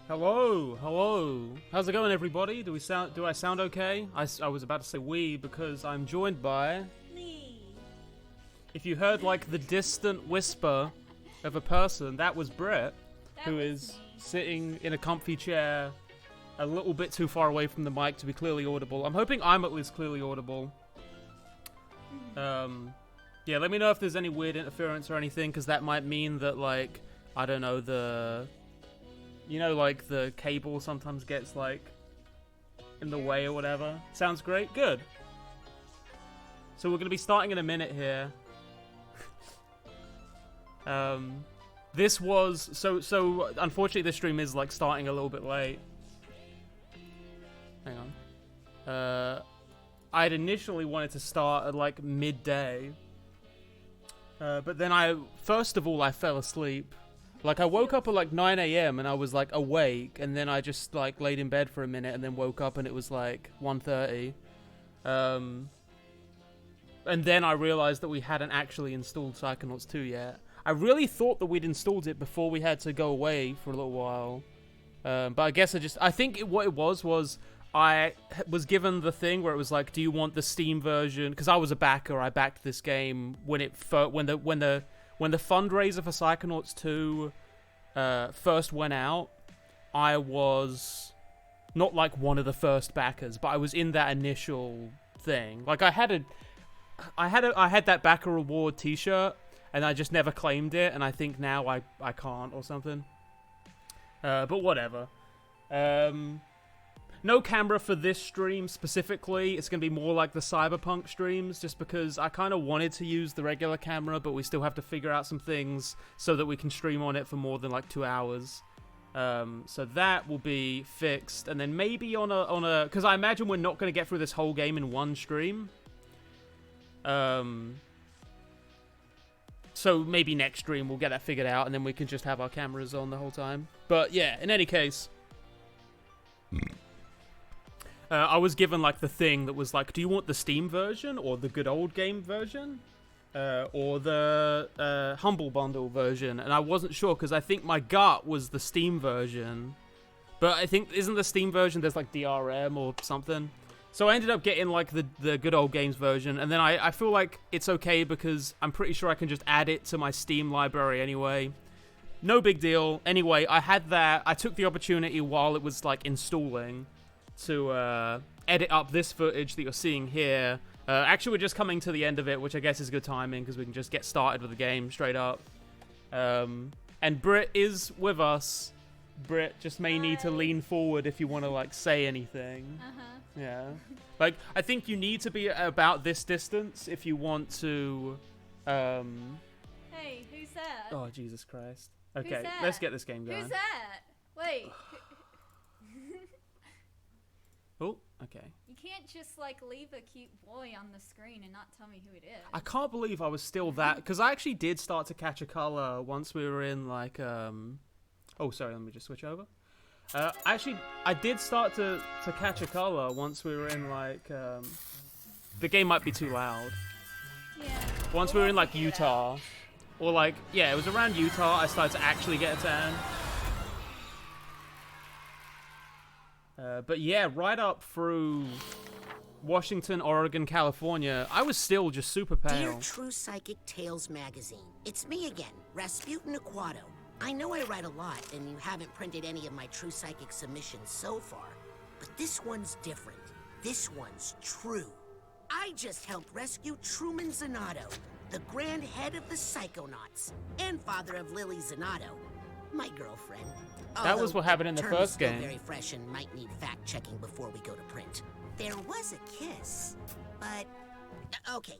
Hello, hello. How's it going, everybody? Do I sound okay? I was about to say we because I'm joined by Me. If you heard like the distant whisper of a person, that was Brett, who is me. sitting in a comfy chair a little bit too far away from the mic to be clearly audible. I'm hoping I'm at least clearly audible. Yeah, let me know if there's any weird interference or anything, because that might mean that, like, I don't know, like the cable sometimes gets like in the way or whatever. Sounds great. Good. So we're going to be starting in a minute here. This was so unfortunately this stream is like starting a little bit late. Hang on. I'd initially wanted to start at like midday. But then first of all I fell asleep. Like, I woke up at, like, 9 a.m. and I was, like, awake, and then I just, like, laid in bed for a minute and then woke up and it was, like, 1:30. And then I realized that we hadn't actually installed Psychonauts 2 yet. I really thought that we'd installed it before we had to go away for a little while. But I guess I think what it was I was given the thing where it was like, do you want the Steam version? Because I was a backer, I backed this game when the fundraiser for Psychonauts 2 first went out. I was not like one of the first backers, but I was in that initial thing. Like I had that backer reward T-shirt, and I just never claimed it, and I think now I can't or something. But whatever. No camera for this stream specifically. It's going to be more like the Cyberpunk streams, just because I kind of wanted to use the regular camera, but we still have to figure out some things so that we can stream on it for more than like 2 hours. So that will be fixed, and then maybe on a because I imagine we're not going to get through this whole game in one stream. So maybe next stream we'll get that figured out, and then we can just have our cameras on the whole time. But yeah, in any case. I was given like the thing that was like, do you want the Steam version or the good old game version? Or the Humble Bundle version? And I wasn't sure because I think my gut was the Steam version. But I think, isn't the Steam version, there's like DRM or something? So I ended up getting like the good old games version. And then I feel like it's okay because I'm pretty sure I can just add it to my Steam library anyway. No big deal. Anyway, I had that. I took the opportunity while it was like installing to edit up this footage that you're seeing here. Actually, we're just coming to the end of it, which I guess is good timing because we can just get started with the game straight up. And Britt is with us. Britt just may need to lean forward if you want to like say anything. Yeah. Like, I think you need to be about this distance if you want to. Hey, who's that? Oh, Jesus Christ. Okay, let's get this game going. Who's that? Wait. Oh, okay. You can't just like leave a cute boy on the screen and not tell me who it is. I can't believe I was still that, because I actually did start to catch a color once we were in like oh, sorry, let me just switch over. Actually, I did start to catch a color once we were in like the game might be too loud. Yeah. Once we were in like Utah, or like yeah, it was around Utah. I started to actually get a tan. But yeah, right up through Washington, Oregon, California, I was still just super pale. Dear True Psychic Tales magazine, it's me again, Rasputin Aquato. I know I write a lot, and you haven't printed any of my True Psychic submissions so far, but this one's different. This one's true. I just helped rescue Truman Zanato, the grand head of the Psychonauts, and father of Lily Zanato, my girlfriend. That was what happened in the term is first still game. Very fresh and might need fact-checking before we go to print. There was a kiss, but okay,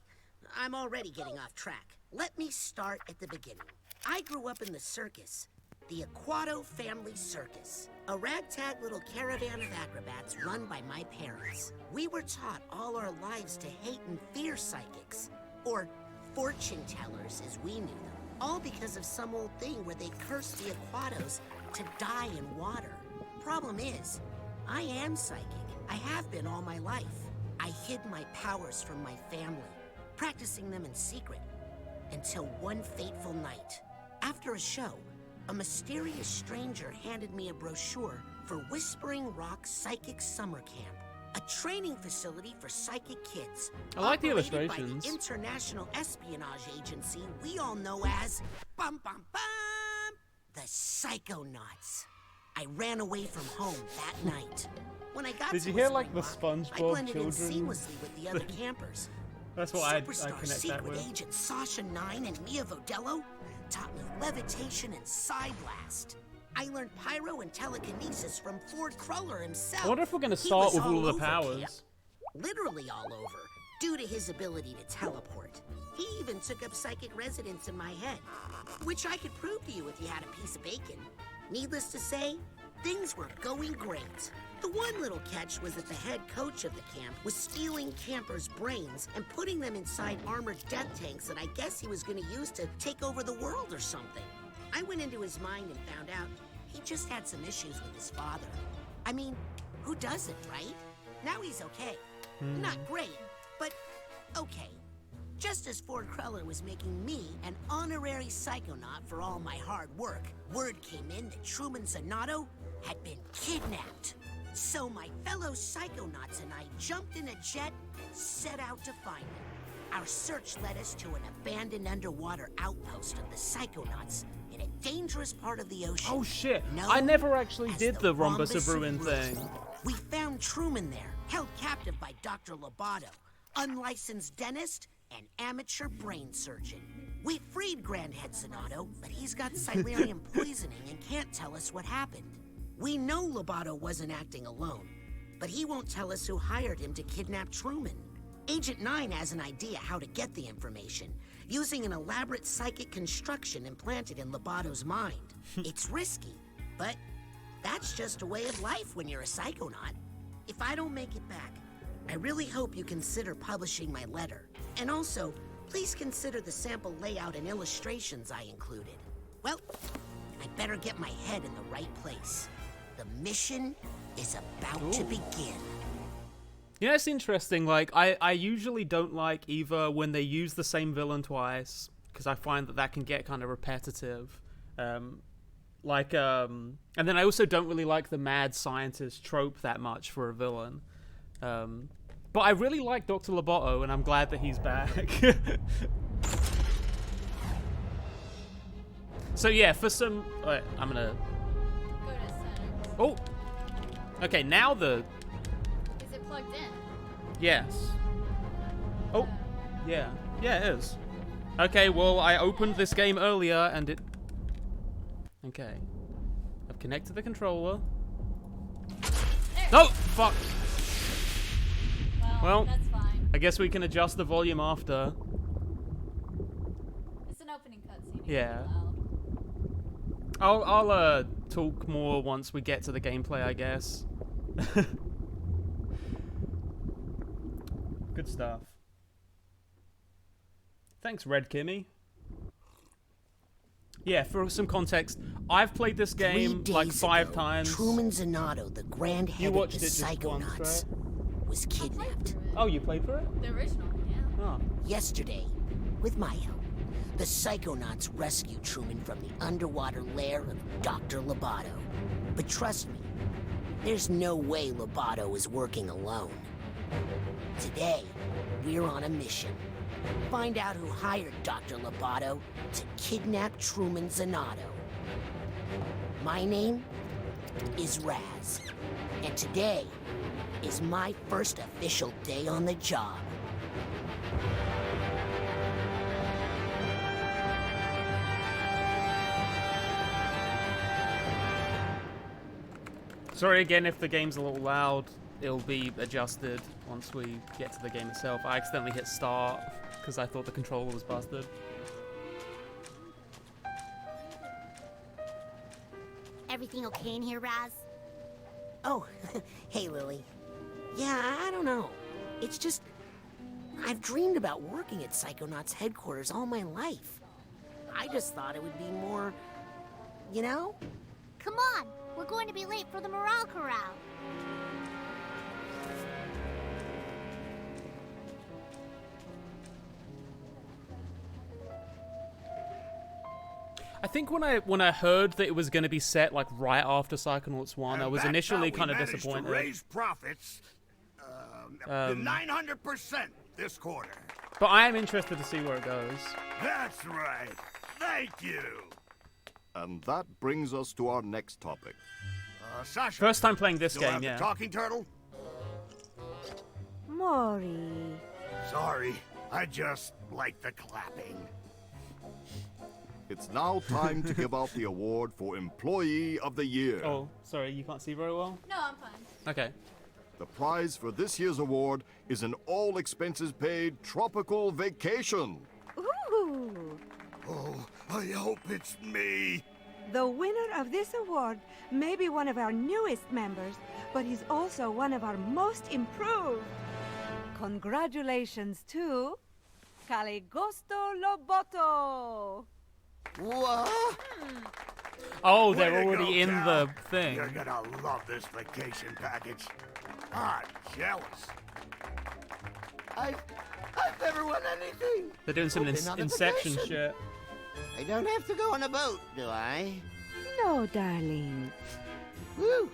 I'm already getting off track. Let me start at the beginning. I grew up in the circus, the Aquato Family Circus, a ragtag little caravan of acrobats run by my parents. We were taught all our lives to hate and fear psychics, or fortune tellers as we knew them, all because of some old thing where they cursed the Aquatos to die in water. Problem is, I am psychic. I have been all my life. I hid my powers from my family, practicing them in secret, until one fateful night. After a show, a mysterious stranger handed me a brochure for Whispering Rock Psychic Summer Camp, a training facility for psychic kids. I like the operated illustrations. By the international espionage agency we all know as bum bum bum, the Psychonauts. I ran away from home that night. When I got Did to you hear, Whispering like, the Rock, I SpongeBob blended in children? seamlessly with the other campers. That's what I Superstar connect that secret with. agent Sasha 9 and Mia Vodello taught me levitation and psi blast. I learned pyro and telekinesis from Ford Cruller himself. I wonder if we're going to He start was with all the over powers. camp, literally all over, due to his ability to teleport. He even took up psychic residence in my head, which I could prove to you if you had a piece of bacon. Needless to say, things were going great. The one little catch was that the head coach of the camp was stealing campers' brains and putting them inside armored death tanks that I guess he was going to use to take over the world or something. I went into his mind and found out he just had some issues with his father. I mean, who doesn't, right? Now he's okay. Not great, but okay. Just as Ford Cruller was making me an honorary psychonaut for all my hard work, word came in that Truman Zanotto had been kidnapped. So my fellow psychonauts and I jumped in a jet, set out to find him. Our search led us to an abandoned underwater outpost of the Psychonauts in a dangerous part of the ocean. Oh shit! known I never actually as did the Rhombus of Ruin thing. We found Truman there, held captive by Dr. Lobato, unlicensed dentist and amateur brain surgeon. We freed Grand Head Zanotto, but he's got Silurium poisoning and can't tell us what happened. We know Lobato wasn't acting alone, but he won't tell us who hired him to kidnap Truman. Agent 9 has an idea how to get the information, using an elaborate psychic construction implanted in Lobato's mind. It's risky, but that's just a way of life when you're a psychonaut. If I don't make it back, I really hope you consider publishing my letter. And also, please consider the sample layout and illustrations I included. Well, I better get my head in the right place. The mission is about to begin. You know, it's interesting, like, I usually don't like either when they use the same villain twice, because I find that can get kind of repetitive. And then I also don't really like the mad scientist trope that much for a villain. But I really like Dr. Lobato, and I'm glad that he's back. So yeah, for some... Wait, I'm gonna... Go to settings. Oh! Okay, now the... Is it plugged in? Yes. Oh, yeah. Yeah, it is. Okay, well, I opened this game earlier, and it... Okay. I've connected the controller. There. No! Fuck! Well, that's fine. I guess we can adjust the volume after. It's an opening cutscene. Yeah. Loud. I'll talk more once we get to the gameplay, I guess. Good stuff. Thanks, Red Kimmy. Yeah, for some context, I've played this game 3 like days 5 ago, times. Truman Zanotto, the grand You head of watched the it just once, Psychonauts, right? was kidnapped. Oh, you played for it? The original, yeah. Oh. Yesterday, with my help, the Psychonauts rescued Truman from the underwater lair of Dr. Lobato. But trust me, there's no way Lobato is working alone. Today, we're on a mission. Find out who hired Dr. Lobato to kidnap Truman Zanotto. My name is Raz, and today is my first official day on the job. Sorry again if the game's a little loud. It'll be adjusted once we get to the game itself. I accidentally hit start because I thought the controller was busted. Everything okay in here, Raz? Oh, hey, Lily. Yeah, I don't know. It's just... I've dreamed about working at Psychonauts headquarters all my life. I just thought it would be more... you know? Come on, we're going to be late for the Morale Corral. I think when I heard that it was going to be set like right after Psychonauts 1, I was initially kind of disappointed. To raise profits 900% this quarter. But I am interested to see where it goes. That's right. Thank you. And that brings us to our next topic. Sasha. First time playing this Still game, have yeah. the talking turtle? Mori. Sorry, I just like the clapping. It's now time to give out the award for Employee of the Year. Oh, sorry, you can't see very well? No, I'm fine. Okay. The prize for this year's award is an all-expenses-paid tropical vacation. Ooh. Oh, I hope it's me. The winner of this award may be one of our newest members, but he's also one of our most improved. Congratulations to Caligosto Loboto. What? Oh, they're Way to already go, in Cal. the thing. You're gonna love this vacation package. I'm jealous. I've never won anything. They're doing some Open on a Inception vacation. shit. I don't have to go on a boat, do I? No, darling. Woo!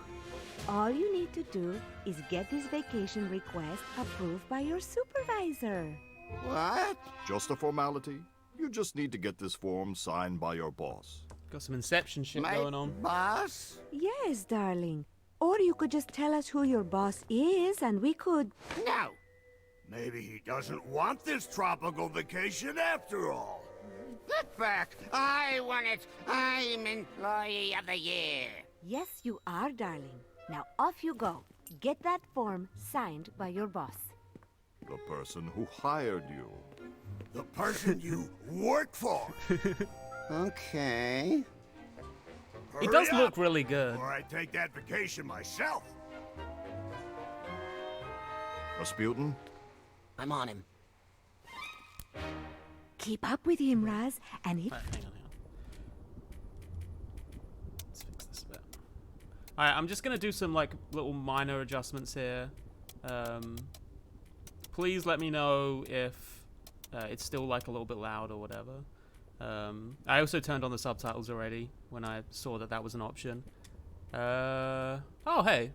All you need to do is get this vacation request approved by your supervisor. What? Just a formality. You just need to get this form signed by your boss. Got some Inception shit My going on. boss? Yes, darling. Or you could just tell us who your boss is and we could... No. Maybe he doesn't want this tropical vacation after all. Get back. I want it. I'm Employee of the Year. Yes, you are, darling. Now off you go. Get that form signed by your boss. The person who hired you. The person you work for. Okay. He Hurry does look up, really good. or I take that vacation myself. Rasputin? I'm on him. Keep up with him, Raz, and he... Hang on. Let's fix this a bit. Alright, I'm just gonna do some like little minor adjustments here. Please let me know if it's still like a little bit loud or whatever. I also turned on the subtitles already when I saw that that was an option. Oh hey,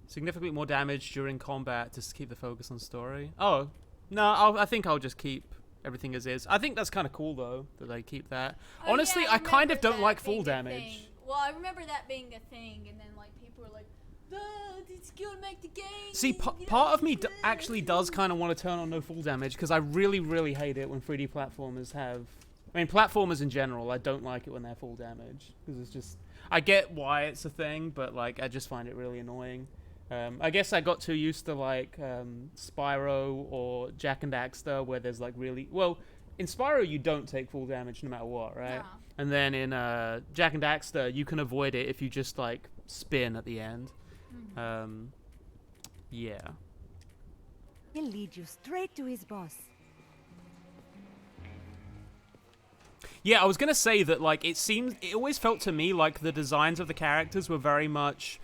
significantly more damage during combat to keep the focus on story. Oh, no, I think I'll just keep everything as is. I think that's kind of cool though that they keep that. Oh, Honestly, yeah, I kind of remember don't that like full being a damage. thing. Well, I remember that being a thing, and then like people were like, "It's gonna make the game." See, part of me actually does kind of want to turn on no full damage because I really, really hate it when 3D platformers have... I mean, platformers in general, I don't like it when they're full damage because it's just... I get why it's a thing, but like I just find it really annoying. I guess I got too used to like Spyro or Jak and Daxter where there's like really... Well, in Spyro you don't take full damage no matter what, right? No. And then in Jak and Daxter you can avoid it if you just like spin at the end. Yeah. He'll lead you straight to his boss. Yeah, I was gonna say that like it always felt to me like the designs of the characters were very much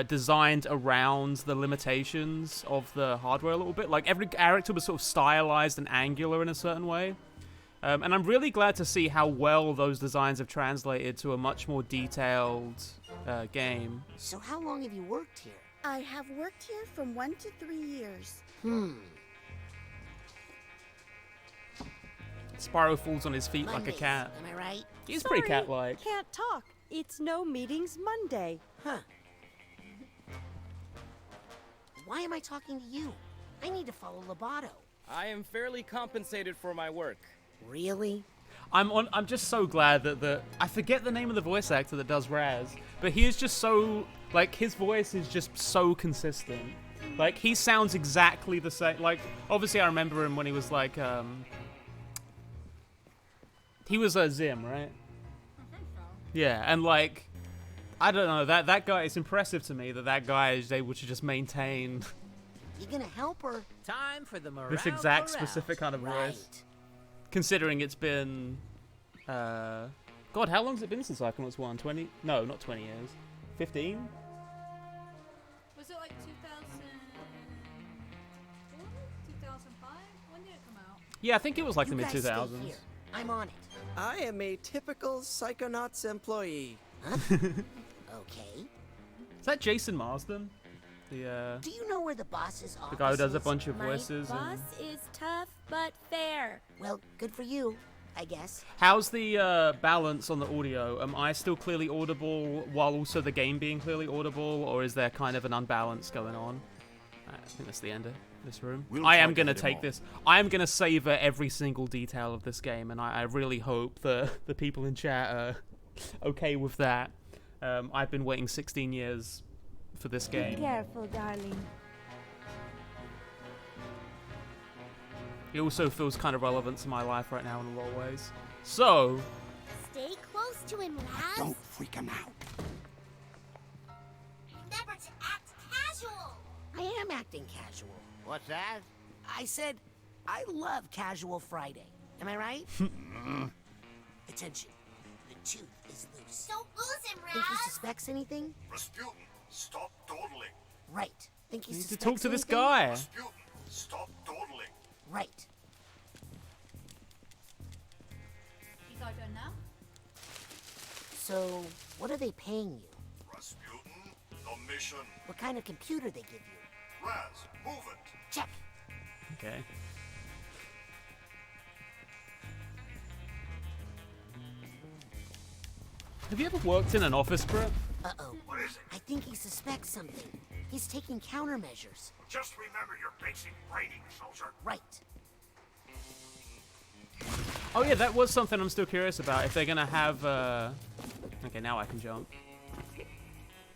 designed around the limitations of the hardware a little bit. Like every character was sort of stylized and angular in a certain way. And I'm really glad to see how well those designs have translated to a much more detailed game. So how long have you worked here? I have worked here from 1 to 3 years. Spyro falls on his feet like a Mondays, cat. am I right? He's pretty cat-like. Can't talk. It's no meetings Monday. Huh. Why am I talking to you? I need to follow Loboto. I am fairly compensated for my work. Really? I'm just so glad that I forget the name of the voice actor that does Raz, but he is just so, like, his voice is just so consistent. Like, he sounds exactly the same. Like, obviously I remember him when he was like, he was a Zim, right? Yeah, and like, I don't know, that guy, it's impressive to me that guy is able to just maintain You gonna help her? Time for the morale this exact corral. specific kind of voice. Right. Considering it's been, God, how long has it been since Psychonauts 1? 20? No, not 20 years. 15? Was it like 2004? 2005? When did it come out? Yeah, I think it was like You the guys stay mid-2000s. here. I'm on it. I am a typical Psychonauts employee. Huh? Okay. Is that Jason Marsden? The Do you know where the boss's office guy who does a is? bunch of voices. My boss is tough but fair. Well, good for you, I guess. How's the balance on the audio? Am I still clearly audible while also the game being clearly audible, or is there kind of an unbalance going on? I think that's the end of this room. I am going to take this. I am going to savor every single detail of this game, and I really hope that the people in chat are okay with that. I've been waiting 16 years for this Be game. careful, darling. It also feels kind of relevant to my life right now in a lot of ways. So, Stay close to him, Raz. Don't freak him out. Remember to act casual. I am acting casual. What's that? I said, I love Casual Friday. Am I right? Attention. The tooth is loose. Don't lose him, Think he Raz. suspects anything? Rasputin, stop dawdling. Right. Think he I need to suspects talk to this anything? guy. Rasputin, stop dawdling. Right. You got done now? So, what are they paying you? Rasputin, the mission. What kind of computer they give you? Raz, move it. Check. okay. Have you ever worked in an office, Brett? Uh-oh. What is it? I think he suspects something. He's taking countermeasures. Just remember your basic training, soldier. Right. Oh yeah, that was something I'm still curious about. If they're gonna have, okay, now I can jump.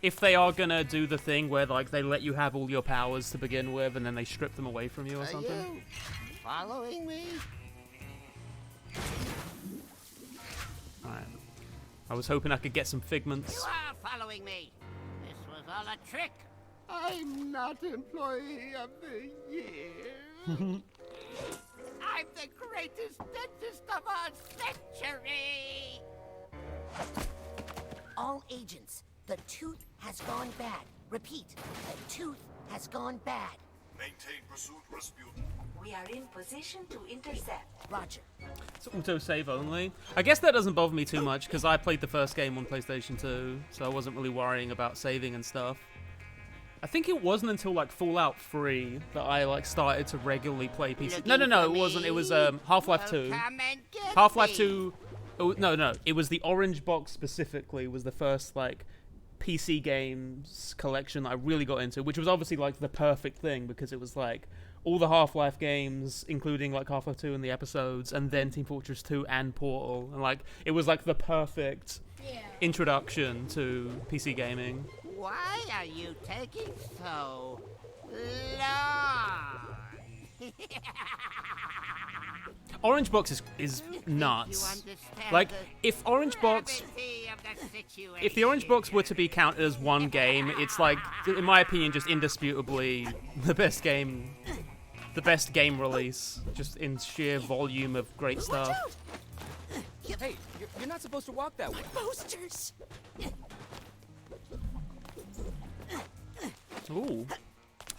If they are gonna do the thing where like they let you have all your powers to begin with, and then they strip them away from you or Are something. you following me? All right. I was hoping I could get some figments. You are following me. This was all a trick. I'm not employee of the year. I'm the greatest dentist of our century. All agents, the tooth has gone bad. Repeat, the tooth has gone bad. Maintain pursuit, Rasputin. We are in position to intercept. Roger. It's auto-save only. I guess that doesn't bother me too much, because I played the first game on PlayStation 2, so I wasn't really worrying about saving and stuff. I think it wasn't until, like, Fallout 3 that I, like, started to regularly play PC. No, it wasn't. It was, Half-Life 2. Come and get Half-Life me. 2... Oh, no. It was the Orange Box specifically was the first, like, PC games collection that I really got into, which was obviously, like, the perfect thing, because it was, like, all the Half-Life games, including, like, Half-Life 2 and the episodes, and then Team Fortress 2 and Portal. And, like, it was, like, the perfect introduction to PC gaming. Why are you taking so long? Orange Box is nuts. Like, if Orange Box... If the Orange Box were to be counted as one game, it's, like, in my opinion, just indisputably the best game release, just in sheer volume of great stuff. Hey, you're not supposed to walk that way. Posters. Ooh.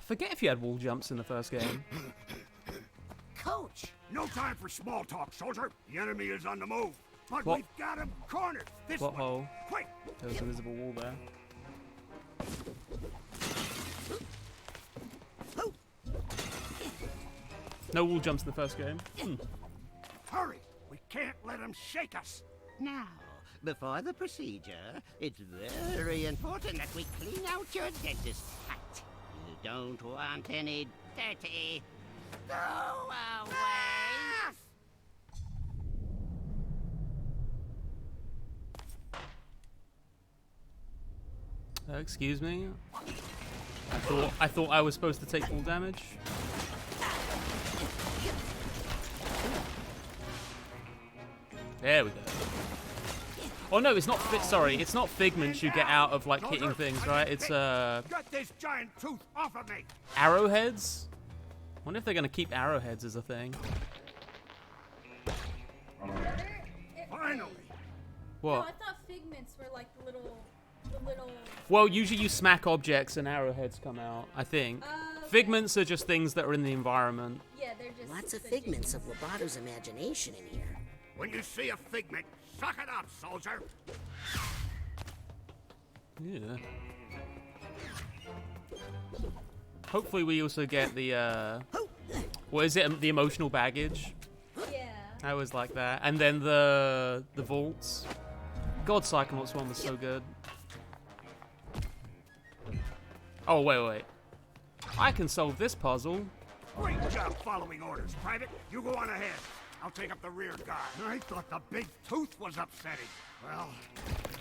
Forget if you had wall jumps in the first game. Coach. No time for small talk, soldier. The enemy is on the move. But What? we've got him cornered. This What way. hole? Quick. There was an invisible wall there. No wall jumps in the first game. Hurry. We can't let him shake us. Now, before the procedure, it's very important that we clean out your dentist hut. You don't want any dirty. Go away. Excuse me. I thought I was supposed to take full damage. There we go. Oh no, it's not. Sorry, it's not figments you get out of like hitting things, right? It's Get this giant tooth off of me. arrowheads. I wonder if they're gonna keep arrowheads as a thing. Finally. What? No, I thought figments were like the little. Well, usually you smack objects and arrowheads come out, I think. Okay. Figments are just things that are in the environment. Yeah, they're just. Lots of figments of Lobato's imagination in here. When you see a figment, suck it up, soldier. Yeah. Hopefully we also get the, what is it, the emotional baggage? Yeah. I always like that. And then the vaults. God, Psychonauts 1 was so good. Oh, wait. I can solve this puzzle. Great job following orders, Private. You go on ahead. I'll take up the rear guard. I thought the big tooth was upsetting. Well,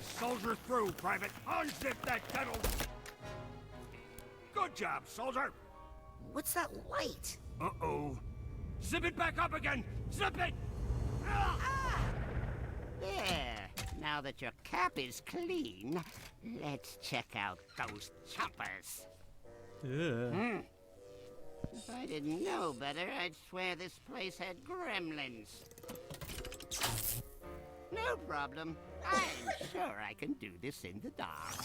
soldier through, Private. Unzip that kettle. Good job, soldier. What's that light? Uh-oh. Zip it back up again. Zip it. There. Now that your cap is clean, let's check out those choppers. Yeah. If I didn't know better, I'd swear this place had gremlins. No problem. I'm sure I can do this in the dark.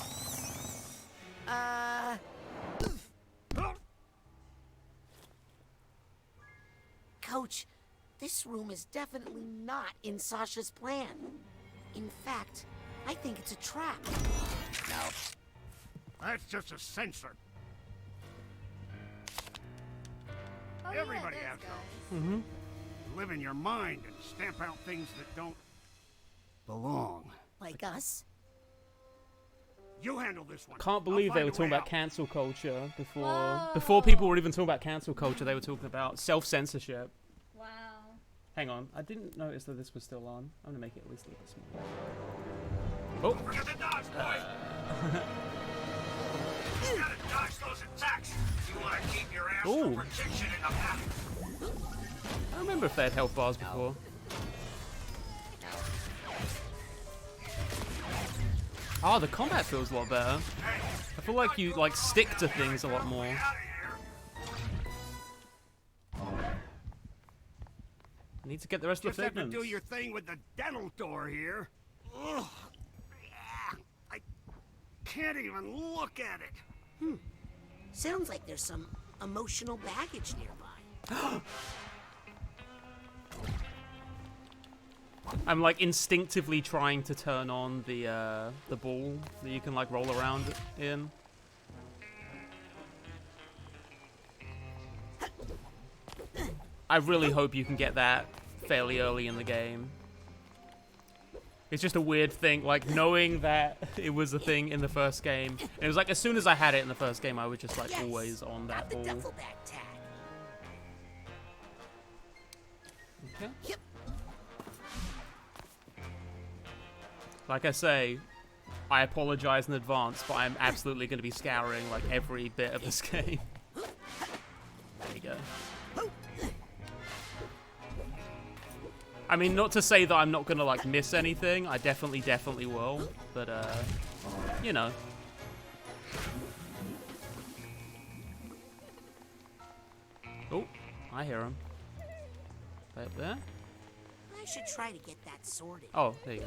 Coach, this room is definitely not in Sasha's plan. In fact, I think it's a trap. No. That's just a sensor. Oh, Everybody yeah, has those those. guys. Mm-hmm. Live in your mind and stamp out things that don't belong. Like us? You handle this one. Can't believe I'll they find were a talking way about out. cancel culture before. Whoa. Before people were even talking about cancel culture, they were talking about self-censorship. Wow. Hang on, I didn't notice that this was still on. I'm gonna make it at least a little smaller. Oh. Forget the dodge, boy. You gotta dodge those attacks. You want to keep your ass for Ooh. protection in the back. I remember if they had health bars before. Oh, the combat feels a lot better. I feel like you like stick to things a lot more. I need to get the rest of Just the have to figments. do your thing with the dental door here. Ugh. Yeah, I can't even look at it. Sounds like there's some emotional baggage nearby. I'm like instinctively trying to turn on the ball that you can like roll around in. I really hope you can get that fairly early in the game. It's just a weird thing, like knowing that it was a thing in the first game. And it was like as soon as I had it in the first game, I was just like Yes, always on that got the ball. duffel bag tag. Okay. Yep. Like I say, I apologize in advance, but I'm absolutely going to be scouring like every bit of this game. There you go. I mean, not to say that I'm not going to like miss anything. I definitely will. But, you know. Oh, I hear him. Right there. I should try to get that sorted. Oh, there you go.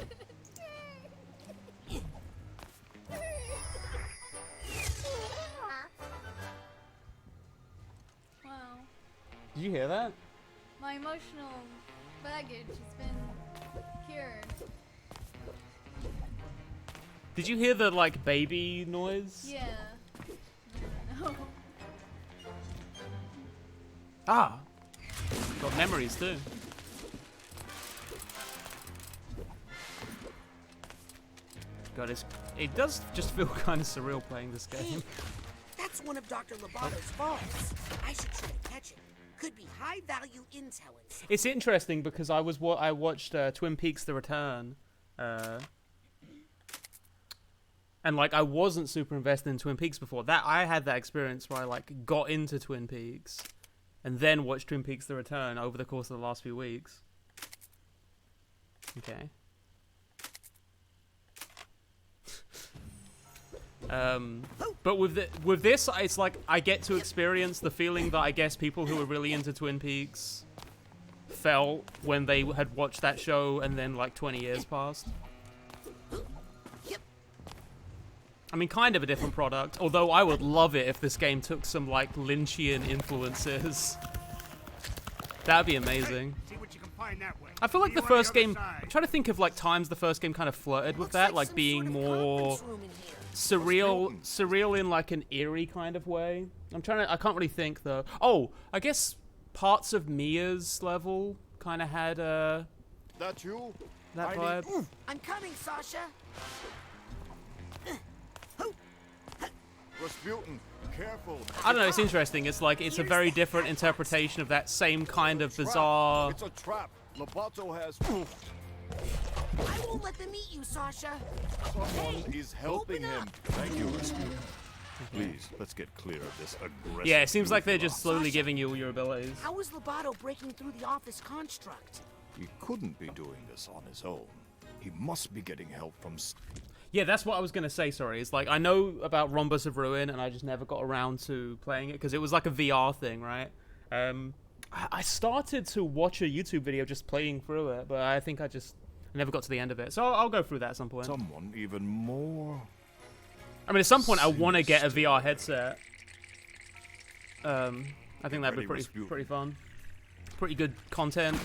Wow. Did you hear that? My emotional baggage has been cured. Did you hear the like baby noise? Yeah. No. Ah, got memories too. God, it does just feel kind of surreal playing this game. That's one of Dr. Lobato's balls. I should try to catch it. Could be high-value intel inside. It's interesting because I watched Twin Peaks: The Return, and like I wasn't super invested in Twin Peaks before that. I had that experience where I like got into Twin Peaks, and then watched Twin Peaks: The Return over the course of the last few weeks. Okay. But with this, it's like I get to experience the feeling that I guess people who are really into Twin Peaks felt when they had watched that show and then like 20 years passed. I mean, kind of a different product, although I would love it if this game took some like Lynchian influences. That'd be amazing. See what you can find find that way. I feel like See the you on first other game. side. I'm trying to think of like times the first game kind of flirted with Looks that, like some being sort of more conference room in here. surreal in like an eerie kind of way. I can't really think though. Oh, I guess parts of Mia's level kind of had That you? that vibe. I'm coming, Sasha. Rasputin, careful. I don't know, it's interesting. It's like it's a very different interpretation of that same kind of bizarre. It's a trap. Lobato has. I won't let them eat you, Sasha. Someone is helping open him. up. Thank you, Rasputin. Please, let's get clear of this aggressive. Yeah, it seems like they're just goofball. slowly giving you all your abilities. How is Lobato breaking through the office construct? He couldn't be doing this on his own. He must be getting help from. Yeah, that's what I was gonna say. Sorry, it's like I know about Rhombus of Ruin, and I just never got around to playing it because it was like a VR thing, right? I started to watch a YouTube video just playing through it, but I think I never got to the end of it. So I'll go through that at some point. Someone even more. I mean, at some point I want to get a VR headset. I think that'd be pretty fun. Pretty good content.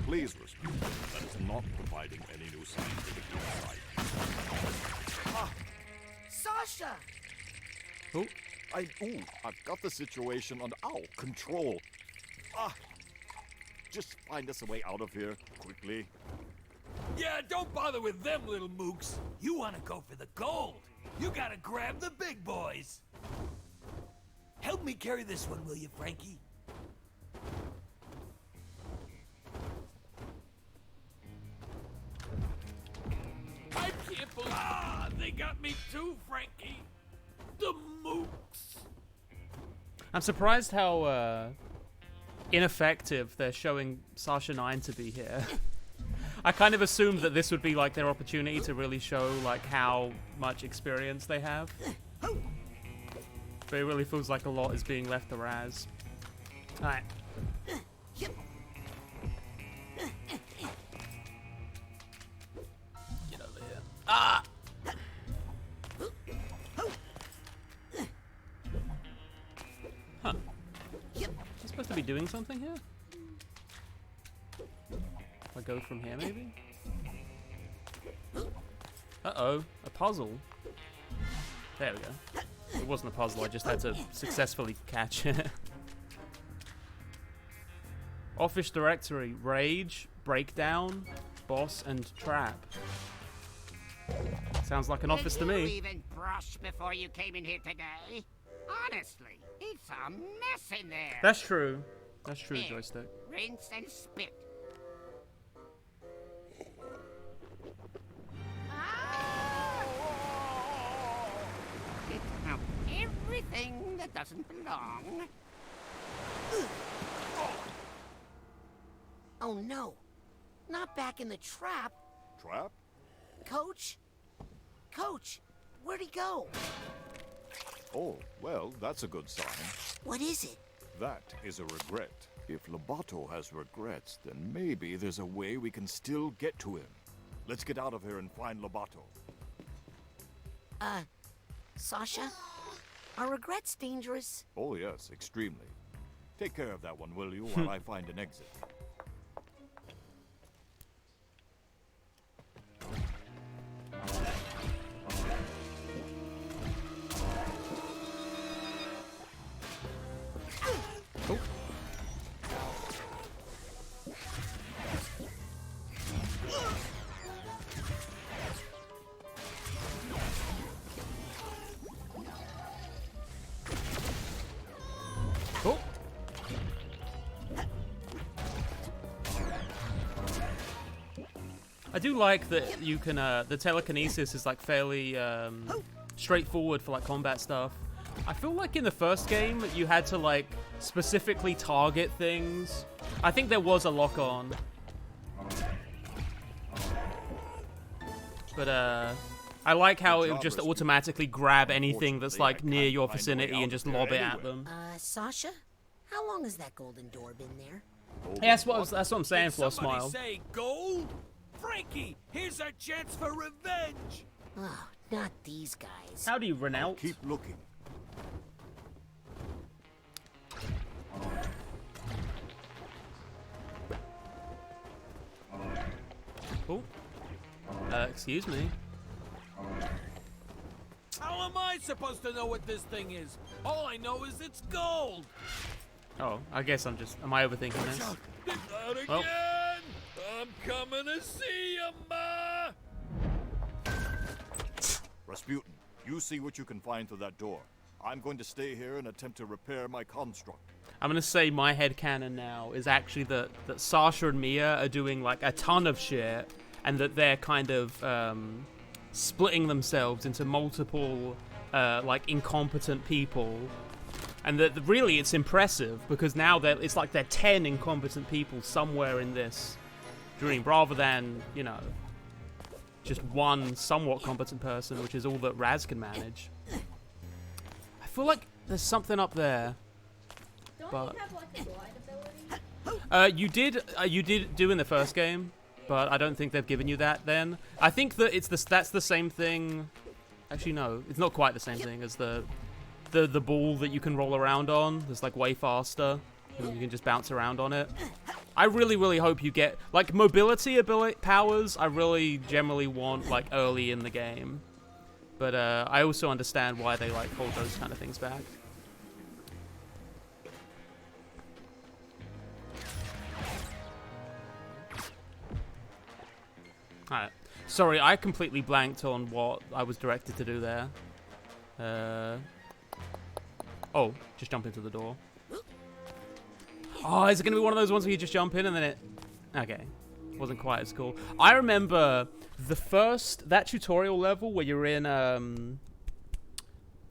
Please, Rasputin, that is not providing any new scientific insight. Sasha! Oh, I've got the situation under control. Just find us a way out of here, quickly. Yeah, don't bother with them little mooks. You want to go for the gold. You gotta grab the big boys. Help me carry this one, will you, Frankie? I can't believe they got me too, Frankie. The mooks. I'm surprised how ineffective they're showing Sasha 9 to be here. I kind of assumed that this would be like their opportunity to really show like how much experience they have. But it really feels like a lot is being left to Raz. Alright. Get over here. Ah! Huh. Am I supposed to be doing something here? If I go from here, maybe? Uh-oh. A puzzle. There we go. It wasn't a puzzle, I just had to successfully catch it. Office directory. Rage, breakdown, boss, and trap. Sounds like an office to me. Did you even brush before you came in here today? Honestly, it's a mess in there. That's true. That's true, Here, joystick. Rinse and spit. Get out everything that doesn't belong. Oh no, not back in the trap. Trap? Coach? Coach, where'd he go? Oh, well, that's a good sign. What is it? That is a regret. If Lobato has regrets, then maybe there's a way we can still get to him. Let's get out of here and find Lobato. Sasha? Are regrets dangerous? Oh, yes, extremely. Take care of that one, will you, while I find an exit. Oh. I do like that you can, the telekinesis is like fairly straightforward for like combat stuff. I feel like in the first game you had to like specifically target things. I think there was a lock on. But I like how it would just automatically grab anything that's like near your vicinity and just lob it at them. Sasha? How long has that golden door been there? Yeah, that's what I'm saying, Flo Somebody Smile. say gold? Frankie, here's our chance for revenge. Oh, not these guys. How do you renounce? Keep looking. excuse me. How am I supposed to know what this thing is? All I know is it's gold. Oh, I guess am I overthinking this? Not again! Well. I'm coming to see you, Ma! Rasputin, you see what you can find through that door. I'm going to stay here and attempt to repair my construct. I'm gonna say my headcanon now is actually that Sasha and Mia are doing like a ton of shit, and that they're kind of splitting themselves into multiple like incompetent people, and that really it's impressive because now it's like they're 10 incompetent people somewhere in this dream, rather than, you know, just one somewhat competent person, which is all that Raz can manage. I feel like there's something up there. Don't you have like a glide ability? You did do in the first game, but I don't think they've given you that then. I think that that's the same thing. Actually, no, it's not quite the same thing as the ball that you can roll around on. It's like way faster, and you can just bounce around on it. I really, really hope you get like mobility powers. I really generally want like early in the game, but I also understand why they like hold those kind of things back. Alright. Sorry, I completely blanked on what I was directed to do there. Oh, just jump into the door. Oh, is it going to be one of those ones where you just jump in and then it... Okay. Wasn't quite as cool. I remember that tutorial level where you're in, the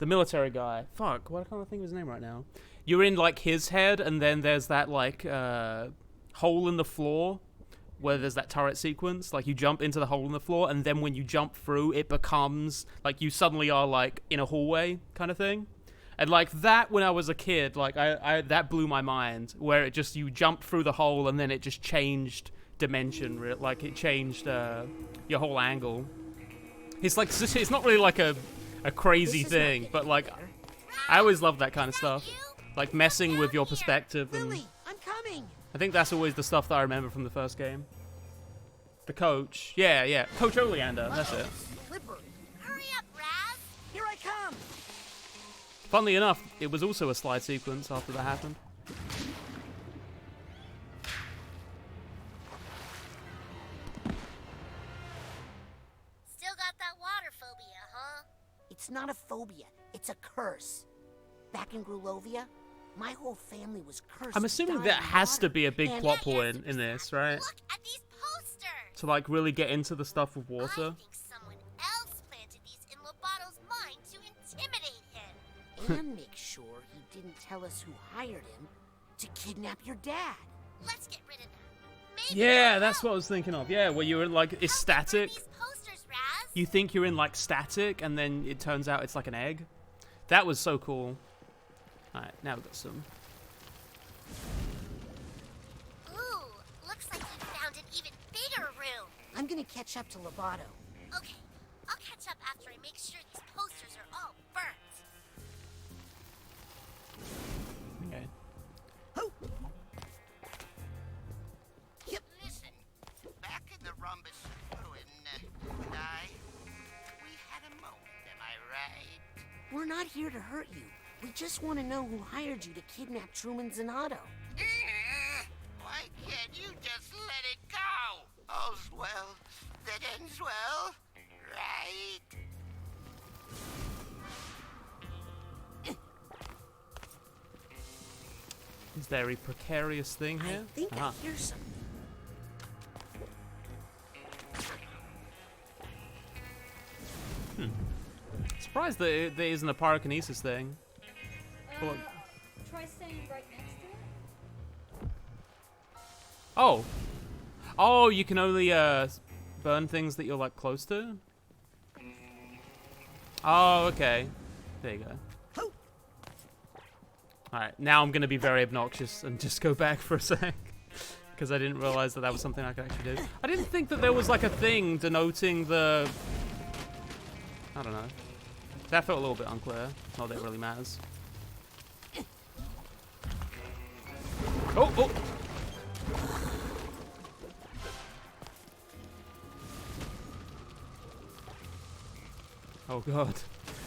military guy. Fuck, why can't I think of his name right now? You're in, like, his head, and then there's that, like, hole in the floor where there's that turret sequence. Like, you jump into the hole in the floor, and then when you jump through, it becomes, like, you suddenly are, like, in a hallway kind of thing. And, like, that, when I was a kid, like, that blew my mind, where it just, you jump through the hole, and then it just changed dimension, like, it changed your whole angle. It's, like, it's not really, like, a crazy thing, but, like, I always love that kind of stuff. Like, messing with your perspective. And Lily, I'm coming. I think that's always the stuff that I remember from the first game. The coach. Yeah. Coach Oleander, that's it. Flipper. Hurry up, Raz. Here I come. Funnily enough, it was also a slide sequence after that happened. Still got that water phobia, huh? It's not a phobia. It's a curse. Back in Grulovia, my whole family was cursed. I'm assuming that has to be a big plot point in this, right? Look at these posters. To like really get into the stuff with water. I think someone else planted these in Lobato's mind to intimidate him. And make sure he didn't tell us who hired him to kidnap your dad. Let's get rid of that. Maybe Yeah, that's what I was thinking of. Yeah, where you're in like it's static. these posters, Raz. You think you're in like static, and then it turns out it's like an egg. That was so cool. Alright, now we've got some. Ooh, looks like you found an even bigger room. I'm gonna catch up to Lobato. Okay, I'll catch up after I make sure these posters are all burnt. Okay. Yep. Listen, back in the Rhombus ruin, we had a moment, am I right? We're not here to hurt you. We just want to know who hired you to kidnap Truman Zanato. Why can't you just let it go? All's well that ends well, right? Is there a precarious thing here? I think I hear something. Surprised that there isn't a pyrokinesis thing. Try staying right next to it. Oh, you can only burn things that you're like close to. Oh, okay. There you go. Alright, now I'm gonna be very obnoxious and just go back for a sec. Because I didn't realize that was something I could actually do. I didn't think that there was like a thing denoting the... I don't know. That felt a little bit unclear. Not that it really matters. Oh! Oh god.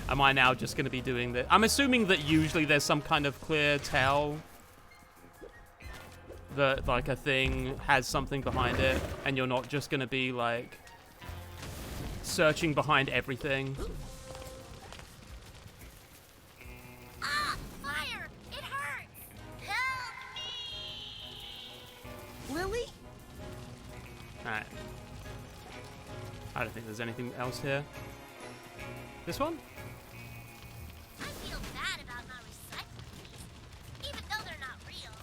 Am I now just going to be doing this? I'm assuming that usually there's some kind of clear tell that like a thing has something behind it, and you're not just going to be like searching behind everything. Ah! Fire! It hurts! Help me! Lily? Alright. I don't think there's anything else here. This one? I feel bad about not recycling these, even though they're not real.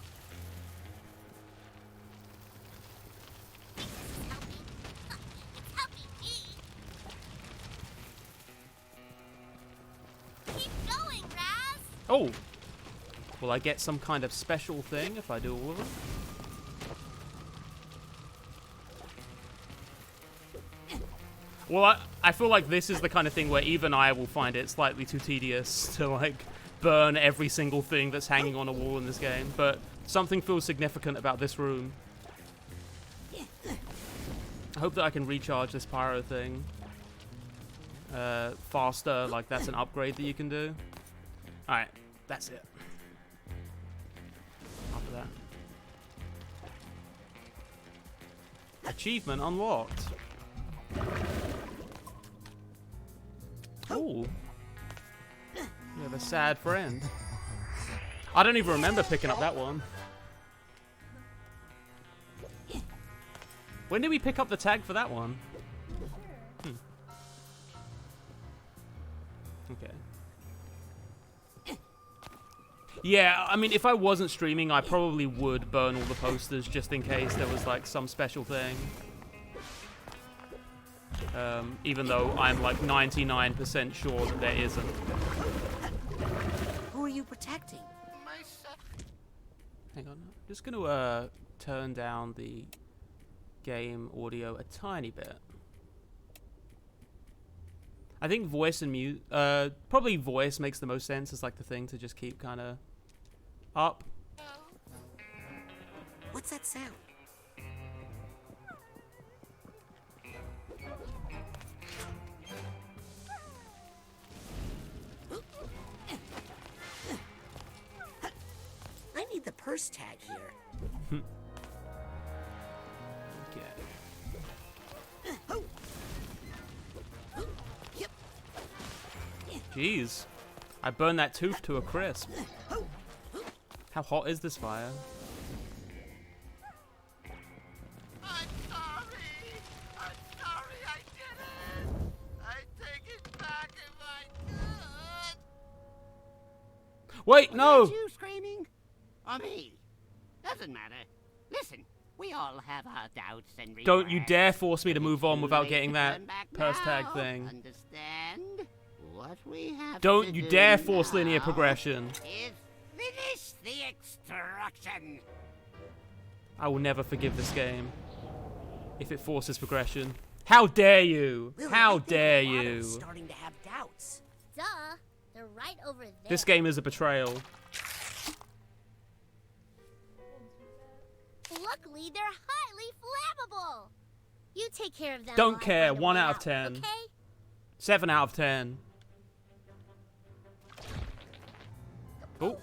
Think this is helping? It's helping me. Keep going, Raz! Oh! Will I get some kind of special thing if I do all of them? Well, I feel like this is the kind of thing where even I will find it slightly too tedious to, like, burn every single thing that's hanging on a wall in this game, but something feels significant about this room. I hope that I can recharge this pyro thing faster, like that's an upgrade that you can do. Alright, that's it. After that. Achievement unlocked. Ooh. You have a sad friend. I don't even remember picking up that one. When did we pick up the tag for that one? Okay. Yeah, I mean, if I wasn't streaming, I probably would burn all the posters just in case there was, like, some special thing. Even though I'm like 99% sure that there isn't. Who are you protecting? Hang on, I'm just going to turn down the game audio a tiny bit. I think voice and mute, probably voice makes the most sense as like the thing to just keep kind of up. What's that sound? I need the purse tag here. Okay. Jeez. I burned that tooth to a crisp. How hot is this fire? I'm sorry I did it. I take it back if I could. Wait, no! Was that you screaming? Or me? Doesn't matter. Listen, we all have our doubts and regrets. Don't you dare force me to move on without getting that purse tag now. thing. Understand? What we have Don't to you do dare force now linear progression. is finish the extraction. I will never forgive this game if it forces progression. How dare you? Lily, How I think dare Lovato you? is starting to have doubts. Duh, they're right over there. This game is a betrayal. Luckily, they're highly flammable. You take care of them. Don't while I care. find a 1 way out of out, 10. Okay? 7 out of 10. Oh.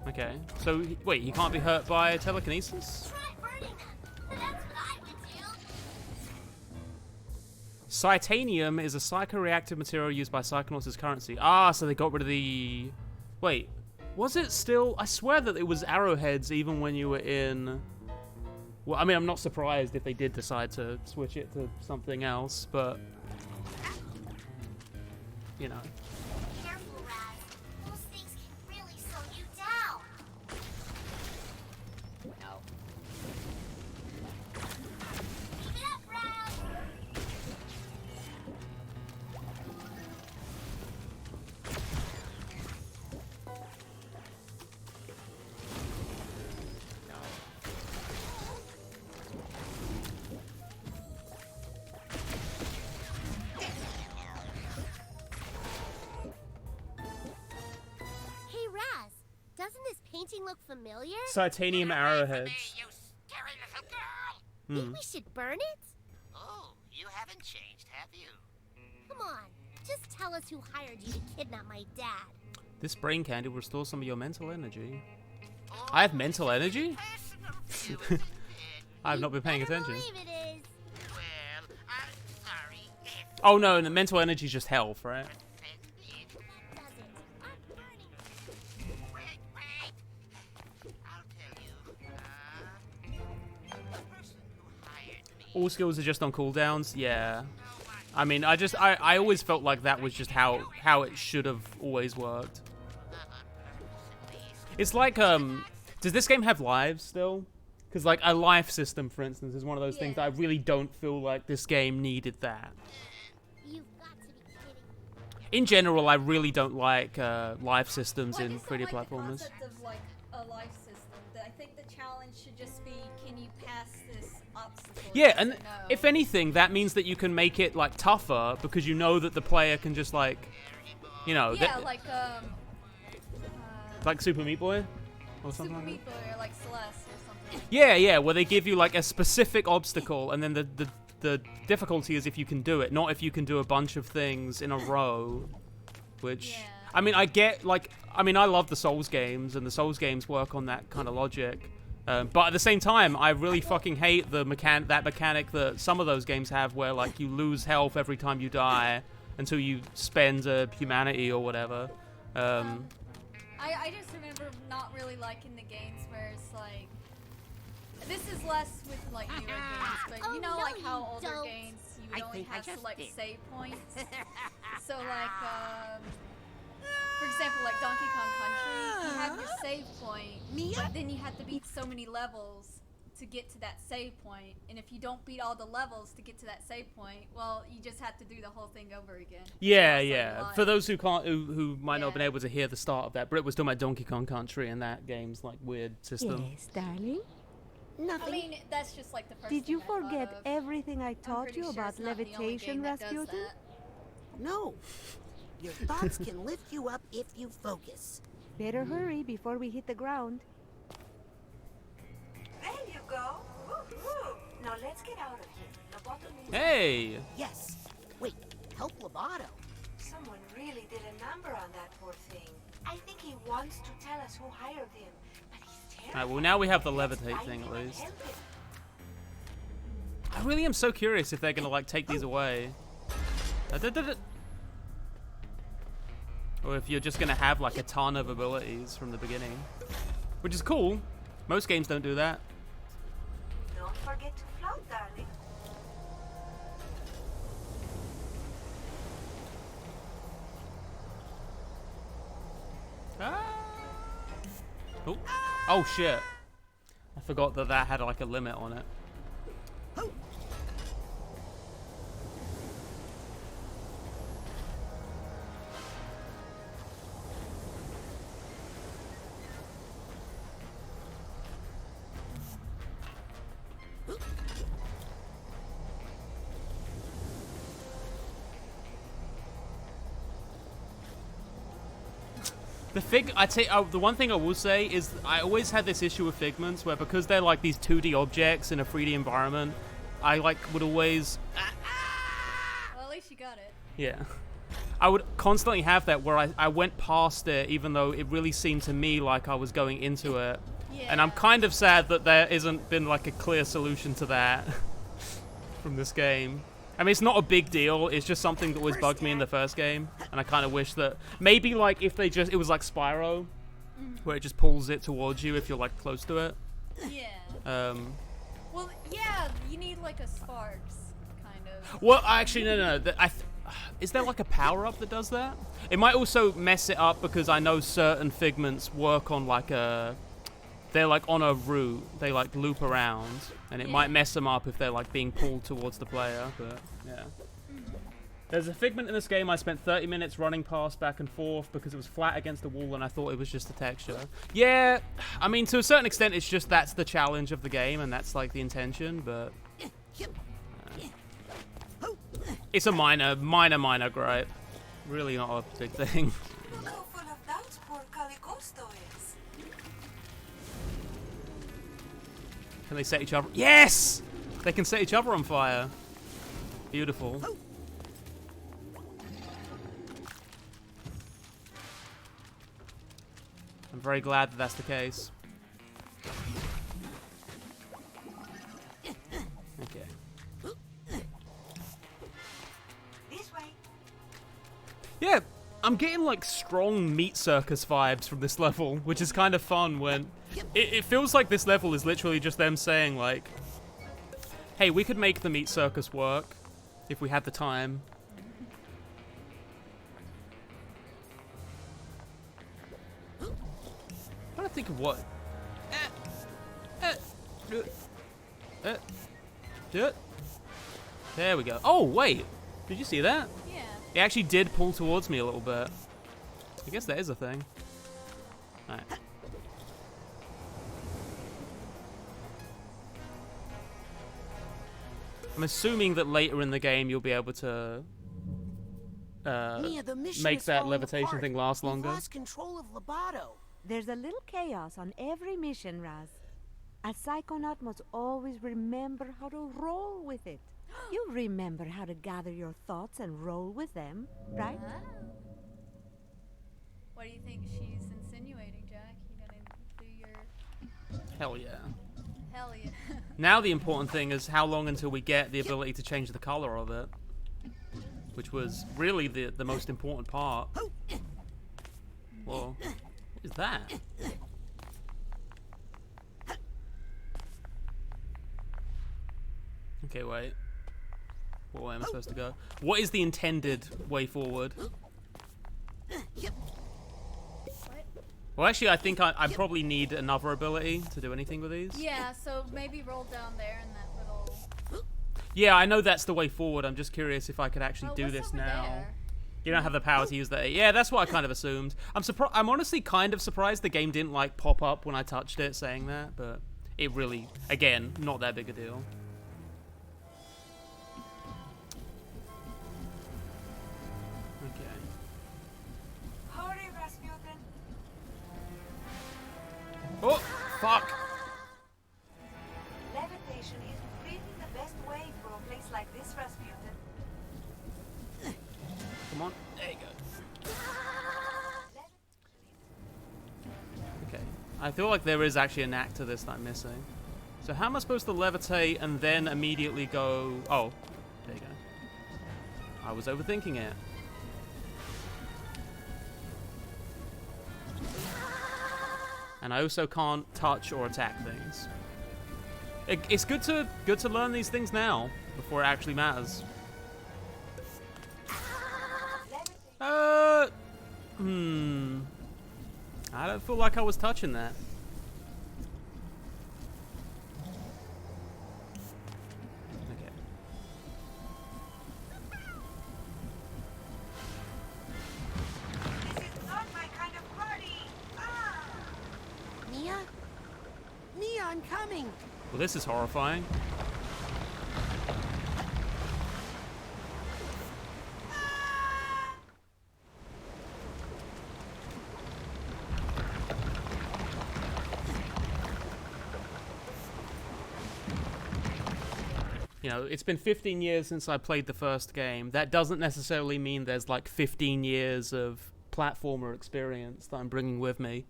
Okay. So, wait, he can't be hurt by telekinesis? Try burning them. That's what I would do. Titanium is a psychoreactive material used by Psychonauts as currency. Ah, so they got rid of the... Wait, was it still... I swear that it was arrowheads even when you were in... Well, I mean, I'm not surprised if they did decide to switch it to something else, but... You know. Careful, Raz. Those things can really slow you down. No. Keep it up, Raz. Hey, Raz. Doesn't this painting look familiar? Titanium arrowheads. You scary little girl. Think we should burn it? Oh, you haven't changed, have you? Come on, just tell us who hired you to kidnap my dad. This brain candy will restore some of your mental energy. I have mental energy? I have not been paying attention. Believe it is. Well, I'm sorry. Oh no, and the mental energy is just health, right? That does it. I'm burning. Wait. I'll tell you. The person who hired me. All skills are just on cooldowns? Yeah. I mean, I always felt like that was just how it should have always worked. It's like, does this game have lives still? Because, like, a life system, for instance, is one of those things that I really don't feel like this game needed that. You've got to be kidding. In general, I really don't like life systems in 3D like platformers. The concept of like a life system. I think the challenge should just be, can you pass this obstacle? Yeah, and if anything, that means that you can make it like tougher because you know that the player can just like, you know, yeah, like Super Meat Boy or something. Super like Meat Boy or like Celeste or something. Yeah, where they give you like a specific obstacle, and then the difficulty is if you can do it, not if you can do a bunch of things in a row. Which I mean, I love the Souls games, and the Souls games work on that kind of logic. But at the same time, I really fucking hate that mechanic that some of those games have, where like you lose health every time you die until you spend a humanity or whatever. I just remember not really liking the games where it's like, this is less with like newer games, but you know, like how older games you would only have select save points. So like, for example, like Donkey Kong Country, you have your save point, but then you have to beat so many levels to get to that save point, and if you don't beat all the levels to get to that save point, well, you just have to do the whole thing over again. Yeah. For those who might not have been able to hear the start of that, Britt was talking about Donkey Kong Country and that game's like weird system. Yes, darling. Nothing. I mean, that's just like the first Did you thing I thought forget of. everything I taught you sure about it's not the only levitation, game that does Rasputin? that. No. Your thoughts can lift you up if you focus. Better hurry before we hit the ground. There you go. Woo-hoo. Now let's get out of here. Loboto needs Hey! Yes. Wait, help Loboto. Someone really did a number on that poor thing. I think he wants to tell us who hired him, but he's terrified. Alright, well now we have the levitate thing at least. I really am so curious if they're gonna like take these away. Or if you're just gonna have like a ton of abilities from the beginning. Which is cool. Most games don't do that. Don't forget to float, darling. Oh shit. I forgot that had like a limit on it. The one thing I will say is I always had this issue with Figments where because they're like these 2D objects in a 3D environment, I like would always... Well, at least you got it. Yeah. I would constantly have that where I went past it even though it really seemed to me like I was going into it. Yeah. And I'm kind of sad that there isn't been like a clear solution to that from this game. I mean, it's not a big deal. It's just something that always bugged me in the first game, and I kind of wish that maybe like if it was like Spyro, where it just pulls it towards you if you're like close to it. Yeah. Well, yeah, you need like a Sparks kind of. Well, actually, no. Is there like a power up that does that? It might also mess it up because I know certain Figments work on like they're like on a route. They like loop around, and it might mess them up if they're like being pulled towards the player. But yeah. There's a Figment in this game I spent 30 minutes running past back and forth because it was flat against the wall and I thought it was just a texture. Yeah, I mean, to a certain extent, it's just that's the challenge of the game and that's like the intention, but... it's a minor gripe. Really not a big thing. Look how full of doubts poor Calicosto is. Can they set each other? Yes! They can set each other on fire. Beautiful. I'm very glad that that's the case. Okay. This way. Yeah, I'm getting like strong Meat Circus vibes from this level, which is kind of fun when it feels like this level is literally just them saying like, hey, we could make the Meat Circus work if we had the time. I'm trying to think of what. There we go. Oh, wait. Did you see that? Yeah. It actually did pull towards me a little bit. I guess that is a thing. Alright. I'm assuming that later in the game you'll be able to Mia, the mission make is that falling levitation apart. thing last We've longer. lost control of Lobato. There's a little chaos on every mission, Raz. A Psychonaut must always remember how to roll with it. You remember how to gather your thoughts and roll with them, right? Ah. What do you think she's insinuating, Jack? You gonna do your... Hell yeah. Hell yeah. Now the important thing is how long until we get the ability to change the color of it. Which was really the most important part. Whoa. What is that? Okay, wait. What way am I supposed to go? What is the intended way forward? Well, actually, I think I probably need another ability to do anything with these. Yeah, so maybe roll down there in that little... Yeah, I know that's the way forward. I'm just curious if I could actually do what's this over now. there? You don't have the power to use that. Yeah, that's what I kind of assumed. I'm honestly kind of surprised the game didn't like pop up when I touched it saying that, but it really, again, not that big a deal. Okay. Hurry, Rasputin. Oh, fuck. Levitation is really the best way for a place like this, Rasputin. Come on. There you go. Okay. I feel like there is actually a knack to this that I'm missing. So how am I supposed to levitate and then immediately go... Oh, there you go. I was overthinking it. And I also can't touch or attack things. It's good to learn these things now before it actually matters. I don't feel like I was touching that. Okay. This is not my kind of party. Ah! Mia? Mia, I'm coming. Well, this is horrifying. You know, it's been 15 years since I played the first game. That doesn't necessarily mean there's like 15 years of platformer experience that I'm bringing with me.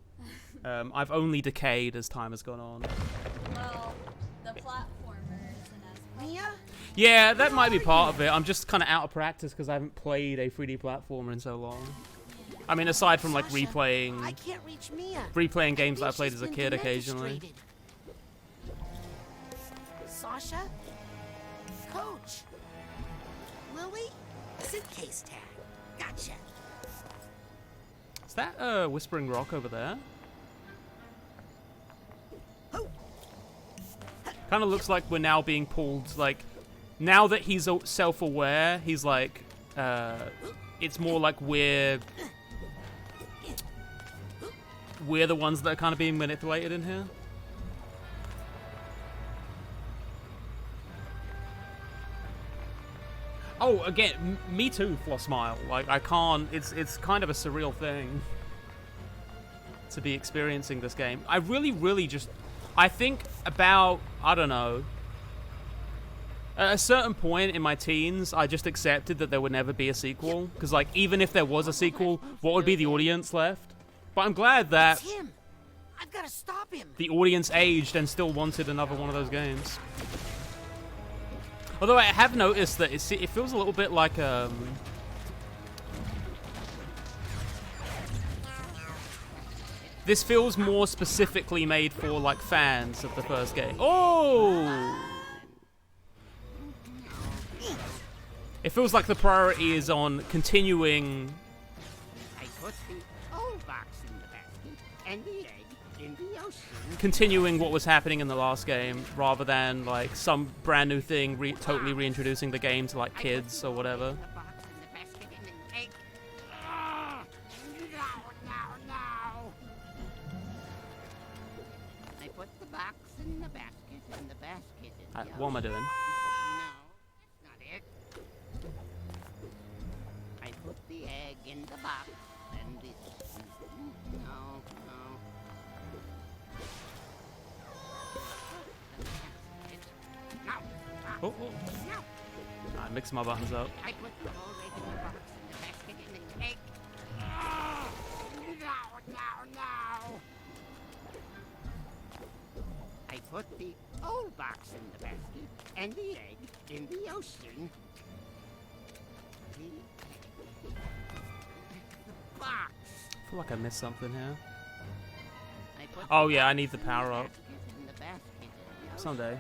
I've only decayed as time has gone on. Well, the platformer isn't as... Mia? Yeah, that might be part of it. I'm just kind of out of practice because I haven't played a 3D platformer in so long. I mean, aside from like Sasha, replaying I can't reach Mia. games that I think played she's as a been kid occasionally. demonstrated. Sasha? Coach? Lily? Suitcase tag. Gotcha. Is that Whispering Rock over there? Kind of looks like we're now being pulled, like, now that he's self-aware, he's like, it's more like we're the ones that are kind of being manipulated in here. Oh, again, me too, Floss Smile. Like, I can't, it's kind of a surreal thing to be experiencing this game. I really just I think about, I don't know, at a certain point in my teens, I just accepted that there would never be a sequel. Because, like, even if there was a sequel, what would be the audience left? But I'm glad that It's him. I've got to stop him. the audience aged and still wanted another one of those games. Although I have noticed that it feels a little bit like this feels more specifically made for like fans of the first game. Oh! It feels like the priority is on continuing. I put the old box in the basket and the egg in the ocean. Continuing what was happening in the last game, rather than like some brand new thing, totally reintroducing the game to like kids or whatever. I put the box in the basket and the basket in the What am I doing? No, that's not it. I put the egg in the box and the... No. Oh. I mixed my buttons up. I put the whole egg in the box and the basket in the egg. No. I put the old box in the basket and the egg in the ocean. The box. I feel like I missed something here. I put Oh the yeah, I box need the in power up. basket and the basket in the ocean. Someday.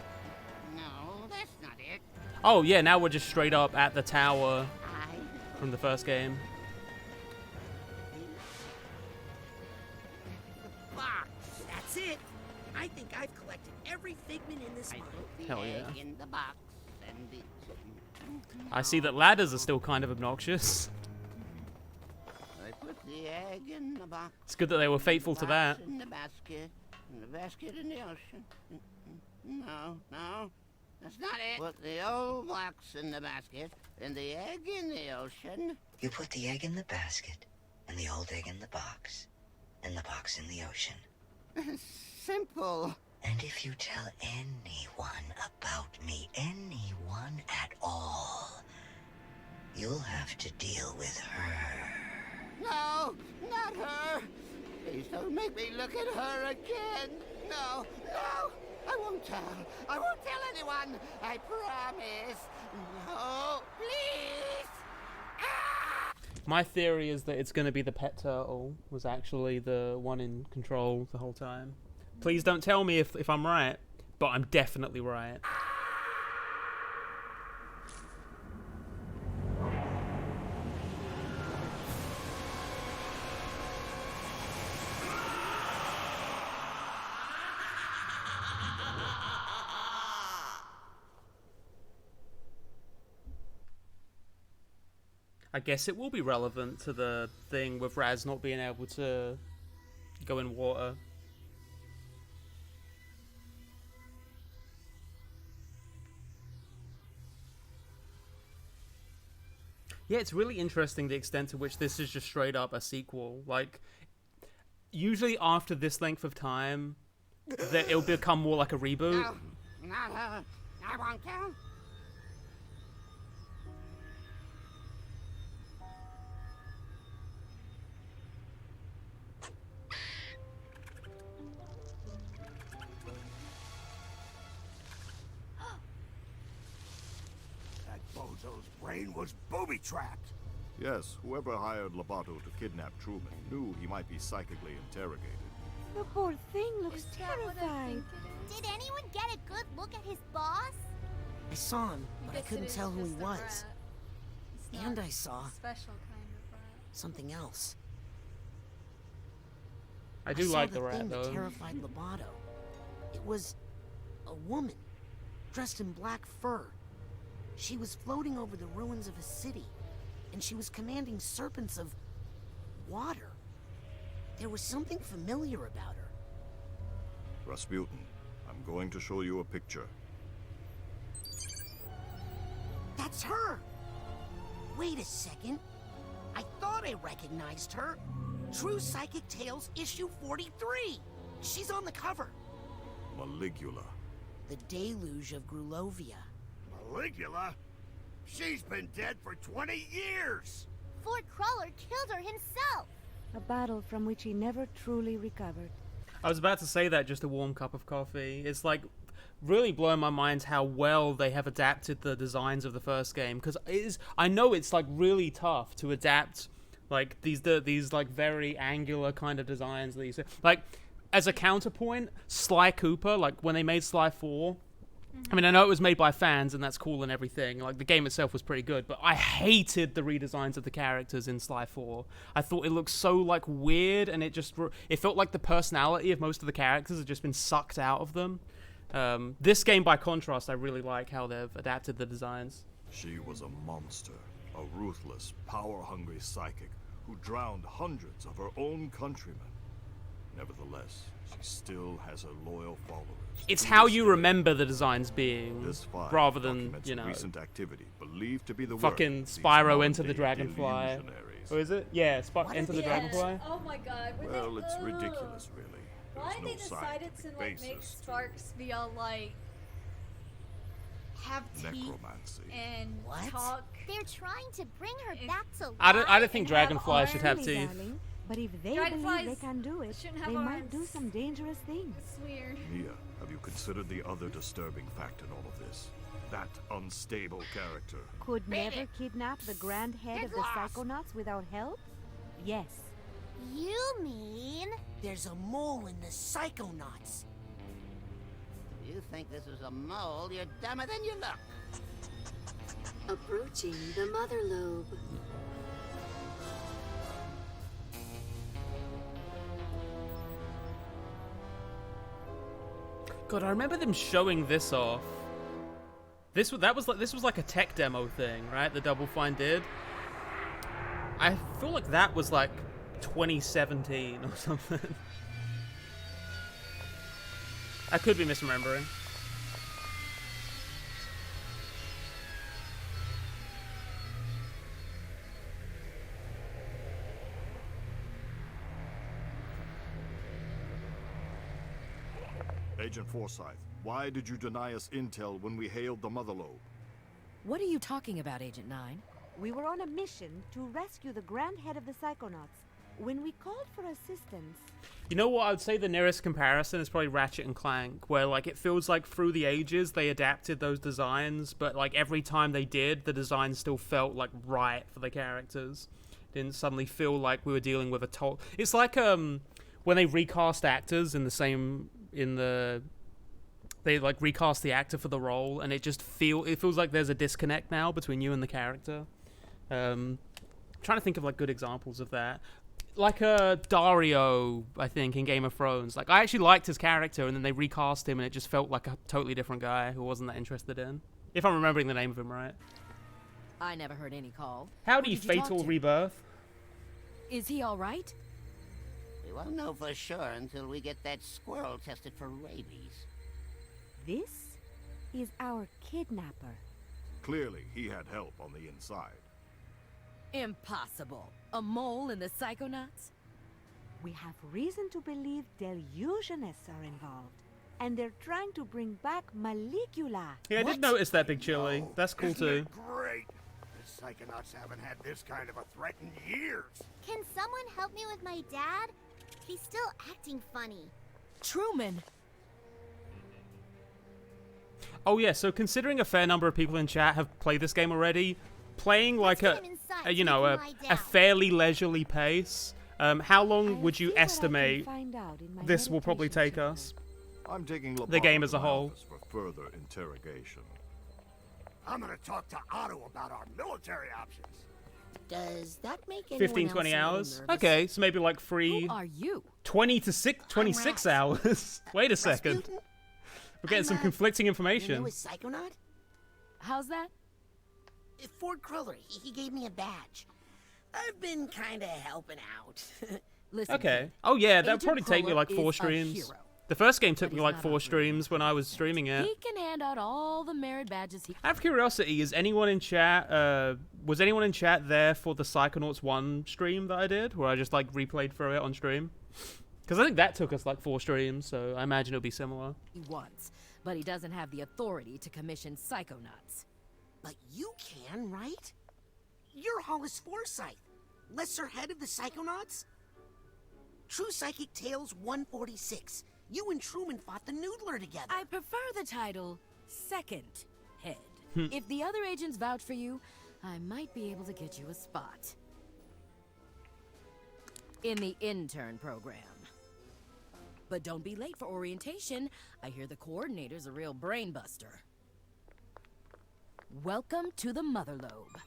No, that's not it. Oh yeah, now we're just straight up at the tower from the first game. The box. That's it. I think I've collected every figment in this mine. Hell yeah. In the box and the... I see that ladders are still kind of obnoxious. I put the egg in the box. It's good that they were faithful to that. In the basket, and the basket in the ocean. No, that's not it. Put the old box in the basket, and the egg in the ocean. You put the egg in the basket, and the old egg in the box, and the box in the ocean. Simple. And if you tell anyone about me, anyone at all, you'll have to deal with her. No, not her. Please don't make me look at her again. No, I won't tell. I won't tell anyone. I promise. No, please. My theory is that it's going to be the pet turtle was actually the one in control the whole time. Please don't tell me if I'm right, but I'm definitely right. I guess it will be relevant to the thing with Raz not being able to go in water. Yeah, it's really interesting the extent to which this is just straight up a sequel. Like, usually after this length of time, that it'll become more like a reboot. No, not her. I won't tell. Bozo's brain was booby-trapped. Yes, whoever hired Lobato to kidnap Truman knew he might be psychically interrogated. The poor thing looks terrified. Did anyone get a good look at his boss? I saw him, but I couldn't tell who he was. And I saw special kind of rat. something else. I do saw like the thing rat, that though. terrified Lobato. It was a woman, dressed in black fur. She was floating over the ruins of a city, and she was commanding serpents of water. There was something familiar about her. Rasputin, I'm going to show you a picture. That's her! Wait a second. I thought I recognized her. True Psychic Tales issue 43. She's on the cover. Maligula. The deluge of Grulovia. Maligula? She's been dead for 20 years! Fort Crawler killed her himself! A battle from which he never truly recovered. I was about to say that, just a warm cup of coffee. It's like really blowing my mind how well they have adapted the designs of the first game, because I know it's like really tough to adapt like these like very angular kind of designs. These like as a counterpoint, Sly Cooper, like when they made Sly 4. I mean, I know it was made by fans, and that's cool and everything. Like, the game itself was pretty good, but I hated the redesigns of the characters in Sly 4. I thought it looked so, like, weird, and it felt like the personality of most of the characters had just been sucked out of them. This game, by contrast, I really like how they've adapted the designs. She was a monster, a ruthless, power-hungry psychic who drowned hundreds of her own countrymen. Nevertheless, she still has her loyal followers. It's how you remember the designs being, rather than, you know, recent activity believed to be the fucking Spyro Enter the Dragonfly. Or is it? Yeah, Enter the Dragonfly. Oh my god. Well, it's ridiculous, really. Why they decided to like make Sparks be all like have teeth and talk? They're trying to bring her back to life. I don't think Dragonfly should have teeth. Darling, but if they believe they can do it, they might do some dangerous things. It's weird. Mia, have you considered the other disturbing fact in all of this? That unstable character. Could never kidnap the grand head of the Psychonauts without help? Yes. You mean? There's a mole in the Psychonauts. If you think this is a mole, you're dumber than you look. Approaching the mother lobe. God, I remember them showing this off. This was like a tech demo thing, right? The Double Fine did. I feel like that was like 2017 or something. I could be misremembering. Agent Forsyth, why did you deny us intel when we hailed the Mother Lobe? What are you talking about, Agent 9? We were on a mission to rescue the grand head of the Psychonauts. When we called for assistance... You know what? I would say the nearest comparison is probably Ratchet and Clank, where like it feels like through the ages they adapted those designs, but like every time they did, the design still felt like right for the characters. Didn't suddenly feel like we were dealing with a It's like when they recast actors they like recast the actor for the role, and it feels like there's a disconnect now between you and the character. Trying to think of like good examples of that. Like Dario, I think, in Game of Thrones. Like, I actually liked his character, and then they recast him, and it just felt like a totally different guy who wasn't that interested in. If I'm remembering the name of him right. I never heard any call. Howdy, Fatal Rebirth. Is he all right? We won't know for sure until we get that squirrel tested for rabies. This is our kidnapper. Clearly, he had help on the inside. Impossible. A mole in the Psychonauts? We have reason to believe delusionists are involved. And they're trying to bring back Maligula. Yeah, I did notice that, Big Chili. That's cool too. Great. The Psychonauts haven't had this kind of a threat in years. Can someone help me with my dad? He's still acting funny. Truman! Oh yeah, so considering a fair number of people in chat have played this game already, playing like a fairly leisurely pace, how long would you estimate this will probably take us? I'm taking the game as a whole for further interrogation. I'm gonna talk to Otto about our military options. Does that make 15-20 hours? Okay, so maybe like Who are you? 26 hours. Wait a second. We're getting some conflicting information. You know a Psychonaut? How's that? Ford Cruller, he gave me a badge. I've been kinda helping out. Listen, okay. Oh yeah, that'd Agent probably take me Cruller like 4 is a streams. hero. The first game took But me he's like not 4 our streams when I was streaming it. He can hand out all the merit badges he... Out of curiosity, is anyone in chat, was anyone in chat there for the Psychonauts 1 stream that I did? Where I just like replayed through it on stream? Because I think that took us like 4 streams, so I imagine it'll be similar. He wants, but he doesn't have the authority to commission Psychonauts. But you can, right? You're Hollis Forsyth, lesser head of the Psychonauts? True Psychic Tales 146. You and Truman fought the Noodler together. I prefer the title Second Head. If the other agents vouch for you, I might be able to get you a spot in the intern program. But don't be late for orientation. I hear the coordinator's a real brain buster. Welcome to the Mother Lobe.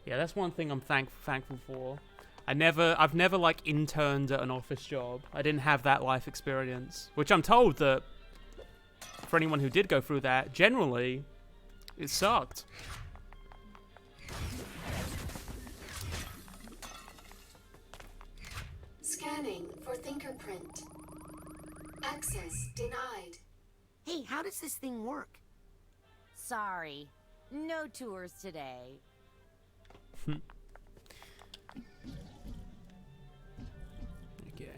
Yeah, that's one thing I'm thankful for. I've never like interned at an office job. I didn't have that life experience, which I'm told that for anyone who did go through that, generally, it sucked. Scanning for fingerprint. Access denied. Hey, how does this thing work? Sorry, no tours today. Okay.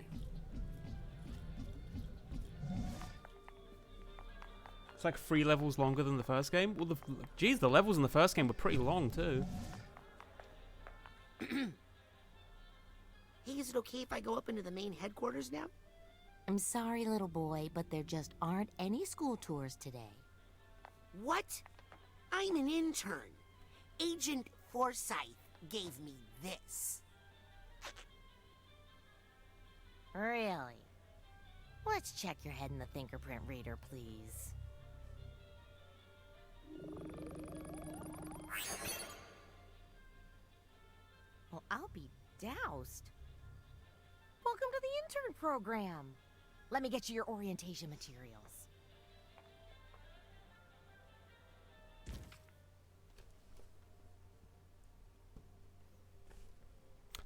It's like 3 levels longer than the first game. Well, geez, the levels in the first game were pretty long too. Hey, is it okay if I go up into the main headquarters now? I'm sorry, little boy, but there just aren't any school tours today. What? I'm an intern. Agent Forsyth gave me this. Really? Let's check your head in the fingerprint reader, please. Well, I'll be doused. Welcome to the intern program. Let me get you your orientation materials.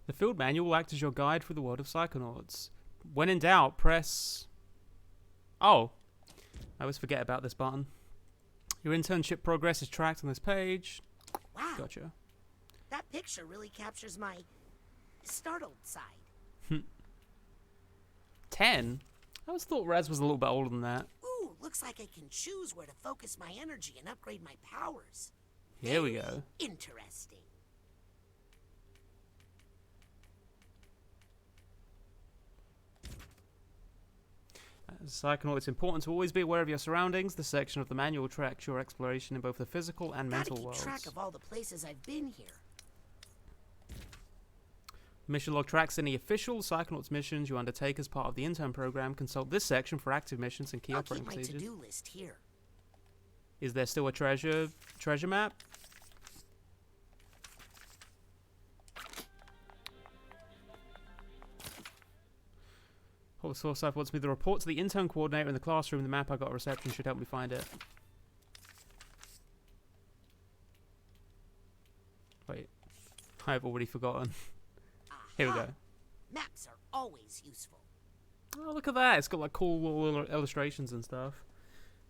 The field manual will act as your guide through the world of Psychonauts. When in doubt, press... Oh. I always forget about this button. Your internship progress is tracked on this page. Wow. Gotcha. That picture really captures my startled side. 10? I always thought Raz was a little bit older than that. Ooh, looks like I can choose where to focus my energy and upgrade my powers. Here we go. Interesting. As a Psychonaut, it's important to always be aware of your surroundings. This section of the manual tracks your exploration in both the physical and mental worlds. Gotta keep track of all the places I've been here. Mission log tracks any official Psychonauts missions you undertake as part of the intern program. Consult this section for active missions and key operating procedures. I'll keep my to-do list here. Is there still a treasure map? Hollis Forsyth wants me to report to the intern coordinator in the classroom. The map I got at reception should help me find it. Wait, I've already forgotten. Here we go. Maps are always useful. Oh, look at that. It's got like cool little illustrations and stuff.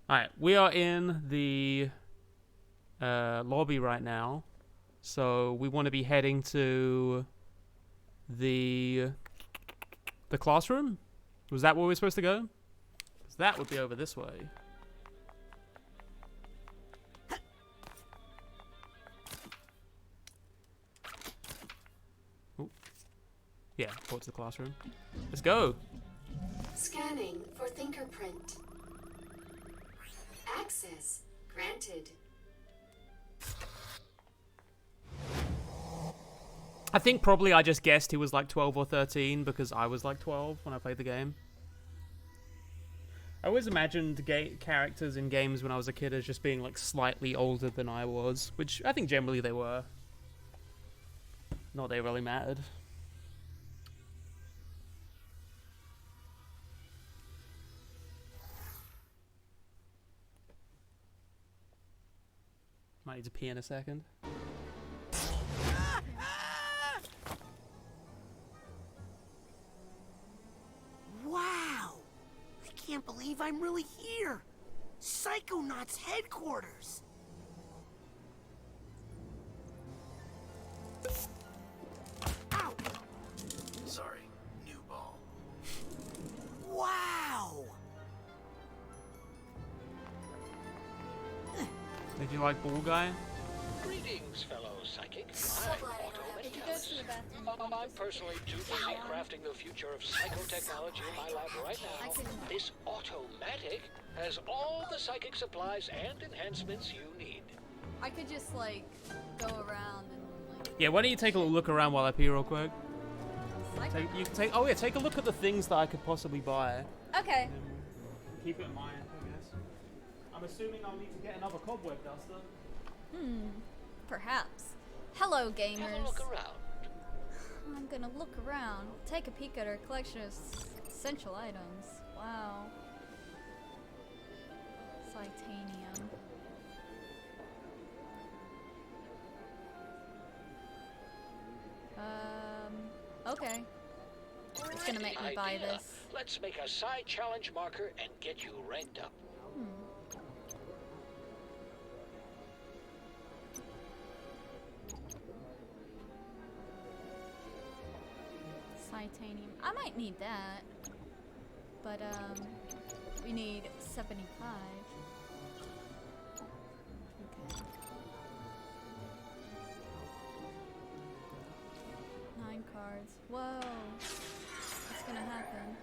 Alright, we are in the lobby right now. So we want to be heading to the classroom? Was that where we were supposed to go? 'Cause that would be over this way. Ooh. Yeah, towards the classroom. Let's go. Scanning for fingerprint. Access granted. I think probably I just guessed he was like 12 or 13 because I was like 12 when I played the game. I always imagined characters in games when I was a kid as just being like slightly older than I was, which I think generally they were. Not they really mattered. Might need to pee in a second. Wow! I can't believe I'm really here! Psychonauts headquarters! Did you like Ball Guy? Greetings, fellow psychic. I'm personally too busy crafting the future of psychotechnology in my lab right now. This automatic has all the psychic supplies and enhancements you need. I could just like go around and like. Yeah, why don't you take a little look around while I pee real quick? Take a look at the things that I could possibly buy. Okay. Keep it in mind, I guess. I'm assuming I'll need to get another cobweb duster. Perhaps. Hello, gamers. Have a look around. I'm gonna look around. Take a peek at our collection of essential items. Wow. Titanium. Okay. It's gonna make me buy this. Let's make a side challenge marker and get you ranked up. Titanium. I might need that. But we need 75. Okay. 9 cards. Whoa. What's gonna happen?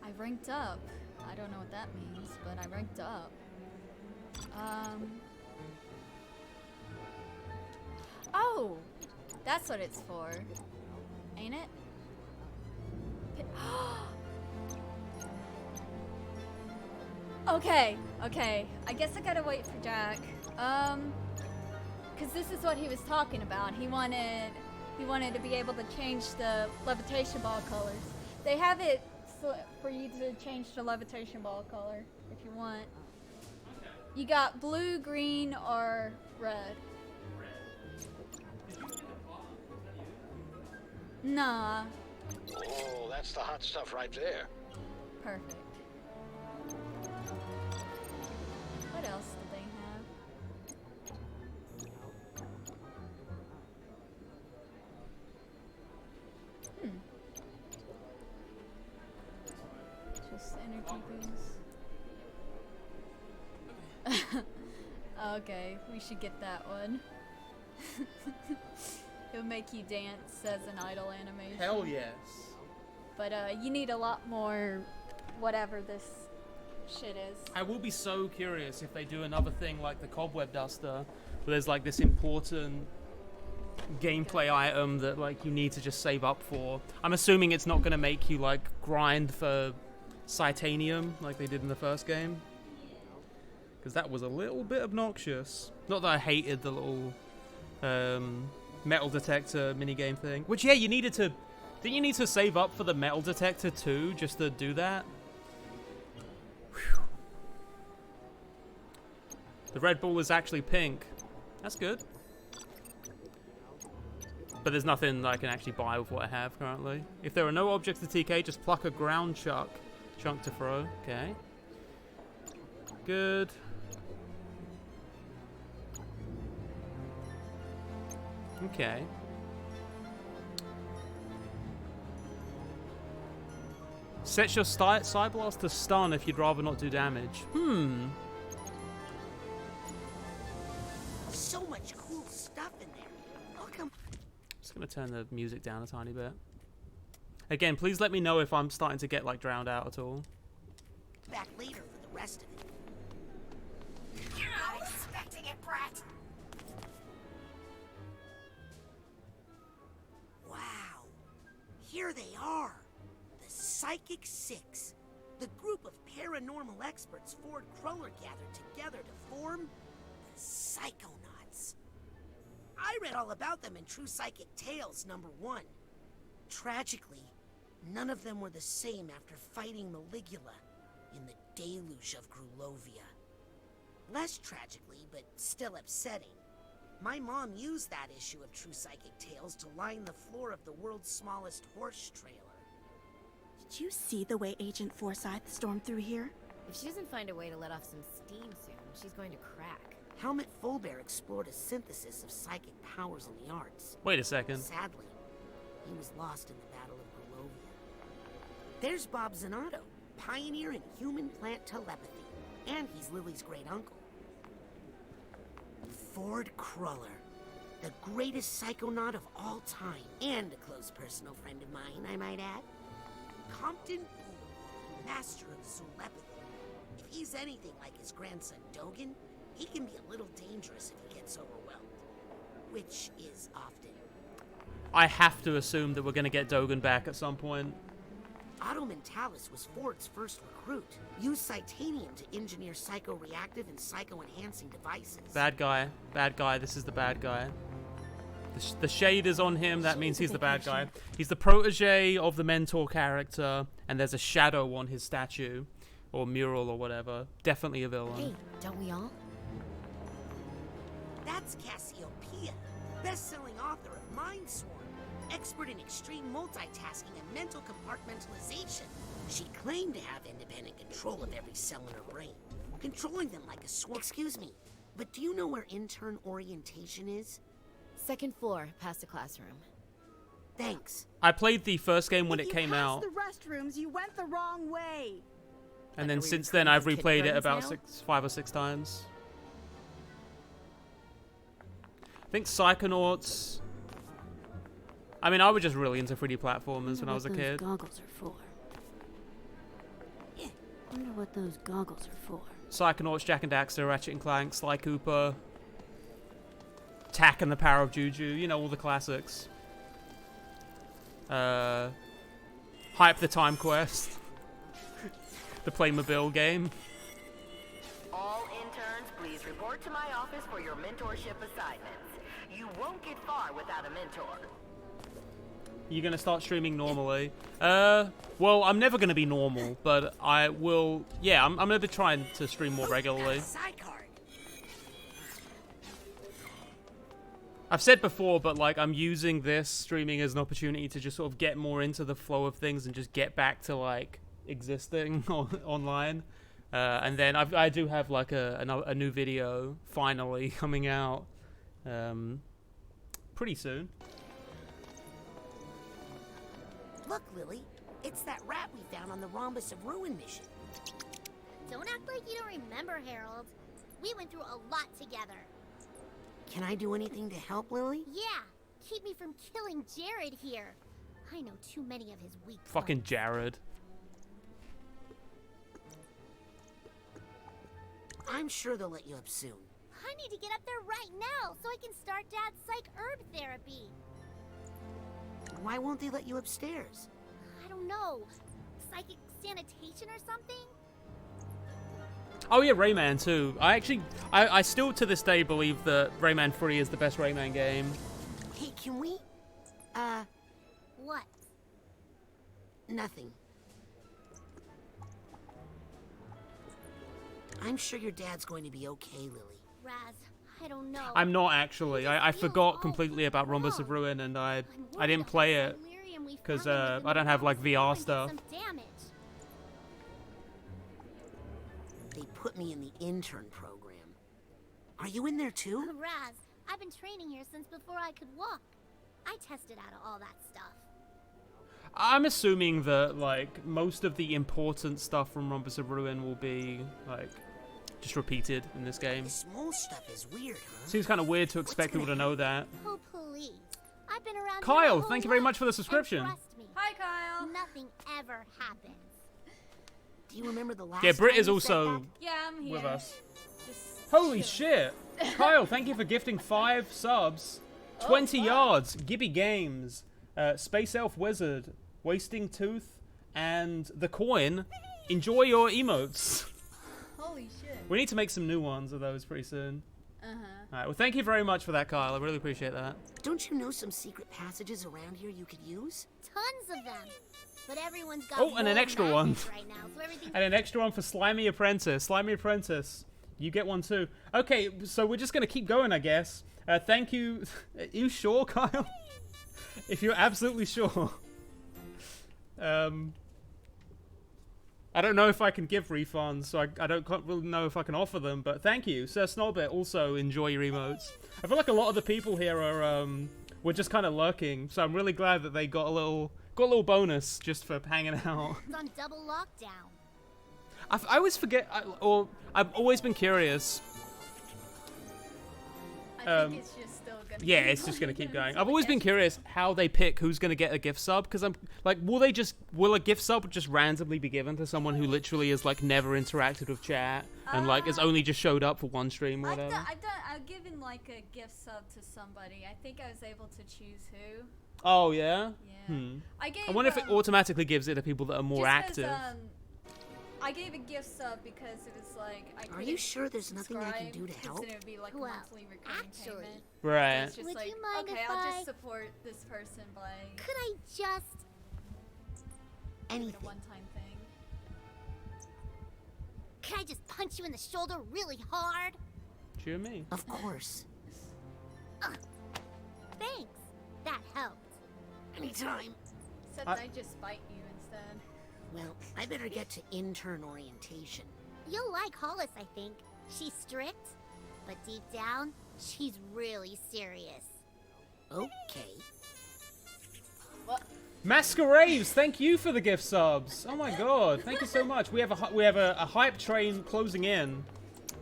I ranked up. I don't know what that means, but I ranked up. Oh! That's what it's for. Ain't it? Okay, okay. I guess I gotta wait for Jack. Cause this is what he was talking about. He wanted to be able to change the levitation ball colors. They have it for you to change the levitation ball color if you want. You got blue, green, or red. Nah. Oh, that's the hot stuff right there. Perfect. What else do they have? Just energy boost. Okay, we should get that one. It'll make you dance as an idle animation. Hell yes. But you need a lot more whatever this shit is. I will be so curious if they do another thing like the cobweb duster, where there's like this important gameplay item that like you need to just save up for. I'm assuming it's not going to make you like grind for Titanium like they did in the first game, because that was a little bit obnoxious. Not that I hated the little metal detector minigame thing. Which, yeah, you needed to... Didn't you need to save up for the metal detector too, just to do that? Whew. The Red Bull is actually pink. That's good. But there's nothing that I can actually buy with what I have currently. If there are no objects to TK, just pluck a ground chunk to throw. Okay. Good. Okay. Set your Psyblast to stun if you'd rather not do damage. So much cool stuff in there. Welcome. Just gonna turn the music down a tiny bit. Again, please let me know if I'm starting to get like drowned out at all. Back later for the rest of it. You're not expecting it, Brett. Wow. Here they are. The Psychic Six. The group of paranormal experts Ford Cruller gathered together to form the Psychonauts. I read all about them in True Psychic Tales #1. Tragically, none of them were the same after fighting Maligula in the deluge of Grulovia. Less tragically, but still upsetting, my mom used that issue of True Psychic Tales to line the floor of the world's smallest horse trailer. Did you see the way Agent Forsyth stormed through here? If she doesn't find a way to let off some steam soon, she's going to crack. Helmut Fulbear explored a synthesis of psychic powers in the arts. Wait a second. Sadly, he was lost in the Battle of Grulovia. There's Bob Zanotto, pioneer in human-plant telepathy, And he's Lily's great uncle. Ford Cruller, the greatest psychonaut of all time, and a close personal friend of mine, I might add. Compton Boole, master of telepathy. If he's anything like his grandson Dogen, he can be a little dangerous if he gets overwhelmed, which is often. I have to assume that we're going to get Dogen back at some point. Otto Mentalis was Ford's first recruit. Used Psytanium to engineer psycho-reactive and psycho-enhancing devices. Bad guy. Bad guy. This is the bad guy. The shade is on him. That means he's the bad guy. He's the protege of the mentor character, and there's a shadow on his statue, or mural, or whatever. Definitely a villain. Hey, don't we all? That's Cassiopeia, best-selling author of Mindsworn, expert in extreme multitasking and mental compartmentalization. She claimed to have independent control of every cell in her brain, controlling them like a swarm. Excuse me, but do you know where intern orientation is? 2nd floor, past the classroom. Thanks. I played the first game when it came out. the restrooms, you went the wrong way. And then since then, I've replayed it about 5 or 6 times. I think Psychonauts. I mean, I was just really into 3D platformers when I was a kid. Goggles are for. I wonder what those goggles are for. Psychonauts, Jak and Daxter, Ratchet and Clank, Sly Cooper, Tak and the Power of Juju. You know, all the classics. Hype the Time Quest. The Playmobil game. All interns, please report to my office for your mentorship assignments. You won't get far without a mentor. You're gonna start streaming normally. Well, I'm never gonna be normal, but I will. Yeah, I'm gonna be trying to stream more regularly. I've said before, but like I'm using this streaming as an opportunity to just sort of get more into the flow of things and just get back to like existing online. And then I do have like a new video finally coming out pretty soon. Look, Lily, it's that rat we found on the Rhombus of Ruin mission. Don't act like you don't remember, Harold. We went through a lot together. Can I do anything to help, Lily? Yeah, keep me from killing Jared here. I know too many of his weak Fucking Jared. I'm sure they'll let you up soon. I need to get up there right now so I can start Dad's psych herb therapy. Why won't they let you upstairs? I don't know. Psychic sanitation or something? Oh yeah, Rayman too. I still to this day believe that Rayman 3 is the best Rayman game. Hey, can we? What? Nothing. I'm sure your dad's going to be okay, Lily. Raz, I don't know. I'm not actually. I forgot completely about Rhombus of Ruin, and I didn't play it because I don't have like VR stuff. They put me in the intern program. Are you in there too? Raz, I've been training here since before I could walk. I tested out of all that stuff. I'm assuming that like most of the important stuff from Rhombus of Ruin will be like just repeated in this game. The small stuff is weird, huh? Seems kind of weird to expect people to know that. Oh, please. I've been around Kyle, thank you very much for the subscription. Hi, Kyle. Nothing ever happens. Do you remember the last Yeah, Britt time is you also Yeah, I'm here. with us. Just Holy chilling. shit! Kyle, thank you for gifting 5 subs. 20 yards, Gibby Games, Space Elf Wizard, Wasting Tooth, and The Coin. Enjoy your emotes. Holy shit. We need to make some new ones of those pretty soon. Uh-huh. Alright, well thank you very much for that, Kyle. I really appreciate that. Don't you know some secret passages around here you could use? Tons of them. But everyone's got Oh, and an extra one. right now, so everything's And an extra one for Slimy Apprentice. Slimy Apprentice, you get one too. Okay, so we're just going to keep going, I guess. Thank you. Are you sure, Kyle? If you're absolutely sure. I don't know if I can give refunds, so I don't really know if I can offer them, but thank you. Sir Snobbit, also enjoy your emotes. I feel like a lot of the people here are, were just kind of lurking, so I'm really glad that they got a little bonus just for hanging out. It's on double lockdown. I always forget, I've always been curious. I think it's just still gonna Yeah, keep it's just gonna keep going. until I've it always been gets- curious how they pick who's gonna get a gift sub, because I'm like, will a gift sub just randomly be given to someone who literally has like never interacted with chat and like has only just showed up for one stream or whatever? I've given like a gift sub to somebody. I think I was able to choose who. Oh yeah. Yeah. I gave, wonder if it automatically gives it to people that are more just 'cause, active. I gave a gift sub because it was like I Are you sure there's nothing I can do to help? Then it would be like a monthly recurring payment. Right. So it's just Would like, you mind okay, if I'll I- just support this person by Could I just... anything. A one-time thing. Could I just punch you in the shoulder really hard? Cheer me. Of course. Thanks. That helped. Anytime. Except I just bite you instead. Well, I better get to intern orientation. You'll like Hollis, I think. She's strict, but deep down, she's really serious. Okay. Masquerades, thank you for the gift subs. Oh my god, thank you so much. We have a hype train closing in.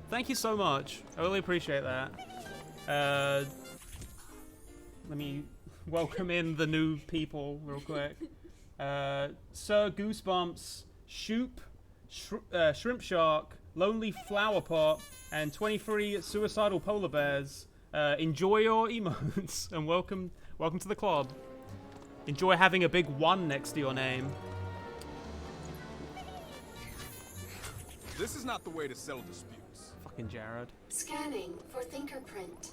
Thank you so much. I really appreciate that. Let me welcome in the new people real quick. Sir Goosebumps, Shoop, Shrimp Shark, Lonely Flower Pot, and 23 Suicidal Polar Bears. Enjoy your emotes and welcome to the club. Enjoy having a big 1 next to your name. This is not the way to settle disputes. Fucking Jared. Scanning for fingerprint.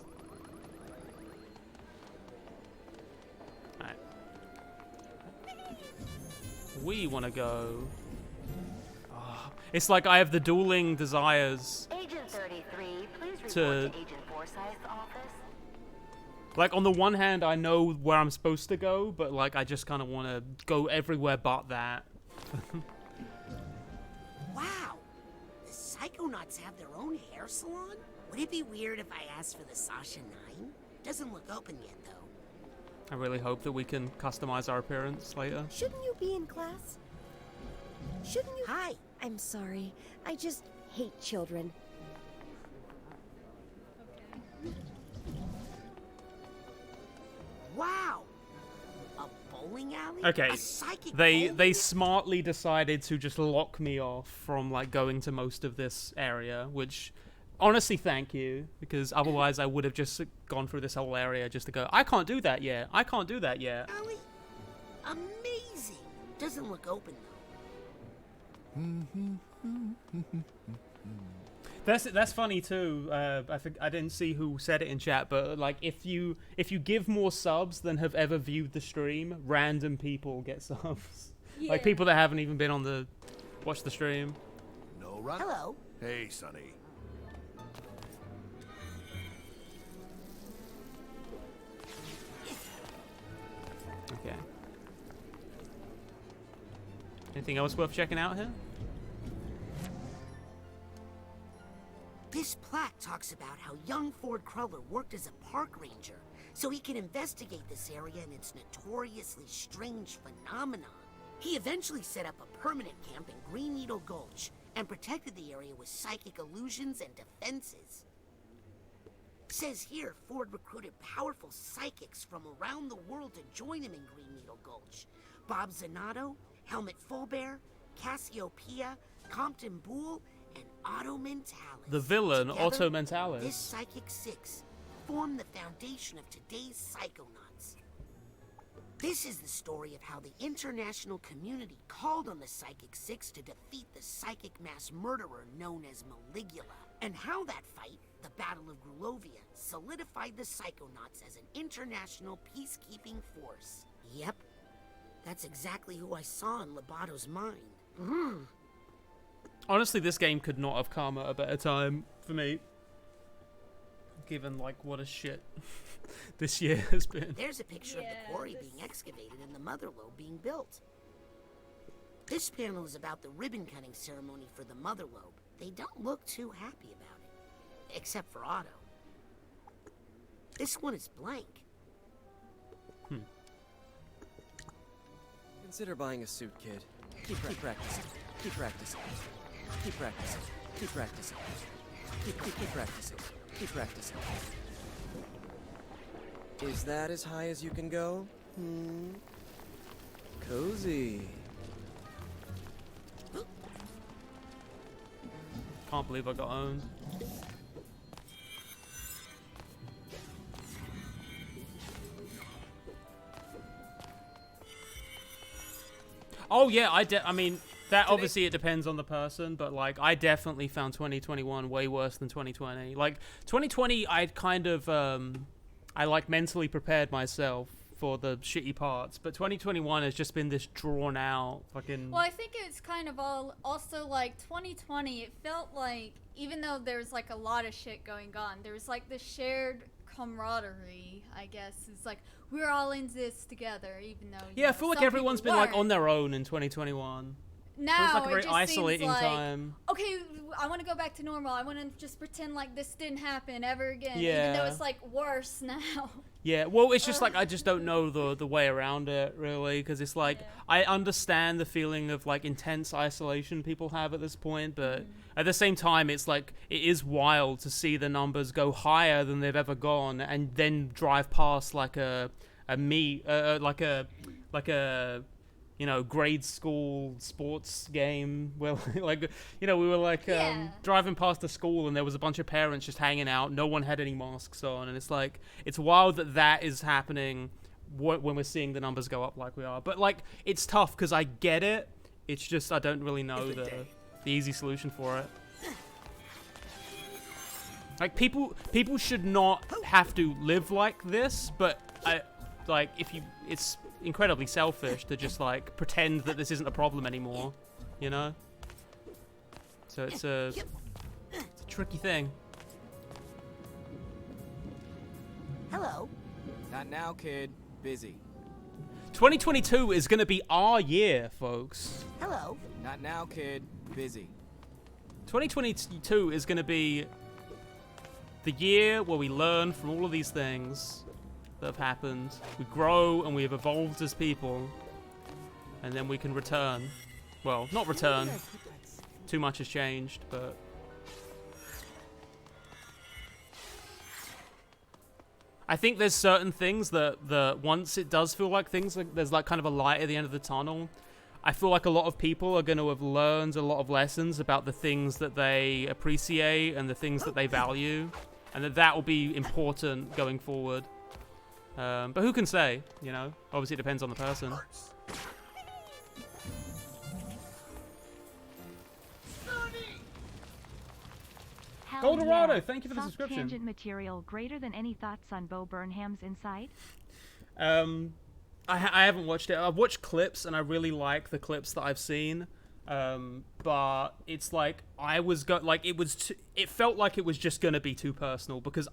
Alright. We want to go. Oh, it's like I have the dueling desires. Agent 33, please report To- to Agent Forsyth's office. Like, on the one hand, I know where I'm supposed to go, but, like, I just kind of want to go everywhere but that. Wow! The Psychonauts have their own hair salon? Would it be weird if I asked for the Sasha 9? Doesn't look open yet, though. I really hope that we can customize our appearance later. Shouldn't you be in class? Shouldn't you? Hi. I'm sorry. I just hate children. Wow! A bowling alley? Okay, A psychic they bowling smartly decided to just lock me off from, like, going to most of this area, which, honestly, thank you, because otherwise I would have just gone through this whole area just to go, I can't do that yet, I can't do that yet. alley? Amazing! Doesn't look open, though. That's funny too. I didn't see who said it in chat, but like if you give more subs than have ever viewed the stream, random people get subs. Yeah. Like people that haven't even been on the watch the stream. No run. Hello. Hey, Sonny. Okay. Anything else worth checking out here? This plaque talks about how young Ford Cruller worked as a park ranger, so he can investigate this area and its notoriously strange phenomenon. He eventually set up a permanent camp in Green Needle Gulch and protected the area with psychic illusions and defenses. Says here, Ford recruited powerful psychics from around the world to join him in Green Needle Gulch. Bob Zanato, Helmut Fulbear, Cassiopeia, Compton Boole, and Otto Mentalis. The villain, Together, Otto Mentalis. This Psychic Six formed the foundation of today's Psychonauts. This is the story of how the international community called on the Psychic Six to defeat the psychic mass murderer known as Maligula, and how that fight, the Battle of Grulovia, solidified the Psychonauts as an international peacekeeping force. Yep, that's exactly who I saw in Lobato's mind. Honestly, this game could not have come at a better time for me. Given, like, what a shit this year has been. There's a picture of the quarry being excavated and the mother lobe being built. This panel is about the ribbon cutting ceremony for the mother lobe. They don't look too happy about it, except for Otto. This one is blank. Consider buying a suit, kid. Keep practicing. Keep practicing. Keep practicing. Keep practicing. Keep practicing. Keep practicing. Is that as high as you can go? Cozy. Can't believe I got owned. Oh yeah, I mean, that obviously it depends on the person, but like I definitely found 2021 way worse than 2020. Like 2020, I'd kind of I like mentally prepared myself for the shitty parts, but 2021 has just been this drawn out fucking. Well, I think it's kind of also like 2020. It felt like even though there's like a lot of shit going on, there was like this shared camaraderie. I guess it's like we're all in this together, even though Yeah, I feel like everyone's been like on their own in 2021. Now it's like a very it just isolating seems like, time. Okay, I want to go back to normal. I want to just pretend like this didn't happen ever again, Yeah. even though it's like worse now. Yeah, well, it's just like I just don't know the way around it, really, because it's like I understand the feeling of like intense isolation people have at this point, but at the same time, it's like it is wild to see the numbers go higher than they've ever gone, and then drive past like a you know, grade school sports game where like, you know, we were like driving past the school and there was a bunch of parents just hanging out. No one had any masks on. And it's like, it's wild that is happening when we're seeing the numbers go up like we are. But like, it's tough because I get it. It's just, I don't really know the easy solution for it. Like people should not have to live like this, but it's incredibly selfish to just like pretend that this isn't a problem anymore, you know? So it's a tricky thing. Hello. Not now, kid. Busy. 2022 is going to be our year, folks. Hello. Not now, kid. Busy. 2022 is going to be the year where we learn from all of these things that have happened. We grow and we have evolved as people, and then we can return. Well, not return. Too much has changed, but I think there's certain things that once it does feel like there's like kind of a light at the end of the tunnel. I feel like a lot of people are going to have learned a lot of lessons about the things that they appreciate and the things that they value, and that will be important going forward. But who can say, you know? Obviously it depends on the person. Goldorado, thank you for the subscription. Tangent material greater than any thoughts on Bo Burnham's Inside? I haven't watched it. I've watched clips and I really like the clips that I've seen. But it's like it felt like it was just gonna be too personal because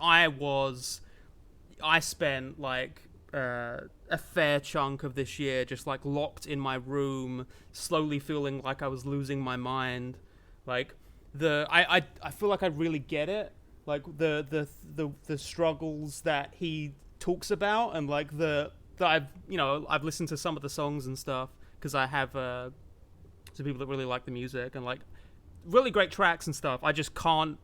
I spent like a fair chunk of this year just like locked in my room, slowly feeling like I was losing my mind. Like I feel like I really get it. Like the struggles that he talks about, and like I've listened to some of the songs and stuff because I have some people that really like the music and like really great tracks and stuff. I just can't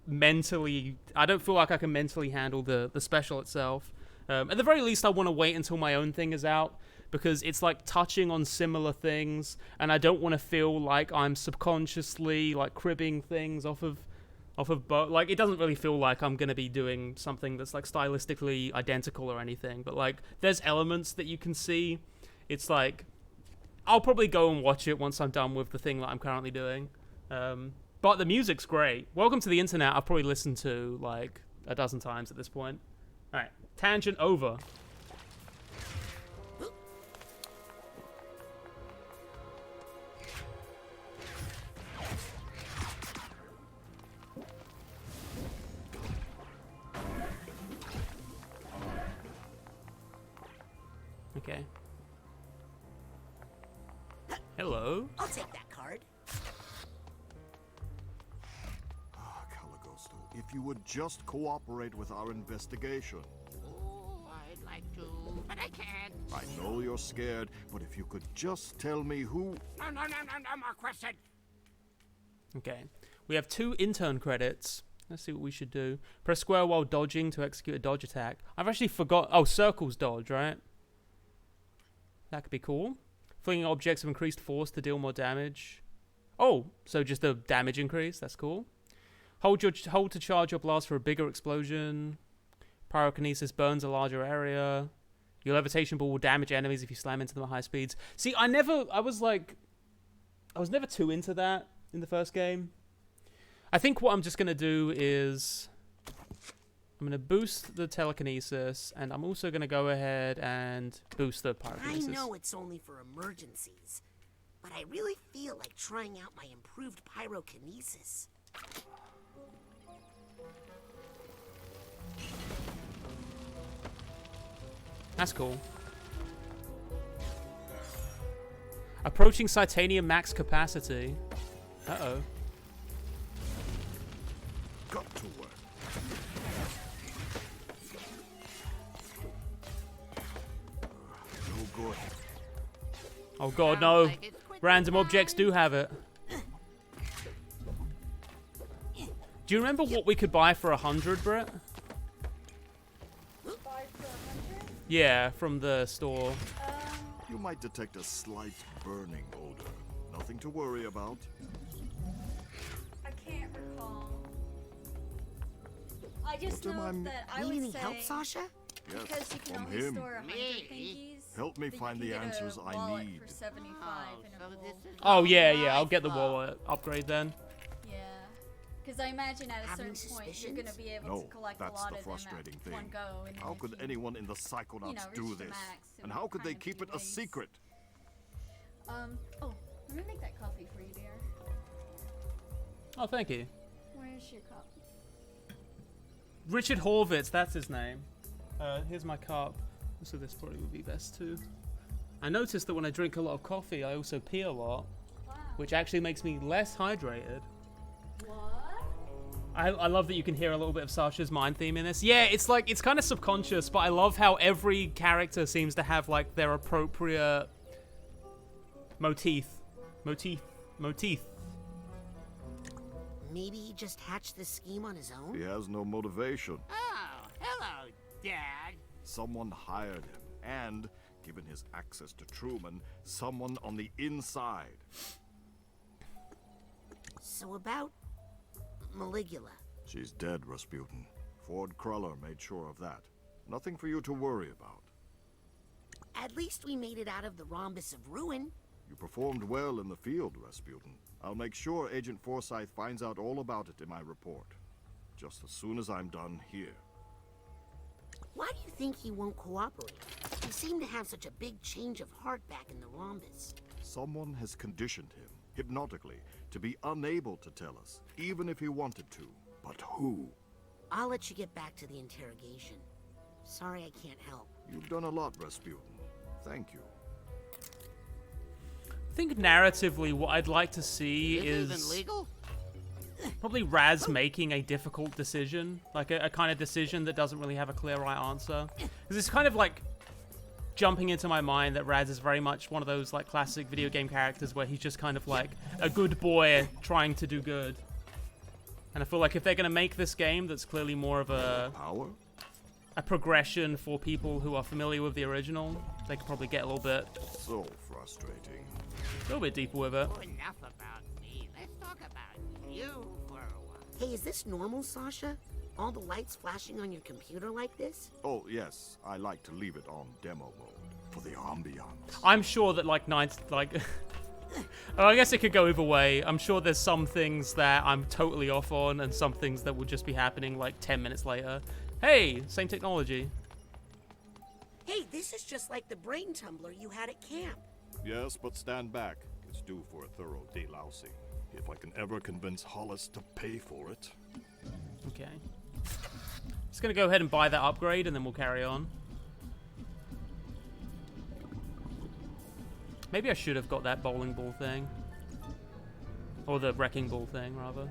I don't feel like I can mentally handle the special itself. At the very least, I want to wait until my own thing is out because it's like touching on similar things, and I don't want to feel like I'm subconsciously like cribbing things off of like it doesn't really feel like I'm gonna be doing something that's like stylistically identical or anything, but like there's elements that you can see. It's like I'll probably go and watch it once I'm done with the thing that I'm currently doing. But the music's great. Welcome to the Internet, I've probably listened to like a dozen times at this point. Alright, tangent over. Okay. Hello? I'll take that card. Caligosto, if you would just cooperate with our investigation. Oh, I'd like to, but I can't. I know you're scared, but if you could just tell me who... No more questions. Okay. We have 2 intern credits. Let's see what we should do. Press square while dodging to execute a dodge attack. I've actually forgot. Oh, circles dodge, right? That could be cool. Flinging objects of increased force to deal more damage. Oh, so just a damage increase. That's cool. Hold to charge your blast for a bigger explosion. Pyrokinesis burns a larger area. Your levitation ball will damage enemies if you slam into them at high speeds. See, I was never too into that in the first game. I think what I'm just going to do is I'm going to boost the telekinesis, and I'm also going to go ahead and boost the pyrokinesis. I know it's only for emergencies, but I really feel like trying out my improved pyrokinesis. That's cool. Approaching Titanium max capacity. Uh-oh. Got to work. No good. Oh god, no. Random objects do have it. Do you remember what we could buy for 100, Brett? Yeah, from the store. You might detect a slight burning odor. Nothing to worry about. I can't recall. I just know that I would say... help, Sasha? Yes, because you can from only him. store 100 thingies. Help me find the answers I need. For 75 in a bowl. Oh, yeah, I'll get the wallet upgrade then. Yeah. Because I imagine at a certain point you're going to be able to collect a lot of them at one go. And how could anyone in the Psychonauts do this? And how could they keep it a secret? Oh, let me make that coffee for you, dear. Oh, thank you. Where's your cup? Richard Horvitz, that's his name. Here's my cup. So this probably would be best too. I noticed that when I drink a lot of coffee, I also pee a lot, which actually makes me less hydrated. What? I love that you can hear a little bit of Sasha's mind theme in this. Yeah, it's like, it's kind of subconscious, but I love how every character seems to have like their appropriate motif. Maybe he just hatched this scheme on his own? He has no motivation. Oh, hello, Dad. Someone hired him, and, given his access to Truman, someone on the inside. So about Maligula. She's dead, Rasputin. Ford Cruller made sure of that. Nothing for you to worry about. At least we made it out of the rhombus of ruin. You performed well in the field, Rasputin. I'll make sure Agent Forsyth finds out all about it in my report. Just as soon as I'm done here. Why do you think he won't cooperate? He seemed to have such a big change of heart back in the rhombus. Someone has conditioned him, hypnotically, to be unable to tell us, even if he wanted to. But who? I'll let you get back to the interrogation. Sorry I can't help. You've done a lot, Rasputin. Thank you. I think narratively what I'd like to see is even legal? probably Raz making a difficult decision, like a kind of decision that doesn't really have a clear right answer. Because it's kind of like jumping into my mind that Raz is very much one of those like classic video game characters where he's just kind of like a good boy trying to do good. And I feel like if they're going to make this game that's clearly more of a progression for people who are familiar with the original, they could probably get a little bit frustrating. A little bit deeper with it. Enough about me. Let's talk about you for a while. Hey, is this normal, Sasha? All the lights flashing on your computer like this? Oh, yes. I like to leave it on demo mode for the ambiance. I'm sure that oh, I guess it could go either way. I'm sure there's some things that I'm totally off on and some things that will just be happening like 10 minutes later. Hey, same technology. Hey, this is just like the brain tumbler you had at camp. Yes, but stand back. It's due for a thorough delousing. If I can ever convince Hollis to pay for it. Okay. Just gonna go ahead and buy that upgrade and then we'll carry on. Maybe I should have got that bowling ball thing. Or the wrecking ball thing, rather.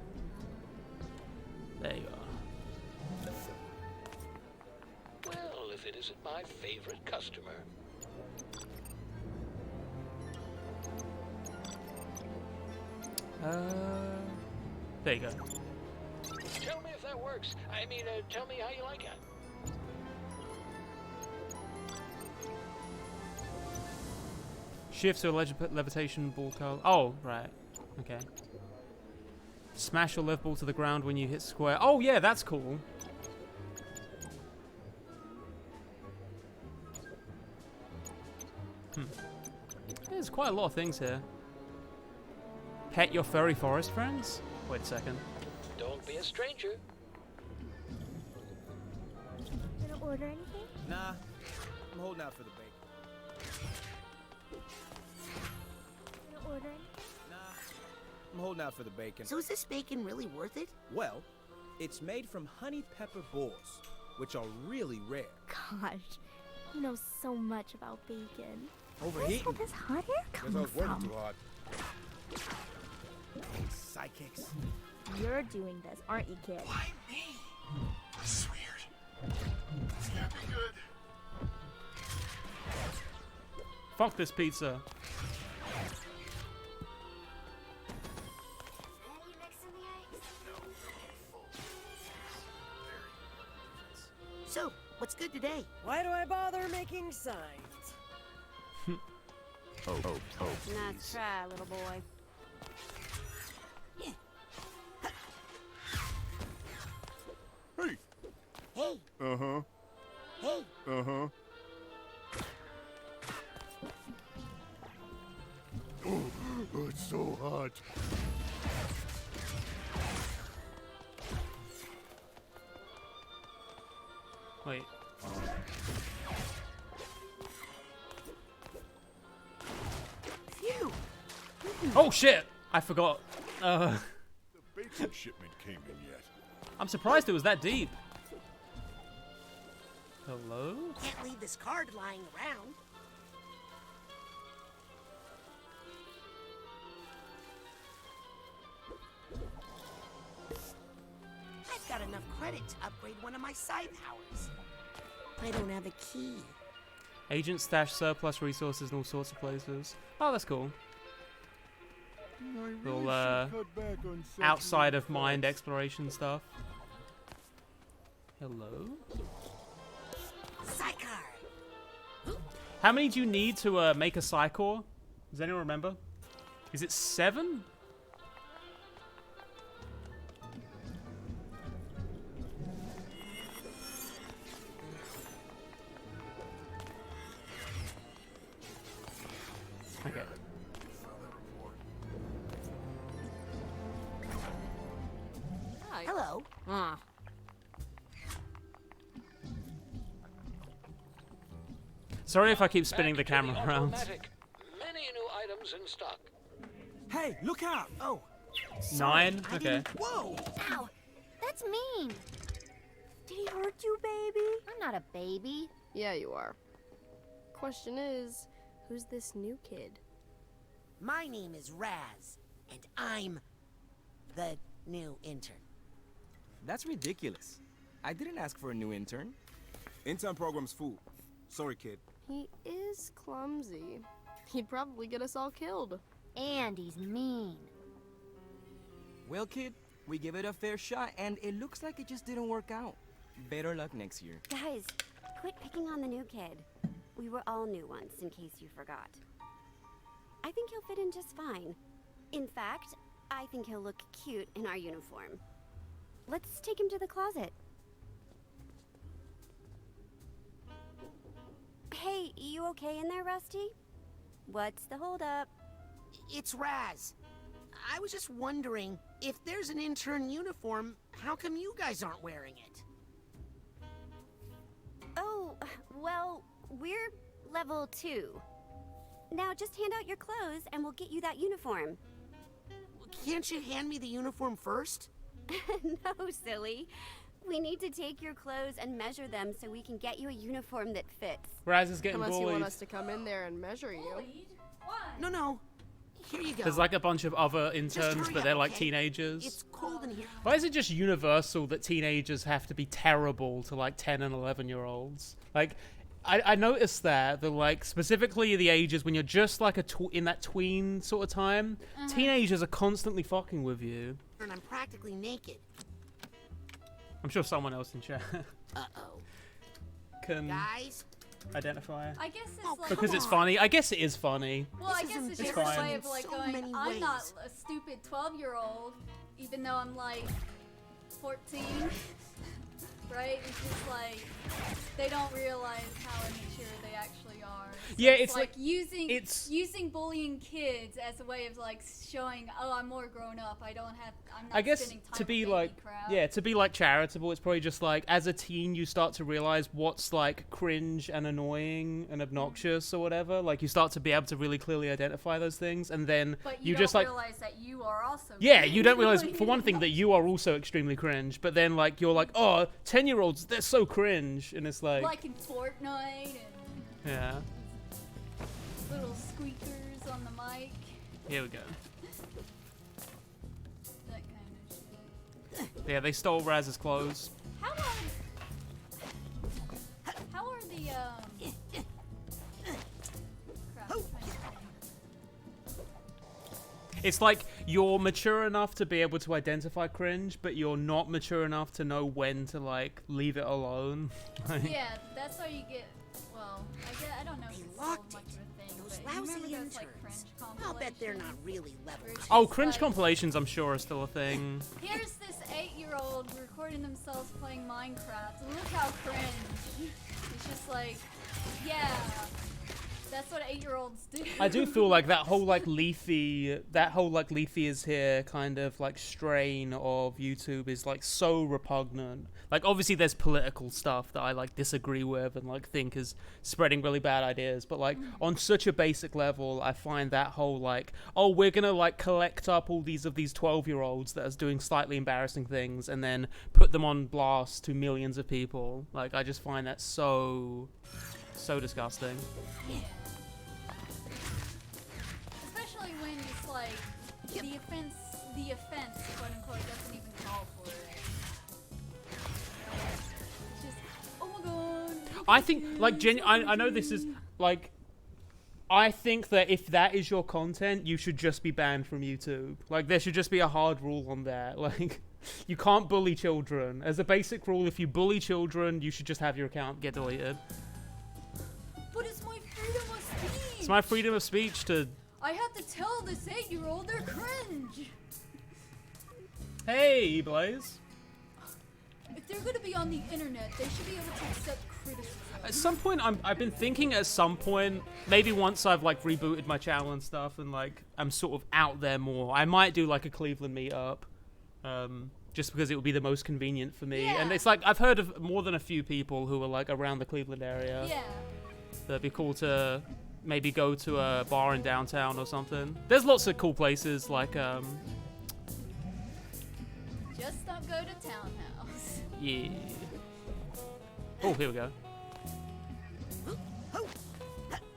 There you are. Well, if it isn't my favorite customer. There you go. Tell me if that works. I mean, tell me how you like it. Shift to levitation ball curl. Oh, right. Okay. Smash your left ball to the ground when you hit square. Oh, yeah, that's cool. There's quite a lot of things here. Pet your furry forest friends? Wait a second. Don't be a stranger. Gonna order anything? Nah, I'm holding out for the bacon. Gonna order anything? I'm holding out for the bacon. So is this bacon really worth it? Well, it's made from honey pepper boars, which are really rare. Gosh, you know so much about bacon. Overheating. Where's all this hot air Guess I coming was working from? too hard. Psychics. You're doing this, aren't you, kid? Why me? This is weird. This can't be good. Fuck this pizza. So, what's good today? Why do I bother making signs? Oh. Nice try, little boy. Hey. Hey. Uh-huh. Hey. Uh-huh. Oh, it's so hot. Wait. Phew. Oh shit! I forgot. The bacon shipment came in yet. I'm surprised it was that deep. Hello? Can't leave this card lying around. I've got enough credit to upgrade one of my side powers. I don't have a key. Agents stash surplus resources in all sorts of places. Oh, that's cool. Little outside of mind exploration stuff. Hello? Psychar. How many do you need to make a Psychor? Does anyone remember? Is it 7? Okay. Hello. Ah. Sorry if I keep spinning the Back to camera around. automatic. Many new items in stock. Hey, look out! Oh. 9? Okay. Whoa! Ow! That's mean! Did he hurt you, baby? I'm not a baby. Yeah, you are. Question is, who's this new kid? My name is Raz, and I'm the new intern. That's ridiculous. I didn't ask for a new intern. Intern program's full. Sorry, kid. He is clumsy. He'd probably get us all killed. And he's mean. Well, kid, we give it a fair shot, and it looks like it just didn't work out. Better luck next year. Guys, quit picking on the new kid. We were all new once, in case you forgot. I think he'll fit in just fine. In fact, I think he'll look cute in our uniform. Let's take him to the closet. Hey, you okay in there, Rusty? What's the holdup? It's Raz. I was just wondering, if there's an intern uniform, how come you guys aren't wearing it? Oh, well, we're level 2. Now just hand out your clothes and we'll get you that uniform. Can't you hand me the uniform first? No, silly. We need to take your clothes and measure them so we can get you a uniform that fits. Raz is getting Unless bullied. you want us to come in there and measure you. No. Here you go. There's like a bunch of other interns, hurry but up, they're like okay? teenagers. It's cold in here. Why is it just universal that teenagers have to be terrible to like 10 and 11-year-olds? Like, I noticed that like specifically the ages when you're just like in that tween sort of time, teenagers are constantly fucking with you. And I'm practically naked. I'm sure someone else in chat can Guys, identify. I guess it's like because it's funny. I guess it is funny. Well, I guess it's just a way of like going. I'm not a stupid 12-year-old, even though I'm like 14. Right? It's just like they don't realize how immature they actually are. So Yeah, it's like using bullying kids as a way of like showing, oh, I'm more grown up. I'm not. I guess spending time to be with like, baby crap. yeah, to be like charitable, it's probably just like as a teen you start to realize what's like cringe and annoying and obnoxious or whatever. Like you start to be able to really clearly identify those things, and then But you just don't like realize that you are also. yeah, cringe. you don't realize for one thing that you are also extremely cringe, but then like you're like, oh, 10-year-olds, they're so cringe, and it's like in Fortnite and yeah. little squeakers on the mic. Here we go. That kind of shit. Yeah, they stole Raz's clothes. How are the crap, It's like you're mature enough to be able to identify cringe, but you're not mature enough to know when to like leave it alone. Like, yeah, that's how you get. Well, I don't know if it's so much of a thing, those but you lousy remember those like interns. cringe I'll bet they're not compilations? really level. oh, cringe compilations, I'm sure, are still a thing. Here's this 8-year-old recording themselves playing Minecraft, and look how cringe. It's just like, yeah, that's what 8-year-olds do. I do feel like that whole like Leafy is here kind of like strain of YouTube is like so repugnant. Like obviously there's political stuff that I like disagree with and like think is spreading really bad ideas, but like on such a basic level, I find that whole like, oh, we're gonna like collect up all these 12-year-olds that are doing slightly embarrassing things and then put them on blast to millions of people. Like I just find that so disgusting. Yeah. Especially when it's like the offense, quote unquote, doesn't even call for it. It's just, oh my god. I think like I know this is like I think that if that is your content, you should just be banned from YouTube. Like there should just be a hard rule on that. Like you can't bully children. As a basic rule, if you bully children, you should just have your account get deleted. But it's my freedom of speech. It's my freedom of speech to. I have to tell this 8-year-old they're cringe. Hey, Blaze. If they're gonna be on the internet, they should be able to accept criticism. At some point, I've been thinking at some point, maybe once I've like rebooted my channel and stuff and like I'm sort of out there more, I might do like a Cleveland meetup. Just because it would be the most convenient for me. Yeah. And it's like, I've heard of more than a few people who are like around the Cleveland area. Yeah. That'd be cool to maybe go to a bar in downtown or something. There's lots of cool places like, Just don't go to Townhouse. yeah. Oh, here we go.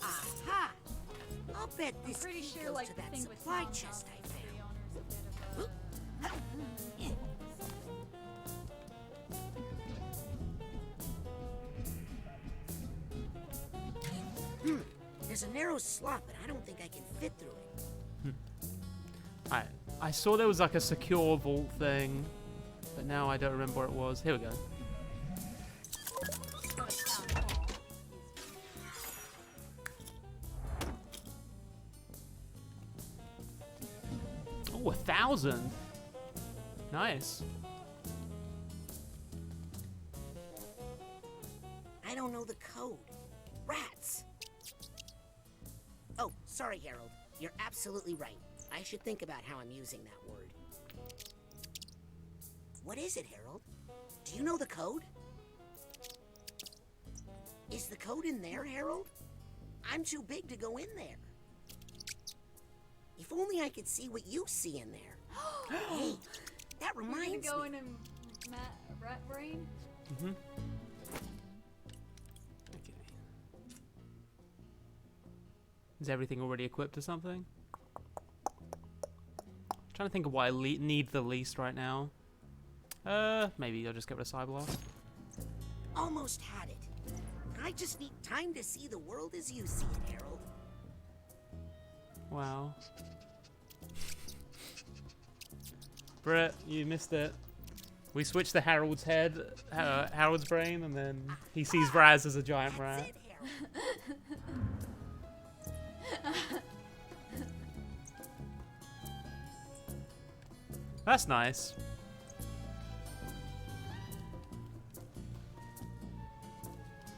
Aha! I'll bet this Pretty key sure goes like to the that thing with supply Townhouse chest I is found. the owner's a bit of a... There's a narrow slot, but I don't think I can fit through it. I saw there was like a secure vault thing, but now I don't remember what it was. Here we go. Oh, 1,000. Nice. I don't know the code. Rats! Oh, sorry, Harold. You're absolutely right. I should think about how I'm using that word. What is it, Harold? Do you know the code? Is the code in there, Harold? I'm too big to go in there. If only I could see what you see in there. Hey, that reminds me. Go in a rat brain? Mm-hmm. Is everything already equipped or something? Trying to think of what I need the least right now. Maybe I'll just get rid of Cyberlock. Almost had it. I just need time to see the world as you see it, Harold. Wow. Brett, you missed it. We switched to Harold's head, Harold's brain, and then he sees Raz as a giant rat. That's nice.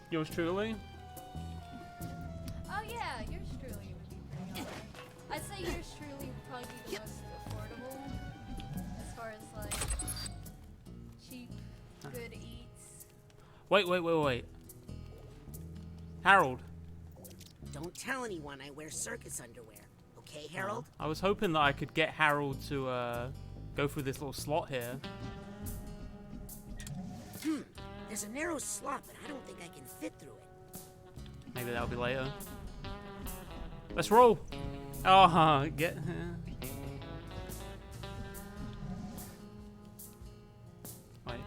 Yours truly? Oh yeah, yours truly would be pretty alright. I'd say yours truly would probably be the most affordable as far as like cheap, good eats. Wait. Harold. Don't tell anyone I wear circus underwear, okay, Harold? I was hoping that I could get Harold to go through this little slot here. There's a narrow slot, but I don't think I can fit through it. Maybe that'll be later. Let's roll. Oh, get. Wait.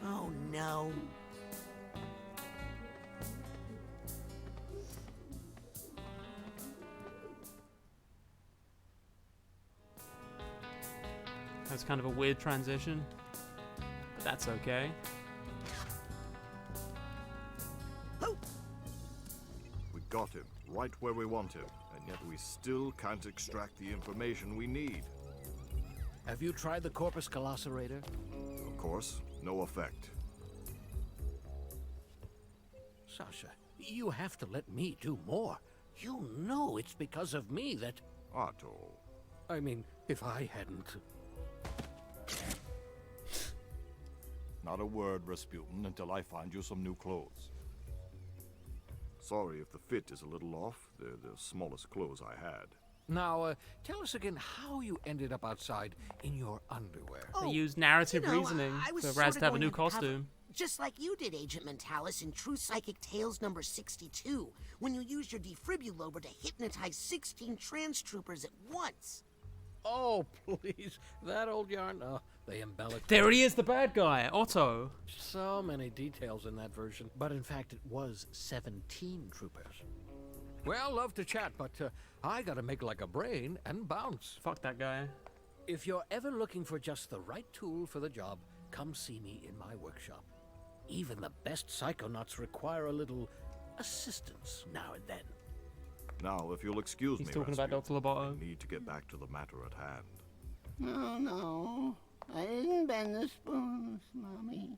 Oh no. That's kind of a weird transition, but that's okay. We got him right where we want him, and yet we still can't extract the information we need. Have you tried the Corpus Calloserator? Of course, no effect. Sasha, you have to let me do more. You know it's because of me that... Otto. I mean, if I hadn't... Not a word, Rasputin, until I find you some new clothes. Sorry if the fit is a little off. They're the smallest clothes I had. Now, tell us again how you ended up outside in your underwear. They use narrative reasoning for Raz to have a new costume. Just like you did, Agent Mentalis, in True Psychic Tales number 62, when you used your defibrillator to hypnotize 16 trans troopers at once. Oh, please. That old yarn? Oh, they embellished. There he is, the bad guy, Otto. So many details in that version. But in fact, it was 17 troopers. Well, love to chat, but I gotta make like a brain and bounce. Fuck that guy. If you're ever looking for just the right tool for the job, come see me in my workshop. Even the best Psychonauts require a little assistance now and then. Now, if you'll excuse me, He's talking about Dr. Loboto. I need to get back to the matter at hand. No, I didn't bend the spoons, Mommy.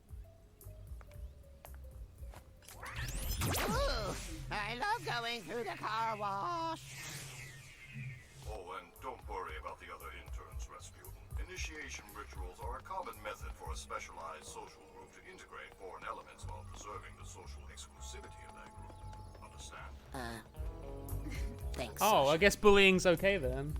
Ooh, I love going through the car wash. Oh, and don't worry about the other interns, Rasputin. Initiation rituals are a common method for a specialized social group to integrate foreign elements while preserving the social exclusivity of that group. Understand? Thanks. Oh, I guess bullying's okay then.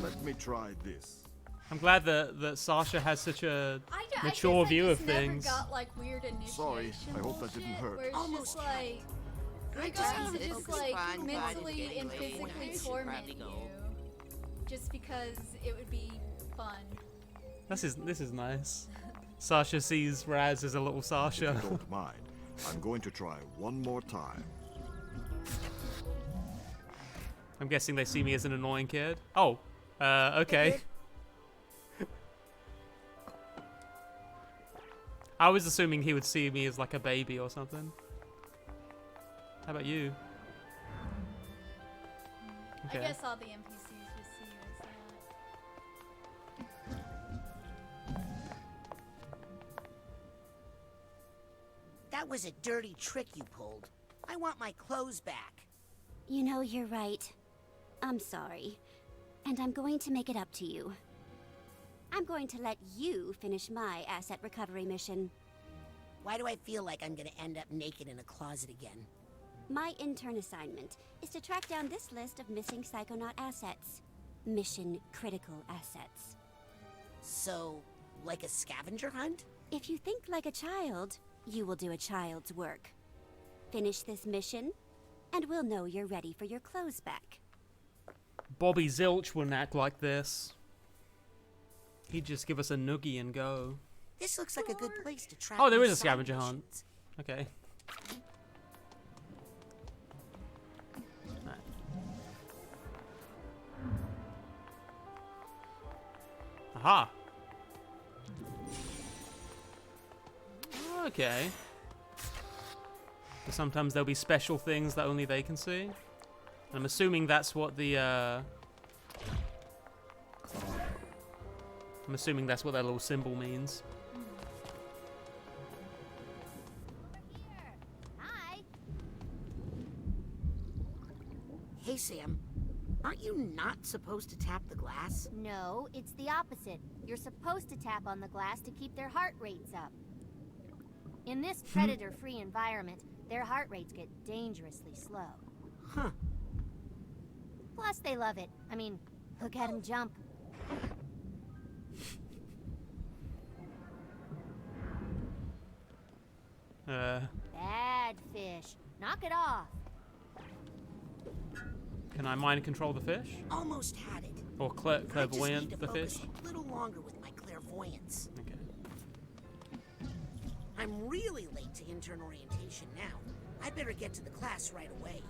Let me try this. I'm glad that Sasha has such a mature view of things. Never got like weird initiation. Sorry, I hope that didn't hurt. Where it's just like you guys just like mentally and physically torment you, just because it would be fun. This is nice. Sasha sees Raz as a little Sasha. If you don't mind, I'm going to try one more time. I'm guessing they see me as an annoying kid. Oh, okay. I was assuming he would see me as like a baby or something. How about you? Okay. I guess all the NPCs just see you as that. That was a dirty trick you pulled. I want my clothes back. You know, you're right. I'm sorry. And I'm going to make it up to you. I'm going to let you finish my asset recovery mission. Why do I feel like I'm gonna end up naked in a closet again? My intern assignment is to track down this list of missing Psychonaut assets. Mission critical assets. So, like a scavenger hunt? If you think like a child, you will do a child's work. Finish this mission, and we'll know you're ready for your clothes back. Bobby Zilch wouldn't act like this. He'd just give us a noogie and go. This looks like a good place to track. Oh, there my is a side scavenger hunt. missions. Okay. Right. Aha. Okay. But sometimes there'll be special things that only they can see. I'm assuming that's what the I'm assuming that's what that little symbol means. Hi. Hey, Sam. Aren't you not supposed to tap the glass? No, it's the opposite. You're supposed to tap on the glass to keep their heart rates up. In this predator-free environment, their heart rates get dangerously slow. Huh. Plus, they love it. I mean, look at them jump. Bad fish. Knock it off. Can I mind control the fish? Almost had it. Or I just need clairvoyant to the fish? focus a little longer with my clairvoyance. Okay. I'm really late to intern orientation now. I better get to the class right away.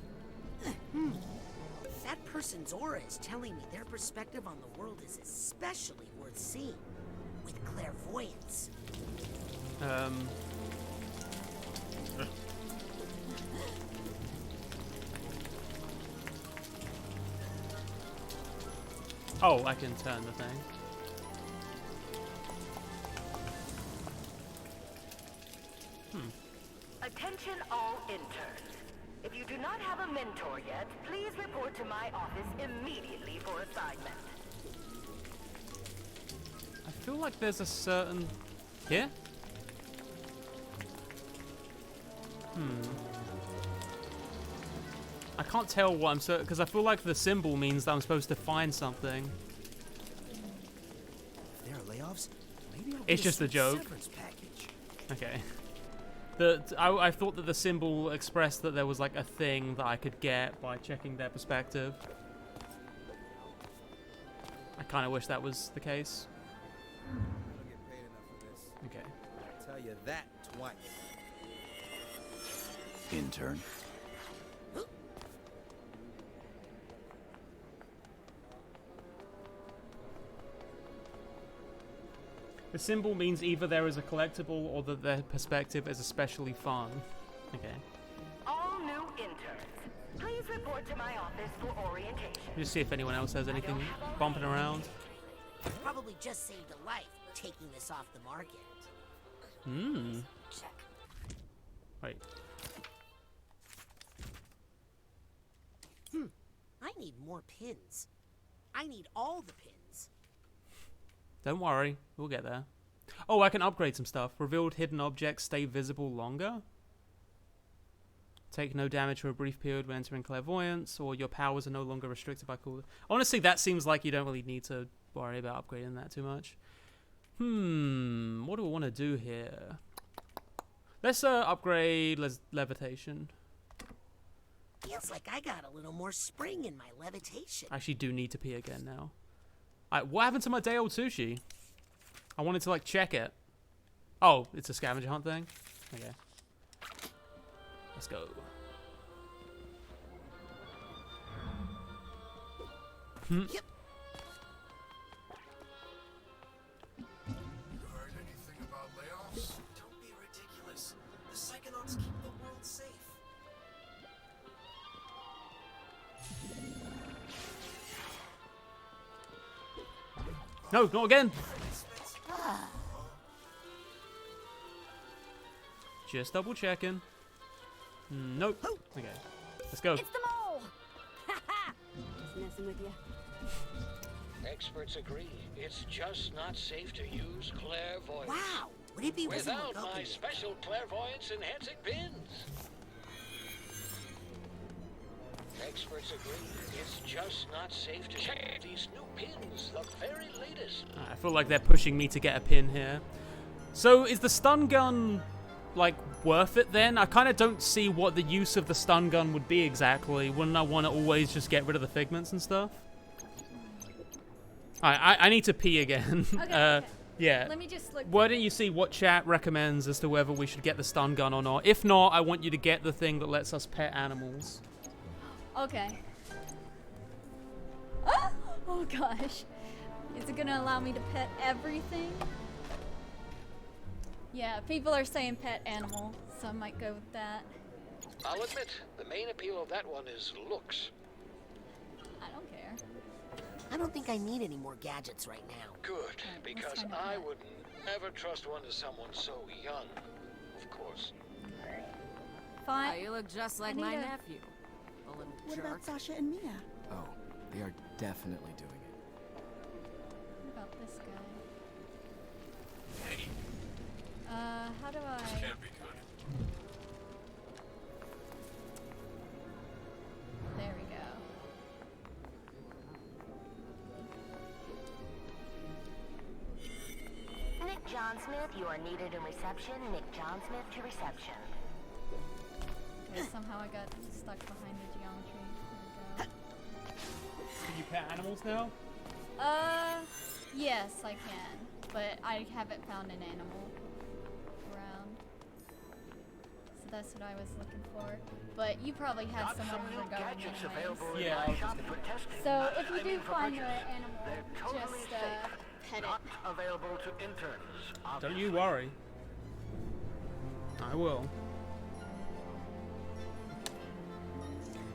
That person's aura is telling me their perspective on the world is especially worth seeing. With clairvoyance. Oh, I can turn the thing. Attention all interns. If you do not have a mentor yet, please report to my office immediately for assignment. I feel like there's a certain... Here? I can't tell what I'm certain, because I feel like the symbol means that I'm supposed to find something. If there are layoffs, maybe I'll It's get just a joke. severance package. Okay. I thought that the symbol expressed that there was like a thing that I could get by checking their perspective. I kind of wish that was the case. I don't get paid enough for this. Okay. I'll tell you that twice. Intern. The symbol means either there is a collectible or that their perspective is especially fun. Okay. All new interns, please report to my office for orientation. Just see if anyone else has anything bumping around. Probably just saved a life taking this off the market. Check. Wait. I need more pins. I need all the pins. Don't worry, we'll get there. Oh, I can upgrade some stuff. Revealed hidden objects stay visible longer. Take no damage for a brief period when entering clairvoyance, or your powers are no longer restricted by cool. Honestly, that seems like you don't really need to worry about upgrading that too much. What do I want to do here? Let's upgrade levitation. Feels like I got a little more spring in my levitation. I actually do need to pee again now. What happened to my day old sushi? I wanted to like check it. Oh, it's a scavenger hunt thing? Okay. Let's go. Yep. You heard anything about layoffs? Don't be ridiculous. The Psychonauts keep the world safe. No, not again. Just double checking. Nope. Okay. Let's go. It's the mole! Just messing with you. Experts agree. It's just not safe to use clairvoyance. Wow! Would it be without my special clairvoyance enhancing pins? Experts agree. It's just not safe to check these new pins, the very latest. I feel like they're pushing me to get a pin here. So is the stun gun like worth it then? I kind of don't see what the use of the stun gun would be exactly. Wouldn't I want to always just get rid of the figments and stuff? Alright, I need to pee again. Okay, Yeah. Let me just look. Why don't you see what chat recommends as to whether we should get the stun gun or not? If not, I want you to get the thing that lets us pet animals. Okay. Oh gosh. Is it gonna allow me to pet everything? Yeah, people are saying pet animal, so I might go with that. I'll admit, the main appeal of that one is looks. I don't care. I don't think I need any more gadgets right now. Good, because I would never trust one to someone so young, of course. Fine. Oh, you look just like my nephew. A little What jerk. about Sasha and Mia? Oh, they are definitely doing it. What about this guy? How do I... This can't be good. There we go. Nick John Smith, you are needed in reception. Nick John Smith to reception. Okay, somehow I got stuck behind the geometry. There Can you pet animals now? we go. Yes, I can. But I haven't found an animal around. So that's what I was looking for. But you probably had someone who were going anyways. Yeah, I was just gonna... So if you do find the animal, just pet it. Available to interns. Don't you worry. I will.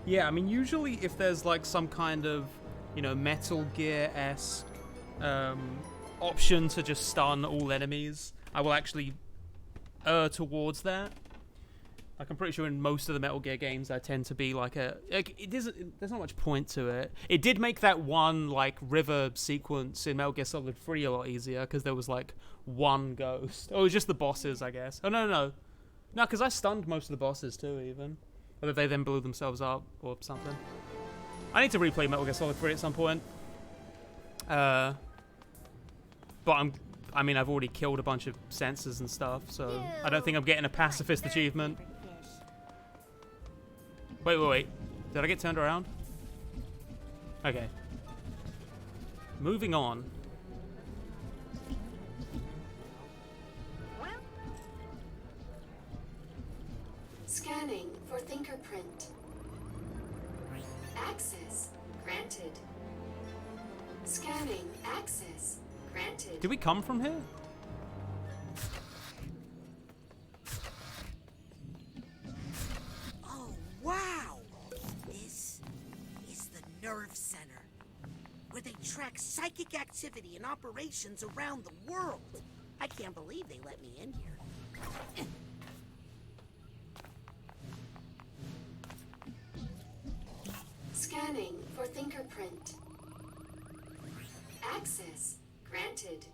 Yeah, I mean, usually if there's like some kind of, you know, Metal Gear-esque option to just stun all enemies, I will actually err towards that. Like, I'm pretty sure in most of the Metal Gear games, I tend to be like there's not much point to it. It did make that one, like, river sequence in Metal Gear Solid 3 a lot easier, because there was, like, one ghost. Oh, it was just the bosses, I guess. Oh, no, because I stunned most of the bosses, too, even. Whether they then blew themselves up, or something. I need to replay Metal Gear Solid 3 at some point. But I mean, I've already killed a bunch of sensors and stuff, so I don't think I'm getting a pacifist achievement. Wait. Did I get turned around? Okay. Moving on. Scanning for fingerprint. Access granted. Scanning access granted. Did we come from here? Oh, wow! This is the nerve center, where they track psychic activity and operations around the world. I can't believe they let me in here. Scanning for fingerprint. Access granted.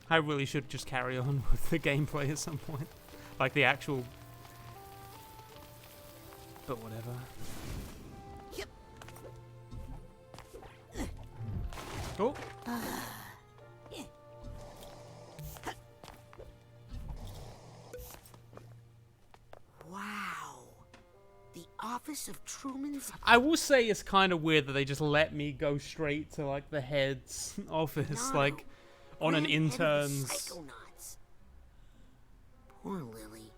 I really should just carry on with the gameplay at some point. Like the actual... But whatever. Oh! Wow. The office of Truman's... I will say it's kind of weird that they just let me go straight to, like, the head's office, like, on an intern's... Psychonauts. Poor Lily.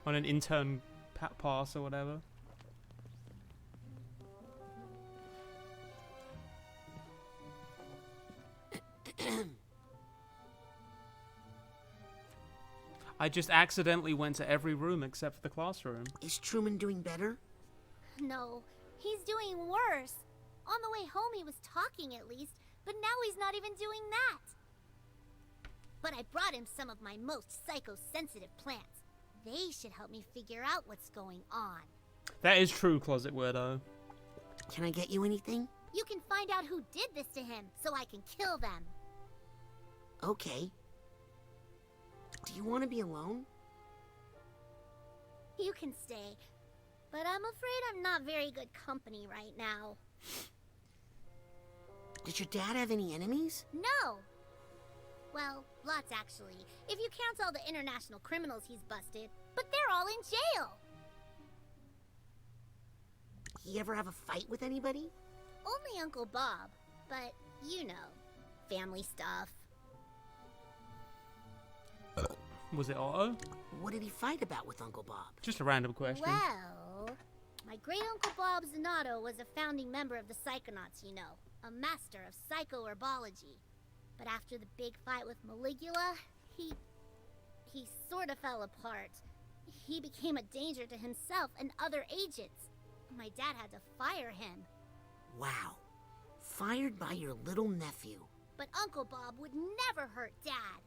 On an intern pass or whatever. I just accidentally went to every room except for the classroom. Is Truman doing better? No, he's doing worse. On the way home he was talking at least, but now he's not even doing that. But I brought him some of my most psychosensitive plants. They should help me figure out what's going on. That is true, Closet Weirdo. Can I get you anything? You can find out who did this to him, so I can kill them. Okay. Do you want to be alone? You can stay, but I'm afraid I'm not very good company right now. Did your dad have any enemies? No. Well, lots actually, if you count all the international criminals he's busted, but they're all in jail. He ever have a fight with anybody? Only Uncle Bob, but you know, family stuff. Was it Otto? What did he fight about with Uncle Bob? Just a random question. Well, my great Uncle Bob Zanotto was a founding member of the Psychonauts, you know, a master of psychoherbology. But after the big fight with Maligula, he sort of fell apart. He became a danger to himself and other agents. My dad had to fire him. Wow. Fired by your little nephew. But Uncle Bob would never hurt Dad.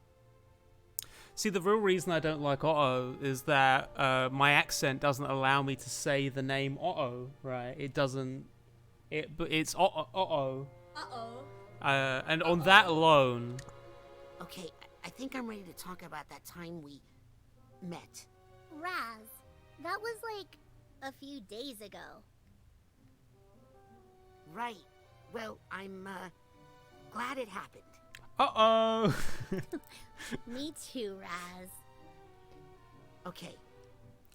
See, the real reason I don't like Otto is that my accent doesn't allow me to say the name Otto, right? It doesn't... But it's Otto. Uh-oh. And on that alone... Okay, I think I'm ready to talk about that time we met. Raz, that was like a few days ago. Right. Well, I'm glad it happened. Uh-oh. Me too, Raz. Okay.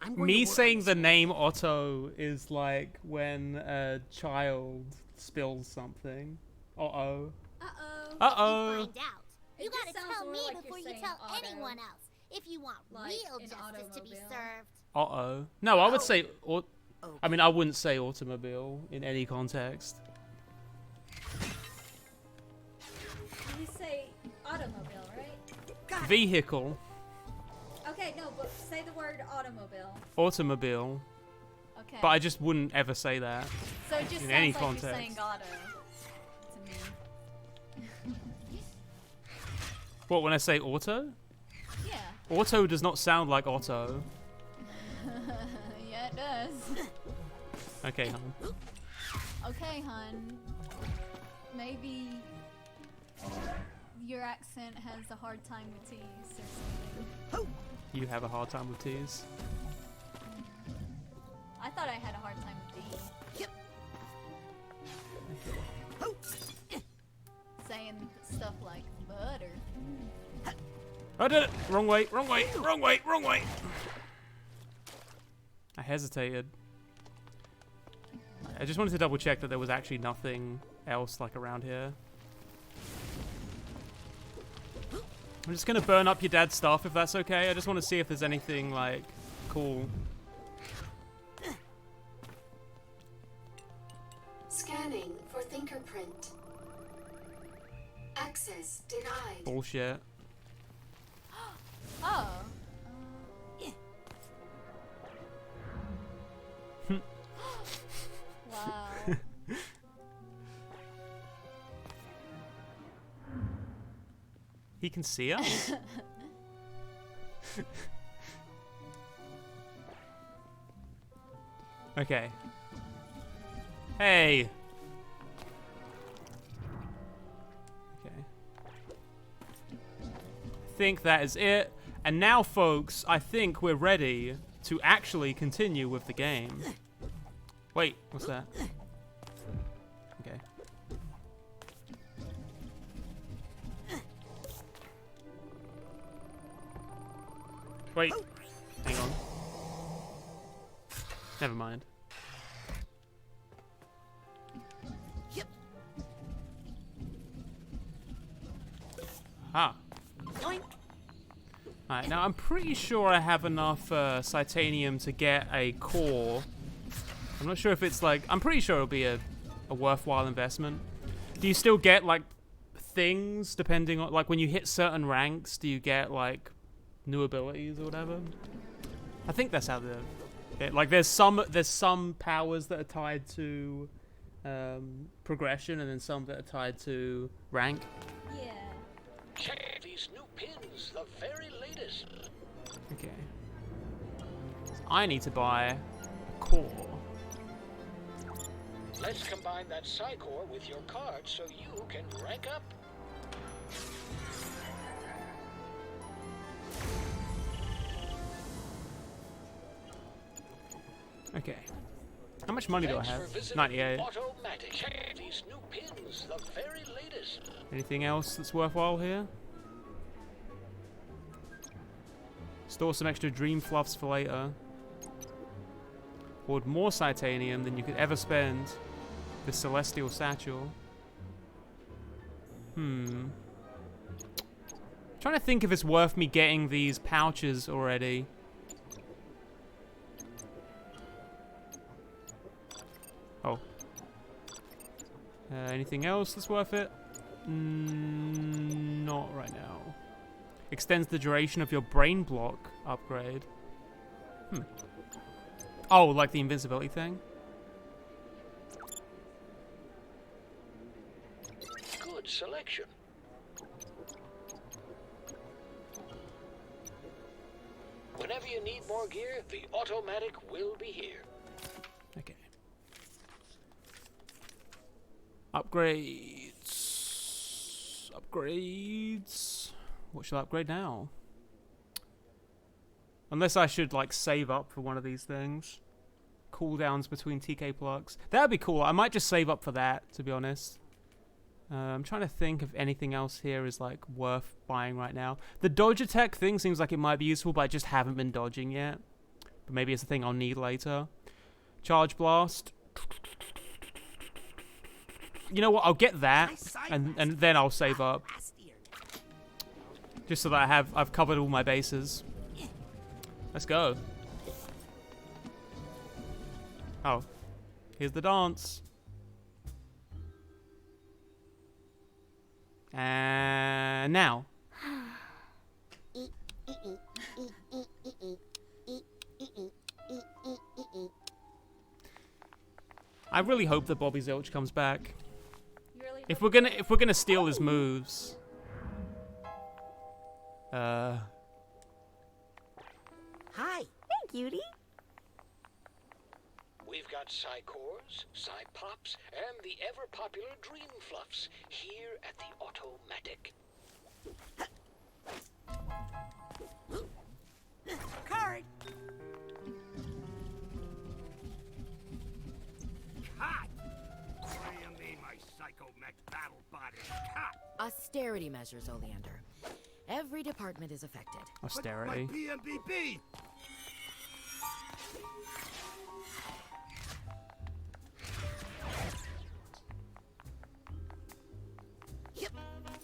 I'm going Me to work saying on the name Otto is like when a child spills something. Uh-oh. Uh-oh. Uh-oh. Find out. You gotta tell me before you tell anyone else. If you want Like real an justice to be automobile. served. Uh-oh. No, I would say... I mean, I wouldn't say automobile in any context. You say automobile, right? Vehicle. Okay, no, but say the word automobile. Automobile. Okay. But I just wouldn't ever say that So it just in sounds any like context. you're saying auto to me. What, when I say auto? Yeah. Auto does not sound like Otto. Yeah, it does. Okay, hon. Okay, hun. Maybe your accent has a hard time with T's or something. You have a hard time with T's. I thought I had a hard time with D. Yep. Saying stuff like butter. I did it! Wrong way, wrong way, wrong way, wrong way! I hesitated. I just wanted to double check that there was actually nothing else like around here. I'm just gonna burn up your dad's stuff if that's okay. I just want to see if there's anything like cool. Scanning for fingerprint. Access denied. Bullshit. Oh. Wow. He can see us? Okay. Hey! Okay. I think that is it. And now, folks, I think we're ready to actually continue with the game. Wait, what's that? Okay. Wait. Hang on. Never mind. Ah. Alright, now I'm pretty sure I have enough Psytanium to get a core. I'm not sure if it's like... I'm pretty sure it'll be a worthwhile investment. Do you still get, like, things depending on... Like, when you hit certain ranks, do you get, like, new abilities or whatever? I think that's how like, there's some powers that are tied to progression, and then some that are tied to rank. Yeah. Check these new pins, the very latest. Okay. So I need to buy a core. Let's combine that Psycore with your card so you can rank up. Okay. How much money do I have? Thanks for visiting 98. Automatic. Check these new pins, the very latest. Anything else that's worthwhile here? Store some extra dream fluffs for later. Hoard more Psytanium than you could ever spend. The Celestial Satchel. Trying to think if it's worth me getting these pouches already. Oh. Anything else that's worth it? Not right now. Extends the duration of your brain block upgrade. Oh, like the invincibility thing? Good selection. Whenever you need more gear, the automatic will be here. Okay. Upgrades. Upgrades. What should I upgrade now? Unless I should, like, save up for one of these things. Cooldowns between TK plugs. That would be cool. I might just save up for that, to be honest. I'm trying to think if anything else here is, like, worth buying right now. The dodge attack thing seems like it might be useful, but I just haven't been dodging yet. But maybe it's a thing I'll need later. Charge blast. You know what? I'll get that, and then I'll save up. Just so that I've covered all my bases. Let's go. Oh. Here's the dance. And now. I really hope that Bobby Zilch comes back. If we're gonna steal his moves. Hi. Hey, cutie. We've got Psycores, Psypops, and the ever-popular Dream Fluffs here at the Automatic. Card. Cut! What do you mean my Psycho-Mech battle bot is cut? Austerity measures, Oleander. Every department is affected. Austerity. But my PMBB!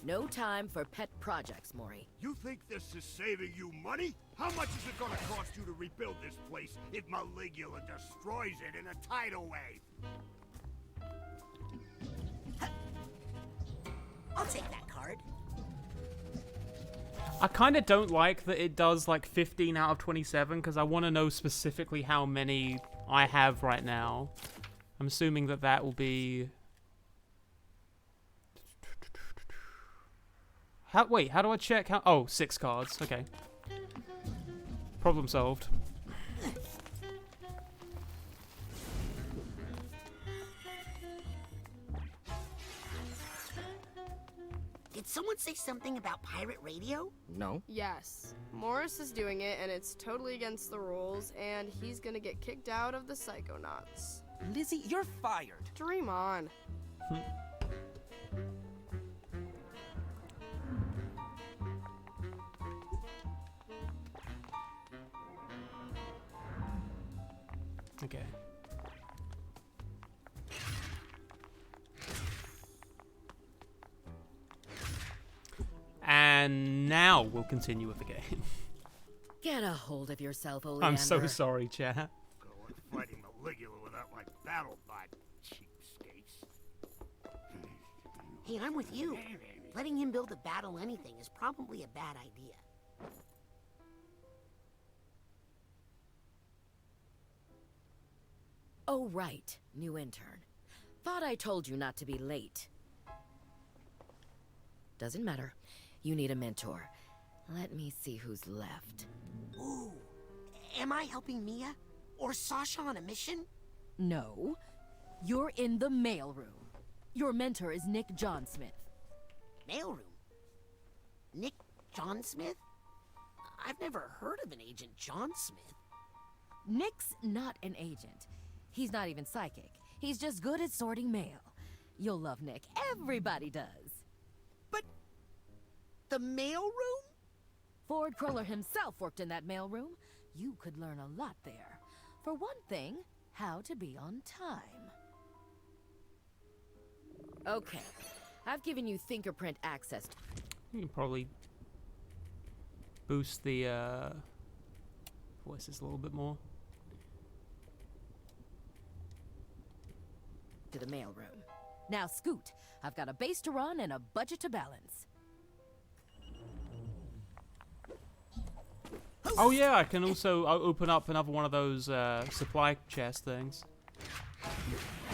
No time for pet projects, Maury. You think this is saving you money? How much is it gonna cost you to rebuild this place if Maligula destroys it in a tidal wave? I'll take that card. I kind of don't like that it does like 15 out of 27 because I want to know specifically how many I have right now. I'm assuming that that will be... Wait, how do I check? Oh, 6 cards. Okay. Problem solved. Did someone say something about pirate radio? No. Yes. Morris is doing it, and it's totally against the rules, and he's gonna get kicked out of the Psychonauts. Lizzie, you're fired. Dream on. Okay. And now we'll continue with the game. Get a hold of yourself, Oleander. I'm so sorry, chat. Go on fighting Maligula without my battle bot, cheapskates. Hey, I'm with you. Letting him build a battle anything is probably a bad idea. Oh, right. New intern. Thought I told you not to be late. Doesn't matter. You need a mentor. Let me see who's left. Ooh. Am I helping Mia? Or Sasha on a mission? No. You're in the mailroom. Your mentor is Nick John Smith. Mailroom? Nick John Smith? I've never heard of an Agent John Smith. Nick's not an agent. He's not even psychic. He's just good at sorting mail. You'll love Nick. Everybody does. The mailroom? Ford Cruller himself worked in that mailroom. You could learn a lot there. For one thing, how to be on time. Okay. I've given you fingerprint access. You can probably boost the voices a little bit more. To the mailroom. Now scoot. I've got a base to run and a budget to balance. Oh yeah, I can also open up another one of those supply chest things.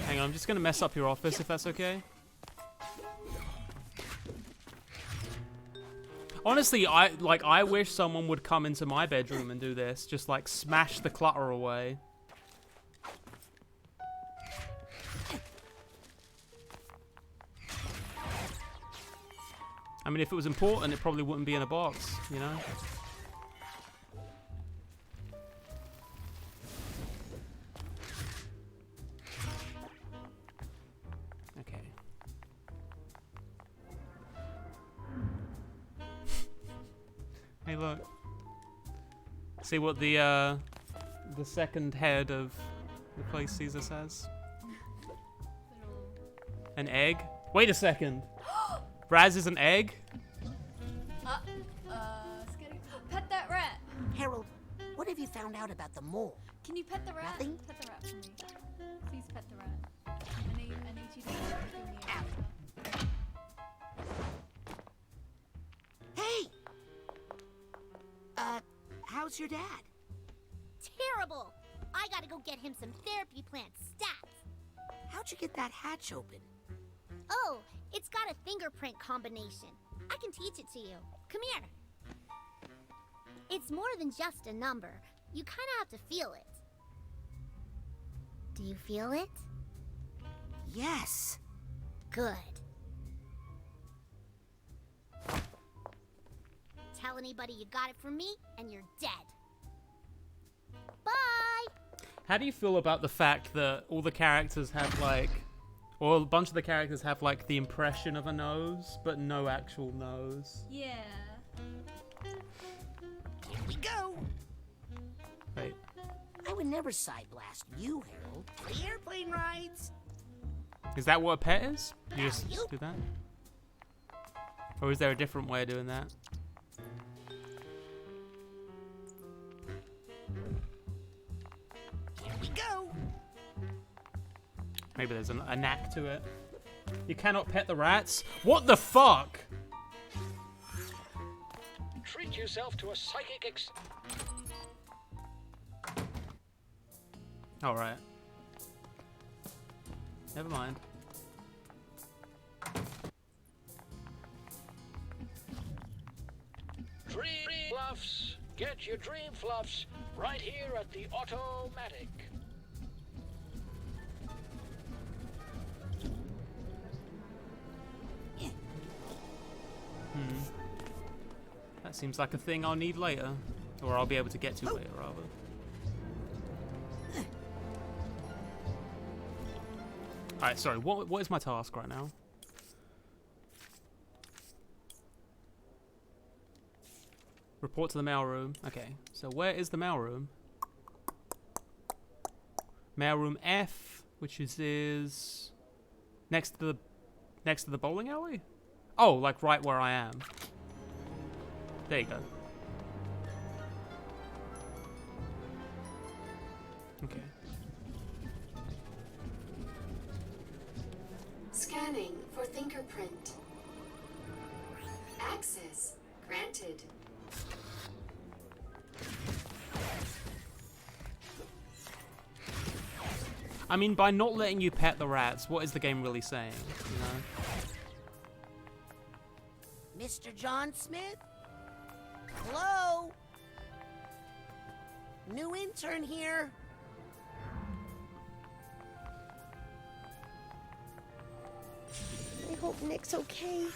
Hang on, I'm just gonna mess up your office if that's okay. Honestly, I wish someone would come into my bedroom and do this. Just like smash the clutter away. I mean, if it was important, it probably wouldn't be in a box, you know? Okay. Hey, look. See what the second head of the place Caesar says? An egg? Wait a second. Raz is an egg? Skitty. Pet that rat. Harold, what have you found out about the mole? Can you pet the rat? Nothing? Pet the rat for me. Please pet the rat. I need you to give me a answer. Hey! How's your dad? Terrible! I gotta go get him some therapy plant stats. How'd you get that hatch open? Oh, it's got a fingerprint combination. I can teach it to you. Come here. It's more than just a number. You kind of have to feel it. Do you feel it? Yes. Good. Tell anybody you got it from me, and you're dead. Bye! How do you feel about the fact that all the characters have like... Or a bunch of the characters have like the impression of a nose, but no actual nose? Yeah. Here we go. Wait. I would never side blast you, Harold. The airplane rides. Is that what a pet is? You just do that? Or is there a different way of doing that? Here we go. Maybe there's a knack to it. You cannot pet the rats? What the fuck? Treat yourself to a psychic Alright. Never mind. Dream fluffs. Get your dream fluffs right here at the Automatic. That seems like a thing I'll need later. Or I'll be able to get to later, rather. Alright, sorry, what is my task right now? Report to the mailroom. Okay, so where is the mailroom? Mailroom F, which is next to the bowling alley? Oh, like right where I am. There you go. Okay. Scanning for fingerprint. Access granted. I mean, by not letting you pet the rats, what is the game really saying, you know? Mr. John Smith? Hello? New intern here. I hope Nick's okay.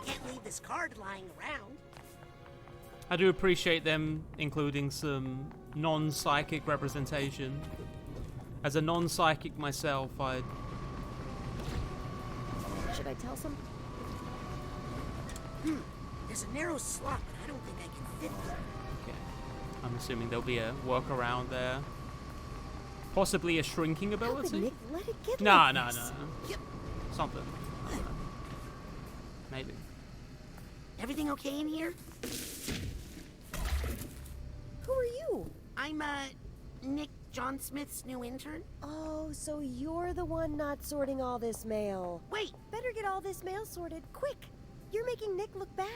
Can't leave this card lying around. I do appreciate them including some non-psychic representation. As a non-psychic myself, Should I tell some? There's a narrow slot, but I don't think I can fit through. Okay. I'm assuming there'll be a workaround there. Possibly a shrinking How could ability? Nick let it get No, like no, this? no. Something. I don't know. Maybe. Everything okay in here? Who are you? I'm, Nick John Smith's new intern. Oh, so you're the one not sorting all this mail. Wait! Better get all this mail sorted, quick! You're making Nick look bad.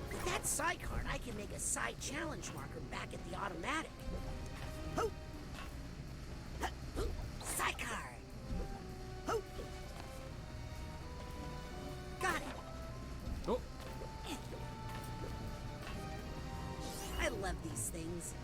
With that Psy card, I can make a Psy challenge marker back at the automatic. Ho! Psy card! Ho! Got it! Oh. I love these things.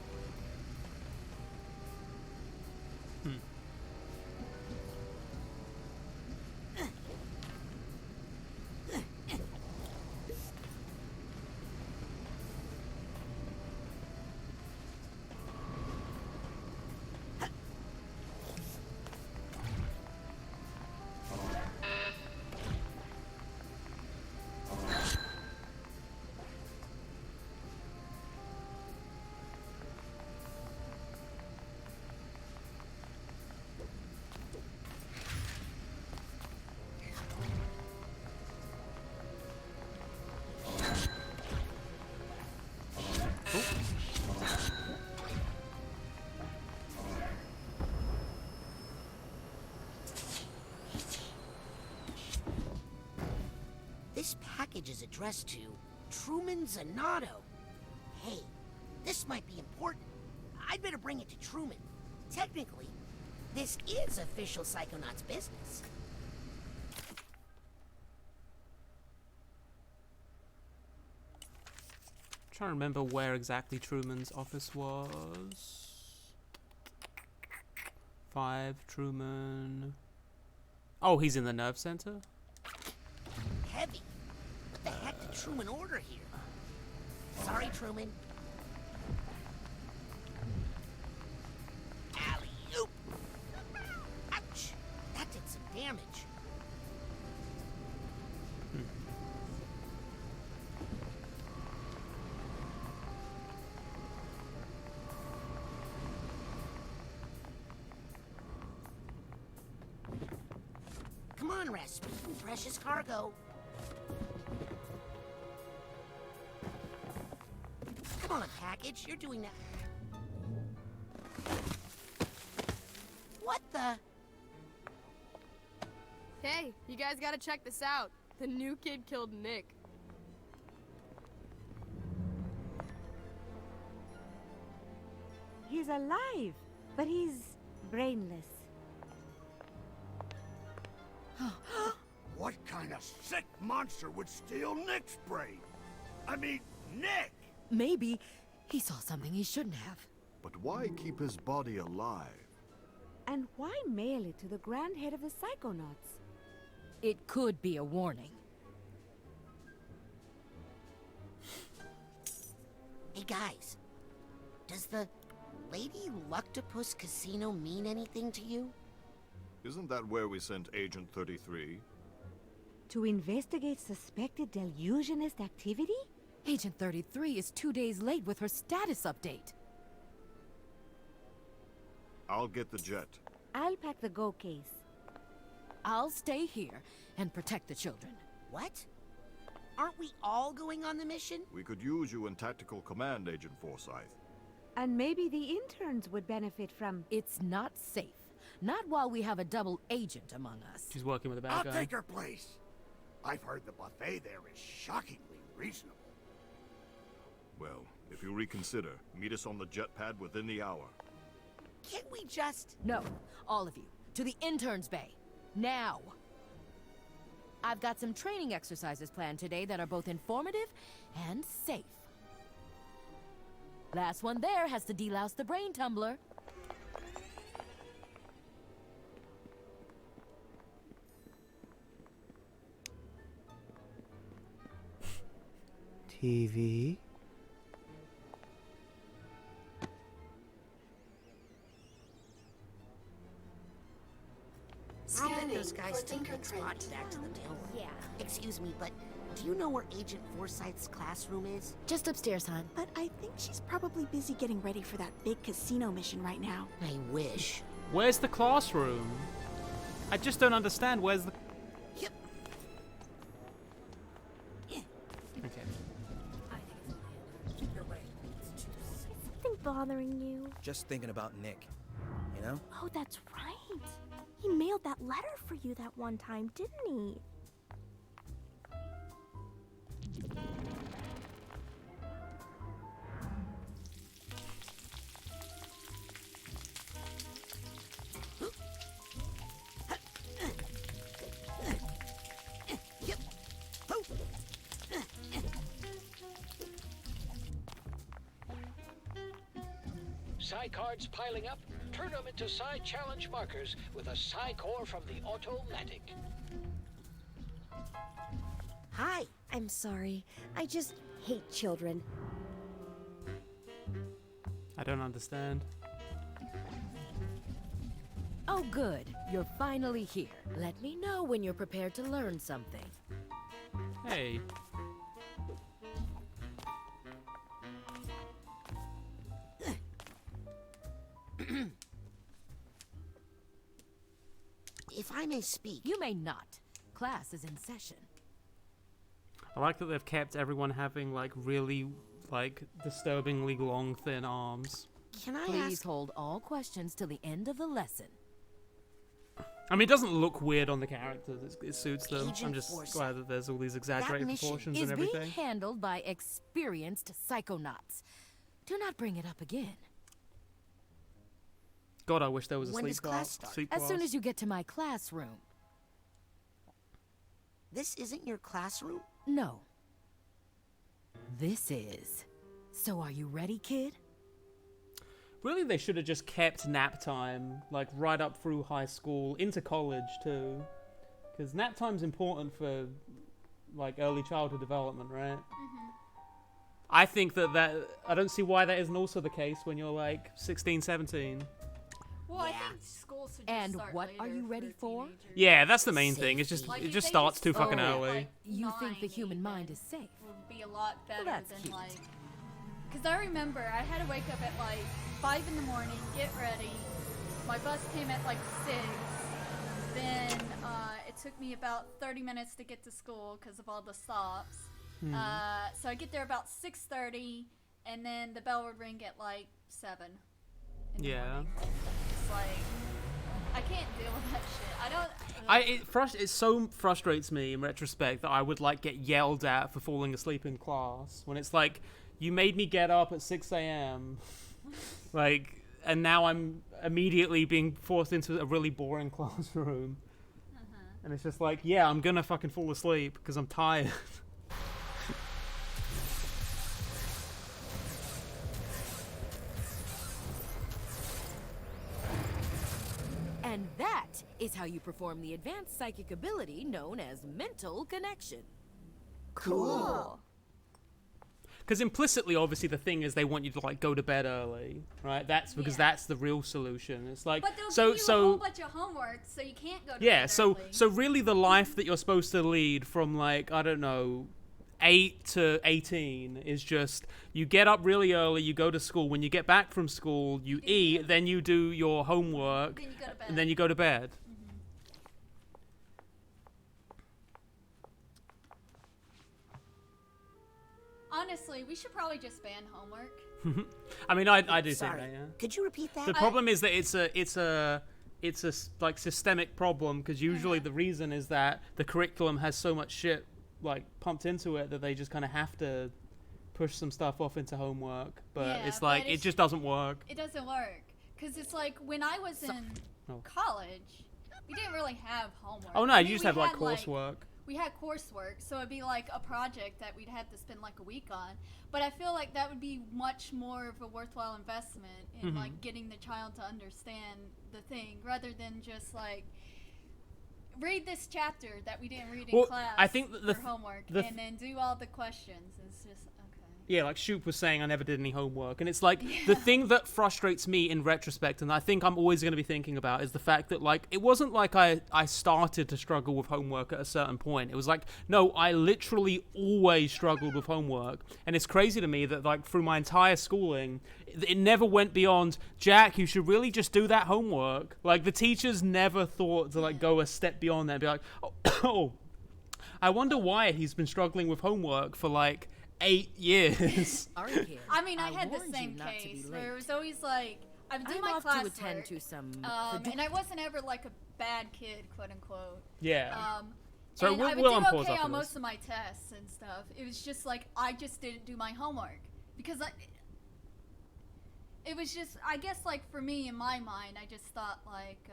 This package is addressed to Truman Zanotto. Hey, this might be important. I'd better bring it to Truman. Technically, this is official Psychonauts business. Trying to remember where exactly Truman's office was. 5 Truman. Oh, he's in the nerve center. Heavy. What the heck did Truman order here? Sorry, Truman. Alley-oop! Ouch! That did some damage. Come on, Rasputin, precious cargo. Come on, package, you're doing that. What the? Hey, you guys gotta check this out. The new kid killed Nick. He's alive, but he's brainless. What kind of sick monster would steal Nick's brain? I mean, Nick! Maybe he saw something he shouldn't have. But why keep his body alive? And why mail it to the Grand Head of the Psychonauts? It could be a warning. Hey guys, does the Lady Luctopus Casino mean anything to you? Isn't that where we sent Agent 33? To investigate suspected delusionist activity? Agent 33 is 2 days late with her status update. I'll get the jet. I'll pack the Go case. I'll stay here and protect the children. What? Aren't we all going on the mission? We could use you in tactical command, Agent Forsyth. And maybe the interns would benefit from... It's not safe. Not while we have a double agent among us. She's working with a bad I'll guy. take her place. I've heard the buffet there is shockingly reasonable. Well, if you reconsider, meet us on the jet pad within the hour. Can't we just... No, all of you, to the interns' bay. Now! I've got some training exercises planned today that are both informative and safe. Last one there has to delouse the brain tumbler. TV. those guys took that spot back to the mailroom. Yeah. Excuse me, but do you know where Agent Forsyth's classroom is? Just upstairs, hon. But I think she's probably busy getting ready for that big casino mission right now. I wish. Where's the classroom? I just don't understand. Where's the... Yep. Okay. Something bothering you? Just thinking about Nick, you know? Oh, that's right. He mailed that letter for you that one time, didn't he? Psy cards piling up? Turn them into Psy challenge markers with a Psy core from the Automatic. Hi. I'm sorry. I just hate children. I don't understand. Oh, good. You're finally here. Let me know when you're prepared to learn something. Hey. If I may speak. You may not. Class is in session. I like that they've kept everyone having, like, really, like, disturbingly long, thin arms. Can I Please ask? hold all questions till the end of the lesson. I mean, it doesn't look weird on the characters. It suits them. Agent I'm just Forsyth. glad that there's all these exaggerated proportions Is and everything. being handled by experienced Psychonauts. Do not bring it up again. God, I wish there was a When sleep does class class. start? Sleep As class. soon as you get to my classroom. This isn't your classroom? No. This is. So are you ready, kid? Really, they should have just kept nap time, like, right up through high school, into college, too. Because nap time's important for, like, early childhood development, right? Mm-hmm. I think that I don't see why that isn't also the case when you're, like, 16, 17. Well, I think school should just And start what later are you ready for? Yeah, that's the main thing. It's just, Like, it if just they starts too fucking start at, early. like, You think the 9, human mind is safe? would be a lot better that's than cute. like. Because I remember I had to wake up at like 5 in the morning, get ready. My bus came at like 6. Then it took me about 30 minutes to get to school because of all the stops. So I get there about 6:30, and then the bell would ring at like 7. Yeah. It's like I can't deal with that shit. It so frustrates me in retrospect that I would like get yelled at for falling asleep in class when it's like, you made me get up at 6 a.m. like, and now I'm immediately being forced into a really boring classroom. And it's just like, yeah, I'm gonna fucking fall asleep because I'm tired. And that is how you perform the advanced psychic ability known as mental connection. Cool. Because implicitly, obviously, the thing is they want you to like go to bed early, right? That's because that's the real solution. It's like But they'll so give you a whole bunch of homework, so you can't go to bed early. so really the life that you're supposed to lead from like, I don't know, 8 to 18 is just you get up really early, you go to school. When you get back from school, you eat, then you do your homework, and then you go to bed. Honestly, we should probably just ban homework. I mean, I do Sorry. think that. Yeah. Could you repeat that? The problem is that it's a like systemic problem because usually the reason is that the curriculum has so much shit like pumped into it that they just kind of have to push some stuff off into homework, but Yeah, it's like but it just doesn't work. It doesn't work because it's like when I was in college, we didn't really have homework. Oh no, I you mean, just we have like had, coursework. We had coursework, so it'd be like a project that we'd have to spend like a week on. But I feel like that would be much more of a worthwhile investment in like getting the child to understand the thing rather than just like read this chapter that we didn't read in class I think that for homework and then do all the questions. It's just okay. yeah, like Shoop was saying, I never did any homework. And it's like, the thing that frustrates me in retrospect, and I think I'm always going to be thinking about, is the fact that, like, it wasn't like I started to struggle with homework at a certain point. It was like, no, I literally always struggled with homework. And it's crazy to me that, like, through my entire schooling, it never went beyond, Jack, you should really just do that homework. Like, the teachers never thought to, like, go a step beyond that and be like, oh, I wonder why he's been struggling with homework for, like, 8 years. I mean, I had the same case where it was always like, I'm doing my classwork, to attend to some and I wasn't ever like a bad kid, quote unquote. Yeah. So and I would do okay on most of my tests and stuff. It was just like I just didn't do my homework because it was just, I guess, like for me in my mind, I just thought like,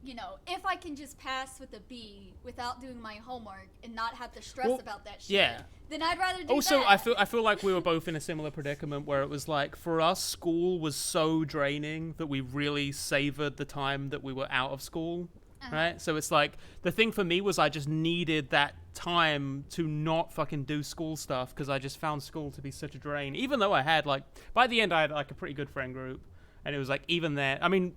you know, if I can just pass with a B without doing my homework and not have to stress about that shit, then I'd rather do that. Also, I feel like we were both in a similar predicament where it was like, for us, school was so draining that we really savored the time that we were out of school, right? So it's like, the thing for me was I just needed that time to not fucking do school stuff because I just found school to be such a drain. Even though I had, like, by the end I had, like, a pretty good friend group. And it was like, even there, I mean,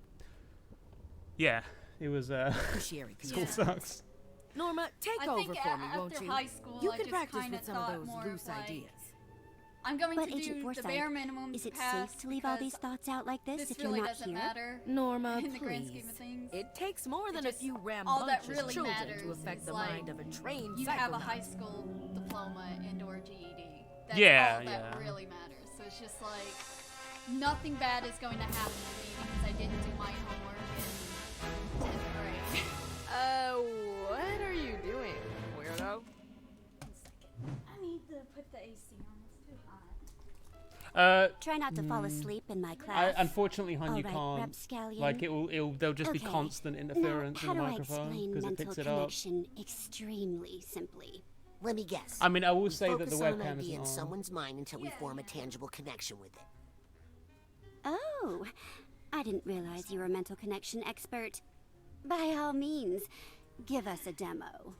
yeah. It was, school sucks. Norma, take over for me, won't you? High school, you I can just practice kinda with some of those loose like, ideas. I'm going But to Agent do Forsyth, the bare minimum is it pass safe to leave all these thoughts out like this if really you're not doesn't here? matter Norma, in the grand scheme of things. It takes more than a few all that rambunctious really children matters to affect is the like, mind of a trained you have a psychonaut. high school diploma and/or GED. That's Yeah, all that really matters. So it's just like nothing bad is going to happen to me because I didn't do my homework in 10th grade. What are you doing, weirdo? I need to put the AC on. It's too hot. Try not to fall asleep in my class. Unfortunately, hun, you All right, can't. Rapscallion. Like, there'll just be constant interference in the microphone because it picks it up. Connection extremely simply. Let me guess. I mean, I will We say that the focus on an webcam idea isn't in on. someone's mind until we form a tangible connection with it. Oh, I didn't realize you were a mental connection expert. By all means, give us a demo.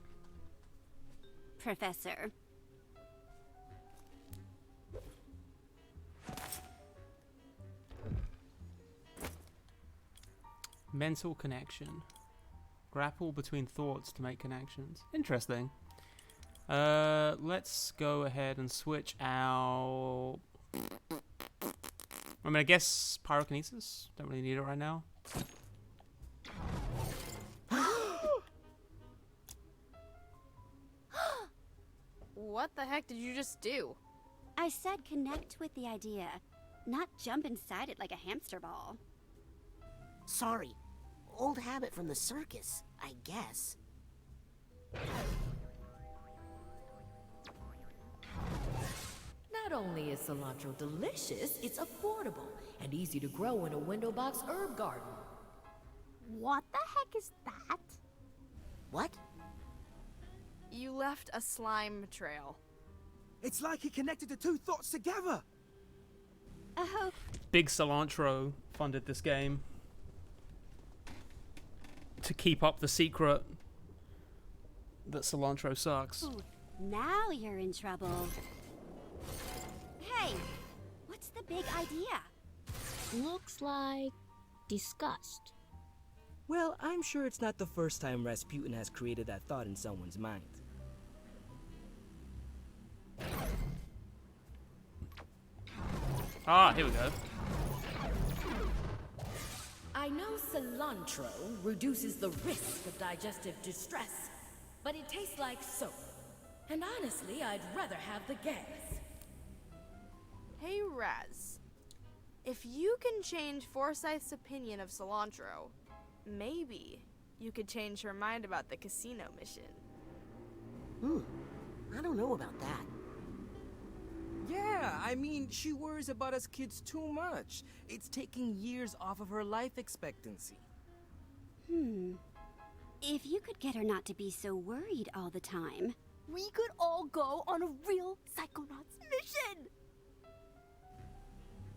Professor. Mental connection. Grapple between thoughts to make connections. Interesting. Let's go ahead and switch out. I mean, I guess pyrokinesis. Don't really need it right now. What the heck did you just do? I said connect with the idea, not jump inside it like a hamster ball. Sorry. Old habit from the circus, I guess. Not only is cilantro delicious, it's affordable and easy to grow in a window box herb garden. What the heck is that? What? You left a slime trail. It's like he connected the two thoughts together. Oh. Big Cilantro funded this game to keep up the secret that cilantro sucks. Ooh, now you're in trouble. Hey, what's the big idea? Looks like disgust. Well, I'm sure it's not the first time Rasputin has created that thought in someone's mind. Ah, here we go. I know cilantro reduces the risk of digestive distress, but it tastes like soap. And honestly, I'd rather have the gas. Hey, Raz. If you can change Forsyth's opinion of cilantro, maybe you could change her mind about the casino mission. I don't know about that. Yeah, I mean, she worries about us kids too much. It's taking years off of her life expectancy. If you could get her not to be so worried all the time. We could all go on a real Psychonauts mission!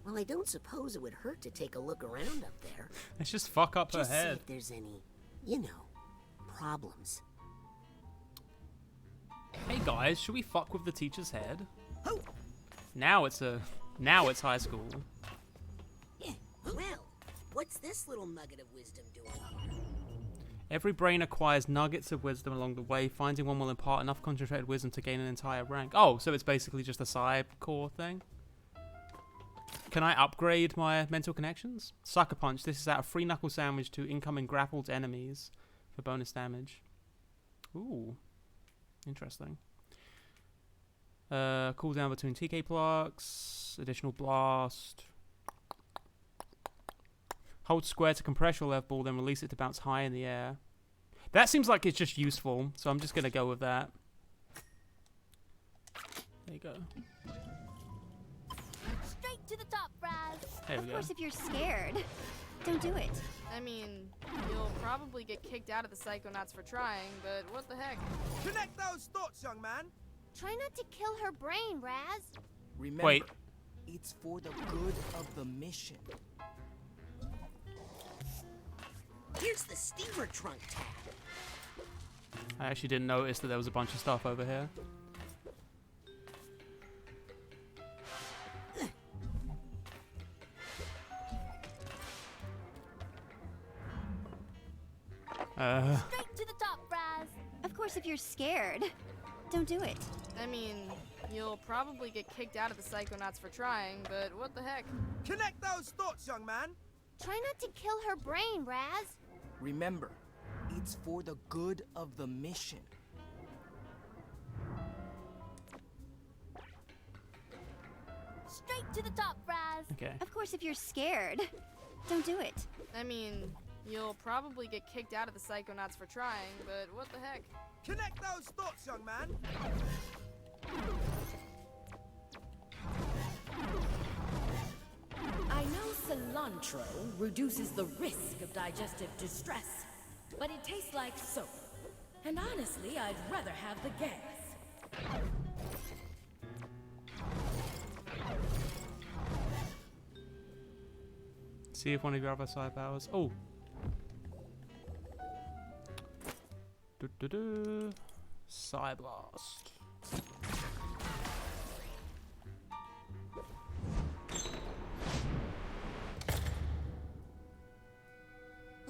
Well, I don't suppose it would hurt to take a look around up there. Let's just fuck up her Just see head. if there's any, you know, problems. Hey guys, should we fuck with the teacher's head? Now it's high school. Well, what's this little nugget of wisdom doing here? Every brain acquires nuggets of wisdom along the way. Finding one will impart enough concentrated wisdom to gain an entire rank. Oh, so it's basically just a Psy core thing. Can I upgrade my mental connections? Sucker Punch. This is out a free knuckle sandwich to incoming grappled enemies for bonus damage. Ooh. Interesting. Cooldown between TK blocks. Additional blast. Hold square to compress your left ball, then release it to bounce high in the air. That seems like it's just useful, so I'm just going to go with that. There you go. Straight to the top, Raz. There we Of go. course, if you're scared, don't do it. I mean, you'll probably get kicked out of the Psychonauts for trying, but what the heck? Connect those thoughts, young man. Try not to kill her brain, Raz. Remember, Wait. it's for the good of the mission. Here's the steamer trunk tab. I actually didn't notice that there was a bunch of stuff over here. Straight to the top, Raz. Of course, if you're scared, don't do it. I mean, you'll probably get kicked out of the Psychonauts for trying, but what the heck? Connect those thoughts, young man. Try not to kill her brain, Raz. Remember, it's for the good of the mission. Straight to the top, Raz. Okay. Of course, if you're scared, don't do it. I mean, you'll probably get kicked out of the Psychonauts for trying, but what the heck? Connect those thoughts, young man. I know cilantro reduces the risk of digestive distress, but it tastes like soap. And honestly, I'd rather have the gas. See if one of your other side powers. Oh. Psy Blast.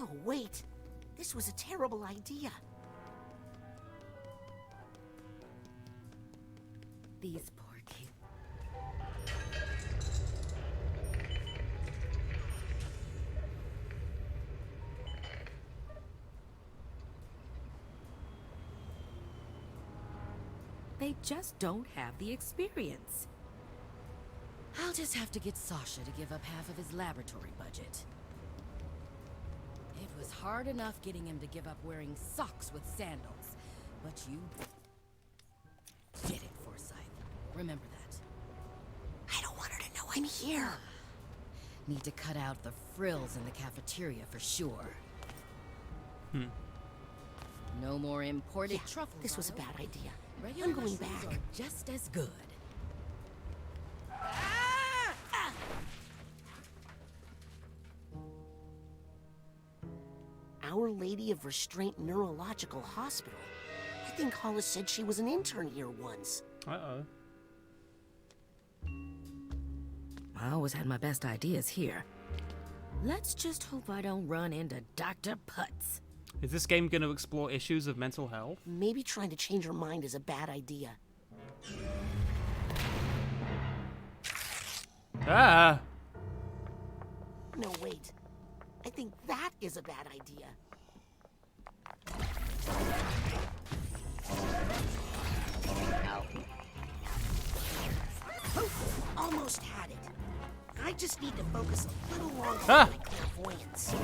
Oh, wait. This was a terrible idea. These poor kids. They just don't have the experience. I'll just have to get Sasha to give up half of his laboratory budget. It was hard enough getting him to give up wearing socks with sandals, but you did it, Forsyth. Remember that. I don't want her to know I'm here. Need to cut out the frills in the cafeteria for sure. No more imported truffles. This was a bad idea. Regular I'm going mushrooms back. are just as good. Our Lady of Restraint Neurological Hospital. I think Hollis said she was an intern here once. Uh-oh. I always had my best ideas here. Let's just hope I don't run into Dr. Putz. Is this game going to explore issues of mental health? Maybe trying to change her mind is a bad idea. Ah! No, wait. I think that is a bad idea. Almost had it. I just need to focus a little longer on my clairvoyance.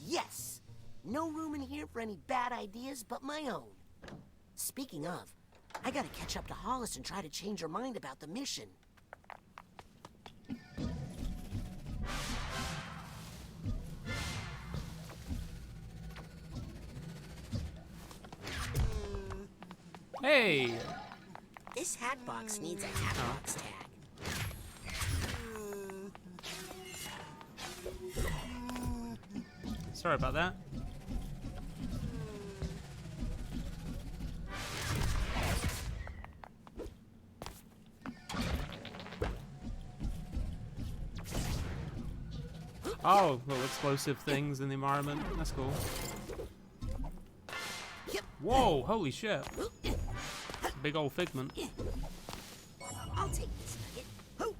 Yes! No room in here for any bad ideas but my own. Speaking of, I gotta catch up to Hollis and try to change her mind about the mission. Hey! This hat box needs a hat box tag. Sorry about that. Oh, little explosive things in the environment. That's cool. Whoa, holy shit. It's a big old figment. I'll take this nugget. Ho!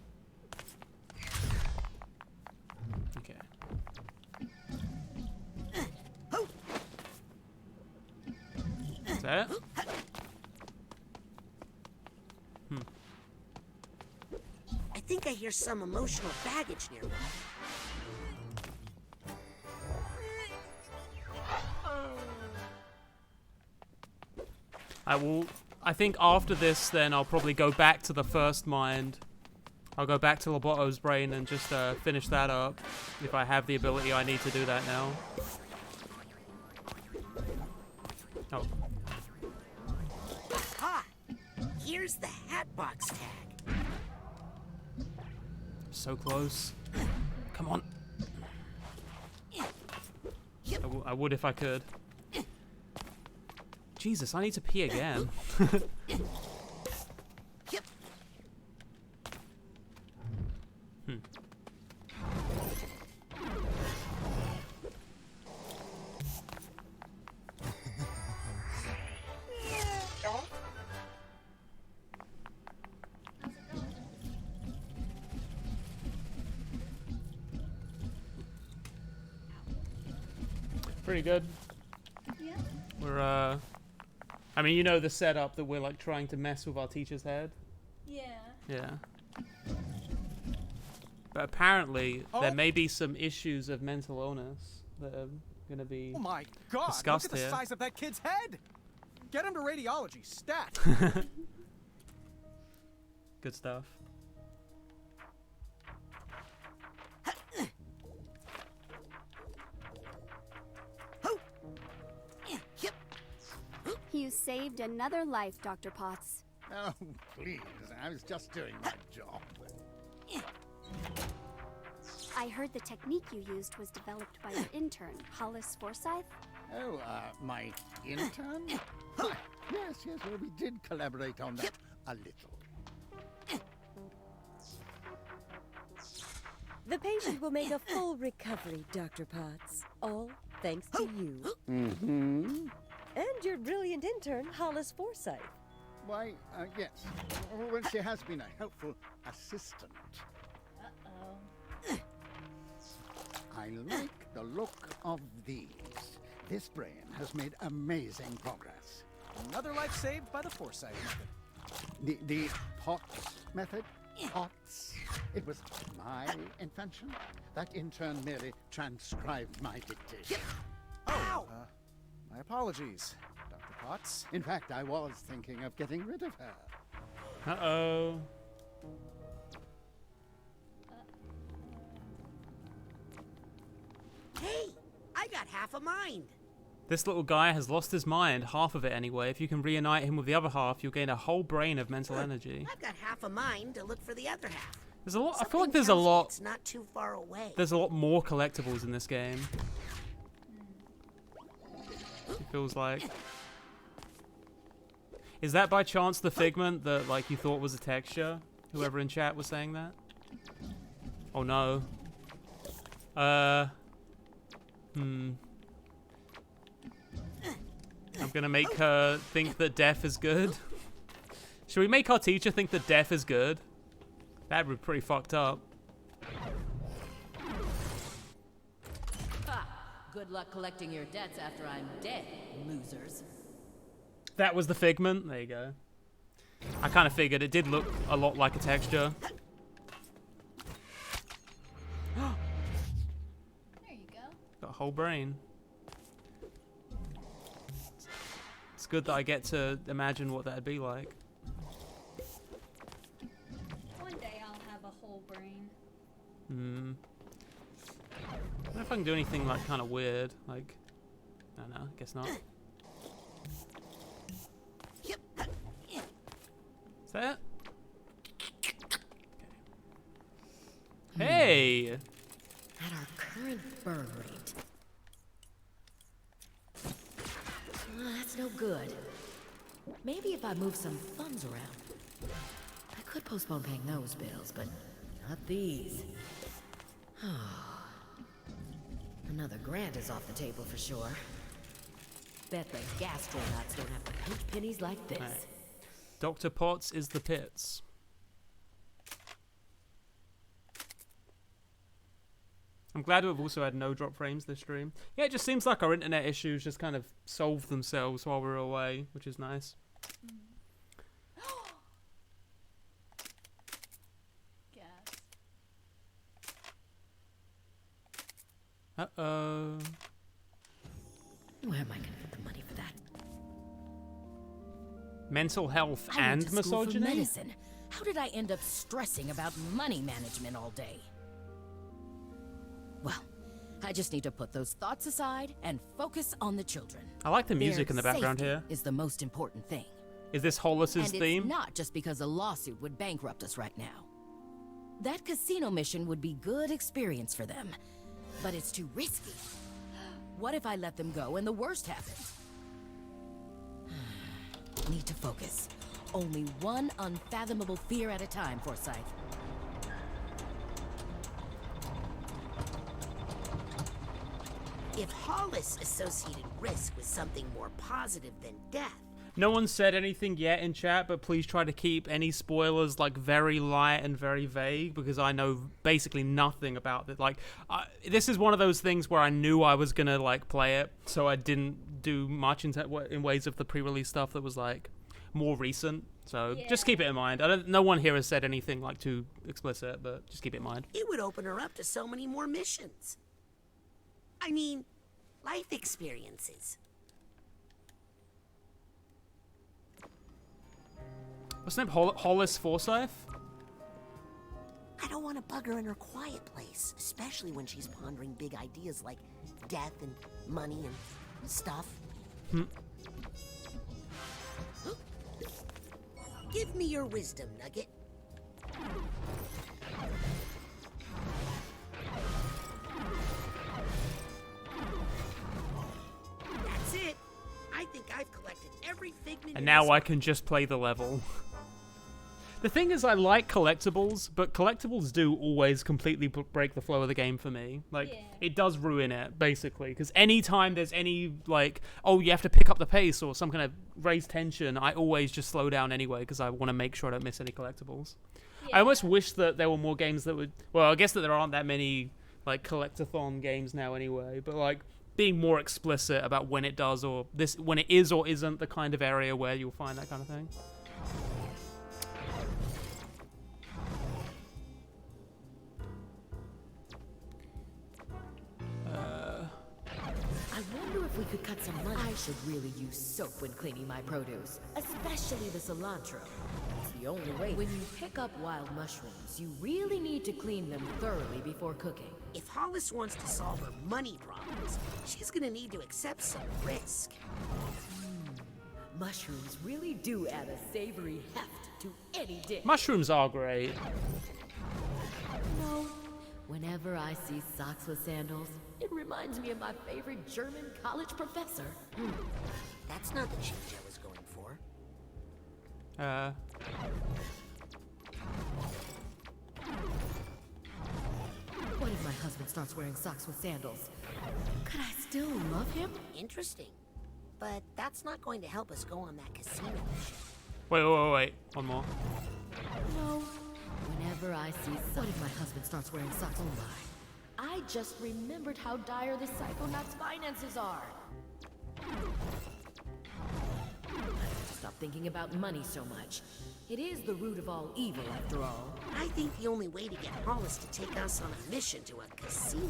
Okay. Is that it? I think I hear some emotional baggage nearby. I think after this, then I'll probably go back to the first mind. I'll go back to Loboto's brain and just finish that up. If I have the ability, I need to do that now. Oh. Aha! Here's the hat box tag. So close. Come on. I would if I could. Jesus, I need to pee again. Pretty good. Yeah. We're I mean, you know the setup that we're like trying to mess with our teacher's head. Yeah. Yeah. But apparently there may be some issues of mental illness that are going to be Oh my God! discussed Look at the here. size of that kid's head. Get him to radiology, stat. Good stuff. You saved another life, Dr. Potts. Oh, please. I was just doing my job. I heard the technique you used was developed by your intern, Hollis Forsyth. Oh, my intern? Yes, well, we did collaborate on that a little. The patient will make a full recovery, Dr. Potts. All thanks to you. Mm-hmm. And your brilliant intern, Hollis Forsyth. Why, yes. Well, she has been a helpful assistant. Uh-oh. I like the look of these. This brain has made amazing progress. Another life saved by the Forsyth method. The Potts method? Potts? It was my invention. That intern merely transcribed my dictation. Oh, my apologies, Dr. Potts. In fact, I was thinking of getting rid of her. Uh-oh. Hey, I got half a mind. This little guy has lost his mind, half of it anyway. If you can reunite him with the other half, you'll gain a whole brain of mental energy. I've got half a mind to look for the other half. There's a lot. I feel Something like there's a tells me lot. It's not too far away. There's a lot more collectibles in this game. It feels like. Is that by chance the figment that like you thought was a texture? Whoever in chat was saying that? Oh no. I'm gonna make her think that death is good. Should we make our teacher think that death is good? That'd be pretty fucked up. Ha! Good luck collecting your debts after I'm dead, losers. That was the figment. There you go. I kind of figured it did look a lot like a texture. There you go. Got a whole brain. It's good that I get to imagine what that'd be like. One day I'll have a whole brain. I don't know if I can do anything like kind of weird. Like, I don't know. Guess not. that it? Hey! At our current burn rate. That's no good. Maybe if I move some funds around. I could postpone paying those bills, but not these. Another grant is off the table for sure. Bet the gastronauts don't have to pinch pennies like this. Right. Dr. Potts is the pits. I'm glad we've also had no drop frames this stream. Yeah, it just seems like our internet issues just kind of solved themselves while we were away, which is nice. Uh-oh. Where am I going to get the money for that? Mental health I went and to school for misogyny? medicine. How did I end up stressing about money management all day? Well, I just need to put those thoughts aside and focus on the children. I like the music in the background Their here. safety is the most important thing. Is this Hollis's And theme? it's not just because a lawsuit would bankrupt us right now. That casino mission would be good experience for them, but it's too risky. What if I let them go and the worst happens? Need to focus. Only one unfathomable fear at a time, Forsyth. If Hollis associated risk with something more positive than death, No one said anything yet in chat, but please try to keep any spoilers like very light and very vague, because I know basically nothing about it. Like, this is one of those things where I knew I was gonna like play it, so I didn't do much in ways of the pre-release stuff that was like more recent. So just keep it in mind. No one here has said anything like too explicit, but just keep it in mind. it would open her up to so many more missions. I mean, life experiences. What's her name? Hollis Forsyth? I don't want to bug her in her quiet place, especially when she's pondering big ideas like death and money and stuff. Give me your wisdom, Nugget. That's it. I think I've collected every figment. And now I can just play the level. The thing is, I like collectibles, but collectibles do always completely break the flow of the game for me. Like, it does ruin it, basically. Because anytime there's any, like, oh, you have to pick up the pace or some kind of raised tension, I always just slow down anyway, because I want to make sure I don't miss any collectibles. I almost wish that there were more games that would... Well, I guess that there aren't that many, like, collectathon games now anyway, but, like, being more explicit about when it does or when it is or isn't the kind of area where you'll find that kind of thing. I wonder if we could cut some money. I should really use soap when cleaning my produce, especially the cilantro. It's the only way. When you pick up wild mushrooms, you really need to clean them thoroughly before cooking. If Hollis wants to solve her money problems, she's gonna need to accept some risk. Mushrooms really do add a savory heft to any dish. Mushrooms are great. No. Whenever I see socks with sandals, it reminds me of my favorite German college professor. That's not the change I was going for. What if my husband starts wearing socks with sandals? Could I still love him? Interesting. But that's not going to help us go on that casino mission. Wait. One more. No. Whenever I see socks... What if my husband starts wearing socks? Oh my. I just remembered how dire the Psychonauts' finances are. I have to stop thinking about money so much. It is the root of all evil, after all. I think the only way to get Hollis to take us on a mission to a casino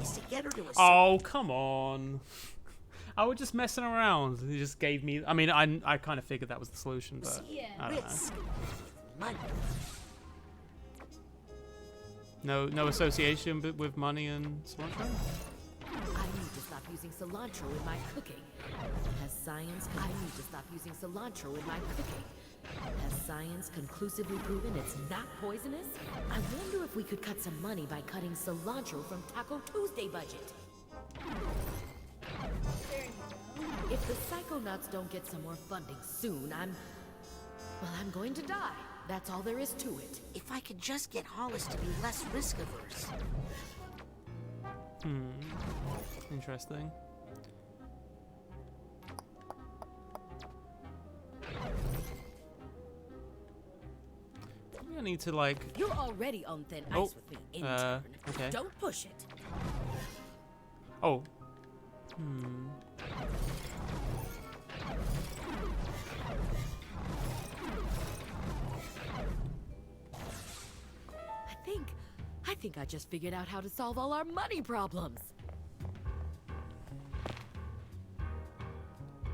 is to get her to a... Oh, come on. I was just messing around. He just gave me... I mean, I kind of figured that was the solution, but... I don't risk. know. Money. No association with money and cilantro? I need to stop using cilantro in my cooking. Has science... I need to stop using cilantro in my cooking. Has science conclusively proven it's not poisonous? I wonder if we could cut some money by cutting cilantro from Taco Tuesday budget. If the Psychonauts don't get some more funding soon, I'm going to die. That's all there is to it. If I could just get Hollis to be less risk-averse. Interesting. I need to like. You're already on thin ice with me, intern. Okay. Don't push it. Oh. I think I just figured out how to solve all our money problems.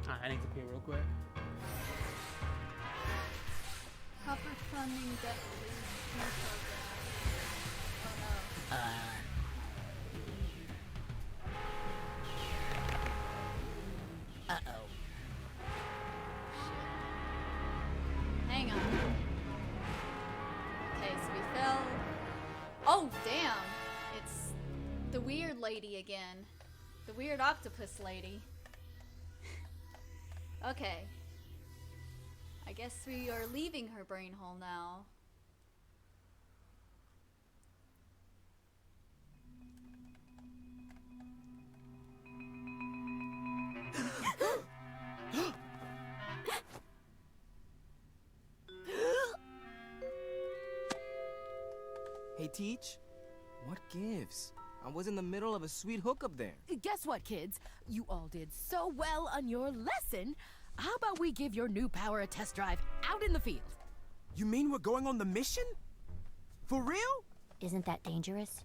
I need to pee real quick. Copper funding debt relief program. Oh no. Uh-oh. Hang on. Okay, so we fell. Oh, damn! It's the weird lady again. The weird octopus lady. Okay. I guess we are leaving her brain hole now. Hey, Teach. What gives? I was in the middle of a sweet hookup there. Guess what, kids? You all did so well on your lesson. How about we give your new power a test drive out in the field? You mean we're going on the mission? For real? Isn't that dangerous?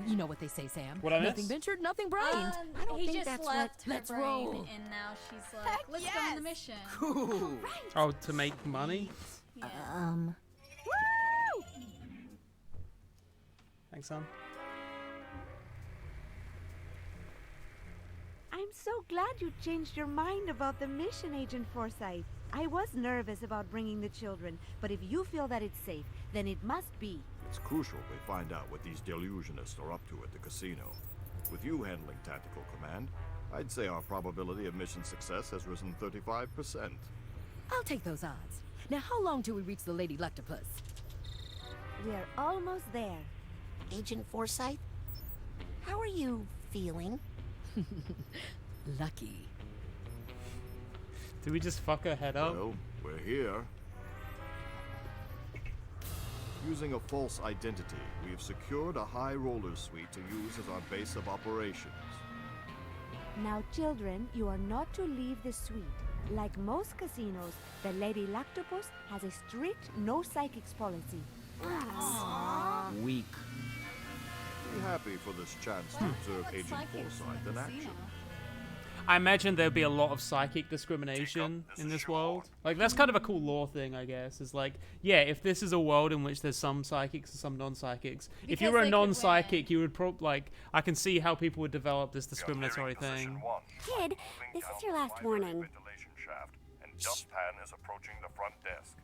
You know what they say, Sam. What I missed? Nothing ventured, nothing brained. I don't He think just that's left her Let's brain, roll. and now she's like, let's go on the mission. Cool. Oh, to make money? Yeah. Thanks, son. I'm so glad you changed your mind about the mission, Agent Forsyth. I was nervous about bringing the children, but if you feel that it's safe, then it must be. It's crucial they find out what these delusionists are up to at the casino. With you handling tactical command, I'd say our probability of mission success has risen 35%. I'll take those odds. Now, how long till we reach the Lady Luctopus? We're almost there. Agent Forsyth, how are you feeling? Lucky. Did we just fuck her head up? Well, we're here. Using a false identity, we have secured a high roller suite to use as our base of operations. Now, children, you are not to leave the suite. Like most casinos, the Lady Lactopus has a strict no psychics policy. Weak. Be happy for this chance to observe Agent Forsyth in action. I imagine there'd be a lot of psychic discrimination in this world. Like, that's kind of a cool lore thing, I guess. It's like, yeah, if this is a world in which there's some psychics and some non-psychics, if you were a non-psychic, you would I can see how people would develop this discriminatory thing. Kid, this is your last warning. Ventilation shaft, and dustpan is approaching the front desk.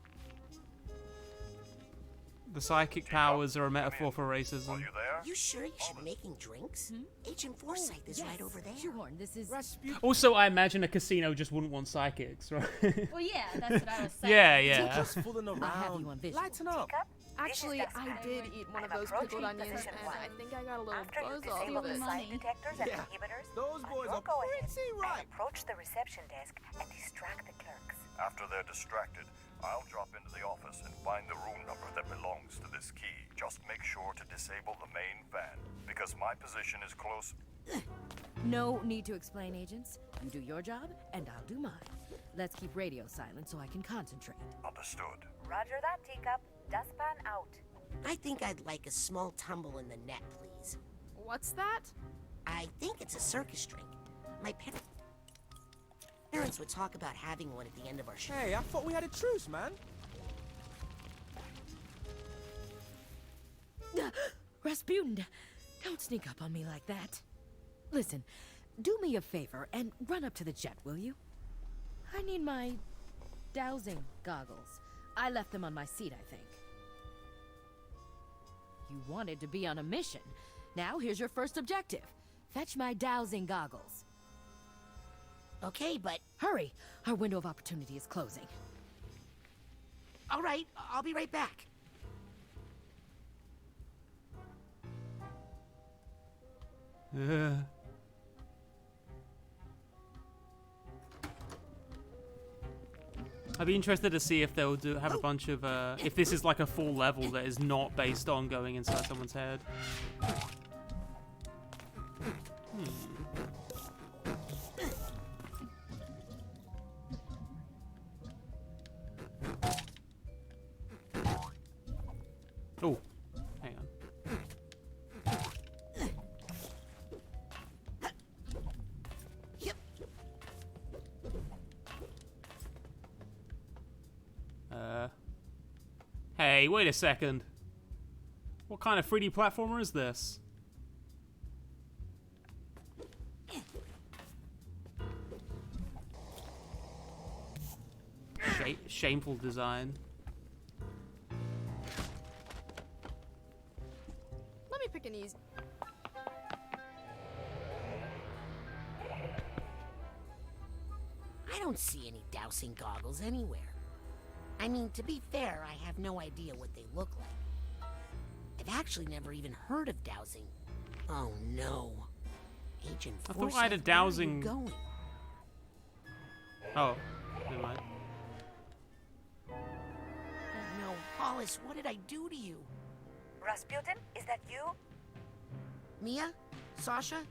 The psychic powers are a metaphor for racism. You sure you should be making drinks? Agent Forsyth is right over there. Shoehorn, this is Also, I imagine a casino just wouldn't want psychics, right? Well, yeah, that's what I was saying. Yeah. Just fooling I'll have around. you on visual. Lighten up. Actually, I did eat one of those pickled onions, and I think I got a little buzz off of it. Yeah, those boys are pretty right. Approach the reception desk and distract the clerks. After they're distracted, I'll drop into the office and find the room number that belongs to this key. Just make sure to disable the main fan, because my position is close. No need to explain, agents. You do your job, and I'll do mine. Let's keep radio silent so I can concentrate. Understood. Roger that, Teacup. Dustpan out. I think I'd like a small tumble in the net, please. What's that? I think it's a circus drink. My parents would talk about having one at the end of our show. Hey, I thought we had a truce, man. Rasputin, don't sneak up on me like that. Listen, do me a favor and run up to the jet, will you? I need my Dowsing goggles. I left them on my seat, I think. You wanted to be on a mission. Now here's your first objective. Fetch my dowsing goggles. Okay, but... Hurry! Our window of opportunity is closing. All right, I'll be right back. I'd be interested to see if they'll have a bunch of, if this is like a full level that is not based on going inside someone's head. Oh, hang on. Hey, wait a second. What kind of 3D platformer is this? Shameful design. Let me pick an easy. I don't see any dowsing goggles anywhere. I mean, to be fair, I have no idea what they look like. I've actually never even heard of dowsing. Oh no. Agent Forsyth, I thought I had a dowsing. Where are you going? Oh, never mind. Oh no, Hollis, what did I do to you? Rasputin, is that you? Mia? Sasha?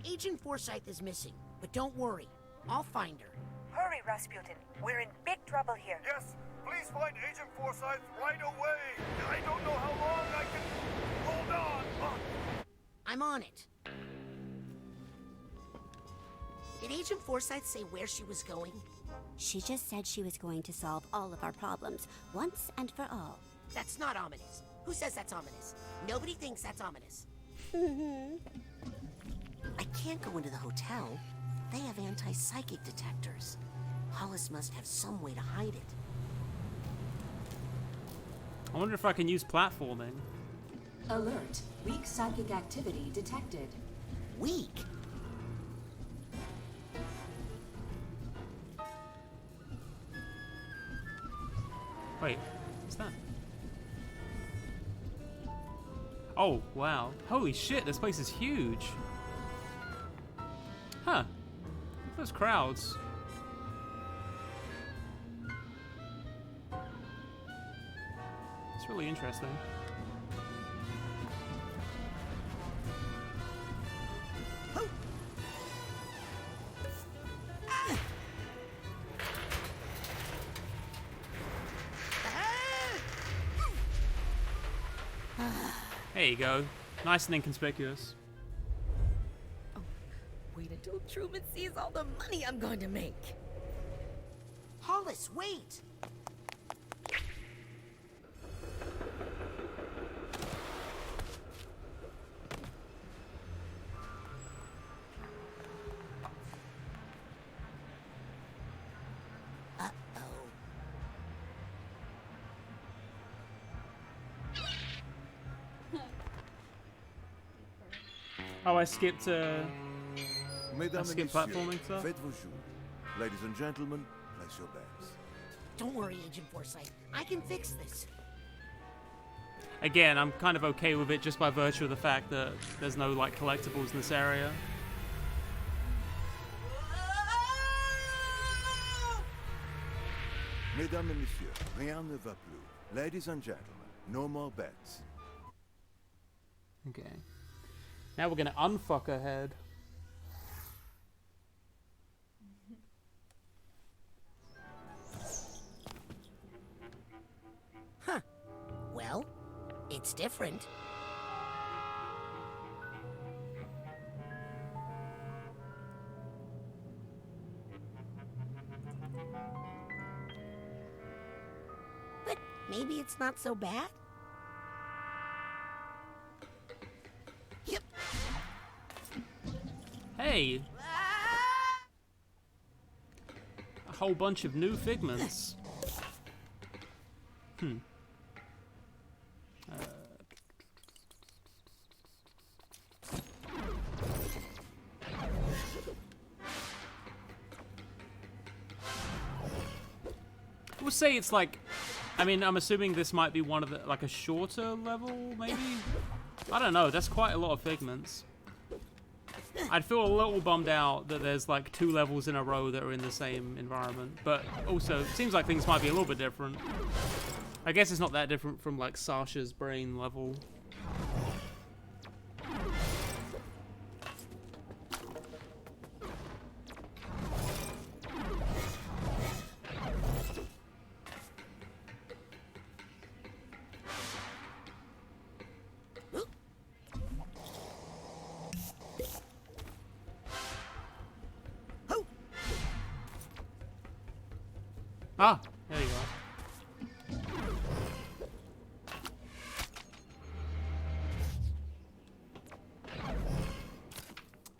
Agent Forsyth is missing, but don't worry. I'll find her. Hurry, Rasputin. We're in big trouble here. Yes, please find Agent Forsyth right away. I don't know how long I can hold on. I'm on it. Did Agent Forsyth say where she was going? She just said she was going to solve all of our problems, once and for all. That's not ominous. Who says that's ominous? Nobody thinks that's ominous. I can't go into the hotel. They have anti-psychic detectors. Hollis must have some way to hide it. I wonder if I can use platforming. Alert. Weak psychic activity detected. Weak? Wait, what's that? Oh, wow. Holy shit, this place is huge. Huh. Look at those crowds. It's really interesting. There you go. Nice and inconspicuous. Oh, wait until Truman sees all the money I'm going to make. Hollis, wait! Oh, I skipped Mesdames et platforming stuff. Faites vos jours. Ladies and gentlemen, place your bets. Don't worry, Agent Forsyth. I can fix this. Again, I'm kind of okay with it just by virtue of the fact that there's no like collectibles in this area. Mesdames et messieurs, rien ne va plus. Ladies and gentlemen, no more bets. Okay. Now we're gonna unfuck her head. Huh. Well, it's different. But maybe it's not so bad. Yep. Hey! A whole bunch of new figments. We'll say it's like, I mean, I'm assuming this might be one of the, like a shorter level, maybe? I don't know, that's quite a lot of figments. I'd feel a little bummed out that there's like 2 levels in a row that are in the same environment, but also, it seems like things might be a little bit different. I guess it's not that different from like Sasha's brain level. Ah, there you go.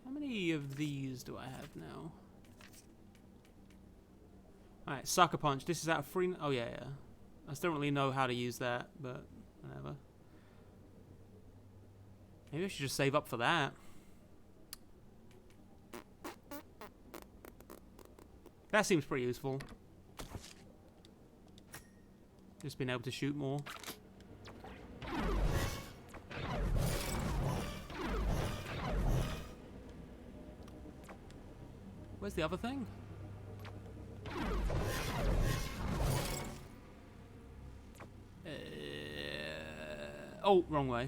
How many of these do I have now? Alright, Sucker Punch. This is out of free... Oh, yeah. I still don't really know how to use that, but whatever. Maybe I should just save up for that. That seems pretty useful. Just being able to shoot more. Where's the other thing? Oh, wrong way.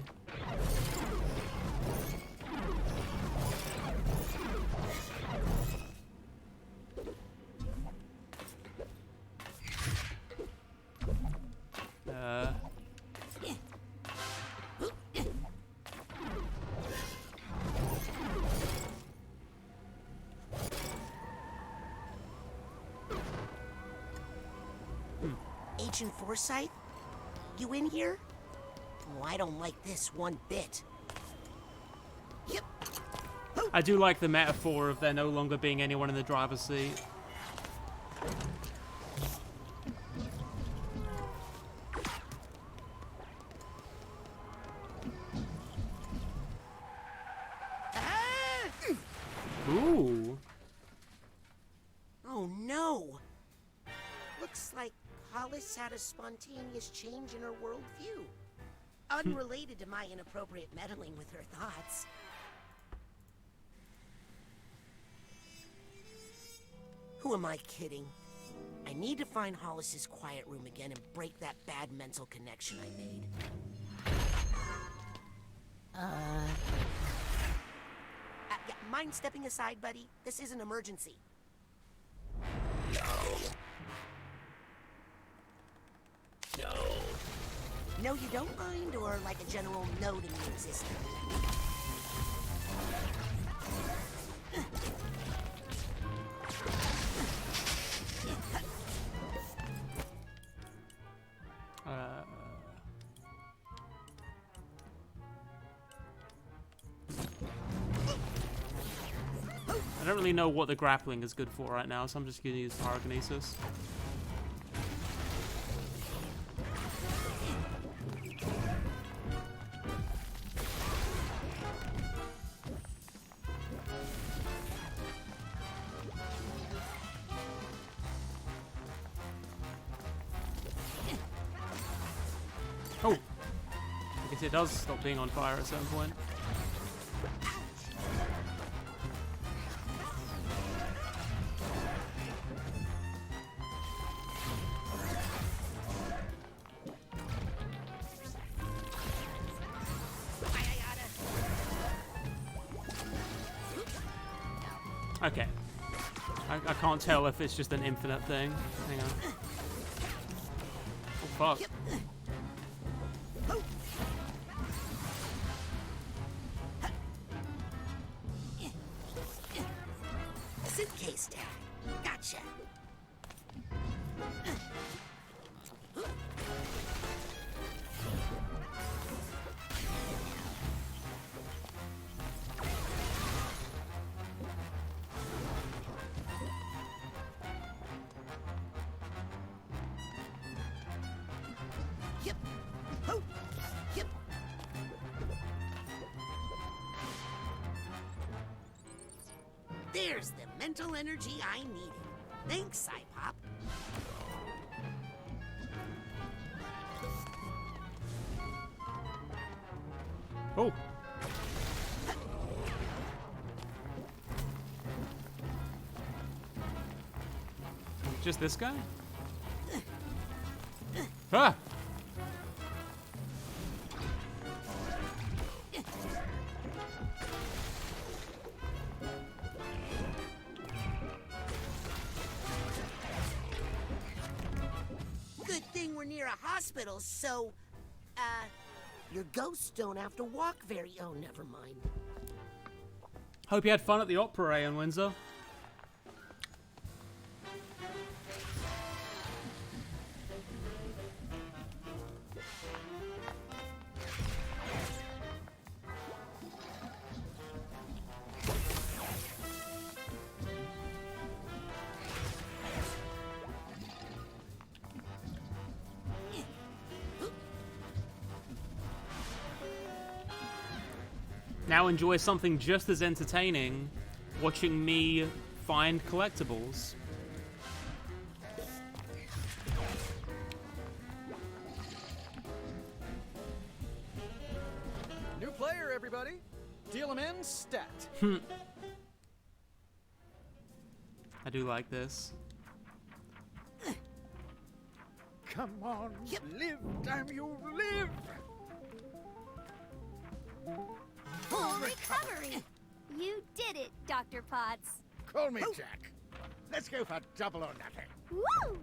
Agent Forsyth? You in here? Oh, I don't like this one bit. Yep. I do like the metaphor of there no longer being anyone in the driver's seat. Ooh. Oh no! Looks like Hollis had a spontaneous change in her worldview. Unrelated to my inappropriate meddling with her thoughts. Who am I kidding? I need to find Hollis's quiet room again and break that bad mental connection I made. Yeah, mind stepping aside, buddy? This is an emergency. No, you don't mind, or like a general no to me existing? I don't really know what the grappling is good for right now, so I'm just going to use Pyrokinesis. Oh! I guess it does stop being on fire at some point. Okay. I can't tell if it's just an infinite thing. Hang on. Oh, fuck. Suitcase tag. Gotcha. Yep. There's the mental energy I needed. Thanks, Psypop. Oh. Just this guy? Ah! Good thing we're near a hospital, so, your ghosts don't have to walk very... Oh, never mind. Hope you had fun at the opera in Windsor. Now enjoy something just as entertaining, watching me find collectibles. New player, everybody. Deal him in, stat. I do like this. Come on, live, damn you, live! Full recovery! You did it, Dr. Potts. Call me Jack. Let's go for double or nothing. Woo!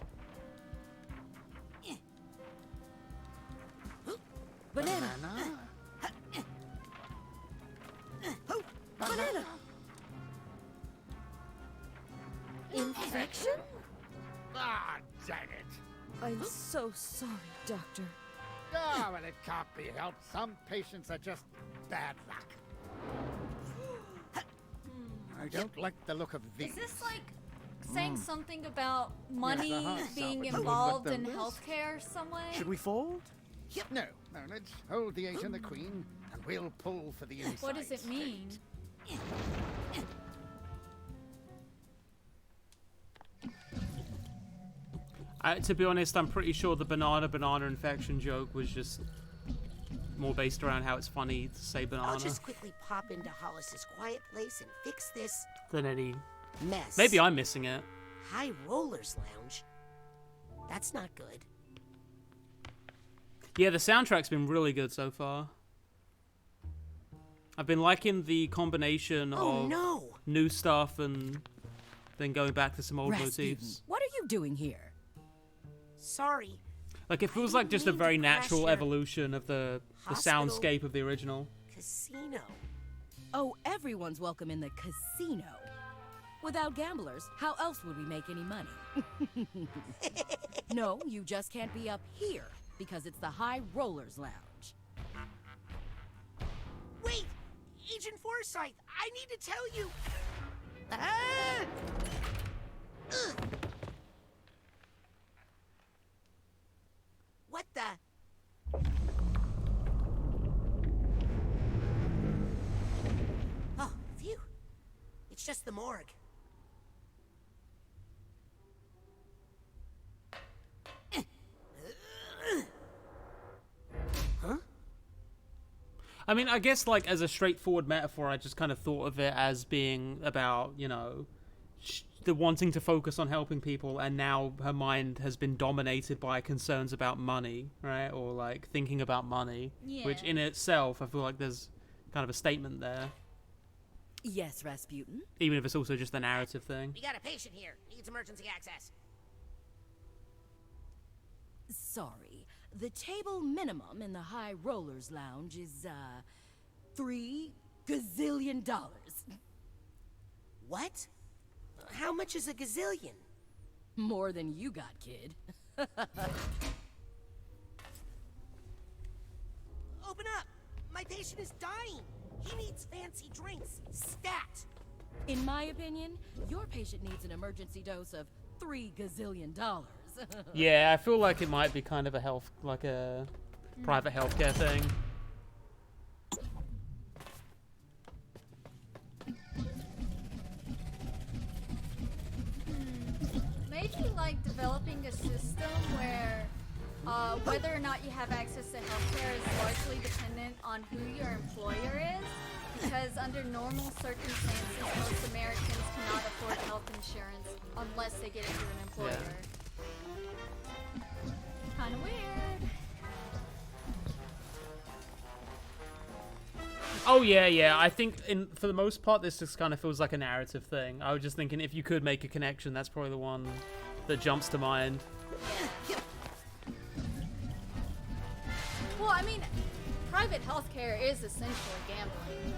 Banana. Banana. Infection? Ah, dang it. I'm so sorry, Doctor. Ah, well, it can't be helped. Some patients are just bad luck. I don't like the look of these. Is this like saying something about money Yes, being but involved the in risk- healthcare some way? Should we fold? No, no, let's hold the 8 and the queen, and we'll pull for the inside. What does it mean? To be honest, I'm pretty sure the banana infection joke was just more based around how it's funny to say banana I'll just quickly pop into Hollis's quiet place and fix this than any mess. Maybe I'm missing it. High Rollers Lounge? That's not good. Yeah, the soundtrack's been really good so far. I've been liking the combination of new stuff and then going back to some old motifs. What are you doing here? Sorry. Like, it feels like just a very natural your evolution of the soundscape of the original. Casino. Oh, everyone's welcome in the casino. Without gamblers, how else would we make any money? No, you just can't be up here, because it's the High Rollers Lounge. Wait! Agent Forsyth, I need to tell you... Ah! Ugh. What the... Oh, phew. It's just the morgue. Huh? I mean, I guess, like, as a straightforward metaphor, I just kind of thought of it as being about, you know, the wanting to focus on helping people, and now her mind has been dominated by concerns about money, right? Or, like, thinking about money. Yeah. Which, in itself, I feel like there's kind of a statement there. Yes, Rasputin? Even if it's also just a narrative thing. We got a patient here. Needs emergency access. Sorry. The table minimum in the High Rollers Lounge is, $3 gazillion. What? How much is a gazillion? More than you got, kid. Open up! My patient is dying! He needs fancy drinks. Stat! In my opinion, your patient needs an emergency dose of $3 gazillion. Yeah, I feel like it might be kind of a health, like a private healthcare thing. Maybe like developing a system where whether or not you have access to healthcare is largely dependent on who your employer is. Because under normal circumstances, most Americans cannot afford health insurance unless they get it through an employer. Kind of weird. Oh yeah. I think for the most part, this just kind of feels like a narrative thing. I was just thinking if you could make a connection, that's probably the one that jumps to mind. Well, I mean, private healthcare is essentially gambling.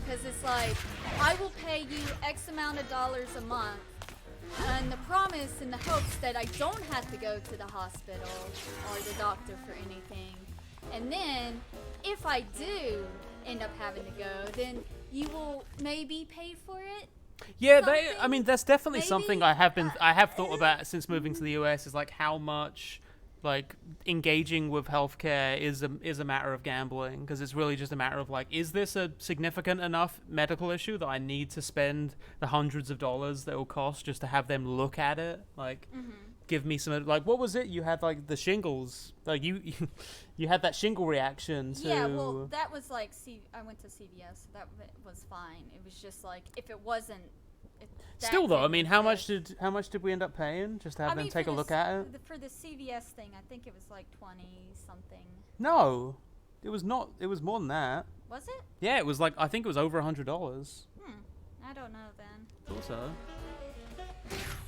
Because it's like, I will pay you X amount of dollars a month, and the promise in the hopes that I don't have to go to the hospital or the doctor for anything. And then, if I do end up having to go, then you will maybe pay for it. Yeah, I mean, that's definitely something I have thought about since moving to the US. Is like how much, like, engaging with healthcare is a matter of gambling, because it's really just a matter of like, is this a significant enough medical issue that I need to spend the hundreds of dollars that it will cost just to have them look at it? Like, give me some, like, what was it? You had like the shingles, like you had that shingle reaction to. Yeah, well, that was like, I went to CVS, so that was fine. It was just like, if it wasn't. Still though, I mean, how much did we end up paying just to have them take a look at it? For the CVS thing, I think it was like 20 something. No, it was not. It was more than that. Was it? Yeah, it was like, I think it was over $100. I don't know then. Thought so.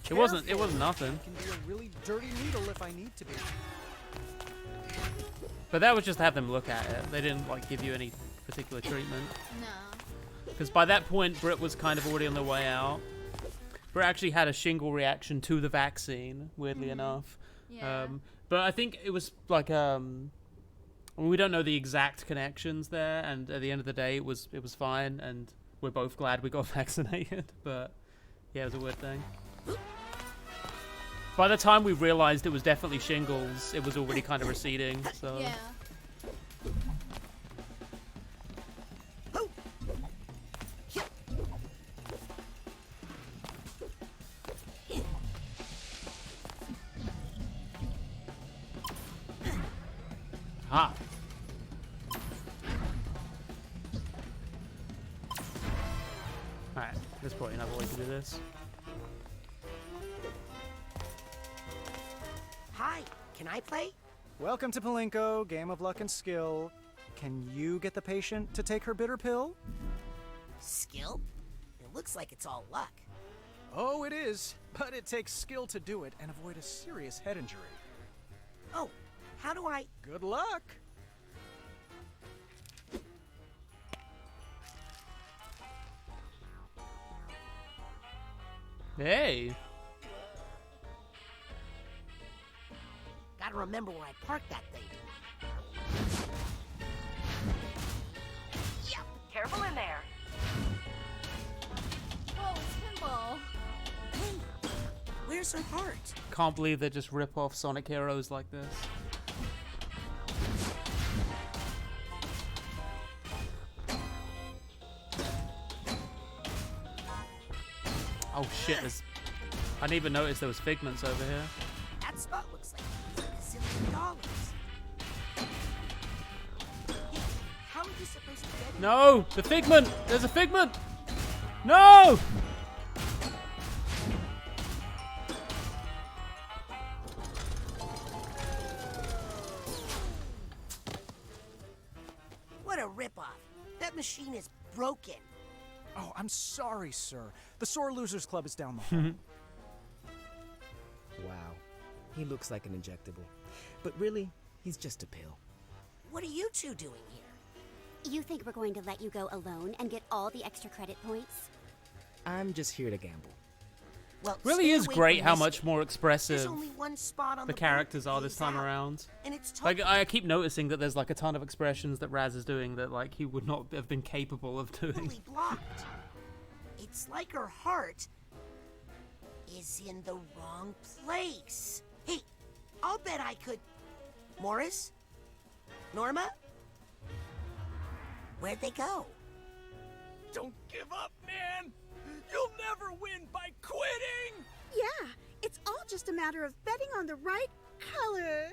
It wasn't nothing. It can be a really dirty needle if I need to be. But that was just to have them look at it. They didn't like give you any particular treatment. No. Because by that point, Britt was kind of already on the way out. Britt actually had a shingle reaction to the vaccine, weirdly enough. Yeah. But I think it was like, we don't know the exact connections there, and at the end of the day, it was fine, and we're both glad we got vaccinated. But yeah, it was a weird thing. By the time we realized it was definitely shingles, it was already kind of receding. So. Yeah. Ah. Alright, there's probably another way to do this. Hi, can I play? Welcome to Palinko, game of luck and skill. Can you get the patient to take her bitter pill? Skill? It looks like it's all luck. Oh, it is, but it takes skill to do it and avoid a serious head injury. Oh, how do I... Good luck! Hey! Gotta remember where I parked that thing. Yep, careful in there. Whoa, it's pinball. Where's her heart? Can't believe they just rip off Sonic Heroes like this. Oh shit, I didn't even notice there was figments over here. That spot looks like it's $1 zillion. Hey, how are you supposed to get it? No! The figment! There's a figment! No! What a ripoff. That machine is broken. Oh, I'm sorry, sir. The Sore Losers Club is down the hall. Wow. He looks like an injectable. But really, he's just a pill. What are you two doing here? You think we're going to let you go alone and get all the extra credit points? I'm just here to gamble. Well, Really is great how much more expressive There's only one spot on the board characters that are this pays time out, around. And it's Like, I keep noticing that there's like a ton of expressions that Raz is doing that like he would not have been capable of doing. totally blocked. It's like her heart is in the wrong place. Hey, I'll bet I could... Morris? Norma? Where'd they go? Don't give up, man! You'll never win by quitting! Yeah, it's all just a matter of betting on the right color.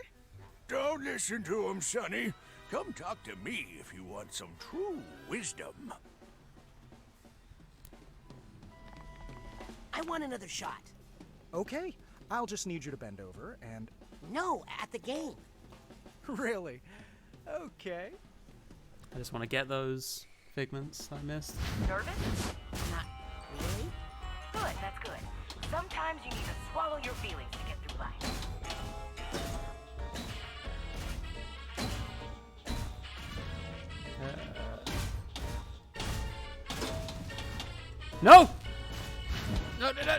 Don't listen to him, Sonny. Come talk to me if you want some true wisdom. I want another shot. Okay, I'll just need you to bend over and... No, at the game. Really? Okay. I just want to get those figments I missed. Nervous? Not really. Good, that's good. Sometimes you need to swallow your feelings to get through life. No! No, no, no!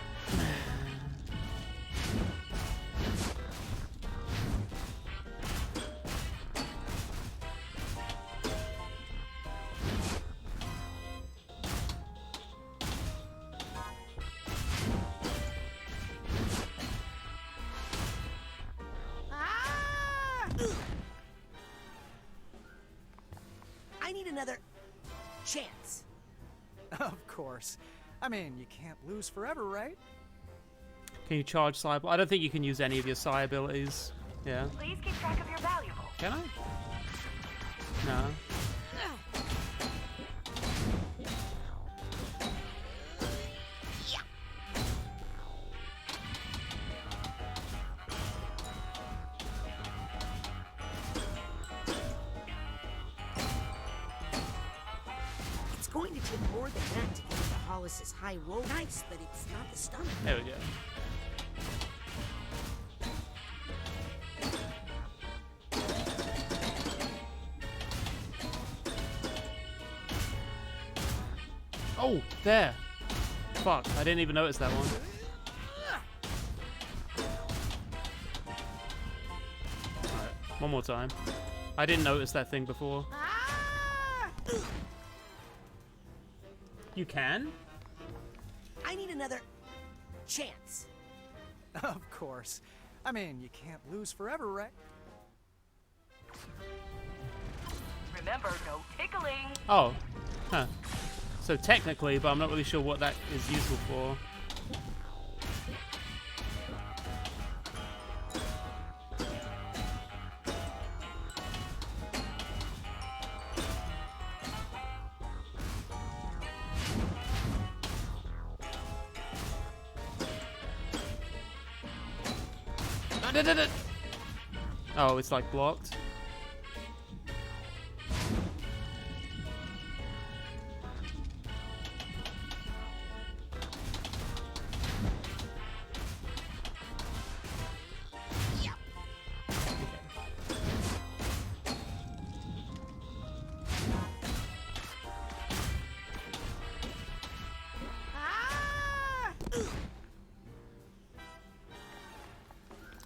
I need another chance. Of course. I mean, you can't lose forever, right? Can you charge Psi? I don't think you can use any of your Psi abilities. Yeah. Please keep track of your valuables. Can I? No. It's going to take more than that to get into Hollis's high roll. Nice, but it's not the stomach. There we go. Oh, there. Fuck, I didn't even notice that one. Alright, one more time. I didn't notice that thing before. You can? I need another chance. Of course. I mean, you can't lose forever, right? Remember, no tickling. Oh. Huh. So technically, but I'm not really sure what that is useful for. Oh, it's like blocked.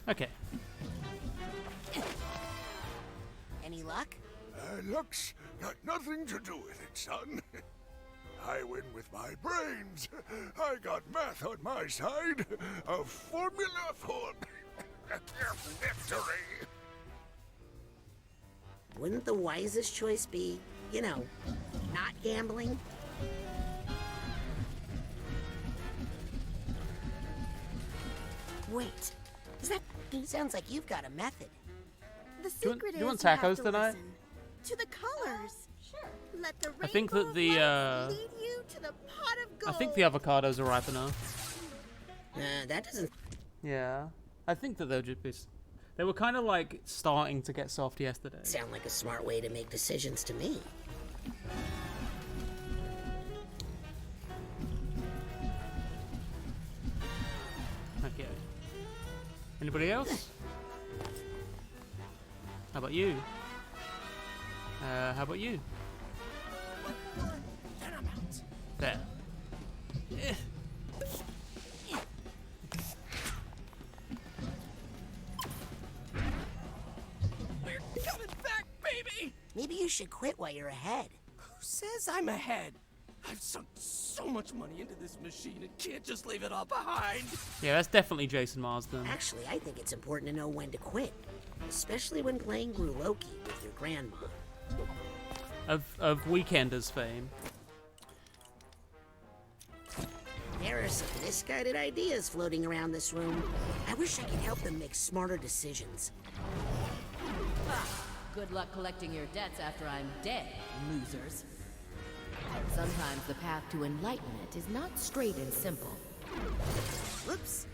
Okay. Any luck? Luck's got nothing to do with it, son. I win with my brains. I got math on my side. A formula for victory. Wouldn't the wisest choice be, you know, not gambling? Wait, is that... Sounds like you've got a method. The Do secret you want is you have tacos to tonight? listen to the colors. Sure. Let the I think that the lead you to the pot of I gold. think the avocados are ripe enough. That doesn't... Yeah. I think that they'll just be... They were kind of like starting to get soft yesterday. Sound like a smart way to make decisions to me. Okay. Anybody else? How about you? How about you? There. We're coming back, baby! Maybe you should quit while you're ahead. Who says I'm ahead? I've sunk so so much money into this machine and can't just leave it all behind. Yeah, that's definitely Jason Marsden. Actually, I think it's important to know when to quit. Especially when playing Gru Loki with your grandma. Of Weekenders fame. There are some misguided ideas floating around this room. I wish I could help them make smarter decisions. Good luck collecting your debts after I'm dead, losers. Sometimes the path to enlightenment is not straight and simple. Whoops.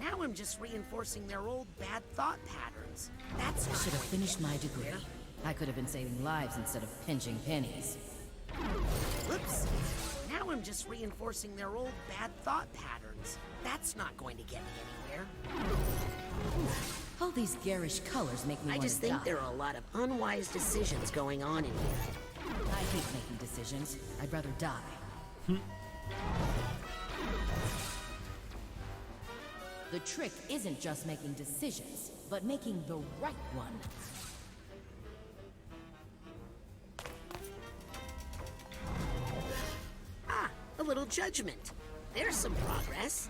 Now I'm just reinforcing their old bad thought patterns. That's I not should have going to finished get my me degree. anywhere. I could have been saving lives instead of pinching pennies. Whoops. Now I'm just reinforcing their old bad thought patterns. That's not going to get me anywhere. All these garish colors make me I want just to think die. there are a lot of unwise decisions going on in here. I hate making decisions. I'd rather die. The trick isn't just making decisions, but making the right one. Ah, a little judgment. There's some progress.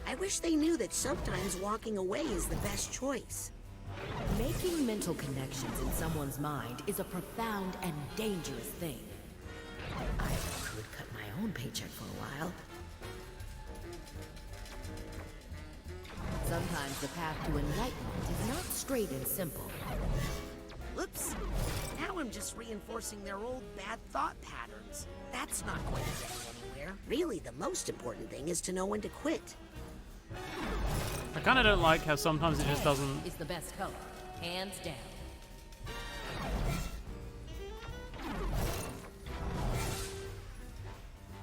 I wish they knew that sometimes walking away is the best choice. Making mental connections in someone's mind is a profound and dangerous thing. I could cut my own paycheck for a while. Sometimes the path to enlightenment is not straight and simple. Whoops. Now I'm just reinforcing their old bad thought patterns. That's not going to get me anywhere. Really, the most important thing is to know when to quit. I kind of don't like how sometimes it just doesn't. It's the best color, hands down.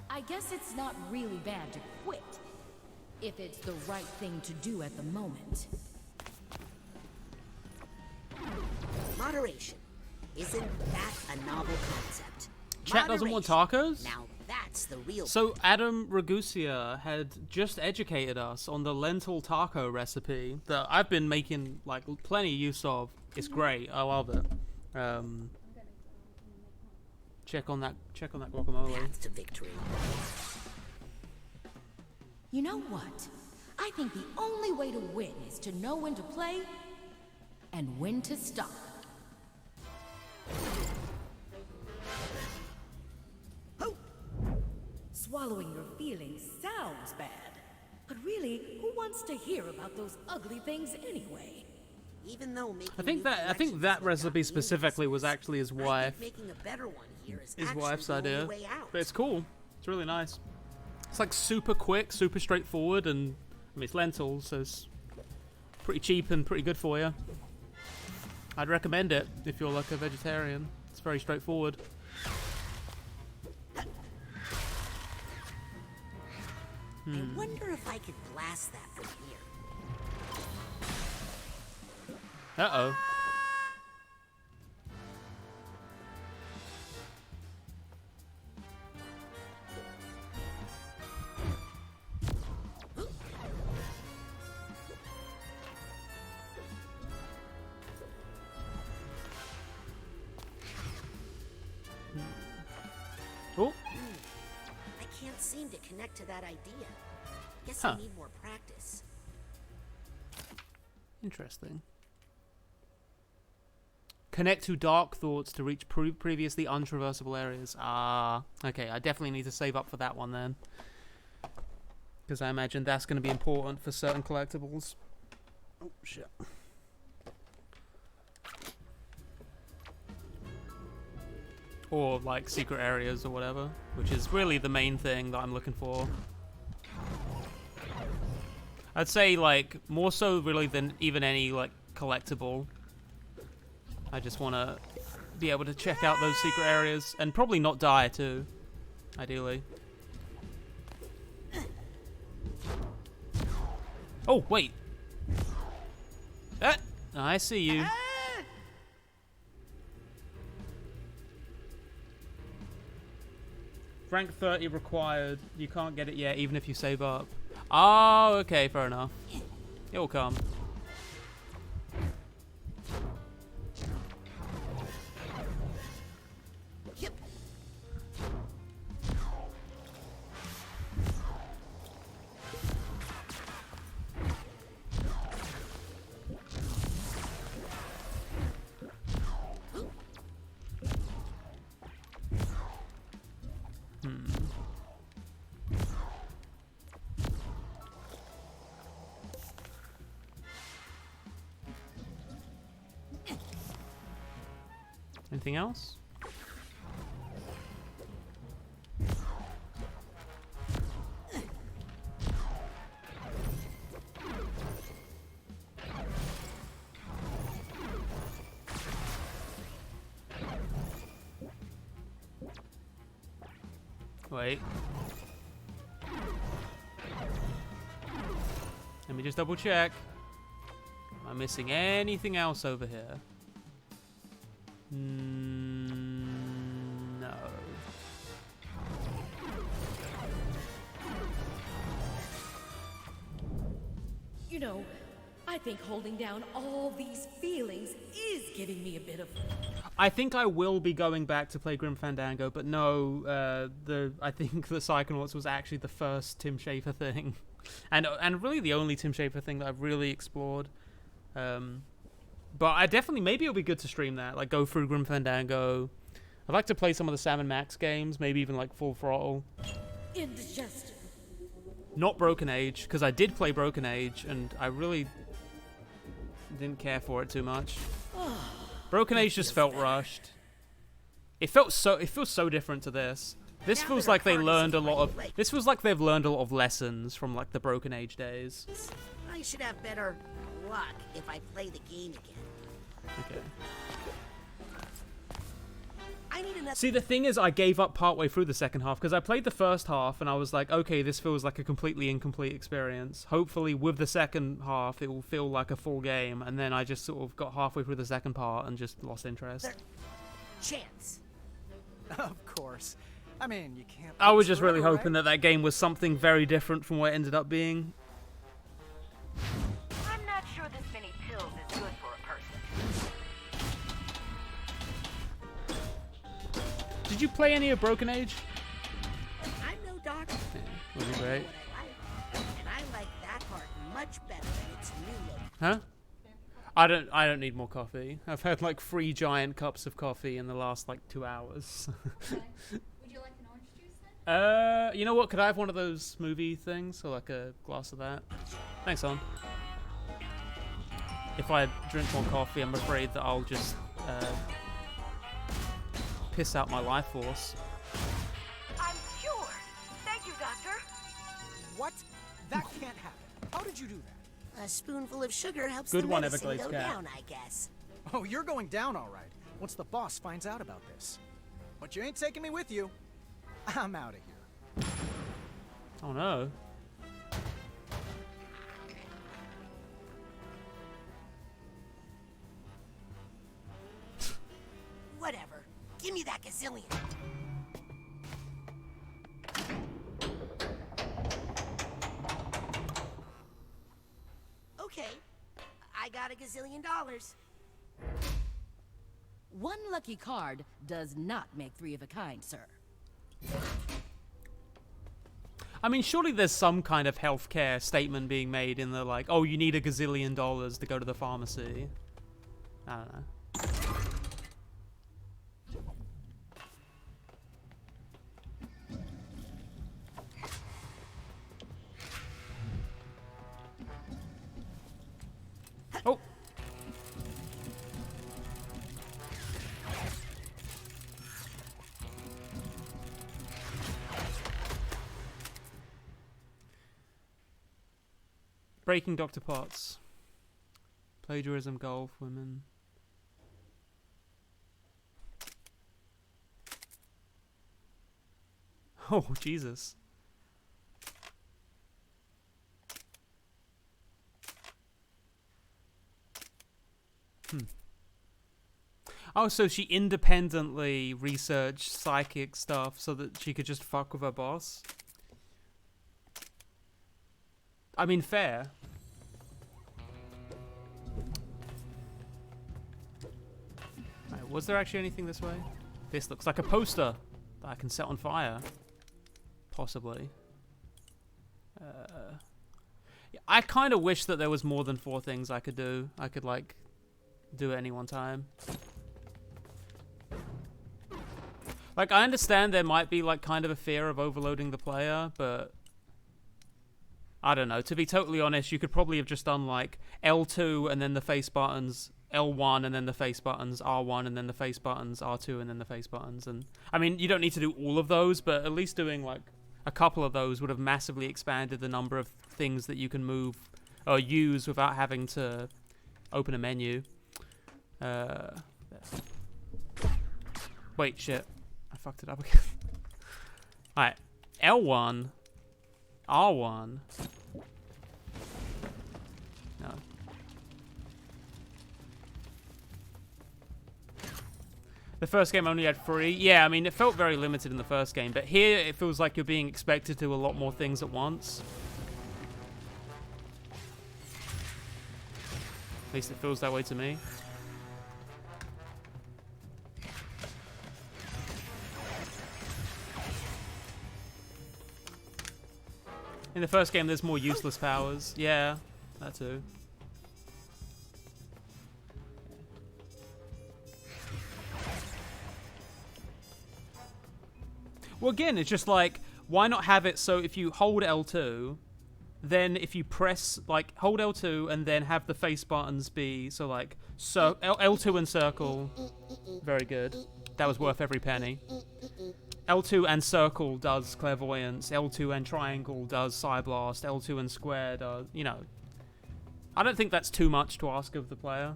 I guess it's not really bad to quit, if it's the right thing to do at the moment. Moderation. Isn't that a novel concept? Chat doesn't want tacos? Now that's the real. So Adam Ragusia had just educated us on the lentil taco recipe that I've been making like plenty use of. It's great. I love it. Check on that guacamole. Path to victory. You know what? I think the only way to win is to know when to play and when to stop. Swallowing your feelings sounds bad, but really, who wants to hear about those ugly things anyway? Even though I think that recipe specifically was actually his wife. making a better one here is His actually wife's the only idea. way out. But it's cool. It's really nice. It's like super quick, super straightforward, and I mean it's lentils, so it's pretty cheap and pretty good for you. I'd recommend it if you're like a vegetarian. It's very straightforward. I wonder if I could blast that from here. Uh-oh. Oh. I can't seem to connect to that idea. Guess Huh. I need more practice. Interesting. Connect to dark thoughts to reach previously untraversable areas. Ah, okay. I definitely need to save up for that one then. Because I imagine that's going to be important for certain collectibles. Oh, shit. Or, like, secret areas or whatever. Which is really the main thing that I'm looking for. I'd say, like, more so really than even any, like, collectible. I just want to be able to check out those secret areas. And probably not die, too. Ideally. Oh, wait. I see you. Rank 30 required. You can't get it yet, even if you save up. Oh, okay, fair enough. It will come. Anything else? Wait. Let me just double check. Am I missing anything else over here? No. You know, I think holding down all these feelings is giving me a bit of... I think I will be going back to play Grim Fandango, but no, I think the Psychonauts was actually the first Tim Schafer thing. And really the only Tim Schafer thing that I've really explored. But I definitely, maybe it'll be good to stream that, like go through Grim Fandango. I'd like to play some of the Sam & Max games, maybe even like Full Throttle. Indigestion. Not Broken Age, because I did play Broken Age, and I really didn't care for it too much. Broken Age just felt rushed. It feels so different to this. This feels like they learned a lot of. This feels like they've learned a lot of lessons from like the Broken Age days. I should have better luck if I play the game again. Okay. I need another. See, the thing is, I gave up partway through the second half because I played the first half and I was like, okay, this feels like a completely incomplete experience. Hopefully, with the second half, it will feel like a full game. And then I just sort of got halfway through the second part and just lost interest. Chance. Of course. I mean, you can't. I was just really forever, hoping that that game was something very different from what it ended up being. I'm not sure this many pills is good for a person. Did you play any of Broken Age? I'm no doctor. Yeah, wasn't great. And I like that part much better than its new look. Huh? I don't need more coffee. I've had like 3 giant cups of coffee in the last like 2 hours. Okay. Would you like an orange juice then? You know what? Could I have one of those smoothie things, or like a glass of that? Thanks, hon. If I drink more coffee, I'm afraid that I'll just piss out my life force. I'm cured. Thank you, Doctor. What? That can't happen. How did you do that? A spoonful of sugar helps Good the one, medicine Everglades go cat. down, I guess. Oh, you're going down all right. Once the boss finds out about this. But you ain't taking me with you. I'm out of here. Oh no. Whatever. Give me that gazillion. Okay. I got a gazillion dollars. One lucky card does not make 3 of a kind, sir. I mean, surely there's some kind of healthcare statement being made in the like, oh, you need a gazillion dollars to go to the pharmacy. I don't know. Oh. Breaking Dr. Potts. Plagiarism, golf, women. Oh, Jesus. Oh, so she independently researched psychic stuff so that she could just fuck with her boss? I mean, fair. Right, was there actually anything this way? This looks like a poster that I can set on fire. Possibly. I kind of wish that there was more than 4 things I could do. I could, like, do it any one time. Like, I understand there might be, like, kind of a fear of overloading the player, but I don't know. To be totally honest, you could probably have just done, like, L2 and then the face buttons, L1 and then the face buttons, R1 and then the face buttons, R2 and then the face buttons. And I mean, you don't need to do all of those, but at least doing like a couple of those would have massively expanded the number of things that you can move or use without having to open a menu. Wait, shit. I fucked it up again. Alright. L1. R1. No. The first game only had 3. Yeah, I mean, it felt very limited in the first game, but here it feels like you're being expected to do a lot more things at once. At least it feels that way to me. In the first game, there's more useless powers. Yeah, that too. Well, again, it's just like, why not have it so if you hold L2, then if you press, like, hold L2 and then have the face buttons be, so like, L2 and circle, very good. That was worth every penny. L2 and circle does clairvoyance, L2 and triangle does Psyblast, L2 and square does, you know. I don't think that's too much to ask of the player.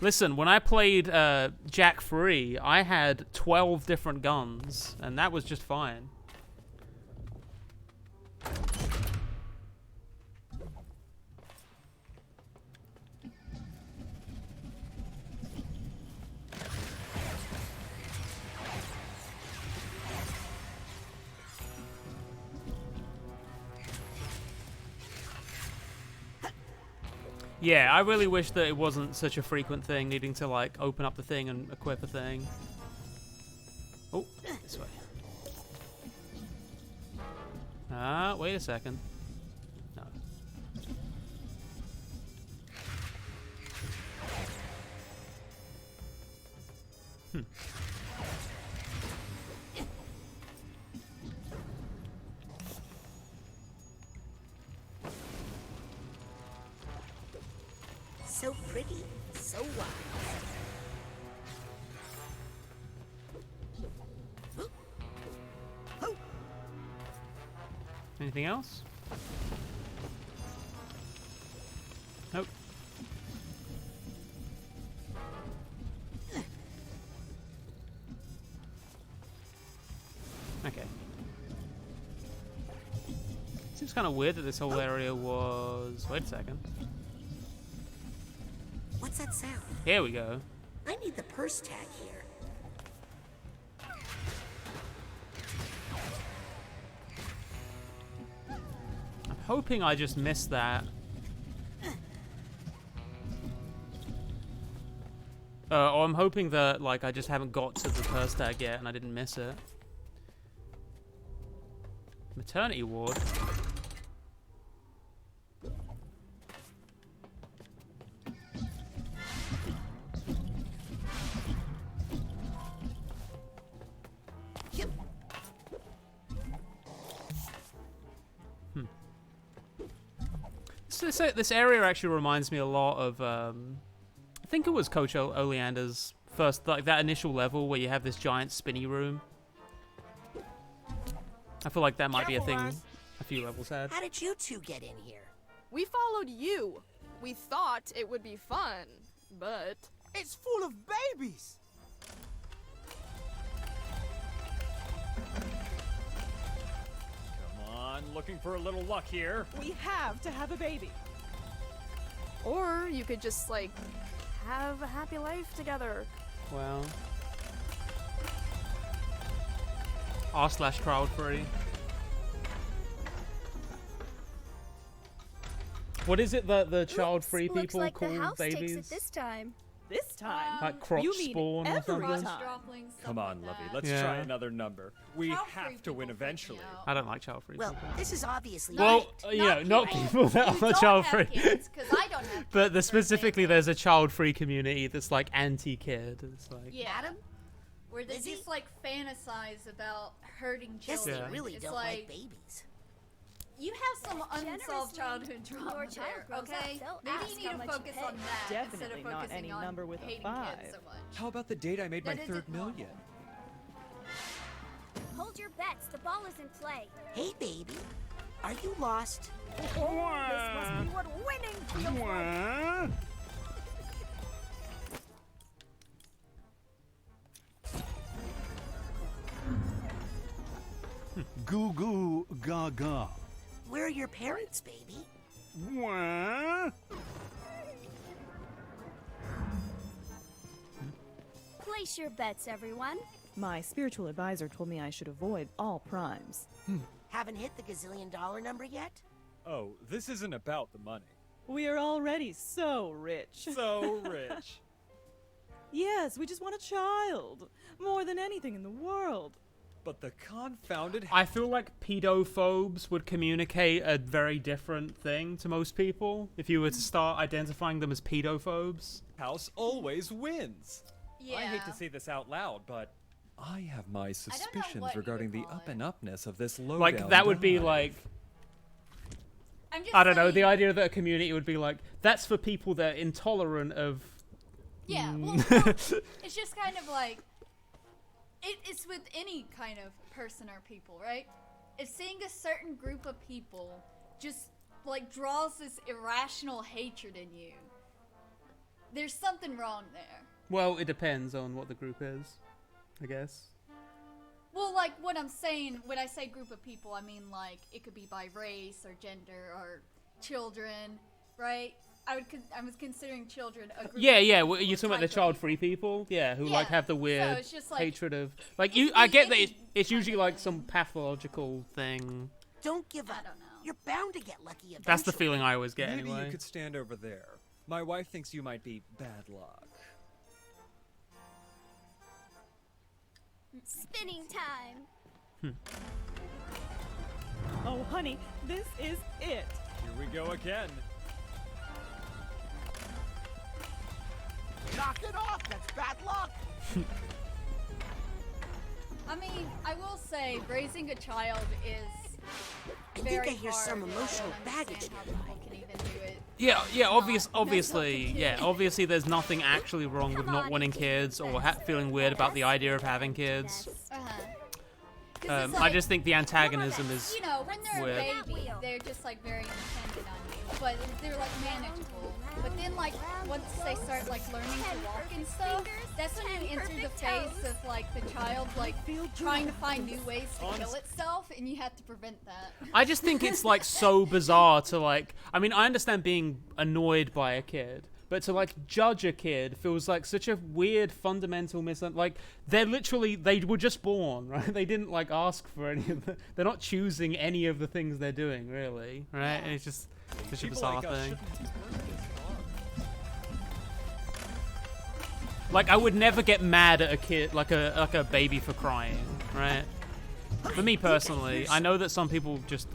Listen, when I played Jak 3, I had 12 different guns, and that was just fine. Yeah, I really wish that it wasn't such a frequent thing, needing to, like, open up the thing and equip a thing. Oh, this way. Ah, wait a second. No. So pretty, so wild. Anything else? Nope. Okay. Seems kind of weird that this whole area was... Wait a second. What's that sound? Here we go. I need the purse tag here. I'm hoping I just missed that. Or I'm hoping that, like, I just haven't got to the purse tag yet and I didn't miss it. Maternity ward. This area actually reminds me a lot of, I think it was Coach Oleander's first, like that initial level where you have this giant spinny room. I feel like that might be a thing a few levels had. How did you two get in here? We followed you. We thought it would be fun, but... It's full of babies! Come on, looking for a little luck here. We have to have a baby. Or you could just, like, have a happy life together. Well... r/crowd free. What is it that the child-free people like call the house babies? takes it this time. This time? Like crotch spawn or something? Come on, Lovey, let's Yeah. try another number. We have to win eventually. I don't like child-free Well, people. this is obviously Well, right. you know, not people that are child-free. But specifically, there's a child-free community that's like anti-kid. It's like Yeah. Adam? Where they just like fantasize about hurting Guess children. they really it's don't like like babies. You have some unsolved childhood trauma Your child there, grows up, okay? they'll Maybe ask you need how to much you focus pay. on that Definitely instead of not focusing any on number with a hating 5. kids so much. How about the date I made my That third isn't normal. million? Hold your bets. The ball is in play. Hey, baby. Are you lost? This must be what winning feels like. Goo goo gaga. Where are your parents, baby? Place your bets, everyone. My spiritual advisor told me I should avoid all primes. Haven't hit the gazillion-dollar number yet? Oh, this isn't about the money. We are already so rich. So rich. Yes, we just want a child. More than anything in the world. But the confounded I feel like pedophobes would communicate a very different thing to most people if you were to start identifying them as pedophobes. house always wins. Yeah. I hate to say this out loud, but I have my suspicions what you regarding would the call up and upness of this low Like, that would be like... I'm just I don't know, saying- the idea that a community would be like, that's for people that are intolerant of... Yeah, well, it's just kind of like it's with any kind of person or people, right? If seeing a certain group of people just like draws this irrational hatred in you, there's something wrong there. Well, it depends on what the group is, I guess. Well, like what I'm saying when I say group of people, I mean like it could be by race or gender or children, right? I was considering children a group. Yeah, of yeah. people You're with talking about the psycho child-free people, yeah, who like Yeah, have the weird so it's just, like, hatred of like it you. could I be get that any it's usually like some pathological thing. Don't give up. You're bound to get lucky eventually. That's the feeling I always get Maybe anyway. you could stand over there. My wife thinks you might be bad luck. Spinning time. Oh, honey, this is it. Here we go again. Knock it off! That's bad luck! I mean, I will say raising a child is I think very I hear hard. some I don't emotional understand baggage how people can even do it. Yeah, obviously, there's nothing actually wrong with not wanting kids or feeling weird about the idea of having kids. I just think the antagonism is You know, when they're weird. a baby, they're just like very dependent on you, but they're like manageable. But then like once they start like learning to walk and stuff, that's when you enter the phase of like the child like trying to find new ways to kill itself, and you have to prevent that. I just think it's like so bizarre to like. I mean, I understand being annoyed by a kid, but to like judge a kid feels like such a weird fundamental like they were just born, right? They didn't like ask for any of the, they're not choosing any of the things they're doing, really, right? And it's just such a People bizarre like us thing. shouldn't be burdened with Like I would never get mad at a kid, like a baby for crying, right? For me personally, I know that some people just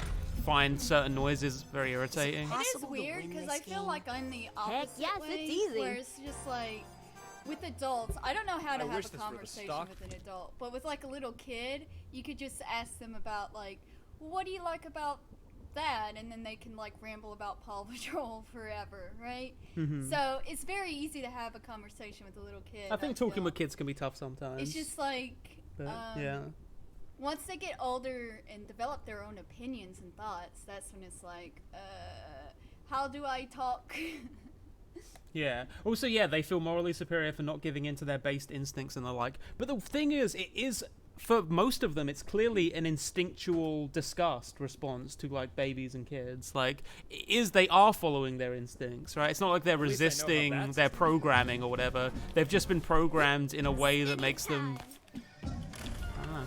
find certain noises very irritating. It is weird because I feel like I'm the opposite yes, way, it's easy. where it's just like with adults, I don't know how to I have wish a this were the conversation stock with an adult, but with like a little kid, you could just ask them about like, what do you like about that, and then they can like ramble about Paw Patrol forever, right? Mhm. So it's very easy to have a conversation with a little kid. I think feel. talking with kids can be tough sometimes. It's just like, but, yeah. once they get older and develop their own opinions and thoughts, that's when it's like, how do I talk? Yeah. Also, yeah, they feel morally superior for not giving in to their based instincts and the like. But the thing is, it is, for most of them, it's clearly an instinctual disgust response to, like, babies and kids. Like, they are following their instincts, right? It's not like they're At least I know how resisting that's their programming or whatever. They've just been programmed in a way that makes them... I don't know.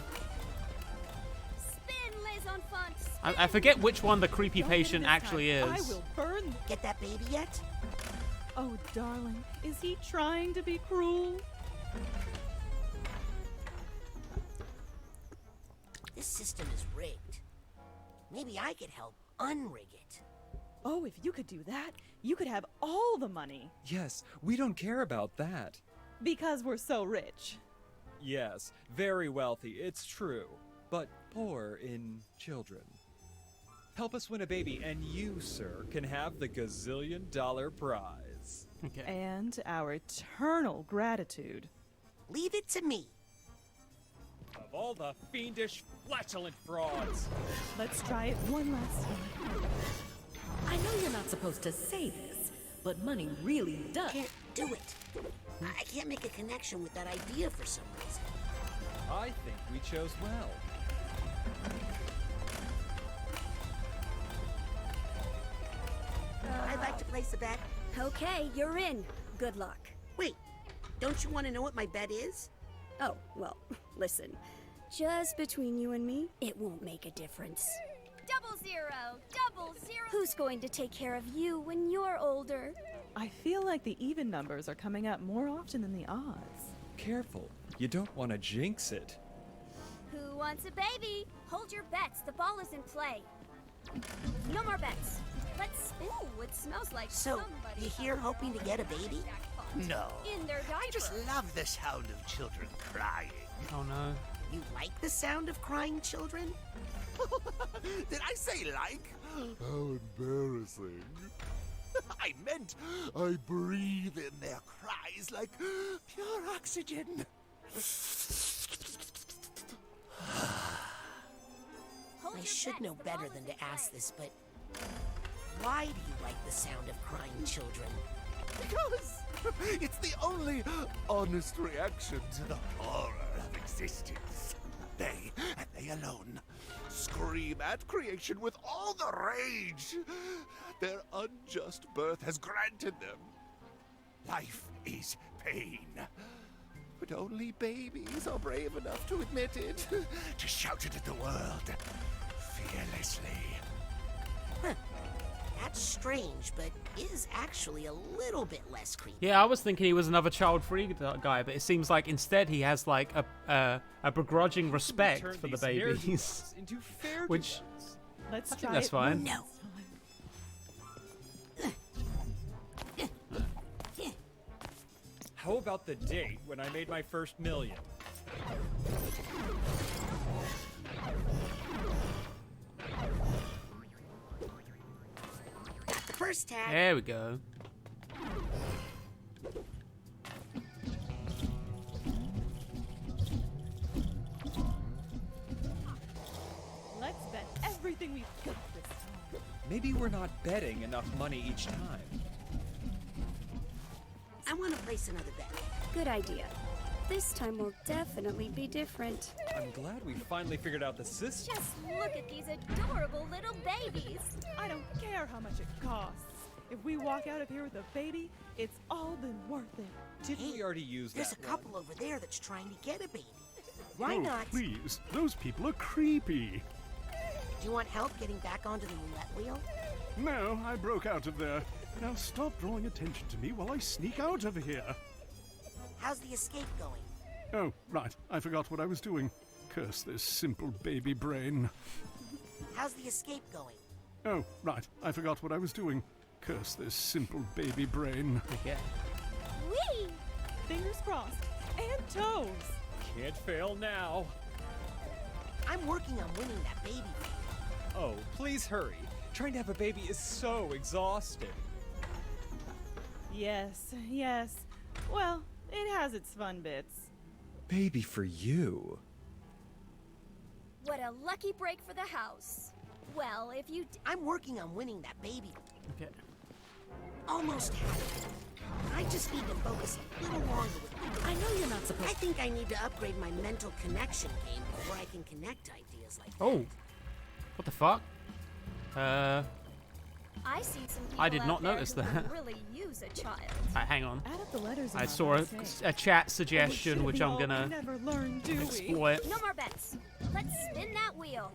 Spin, les enfants. I forget which one the creepy patient actually I is. will burn. Get that baby yet? Oh, darling, is he trying to be cruel? This system is rigged. Maybe I could help unrig it. Oh, if you could do that, you could have all the money. Yes, we don't care about that. Because we're so rich. Yes, very wealthy, it's true. But poor in children. Help us win a baby, and you, sir, can have the gazillion-dollar prize. Okay. And our eternal gratitude. Leave it to me. Of all the fiendish, flatulent frauds. Let's try it one last time. I know you're not supposed to say this, but money really does. Can't do it. I can't make a connection with that idea for some reason. I think we chose well. I'd like to place a bet. Okay, you're in. Good luck. Wait, don't you want to know what my bet is? Oh, well, listen. Just between you and me, it won't make a difference. 000. Who's going to take care of you when you're older? I feel like the even numbers are coming up more often than the odds. Careful, you don't want to jinx it. Who wants a baby? Hold your bets. The ball is in play. No more bets. Let's. Ooh, it smells like So, somebody. you here hoping to get a baby? No. In their diaper. I just love the sound of children crying. Oh no. You like the sound of crying children? Did I say like? How embarrassing. I meant I breathe in their cries like pure oxygen. I should know better than to ask this, but why do you like the sound of crying children? Because it's the only honest reaction to the horror of existence. They, and they alone, scream at creation with all the rage their unjust birth has granted them. Life is pain. But only babies are brave enough to admit it, to shout it at the world, fearlessly. Huh. That's strange, but is actually a little bit less creepy. Yeah, I was thinking he was another child-free guy, but it seems like instead he has like a begrudging respect for the babies, into fair which Let's I try think that's it fine. No. How about the date when I made my first million? First tag. There we go. Let's bet everything we've got this time. Maybe we're not betting enough money each time. I want to place another bet. Good idea. This time will definitely be different. I'm glad we finally figured out the system. Just look at these adorable little babies. I don't care how much it costs. If we walk out of here with a baby, it's all been worth it. Didn't we already use There's that a couple over there that's trying to get a baby. Why not? Please, those people are creepy. Do you want help getting back onto the roulette wheel? No, I broke out of there. Now stop drawing attention to me while I sneak out of here. How's the escape going? Oh, right. I forgot what I was doing. Curse this simple baby brain. How's the escape going? Oh, right. I forgot what I was doing. Curse this simple baby brain. Okay. Whee! Fingers crossed. And toes. Can't fail now. I'm working on winning that baby. Oh, please hurry. Trying to have a baby is so exhausting. Yes, yes. Well, it has its fun bits. Baby for you. What a lucky break for the house. Well, if you. I'm working on winning that baby. Okay. Almost had it. I just need to focus a little longer with it. I know you're not supposed I think I need to upgrade my mental connection game before I can connect ideas like that. Oh. What the fuck? I see some people I did out not there notice who that. could really use a child. Hang on. Add up the letters in I our saw last name. a chat suggestion which I'm gonna never learn, do we? exploit. No more bets. Let's spin that wheel.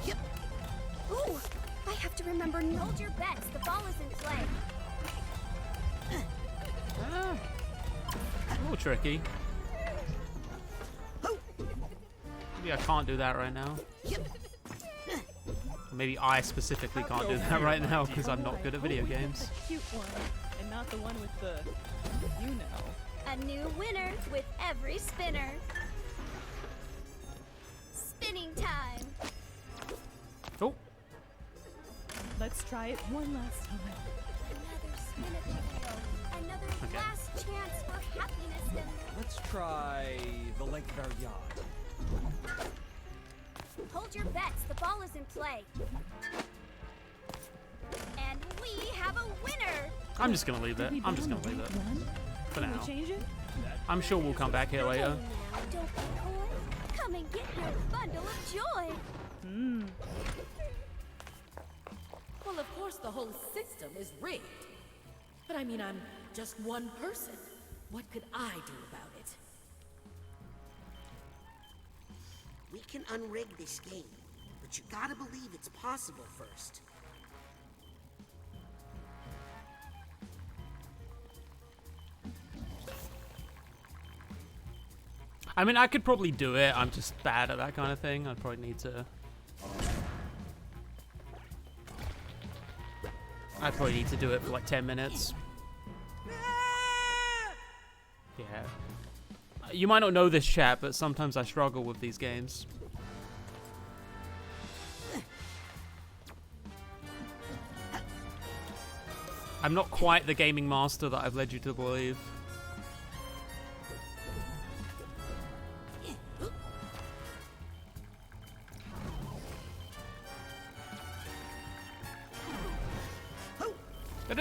Yep. Ooh, I have to remember. Hold your bets. The ball is in play. A little tricky. Maybe I can't do that right now. Maybe I specifically can't do that right now because I'm not good at video games. The cute one, and not the one with the, you know. A new winner with every spinner. Spinning time. Let's try it one last time. Another spin at the wheel. Another last chance for happiness and... Let's try the length of our yacht. Hold your bets. The ball is in play. And we have a winner! I'm just gonna leave it. I'm just gonna leave it. For Can now. we change it? I'm sure we'll come back here later. Now, don't be coy. Come and get your bundle of joy. Well, of course, the whole system is rigged. But I mean, I'm just one person. What could I do about it? We can unrig this game, but you gotta believe it's possible first. I mean, I could probably do it. I'm just bad at that kind of thing. I'd probably need to... do it for like 10 minutes. Yeah. You might not know this, chat, but sometimes I struggle with these games. I'm not quite the gaming master that I've led you to believe.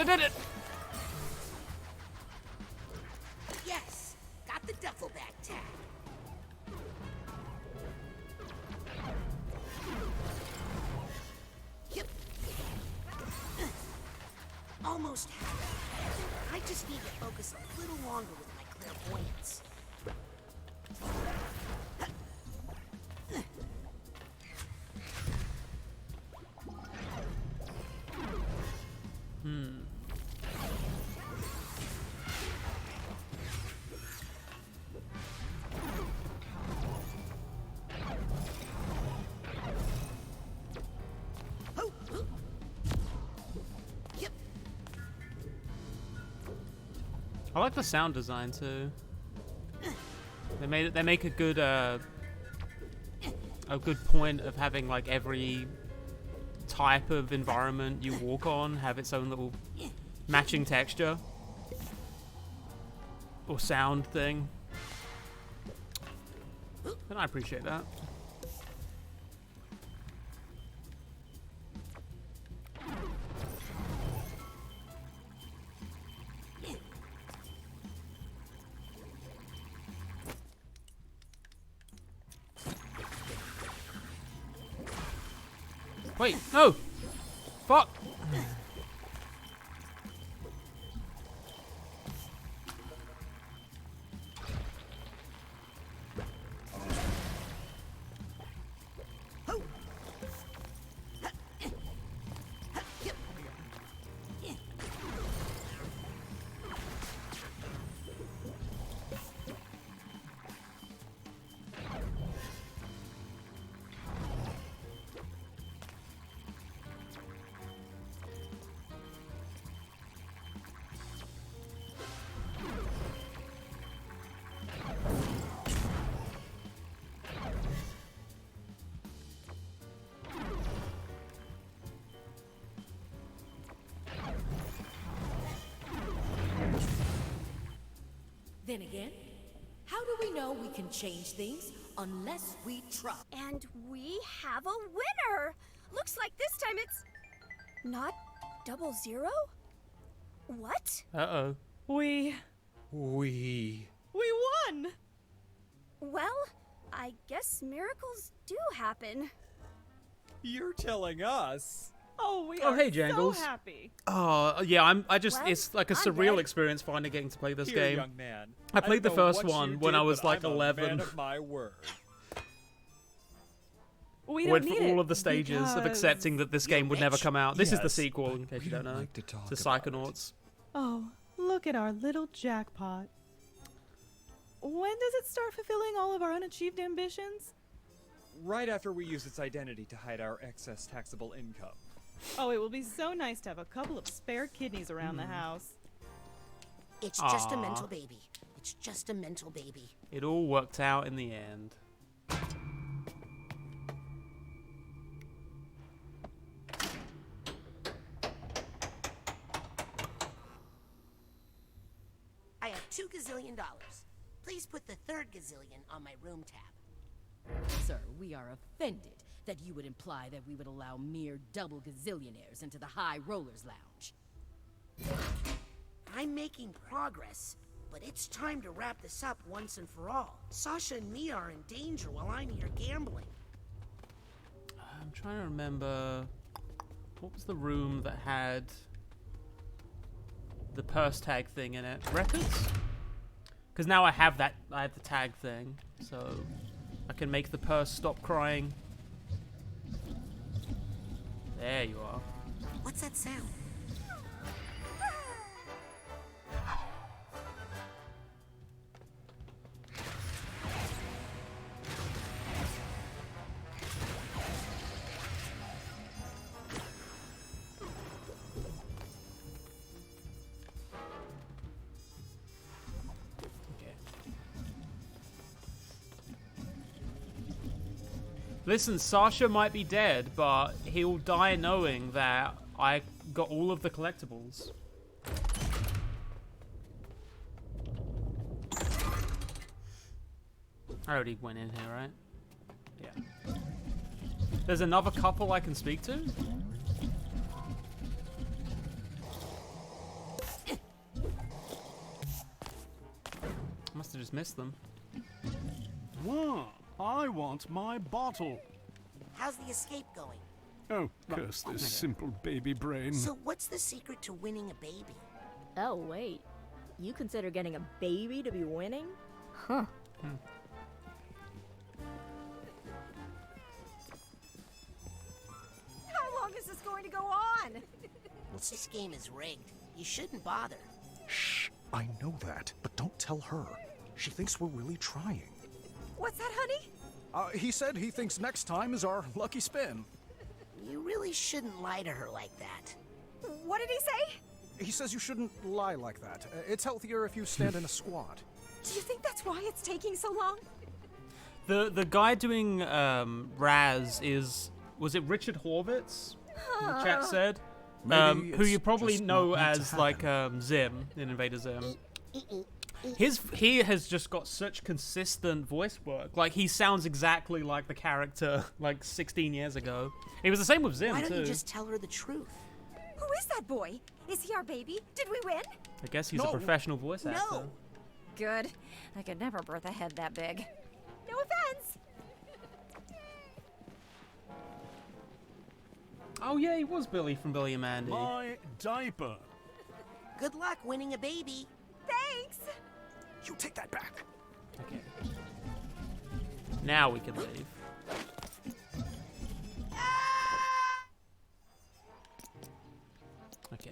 Did it! Yes! Got the duffel bag tag. Yep. Almost had it. I just need to focus a little longer with my clairvoyance. I like the sound design too. They make a good point of having like every type of environment you walk on have its own little matching texture or sound thing. And I appreciate that. Wait, no! Fuck! Then again, how do we know we can change things unless we try? And we have a winner! Looks like this time it's... not 00? What? Uh-oh. We won! Well, I guess miracles do happen. You're telling us. Oh, we Oh, are hey, Jangles. so happy. Oh, yeah, it's like a I'm surreal ready. experience finally getting to play this Here, game. young man. I played the don't know first what one you when did, I was but like I'm 11. A man of my word. We don't Went need through all it of the stages of because- accepting that this game would never come out. This is the Yes, sequel, in case you don't know, like to talk to about Psychonauts. Oh, look at our little jackpot. When does it start fulfilling all of our unachieved ambitions? Right after we use its identity to hide our excess taxable income. Oh, it will be so nice to have a couple of spare kidneys around the house. It's just a Aw. mental baby. It's just a mental baby. It all worked out in the end. third gazillion on my room tab. Sir, we are offended that you would imply that we would allow mere double gazillionaires into the High Rollers Lounge. I'm making progress, but it's time to wrap this up once and for all. Sasha and me are in danger while I'm here gambling. I'm trying to remember... What was the room that had the purse tag thing in it? Records? Because now I have that, I have the tag thing, so I can make the purse stop crying. There you are. What's that sound? Listen, Sasha might be dead, but he'll die knowing that I got all of the collectibles. I already went in here, right? Yeah. There's another couple I can speak to? Must have just missed them. Wow. I want my bottle. How's the escape going? Oh, curse this simple baby brain. So what's the secret to winning a baby? Oh, wait. You consider getting a baby to be winning? Huh. How long is this going to go on? This game is rigged. You shouldn't bother. Shh, I know that, but don't tell her. She thinks we're really trying. What's that, honey? He said he thinks next time is our lucky spin. You really shouldn't lie to her like that. What did he say? He says you shouldn't lie like that. It's healthier if you stand in a squat. Do you think that's why it's taking so long? The guy doing Raz was it Richard Horvitz? The chat said, who you probably know as like Zim in Invader Zim. He has just got such consistent voice work. Like, he sounds exactly like the character like 16 years ago. It was the same with Zim too. Why don't you just tell her the truth? Who is that boy? Is he our baby? Did we win? I guess he's a professional voice actor. No. Good. I could never birth a head that big. No offense. Oh yeah, he was Billy from Billy and Mandy. My diaper. Good luck winning a baby. Thanks. You take that back. Okay. Now we can leave. Okay.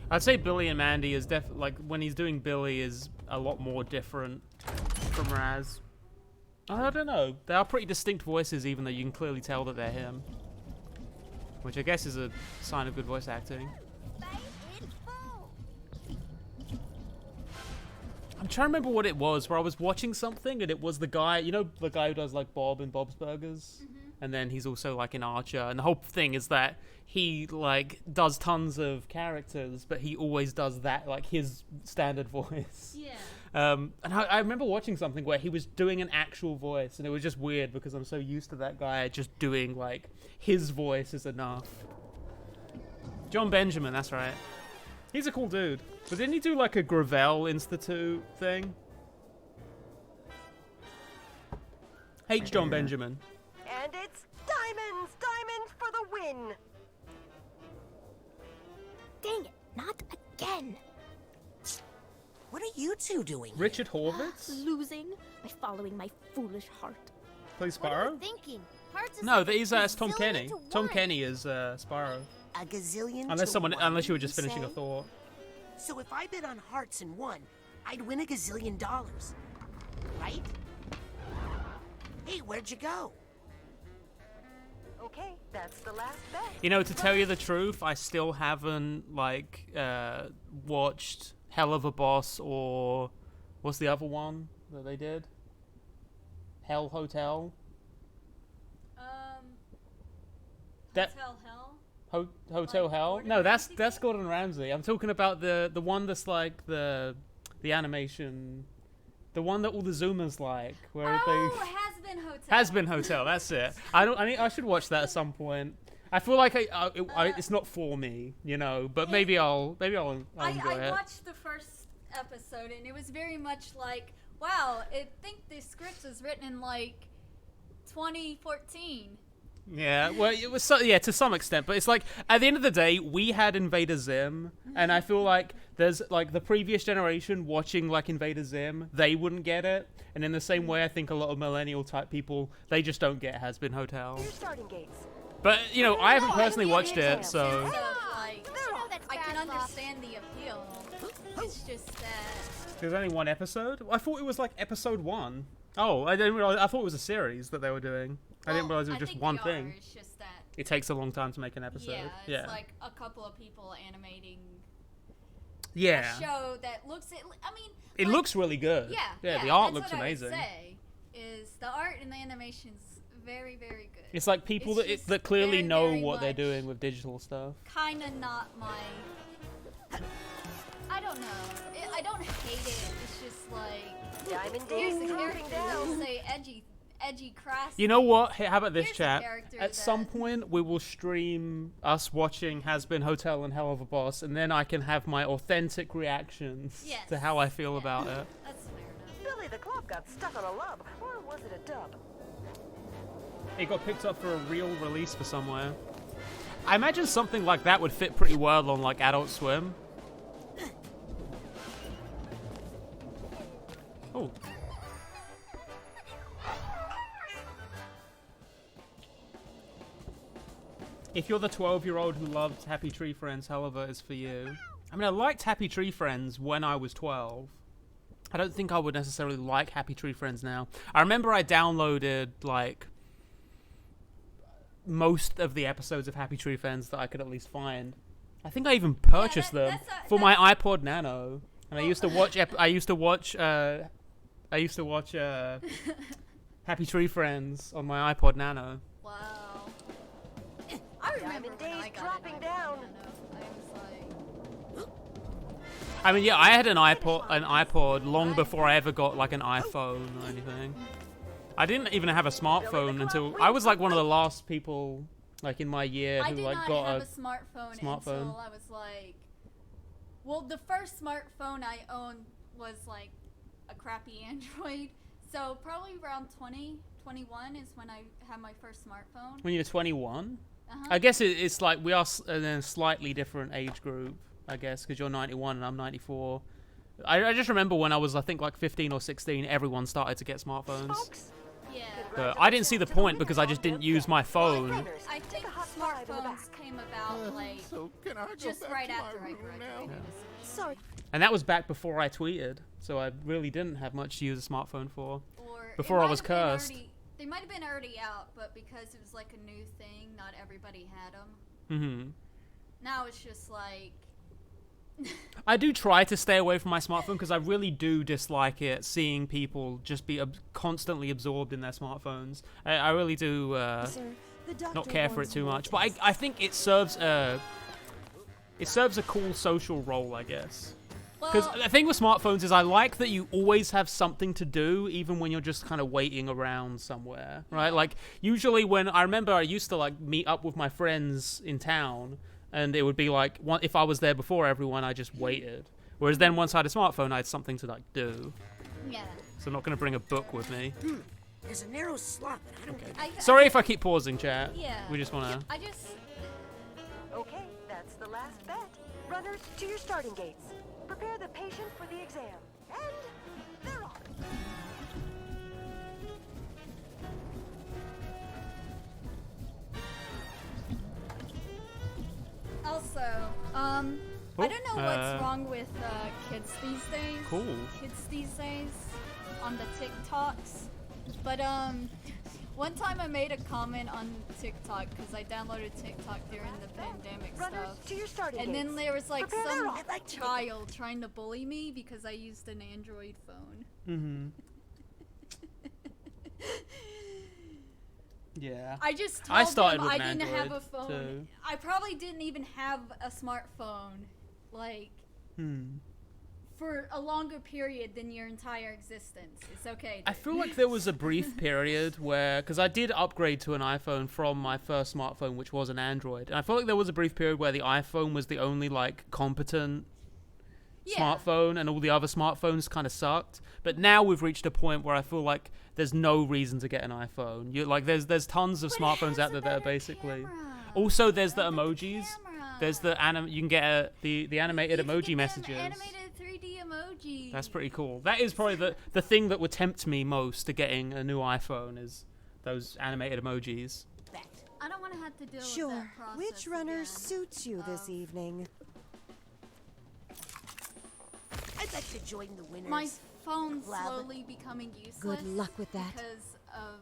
I'd say Billy and Mandy is like when he's doing Billy is a lot more different from Raz. I don't know. They are pretty distinct voices, even though you can clearly tell that they're him. Which I guess is a sign of good voice acting. I'm trying to remember what it was, where I was watching something and it was the guy, you know, the guy who does like Bob and Bob's Burgers? And then he's also like an Archer, and the whole thing is that he like does tons of characters, but he always does that, like his standard voice. Yeah. And I remember watching something where he was doing an actual voice, and it was just weird because I'm so used to that guy just doing like his voice is enough. John Benjamin, that's right. He's a cool dude. But didn't he do like a Gravel Institute thing? H. John Benjamin. And it's diamonds! Diamonds for the win! Dang it, not again. What are you two doing? Richard Horvitz? Losing by following my foolish heart. Play Sparrow? Thinking. Hearts is No, like he's Tom Kenny. to Tom one. Kenny is Sparrow. A gazillion Unless to one, unless you were just finishing a say? thought. So if I bet on hearts and won, I'd win $1 gazillion. Right? Hey, where'd you go? Okay, that's the last bet. You know, to tell you the truth, I still haven't like watched Hell of a Boss, or what's the other one that they did? Hell Hotel. Hotel Hell. Hotel Hell? No, that's Gordon Ramsay. I'm talking about the one that's like the animation, the one that all the Zoomers like, where Has Been Hotel. Has Been Hotel. That's it. I should watch that at some point. I feel like it's not for me, you know, but maybe I'll enjoy it. I watched the first episode and it was very much like, wow, I think this script was written in like 2014. Yeah, well, it was to some extent, but it's like at the end of the day, we had Invader Zim, and I feel like there's like the previous generation watching like Invader Zim, they wouldn't get it, and in the same way, I think a lot of millennial type people they just don't get Has Been Hotel. But you know, I haven't personally watched it, so. Like, I can understand the appeal. It's just that There's only one episode. I thought it was like episode 1. Oh, I didn't realize. I thought it was a series that they were doing. I didn't realize it was just one thing. It's just that it takes a long time to make an episode. Yeah, it's like a couple of people animating. Yeah. A show that looks. I mean, it looks really good. Yeah. The art that's looks what amazing. I would say is the art and the animation's very, very good. It's like people that clearly know what they're doing with digital stuff. Kind of not my. I don't know. I don't hate it. It's just like here's the character that will say edgy crass. You know what? Hey, how about this, Here's chat? At some point, we will stream us watching Has Been Hotel and Hell of a Boss, and then I can have my authentic reactions to how I feel about it. That's fair enough. Billy the Clock got stuck on a lub, or was it a dub? It got picked up for a real release for somewhere. I imagine something like that would fit pretty well on like Adult Swim. Oh. If you're the 12-year-old who loved Happy Tree Friends, however, is for you. I mean, I liked Happy Tree Friends when I was 12. I don't think I would necessarily like Happy Tree Friends now. I remember I downloaded, like, most of the episodes of Happy Tree Friends that I could at least find. I think I even purchased them for my iPod Nano. And I used to watch Happy Tree Friends on my iPod Nano. Wow. I remember when I got dropping down. I mean, yeah, I had an iPod long before I ever got like an iPhone or anything. I didn't even have a smartphone until I was like one of the last people like in my year who like got a smartphone until I was like, well, the first smartphone I owned was like a crappy Android, so probably around 21 is when I had my first smartphone. When you were 21? Uh-huh. I guess it's like we are in a slightly different age group, I guess, because you're 91 and I'm 94. I just remember when I was, I think, like 15 or 16, everyone started to get smartphones. Yeah. But I didn't see the point because I just didn't use my phone. I think smartphones came about like just right after I graduated. Sorry. And that was back before I tweeted, so I really didn't have much to use a smartphone for. Before I was cursed. They might have been already out, but because it was like a new thing, not everybody had them. Mm-hmm. Now it's just like... I do try to stay away from my smartphone because I really do dislike it, seeing people just be constantly absorbed in their smartphones. I really do not care for it too much. But I think it serves a cool social role, I guess. Because the thing with smartphones is I like that you always have something to do, even when you're just kind of waiting around somewhere, right? Like, usually when I remember I used to, like, meet up with my friends in town, and it would be like, if I was there before everyone, I just waited. Whereas then once I had a smartphone, I had something to, like, do. Yeah. So I'm not going to bring a book with me. There's a narrow slot, but I don't get it. Sorry if I keep pausing, chat. Yeah. We just want to... Okay, that's the last bet. Runners, to your starting gates. Prepare the patient for the exam. And they're off. Also, I don't know what's wrong with kids these days. Cool. Kids these days on the TikToks. But One time I made a comment on TikTok because I downloaded TikTok during the pandemic stuff. To your starting And then gates. there was like Prepare some that rock. child trying to bully me because I used an Android phone. Mm-hmm. Yeah. I just I told started them with I an didn't have a Android, phone. too. I probably didn't even have a smartphone, like, for a longer period than your entire existence. It's okay. I feel like there was a brief period where, because I did upgrade to an iPhone from my first smartphone, which was an Android, and I feel like there was a brief period where the iPhone was the only like competent smartphone, and all the other smartphones kind of sucked. But now we've reached a point where I feel like there's no reason to get an iPhone. You like there's tons of smartphones out there that are basically. Also, there's the emojis. There's the you can get the animated emoji messages. Animated 3D emoji. That's pretty cool. That is probably the thing that would tempt me most to getting a new iPhone is those animated emojis. I don't want to have to deal with Sure. that process Which runner again. suits you this evening? I'd like to join the winners. My phone's Club. slowly becoming useless. Good luck with that. Because of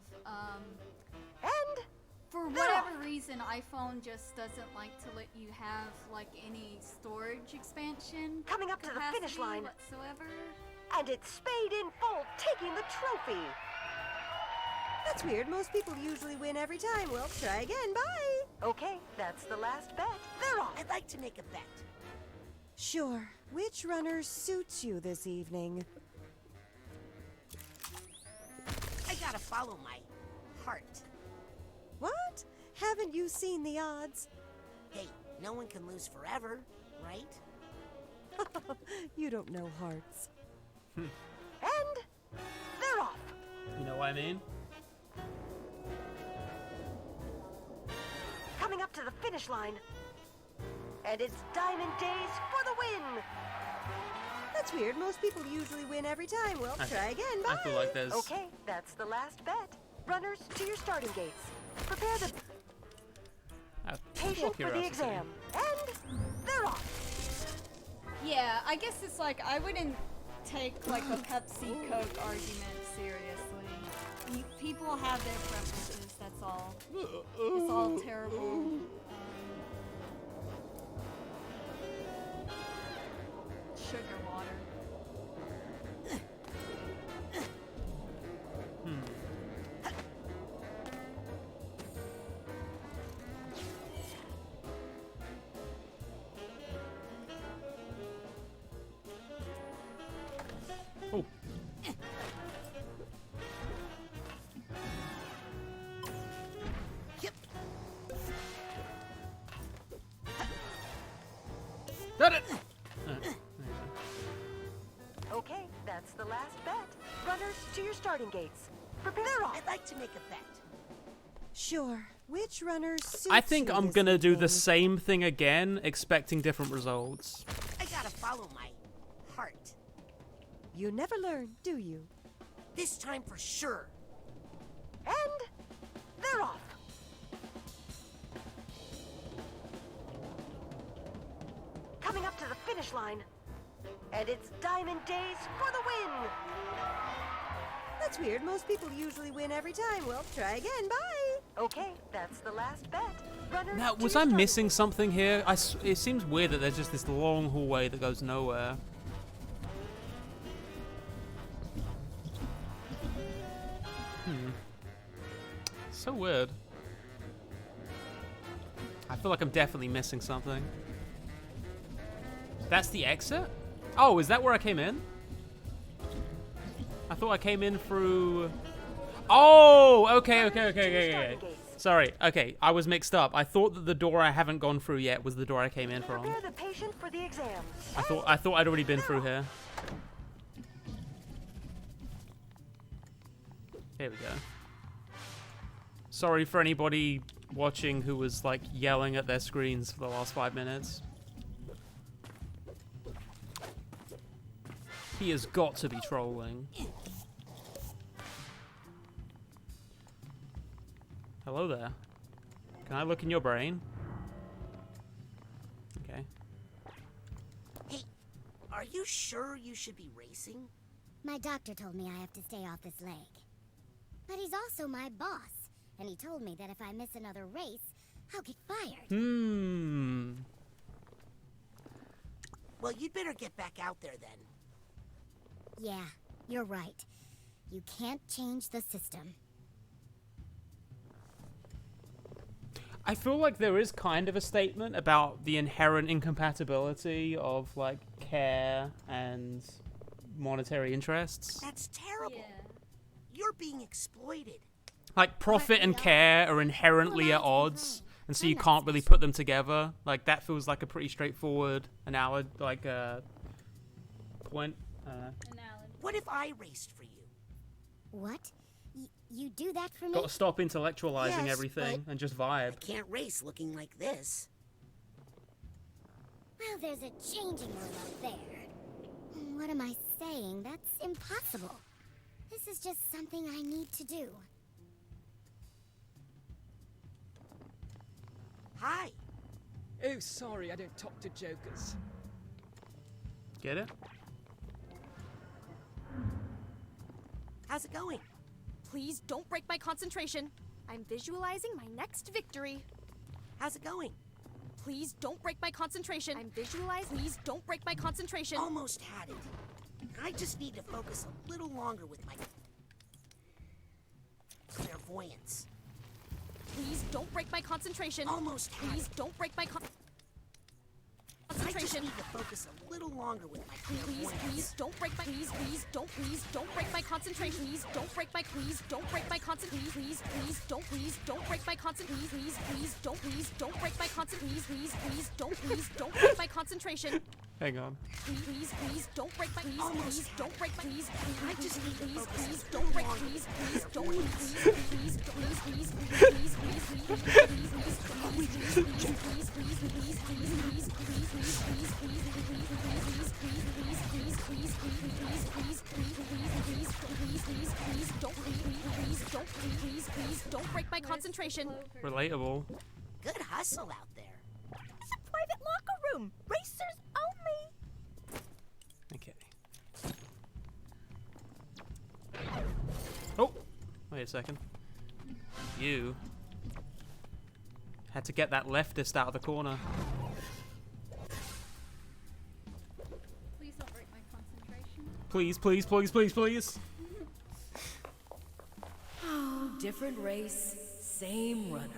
And for whatever reason, iPhone just doesn't like to let you have like any storage expansion. Coming up to the finish line. whatsoever. And it's Spade in full, taking the trophy. That's weird. Most people usually win every time. Well, try again. Bye. Okay, that's the last bet. They're on. I'd like to make a bet. Sure. Which runner suits you this evening? I gotta follow my heart. What? Haven't you seen the odds? Hey, no one can lose forever, right? You don't know hearts. And they're off. You know what I mean? Coming up to the finish line. And it's Diamond Days for the win. That's weird. Most people usually win every time. Well, try again. Bye. I feel like there's. Okay, that's the last bet. Runners to your starting gates. Prepare the patient for the exam. And they're off. Yeah, I guess it's like I wouldn't take like a Pepsi Coke argument seriously. People have their preferences. That's all. It's all terrible. Sugar water. Oh. Got it. Okay, that's the last bet. Runners to your starting gates. Prepare. I'd like to make a bet. Sure. Which runners suits I think you I'm this gonna do the evening? same thing again, expecting different results. I gotta follow my heart. You never learn, do you? This time for sure. And they're off. Coming up to the finish line. And it's Diamond Days for the win. That's weird. Most people usually win every time. Well, try again. Bye. Okay, that's the last bet. Runners Now, to was your I starting missing something here? It seems weird that there's just this long hallway that goes nowhere. So weird. I feel like I'm definitely missing something. That's the exit? Oh, is that where I came in? I thought I came in through... Oh, okay. Sorry, okay, I was mixed up. I thought that the door I haven't gone through yet was the door I came in from. Prepare the patient for the exam. I thought I'd already been through here. Here we go. Sorry for anybody watching who was like yelling at their screens for the last 5 minutes. He has got to be trolling. Hello there. Can I look in your brain? Okay. Hey, are you sure you should be racing? My doctor told me I have to stay off this leg. But he's also my boss, and he told me that if I miss another race, I'll get fired. Well, you'd better get back out there then. Yeah, you're right. You can't change the system. I feel like there is kind of a statement about the inherent incompatibility of, like, care and monetary interests. That's terrible. You're being exploited. Like, profit and care are inherently at odds, and so you can't really put them together. Like, that feels like a pretty straightforward analogy, like, point. What if I raced for you? What? You do that for me? Gotta stop intellectualizing Yes, everything but and just vibe. I can't race looking like this. Well, there's a changing room up there. What am I saying? That's impossible. This is just something I need to do. Hi. Oh, sorry, I don't talk to jokers. Get it? How's it going? Please don't break my concentration. I'm visualizing my next victory. How's it going? Please don't break my concentration. I'm visualizing. Please don't break my concentration. Almost had it. I just need to focus a little longer with my clairvoyance. Please don't break my concentration. Almost had Please it. don't break my concentration. I just need to focus a little longer with my clairvoyance. Please don't break my please don't break my concentration. Please don't break my don't break my concentration. Please don't break my concentration. Please don't break my concentration. Please don't break my concentration. Hang on. Please don't break my please don't break my please I just need to focus please a don't little break longer please with my don't clairvoyance. Please don't break my concentration. Relatable. Good hustle out there. It's a private locker room. Racers only. Okay. Oh! Wait a second. You had to get that leftist out of the corner. Please don't break my concentration. Please, please, please, please, please. Oh, different race, same runner.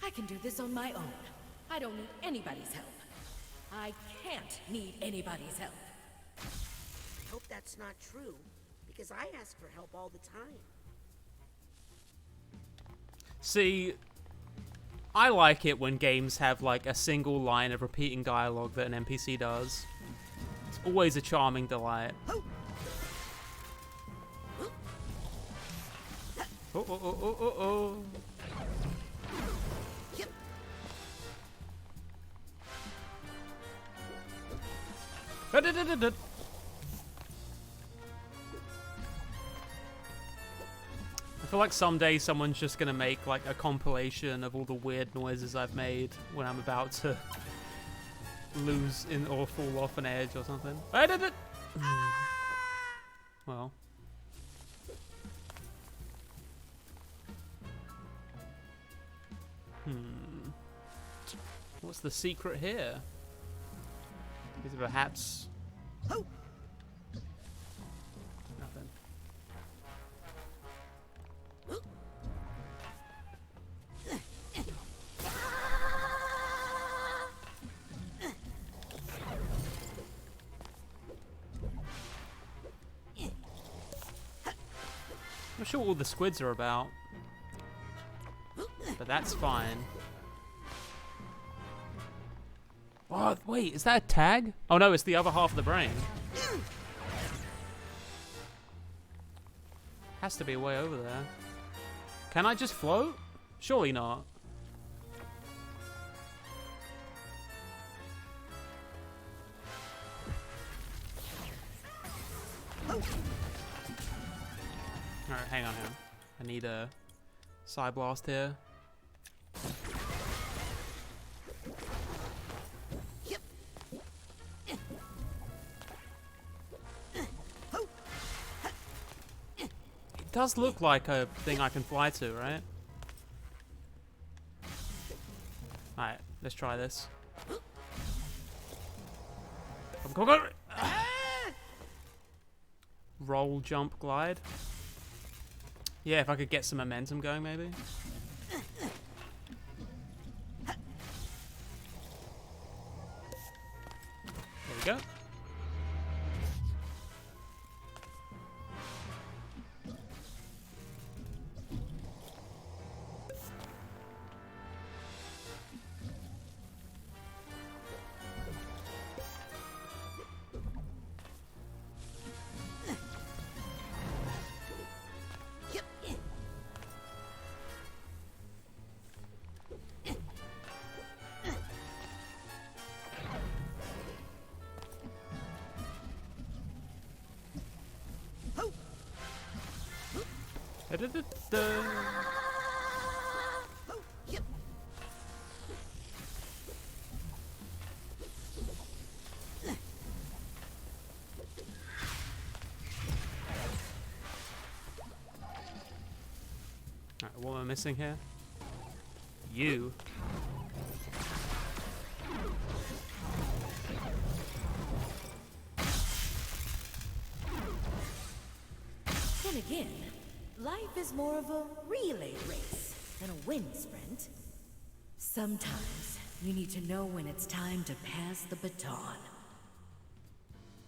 I can do this on my own. I don't need anybody's help. I can't need anybody's help. I hope that's not true, because I ask for help all the time. See, I like it when games have like a single line of repeating dialogue that an NPC does. It's always a charming delight. Oh, oh, oh, oh, oh, oh. I feel like someday someone's just gonna make like a compilation of all the weird noises I've made when I'm about to lose in or fall off an edge or something. I did it! Well. What's the secret here? Is it perhaps... Nothing. I'm not sure what all the squids are about, but that's fine. Oh, wait, is that a tag? Oh no, it's the other half of the brain. Has to be way over there. Can I just float? Surely not. Alright, hang on. I need a Psy Blast here. It does look like a thing I can fly to, right? Alright, let's try this. Go, go, go. Roll, jump, glide. Yeah, if I could get some momentum going, maybe. There we go. Alright, what am I missing here? You. Then again, life is more of a relay race than a wind sprint. Sometimes you need to know when it's time to pass the baton.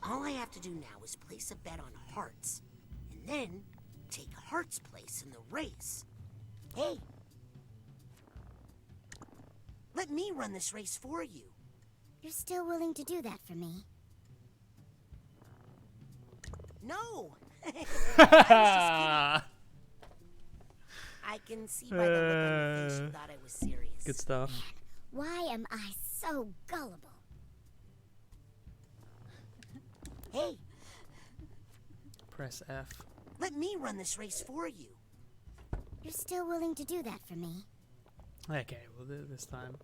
All I have to do now is place a bet on Hearts, and then take Hearts' place in the race. Hey! Let me run this race for you. You're still willing to do that for me? No! I can see by the look on your face you thought I was serious. Good stuff. Why am I so gullible? Hey! Press F. Let me run this race for you. You're still willing to do that for me? Okay, we'll do it this time.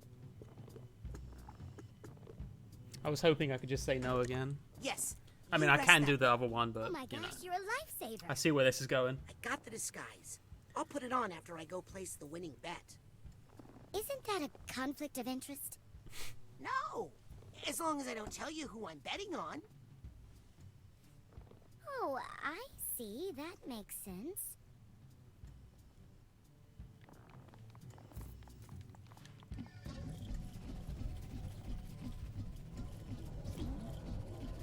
I was hoping I could just say no again. Yes. I mean, I can do the other one, but, Oh my you know. gosh, you're a lifesaver. I see where this is going. I got the disguise. I'll put it on after I go place the winning bet. Isn't that a conflict of interest? No! As long as I don't tell you who I'm betting on. Oh, I see. That makes sense.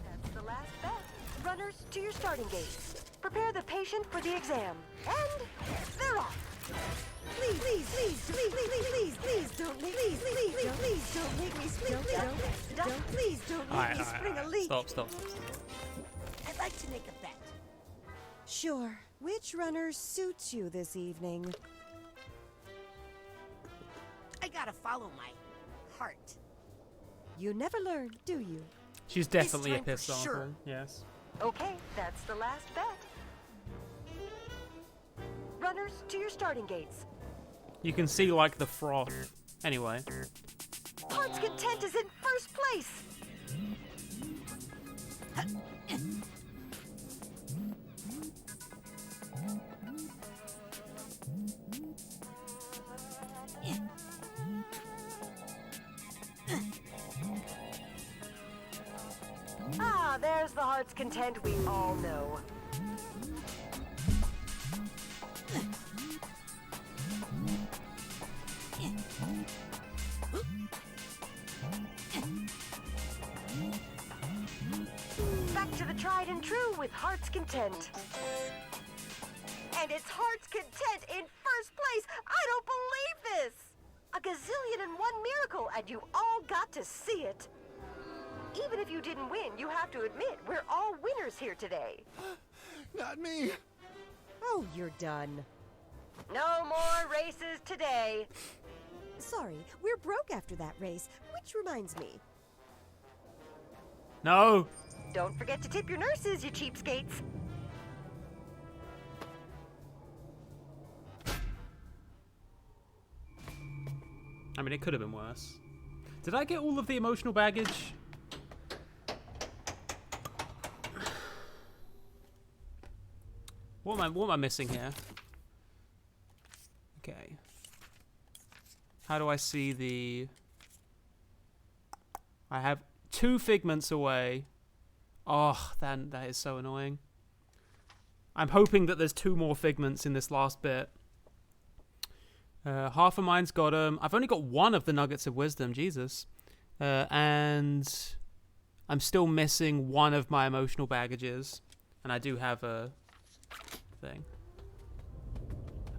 That's the last bet. Runners, to your starting gate. Prepare the patient for the exam. And they're off. Please, please, please, please, please, please, please, don't make, please, please, please, please, don't make me spring, please don't make me spring a leak. Stop. I'd like to make a bet. Sure. Which runner suits you this evening? I gotta follow my heart. You never learn, do you? She's definitely a time for pissed off sure. one, yes. Okay, that's the last bet. Runners, to your starting gates. You can see, like, the froth. Anyway. Heart's Content is in first place! Ah, there's the Heart's Content we all know. Back to the tried and true with Heart's Content. And it's Heart's Content in first place! I don't believe this! A gazillion and one miracle, and you all got to see it. Even if you didn't win, you have to admit, we're all winners here today. Not me. Oh, you're done. No more races today. Sorry, we're broke after that race, which reminds me. No! Don't forget to tip your nurses, you cheapskates. I mean, it could have been worse. Did I get all of the emotional baggage? What am I missing here? Okay. How do I see the... I have 2 figments away. Oh, that is so annoying. I'm hoping that there's 2 more figments in this last bit. Half of mine's got them. I've only got 1 of the nuggets of wisdom, Jesus. And I'm still missing 1 of my emotional baggages. And I do have a thing.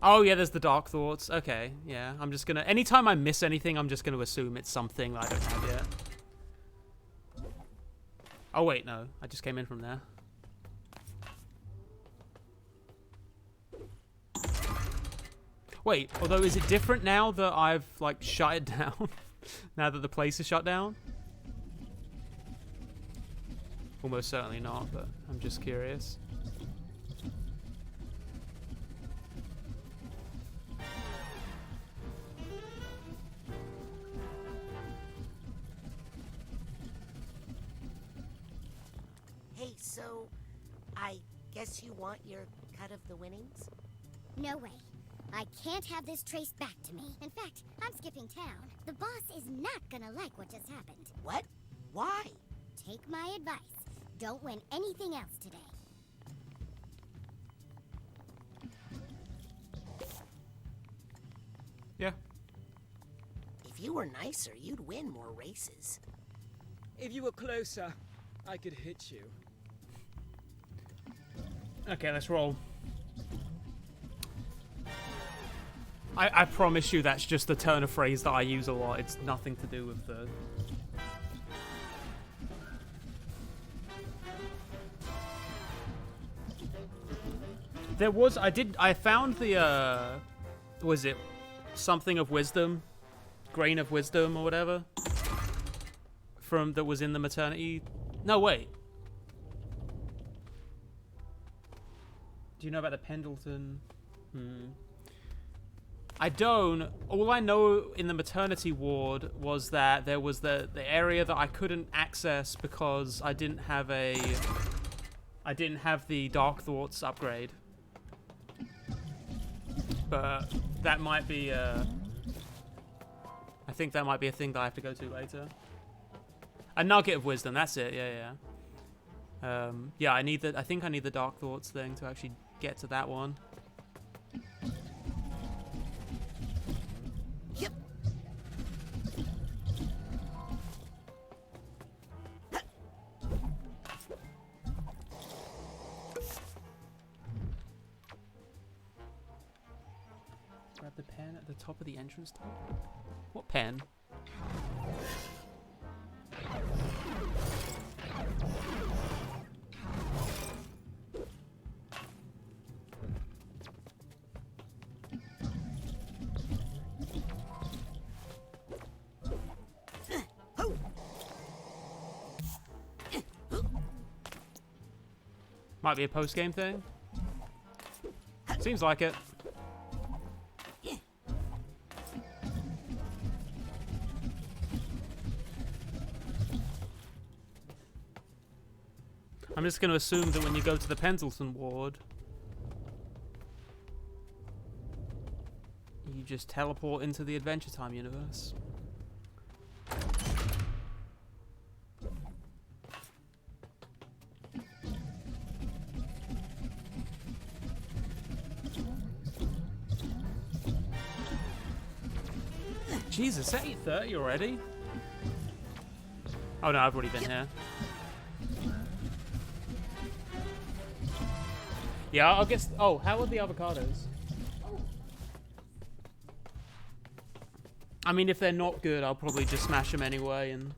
Oh, yeah, there's the dark thoughts. Okay, yeah. I'm just gonna... Anytime I miss anything, I'm just gonna assume it's something that I don't have yet. Oh, wait, no. I just came in from there. Wait, although is it different now that I've, like, shut it down? Now that the place is shut down? Almost certainly not, but I'm just curious. Hey, so I guess you want your cut of the winnings? No way. I can't have this traced back to me. In fact, I'm skipping town. The boss is not gonna like what just happened. What? Why? Take my advice. Don't win anything else today. Yeah. If you were nicer, you'd win more races. If you were closer, I could hit you. Okay, let's roll. I promise you that's just a turn of phrase that I use a lot. It's nothing to do with the... There was... I found the, was it something of wisdom? Grain of wisdom or whatever? That was in the maternity... No, wait. Do you know about the Pendleton? I don't. All I know in the maternity ward was that there was the area that I couldn't access because I didn't have the Dark Thoughts upgrade. But that might be I think that might be a thing that I have to go to later. A nugget of wisdom, that's it. Yeah. Yeah, I think I need the Dark Thoughts thing to actually get to that one. Yep. Grab the pen at the top of the entrance door. What pen? Might be a post-game thing. Seems like it. I'm just going to assume that when you go to the Pendleton ward, you just teleport into the Adventure Time universe. Jesus, it's 8:30 already? Oh no, I've already been here. Yeah, I'll guess. Oh, how are the avocados? I mean, if they're not good, I'll probably just smash them anyway. And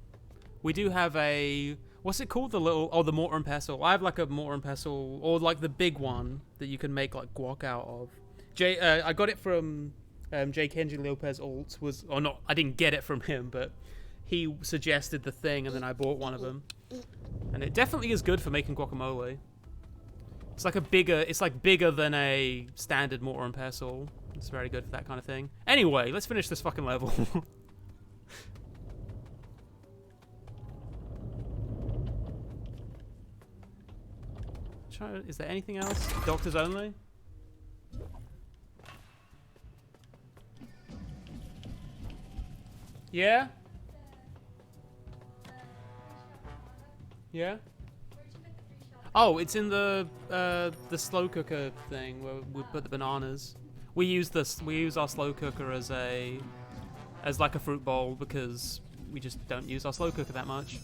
we do have a... What's it called? The little... Oh, the mortar and pestle. I have like a mortar and pestle, or like the big one that you can make like guac out of. I got it from... J. Kenji Lopez Alt was, or not, I didn't get it from him, but he suggested the thing and then I bought one of them. And it definitely is good for making guacamole. It's like it's like bigger than a standard mortar and pestle. It's very good for that kind of thing. Anyway, let's finish this fucking level. Is there anything else? Doctors only? Yeah? Yeah? Oh, it's in the slow cooker thing where we put the bananas. We use our slow cooker as like a fruit bowl because we just don't use our slow cooker that much.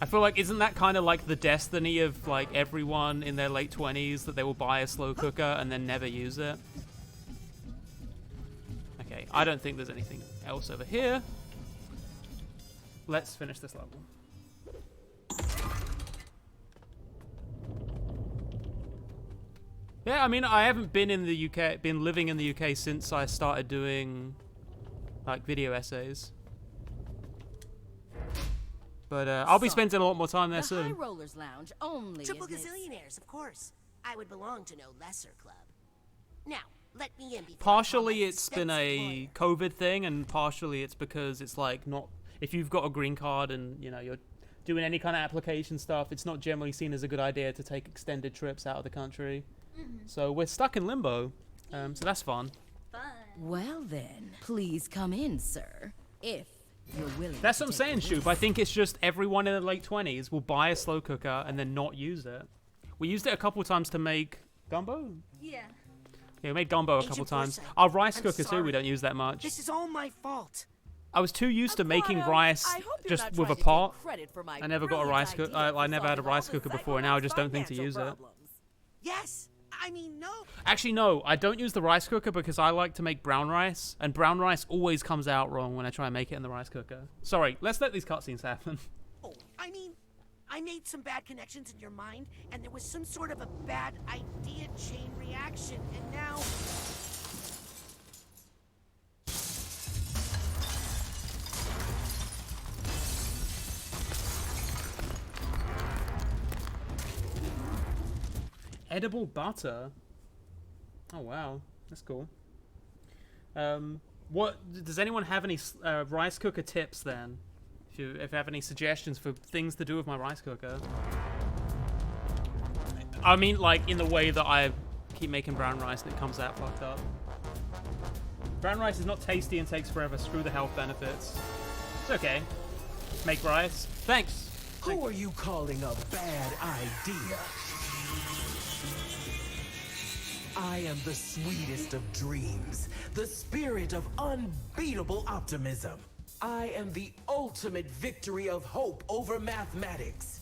I feel like, isn't that kind of like the destiny of like everyone in their late 20s, that they will buy a slow cooker and then never use it? Okay, I don't think there's anything else over here. Let's finish this level. Yeah, I mean, I haven't been in the UK, been living in the UK since I started doing like video essays. But I'll be spending a lot more time there soon. High Rollers Lounge only. Triple gazillionaires, of course. I would belong to no lesser club. Now, let me in. Partially it's been a COVID thing, and partially it's because it's like not, if you've got a green card and you know you're doing any kind of application stuff, it's not generally seen as a good idea to take extended trips out of the country. So we're stuck in limbo. So that's fun. Well then, please come in, sir. If you're willing. That's what I'm saying, Shoop. I think it's just everyone in their late 20s will buy a slow cooker and then not use it. We used it a couple of times to make gumbo. Yeah. Yeah, we made gumbo a couple of times. Our rice cooker too, we don't use that much. This is all my fault. I was too used to making rice just with a pot. I never got a rice cooker. I never had a rice cooker before, and now I just don't think to use it. Yes, I mean no. Actually, no, I don't use the rice cooker because I like to make brown rice, and brown rice always comes out wrong when I try and make it in the rice cooker. Sorry, let's let these cutscenes happen. Oh, I mean, I made some bad connections in your mind, and there was some sort of a bad idea chain reaction, and now... Edible butter. Oh wow, that's cool. What does anyone have any rice cooker tips then? If you have any suggestions for things to do with my rice cooker? I mean, like in the way that I keep making brown rice and it comes out fucked up. Brown rice is not tasty and takes forever. Screw the health benefits. It's okay. Make rice. Thanks. Who are you calling a bad idea? I am the sweetest of dreams, the spirit of unbeatable optimism. I am the ultimate victory of hope over mathematics.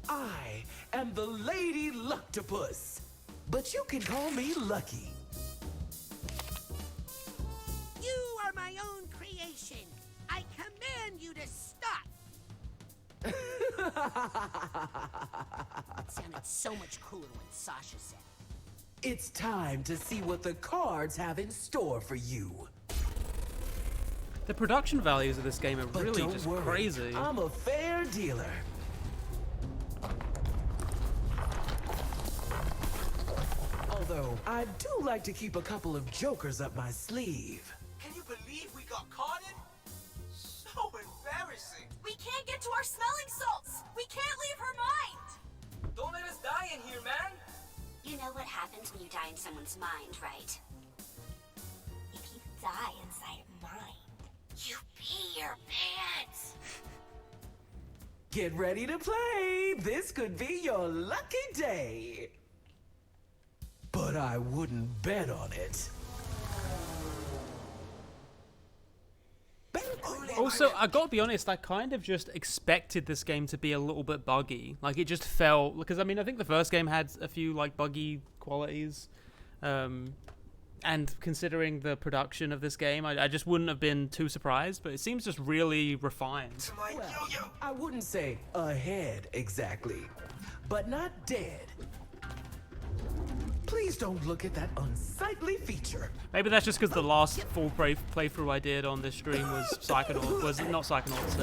I am the Lady Luctopus, but you can call me Lucky. You are my own creation. I command you to stop. It sounded so much cooler when Sasha said it. It's time to see what the cards have in store for you. The production values of this game are really just worry, crazy. I'm a fair dealer. Although, I do like to keep a couple of jokers up my sleeve. Can you believe we got caught in? So embarrassing. We can't get to our smelling salts. We can't leave her mind. Don't let us die in here, man. You know what happens when you die in someone's mind, right? If you die inside mine, You pee your pants. Get ready to play. This could be your lucky day. But I wouldn't bet on it. Also, I gotta be honest, I kind of just expected this game to be a little bit buggy. Like, it just felt... Because, I mean, I think the first game had a few, like, buggy qualities. And considering the production of this game, I just wouldn't have been too surprised. But it seems just really refined. Well, I wouldn't say ahead, exactly. But not dead. Please don't look at that unsightly feature. Maybe that's just because the last full playthrough I did on this stream was Psychonauts. Was not Psychonauts,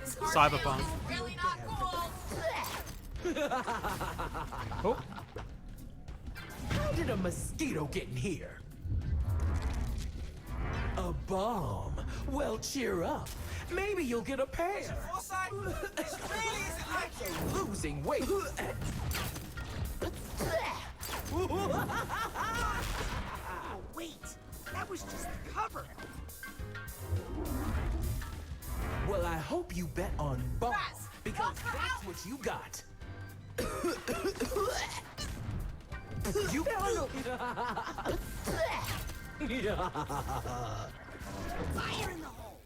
Cyberpunk. really not cool. Oh. How did a mosquito get in here? A bomb. Well, cheer up. Maybe you'll get a pair. This really isn't like you. Losing weight. Oh, wait. That was just the cover. Well, I hope you bet on bombs, because that's what you got. You Fire in the hole.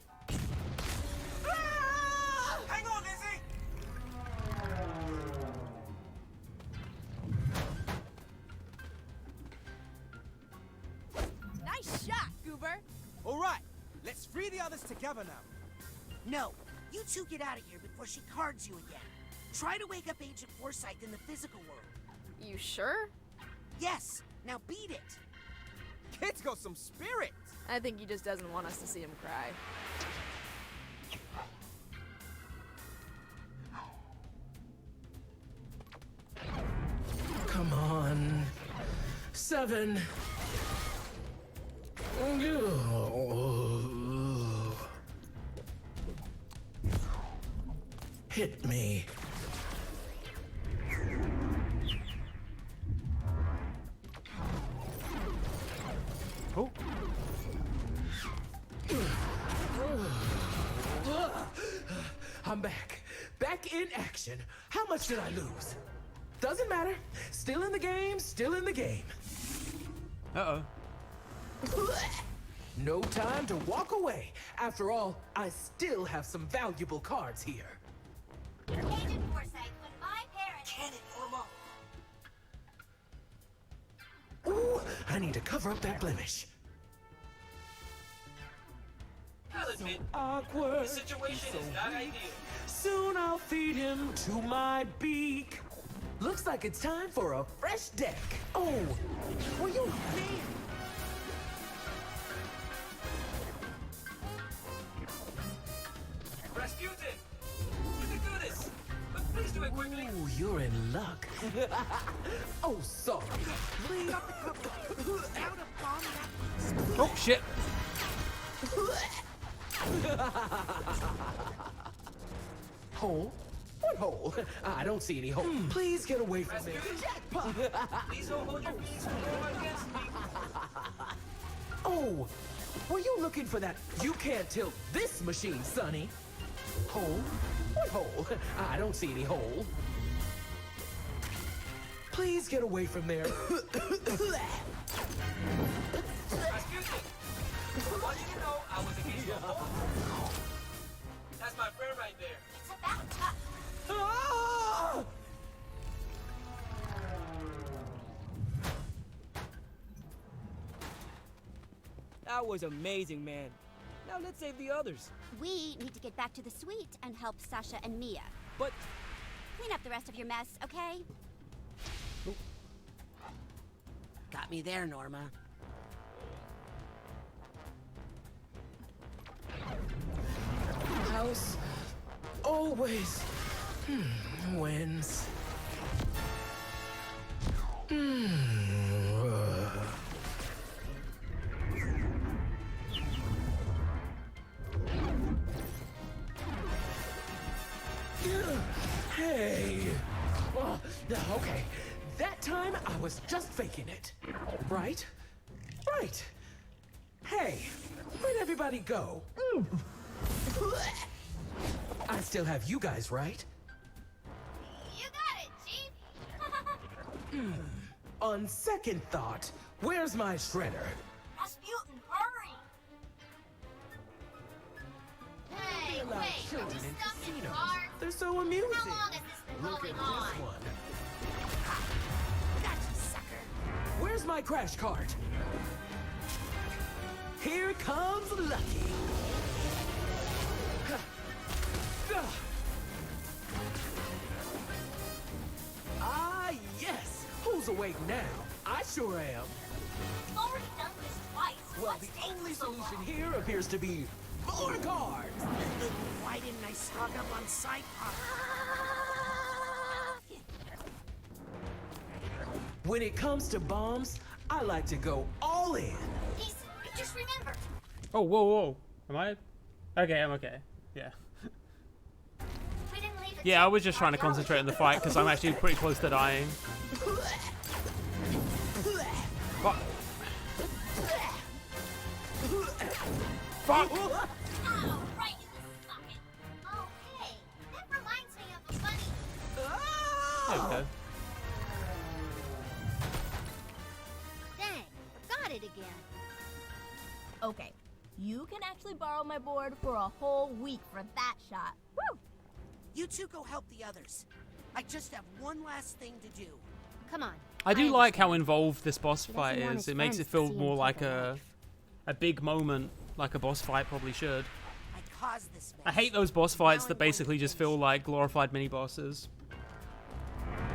Hang on, Izzy! Nice shot, Goober. All right, let's free the others together now. No, you two get out of here before she cards you again. Try to wake up Agent Forsyth in the physical world. You sure? Yes, now beat it. Kid's got some spirit. I think he just doesn't want us to see him cry. Come on. 7. Hit me. Oh. I'm back. Back in action. How much did I lose? Doesn't matter. Still in the game, still in the game. Uh-oh. No time to walk away. After all, I still have some valuable cards here. Agent Forsyth, when my parents... Cannon, Norma! Ooh, I need to cover up that blemish. I'll admit, Awkward. the situation is not ideal. Soon I'll feed him to my beak. Looks like it's time for a fresh deck. Oh, were you man? Rasputin! You can do this! But please do it quickly! Ooh, you're in luck. Oh, sorry. Please. Oh, shit. Hole? What hole? I don't see any hole. Please get away from me. Please don't hold your peace when you're against me. Oh, were you looking for that? You can't tilt this machine, Sonny. Hole? What hole? I don't see any hole. Please get away from there. Rasputin! I want you to know I was against your whole. That's my friend right there. It's about time. Ah! That was amazing, man. Now let's save the others. We need to get back to the suite and help Sasha and Mia. But clean up the rest of your mess, okay? Got me there, Norma. House always wins. Hey. Okay. That time I was just faking it. Right? Right. Hey, where'd everybody go? I still have you guys, right? You got it, Chief! On second thought, where's my shredder? Rasputin, hurry! Hey, Allow wait, are children we in stuck in casinos. cars? They're so amusing. How long has this been Look going at on? this one. Gotcha, sucker. Where's my crash cart? Here comes Lucky. Ah, yes. Who's awake now? I sure am. We've already done this twice. Well, What's the taking only so solution long? here appears to be more cards. Why didn't I stock up on Psychonauts? When it comes to bombs, I like to go all in. Ethan, just remember. Oh, whoa, whoa. Am I? Okay, I'm okay. Yeah. We didn't leave it Yeah, I was just trying to concentrate on the fight because I'm actually pretty close to dying. Fuck. Fuck. Ow, right in the socket. Oh, hey, that reminds me of a funny... Okay. Dang, forgot it again. Okay, you can actually borrow my board for a whole week for that shot. Woo! You two go help the others. I just have one last thing to do. Come on. I do like how involved this boss He fight doesn't want is. his It makes it friends to feel see him more keep like alive. a big moment, like a boss fight probably should. I caused this mess. I hate those boss fights that basically just feel like glorified mini bosses.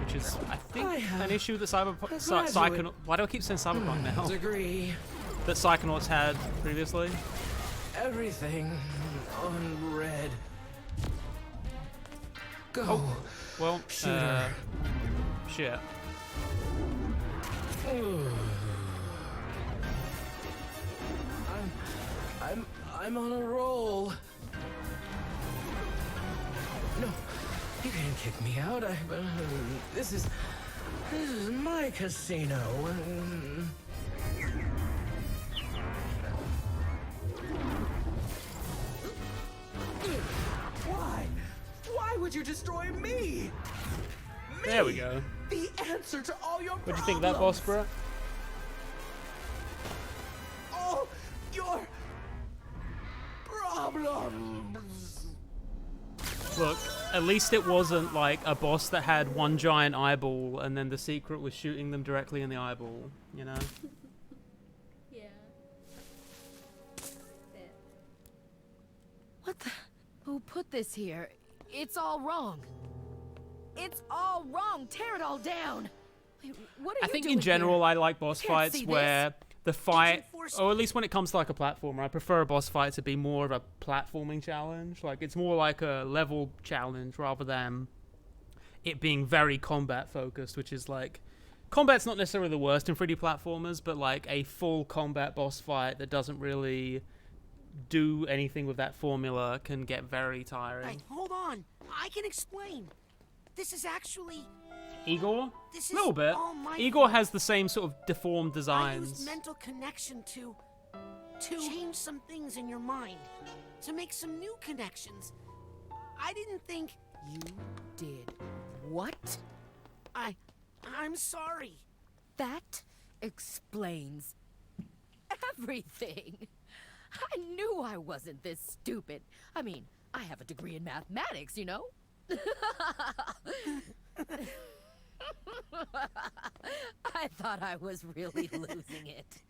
Which is, I think, an issue that Psychonauts... Why do I keep saying Cyberpunk now? Degree. That Psychonauts had previously. Everything on red. Go. Oh, well, Shooter. Shit. I'm on a roll. No, you can't kick me out. This is my casino. Why would you destroy me? There we go. The answer to all your What'd you think of that boss, bro? All your problems. Look, at least it wasn't like a boss that had one giant eyeball and then the secret was shooting them directly in the eyeball, you know? Yeah. What the? Who put this here? It's all wrong. It's all wrong. Tear it all down. Wait, what are I you think doing in general here? I like boss Can't fights see where this. the fight, or at least when it comes to like a platformer, I prefer a boss fight to be more of a platforming challenge. Like it's more like a level challenge rather than it being very combat focused, which is like, combat's not necessarily the worst in 3D platformers, but like a full combat boss fight that doesn't really do anything with that formula can get very tiring. Hey, hold on. I can explain. This is actually... Igor? This A little is bit. all my Igor fault. has the same sort of deformed I designs. used mental connection to change some things in your mind, to make some new connections. I didn't think... You did what? I'm sorry. That explains everything. I knew I wasn't this stupid. I mean, I have a degree in mathematics, you know? I thought I was really losing it.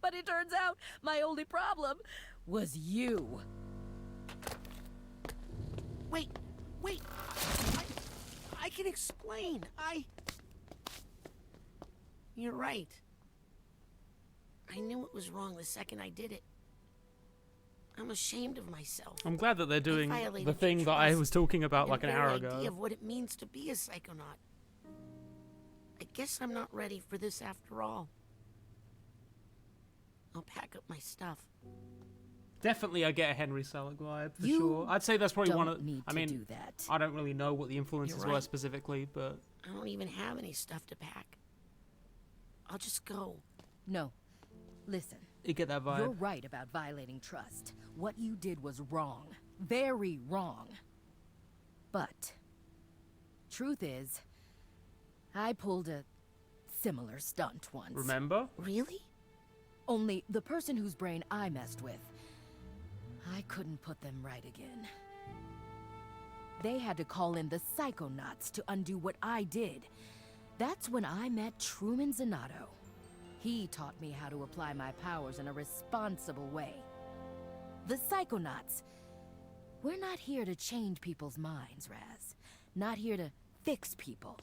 But it turns out my only problem was you. Wait. I can explain. You're right. I knew it was wrong the second I did it. I'm ashamed of myself. I'm glad that they're doing I violated the thing your that I trust was talking about and like an their hour idea ago. of what it means to be a psychonaut. I guess I'm not ready for this after all. I'll pack up my stuff. Definitely, I get a Henry Selick vibe for You sure. I'd say that's probably one don't of. need I to mean, do that. I don't really know what the influences You're were right. specifically, but I don't even have any stuff to pack. I'll just go. No. Listen. you get that vibe. You're right about violating trust. What you did was wrong. Very wrong. But, truth is, I pulled a similar stunt once. Remember? Really? Only the person whose brain I messed with, I couldn't put them right again. They had to call in the Psychonauts to undo what I did. That's when I met Truman Zanato. He taught me how to apply my powers in a responsible way. The Psychonauts, we're not here to change people's minds, Raz. Not here to fix people.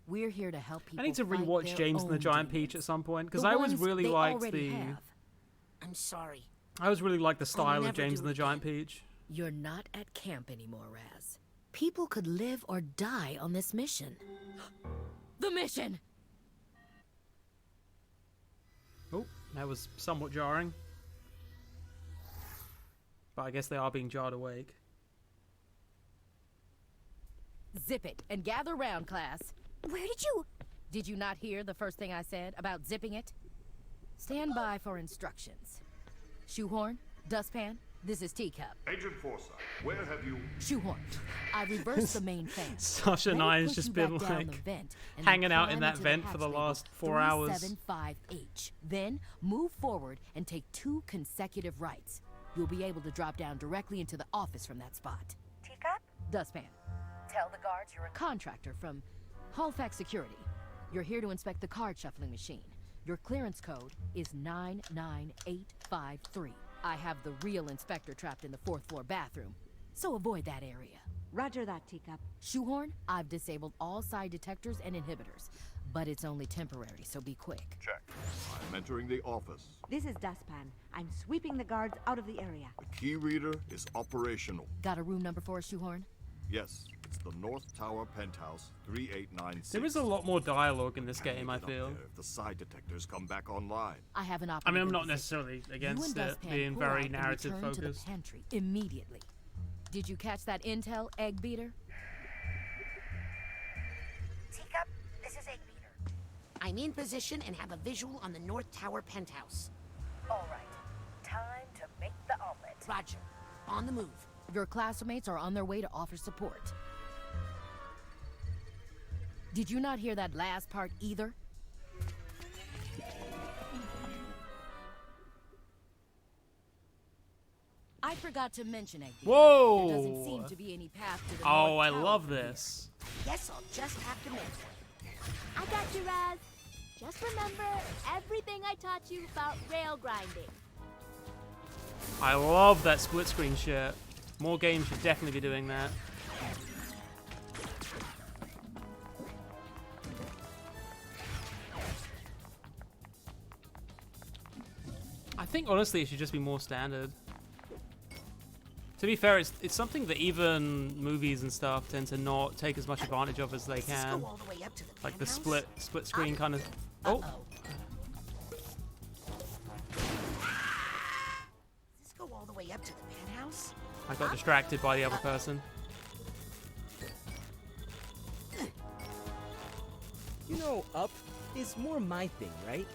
We're here to help people. I need to fight rewatch their James and the own Giant demons. Peach at some point because The I always ones really they liked already the. have. I'm sorry. I always really liked the style never of James do and the it Giant Peach. You're not at camp anymore, Raz. People could live or die on this mission. The mission! Oh, that was somewhat jarring. But I guess they are being jarred awake. Zip it and gather round, class. Where did you... Did you not hear the first thing I said about zipping it? Stand by for instructions. Shoehorn, Dustpan, this is Teacup. Agent Forsyth, where have you... Shoehorn, I reversed the main fan. Sasha and I has just been like hanging out in that vent for the last 4 hours. 375H. Then move forward and take 2 consecutive rights. You'll be able to drop down directly into the office from that spot. Teacup? Dustpan. Tell the guards you're a Contractor from Halifax Security. You're here to inspect the card shuffling machine. Your clearance code is 99853. I have the real inspector trapped in the 4th floor bathroom, so avoid that area. Roger that, Teacup. Shoehorn, I've disabled all side detectors and inhibitors, but it's only temporary, so be quick. Check. I'm entering the office. This is Dustpan. I'm sweeping the guards out of the area. The key reader is operational. Got a room number for us, Shoehorn? Yes, it's the North Tower Penthouse, 3896. There is a lot more dialogue in this game, I feel. If the side detectors come back online. I have an option. I mean, I'm not necessarily against it being very narrative focused. To the pantry immediately. Did you catch that intel, Egg Beater? Teacup, this is Egg Beater. I'm in position and have a visual on the North Tower Penthouse. All right. Time to make the omelet. Roger. On the move. Your classmates are on their way to offer support. Did you not hear that last part either? I forgot to mention it. Whoa! There doesn't seem to be any path to the Oh, North I Tower love from here. this. Guess I'll just have to make one. I got you, Raz. Just remember everything I taught you about rail grinding. I love that split screen shit. More games should definitely be doing that. I think honestly it should just be more standard. To be fair, it's something that even movies and stuff tend to not take as much advantage of as they can. Like the split screen kind of. Oh. Does this go all the way up to the penthouse? I got distracted by the other person. You know, up is more my thing, right?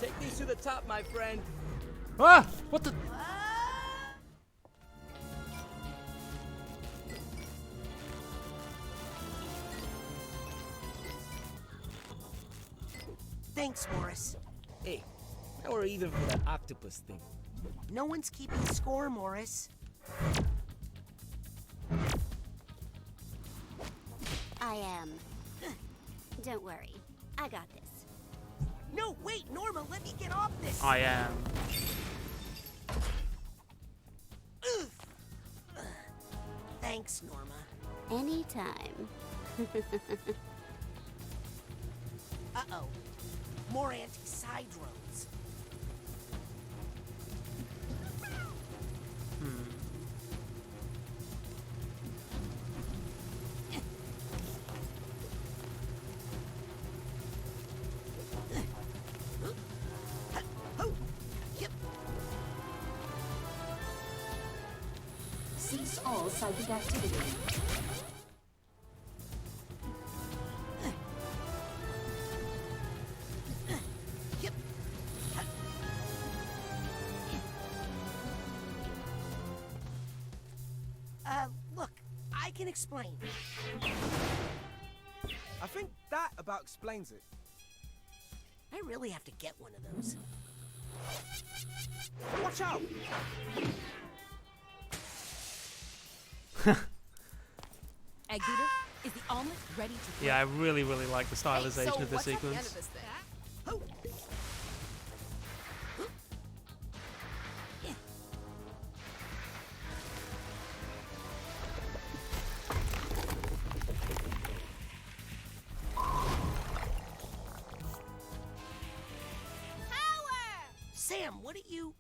Take these to the top, my friend. Ah! What the? Thanks, Morris. Hey, now we're even for that octopus thing. No one's keeping score, Morris. I am. Don't worry. I got this. No, wait, Norma, let me get off this. I am. Thanks, Norma. Anytime. Uh-oh. More anti-side roads. Cease all psychic activity. Look, I can explain. I think that about explains it. I really have to get one of those. Watch out! Egg Beater, is the omelet ready to Yeah, I really like the stylization of this sequence. Sam, what are you...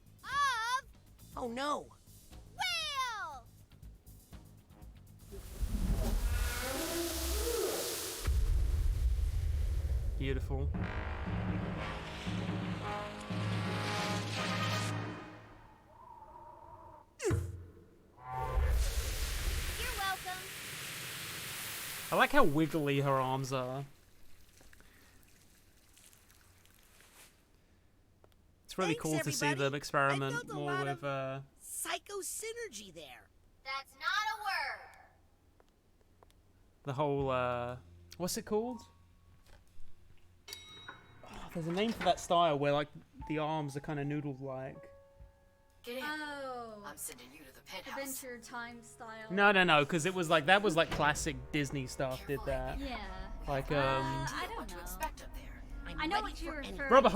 Of Oh, no. wheel! Beautiful. I like how wiggly her arms are. It's really cool to see them experiment more with psycho synergy there. That's not a word. the whole what's it called? Oh, there's a name for that style where like the arms are kind of noodle-like. Get in. Oh. I'm sending you to the penthouse. Adventure Time style. No, because it was like that was like classic Disney stuff. Did that? Yeah. Like I don't know. I know what you're referring. Rubber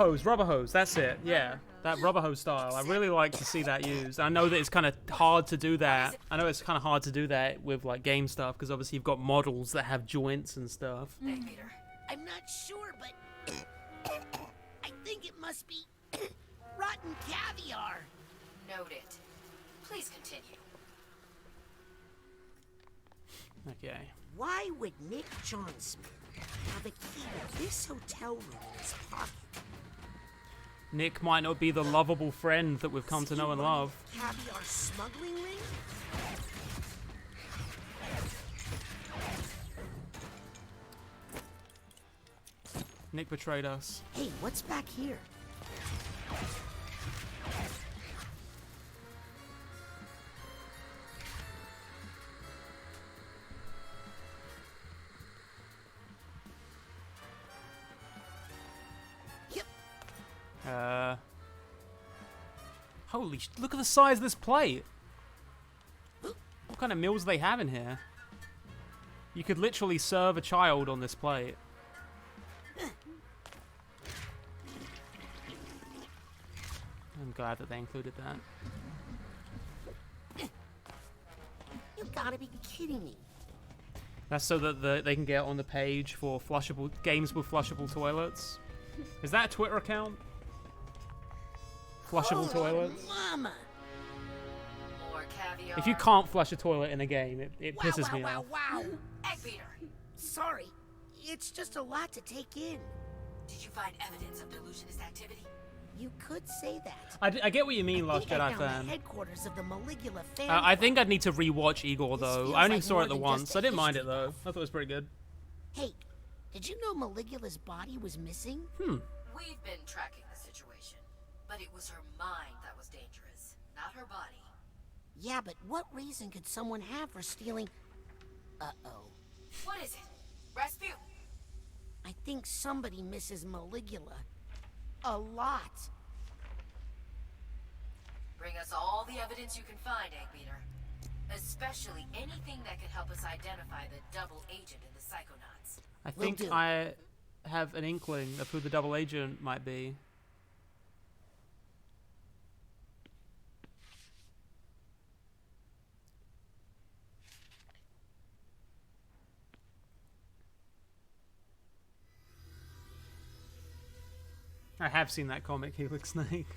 hose. That's it. Yeah, that rubber hose style. I really like to see that used. I know that it's kind of hard to do that. I know it's kind of hard to do that with like game stuff because obviously you've got models that have joints and stuff. I'm not sure, but I think it must be rotten caviar. Note it. Please continue. Okay. Why would Nick Johnsmith have a key to this hotel room in his pocket? Nick might not be the lovable friend that we've come to know and love. Caviar smuggling ring? Nick betrayed us. Hey, what's back here? Holy look at the size of this plate. What kind of meals do they have in here? You could literally serve a child on this plate. I'm glad that they included that. You gotta be kidding me. That's so that they can get on the page for flushable games with flushable toilets. Is that a Twitter account? Flushable toilets. Mama. More caviar. If you can't flush a toilet in a game, it pisses me off. Wow. Egg beater. Sorry, it's just a lot to take in. Did you find evidence of delusionist activity? You could say that. I get what you mean, Last Jedi fan. The headquarters of the Maligula family. I think I'd need to rewatch Igor though. I only saw it the once. I didn't mind it though. I thought it was pretty good. Hey, did you know Maligula's body was missing? We've been tracking the situation, but it was her mind that was dangerous, not her body. Yeah, but what reason could someone have for stealing? Uh-oh. What is it? Rasputin? I think somebody misses Maligula. A lot. Bring us all the evidence you can find, Egg Beater. Especially anything that could help us identify the double agent in the Psychonauts. I think I have an inkling of who the double agent might be. I have seen that comic, Helix Snake.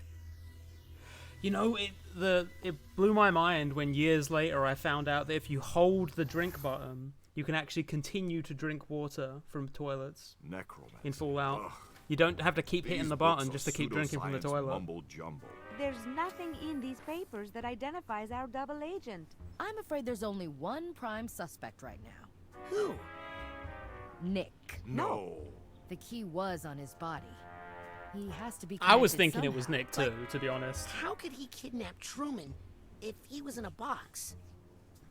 You know, it blew my mind when years later I found out that if you hold the drink button, you can actually continue to drink water from toilets. Necromancy. In Fallout. Ugh. You don't have to keep hitting These the button books just are to keep drinking from the pseudoscience toilet. Mumble jumble. There's nothing in these papers that identifies our double agent. I'm afraid there's only one prime suspect right now. Who? Nick. No. The key was on his body. He has to be I was connected thinking it was somehow. Nick too, to be honest. How could he kidnap Truman if he was in a box?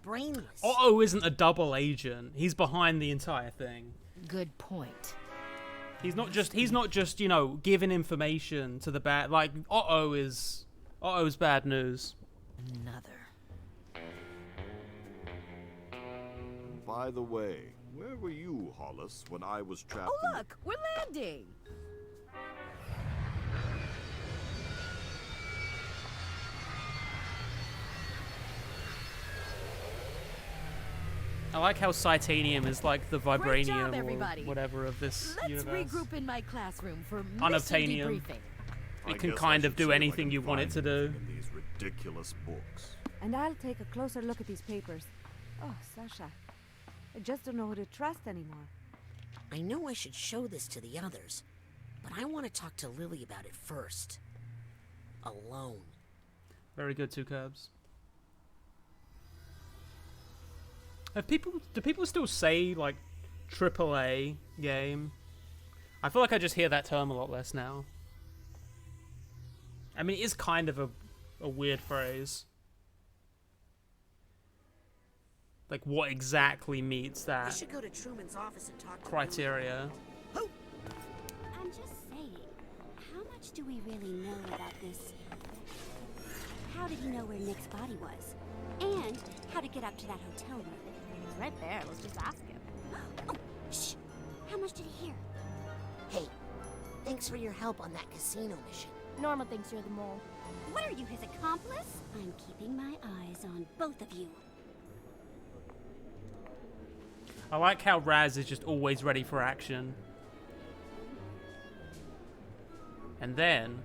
Brainless. Otto isn't a double agent. He's behind the entire thing. Good point. He's not just, you know, giving information to the bad. Like Otto's bad news. Another. By the way, where were you, Hollis, when I was trapped Oh look, we're landing. I like how Titanium is like the Great job, vibranium or everybody. whatever of this Let's universe. regroup in my classroom for mission Unobtainium. debriefing. I It can guess kind I of should do see if I anything can you want it find to do. anything in these ridiculous books. And I'll take a closer look at these papers. Oh, Sasha. I just don't know who to trust anymore. I know I should show this to the others, but I want to talk to Lily about it first. Alone. Very good, Two Curbs. Do people still say like AAA game. I feel like I just hear that term a lot less now. I mean, it is kind of a weird phrase. Like, what exactly meets We that should go to Truman's office and talk to criteria? I'm just saying, how much do we really know about this? How did he know where Nick's body was? And how to get up to that hotel room? It's right there. Let's just ask him. Oh, shh! How much did he hear? Hey, thanks for your help on that casino mission. Norma thinks you're the mole. What are you, his accomplice? I'm keeping my eyes on both of you. I like how Raz is just always ready for action. And then...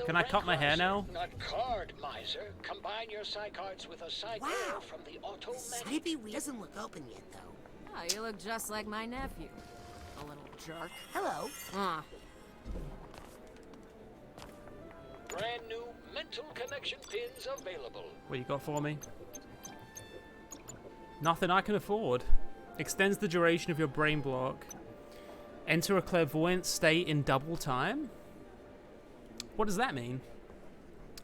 Can I cut my hair now? Not card, miser. Combine your psycards with a psycho from the automatic. Maybe we doesn't look open yet, though. Oh, you look just like my nephew. A little jerk. Hello. Brand new mental connection pins available. What you got for me? Nothing I can afford. Extends the duration of your brain block. Enter a clairvoyant state in double time? What does that mean?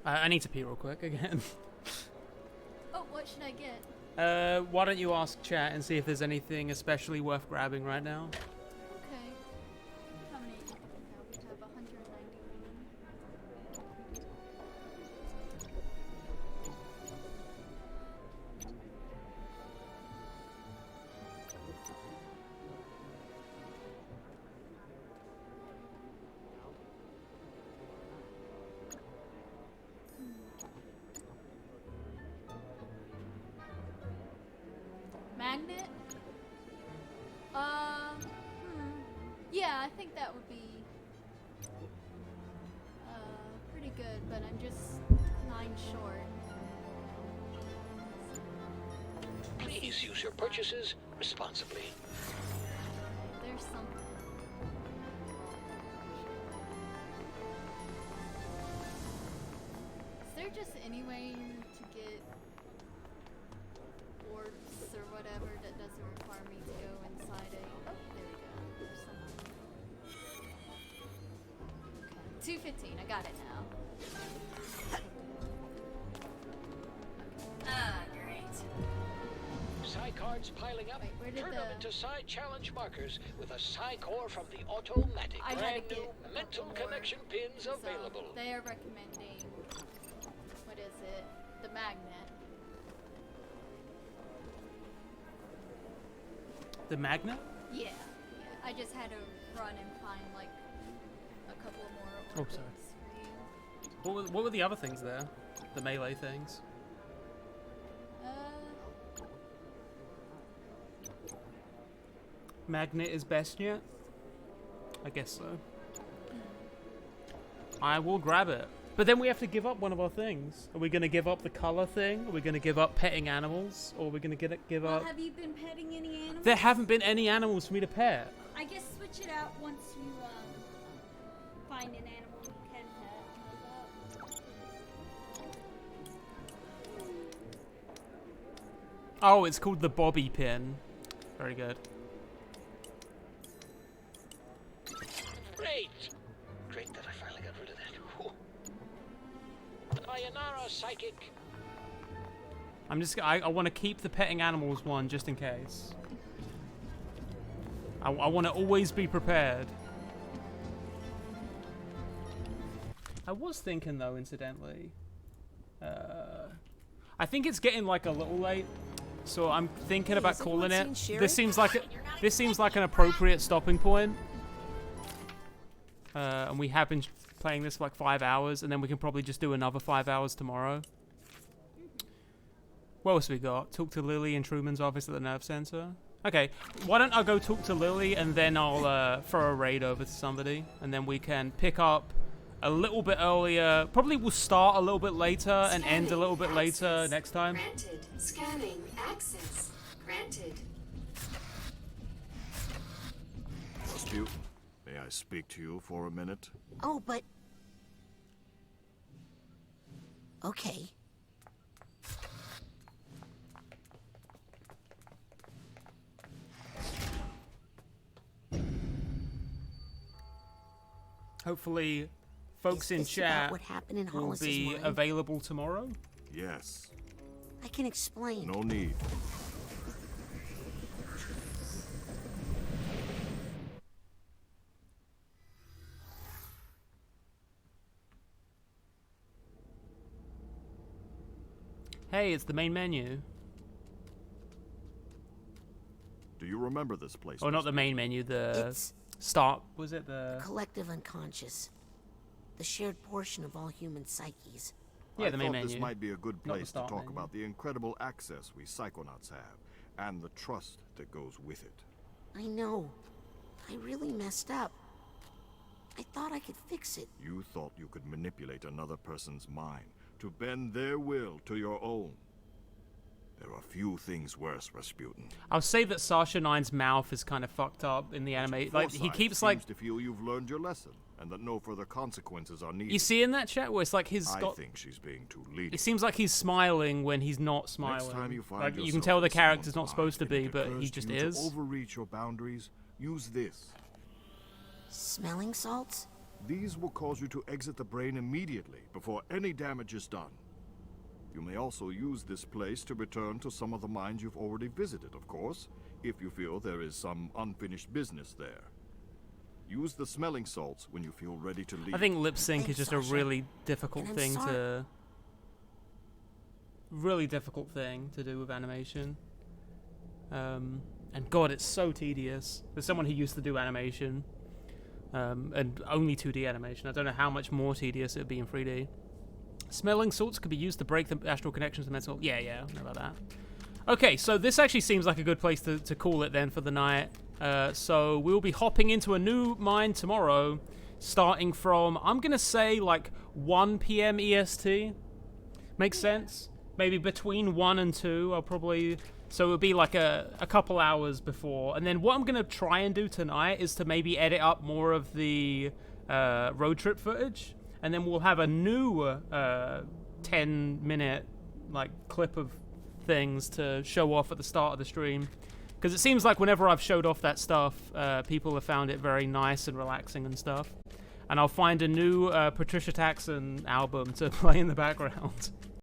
I need to pee real quick again. Oh, what should I get? Why don't you ask chat and see if there's anything especially worth grabbing right now? Okay. How many do you think I have? We have 191. Magnet? Yeah, I think that would be pretty good, but I'm just 9 short. Please use your purchases responsibly. There's something. Is there just any way to get orbs or whatever that doesn't require me to go inside a... Oh, there we go. There's something. Okay, 215. I got it now. Great. Psycards piling up. Wait, where did Turn the... them into Psy challenge markers with a Psycore from the automatic. I Brand gotta new get mental more. connection pins So, available. they are recommending... What is it? The magnet. The magnet? Yeah. I just had to run and find like a couple of more Oh, orbs sorry. for you. What were the other things there? The melee things? Magnet is best yet? I guess so. I will grab it. But then we have to give up one of our things. Are we going to give up the color thing? Are we going to give up petting animals? Or are we going to give up... Have you been petting any animals? There haven't been any animals for me to pet. I guess switch it out once you find an animal you can pet. Oh, it's called the bobby pin. Very good. Great! Great that I finally got rid of that. Sayonara, Psychic. I want to keep the petting animals one just in case. I want to always be prepared. I was thinking though, incidentally. I think it's getting like a little late, so I'm thinking about calling it. This seems like an appropriate stopping point. And we have been playing this for like 5 hours, and then we can probably just do another 5 hours tomorrow. What else we got? Talk to Lily in Truman's office at the nerve center. Okay, why don't I go talk to Lily, and then I'll throw a raid over to somebody, and then we can pick up a little bit earlier. Probably we'll start a little bit later and end a little bit later next time. Granted. Scanning. Access. Granted. Must you? May I speak to you for a minute? Oh, but Okay. Hopefully, folks in Is this about chat what happened in will Hollis's be mind? available tomorrow. Yes. I can explain. No need. Hey, it's the main menu. Do you remember this place? Oh, not the main menu, the It's start. Was it the... collective unconscious. The shared portion of all human psyches. Yeah, the main I thought menu. this might be a good Not the place to start talk menu. about the incredible access we Psychonauts have, and the trust that goes with it. I know. I really messed up. I thought I could fix it. You thought you could manipulate another person's mind to bend their will to your own. There are few things worse, Rasputin. I'll say that Sasha 9's mouth is kind of fucked up in the anime. Like, he Forsyth keeps, like... seems to feel you've learned your lesson, and that no further consequences are needed. You see in that chat where it's like he's I got... think she's being too lenient. It seems like he's smiling when he's not smiling. Next time you find like, you can yourself tell the in someone's character's not supposed to mind be, and it but he occurs just to you is. To overreach your boundaries, use this. Smelling salts? These will cause you to exit the brain immediately, before any damage is done. You may also use this place to return to some of the mines you've already visited, of course, if you feel there is some unfinished business there. Use the smelling salts when you feel ready to leave. I think lip sync is just a really difficult thing to... Really difficult thing to do with animation. And God, it's so tedious. There's someone who used to do animation. And only 2D animation. I don't know how much more tedious it would be in 3D. Smelling salts could be used to break the astral connections to mental... Yeah, I know about that. Okay, so this actually seems like a good place to call it then for the night. So we'll be hopping into a new mine tomorrow, starting from, I'm going to say, like, 1 p.m. EST. Makes sense? Maybe between 1 and 2, I'll probably... So it'll be like a couple hours before. And then what I'm going to try and do tonight is to maybe edit up more of the road trip footage. And then we'll have a new 10-minute like clip of things to show off at the start of the stream. Because it seems like whenever I've showed off that stuff, people have found it very nice and relaxing and stuff. And I'll find a new Patricia Taxon album to play in the background.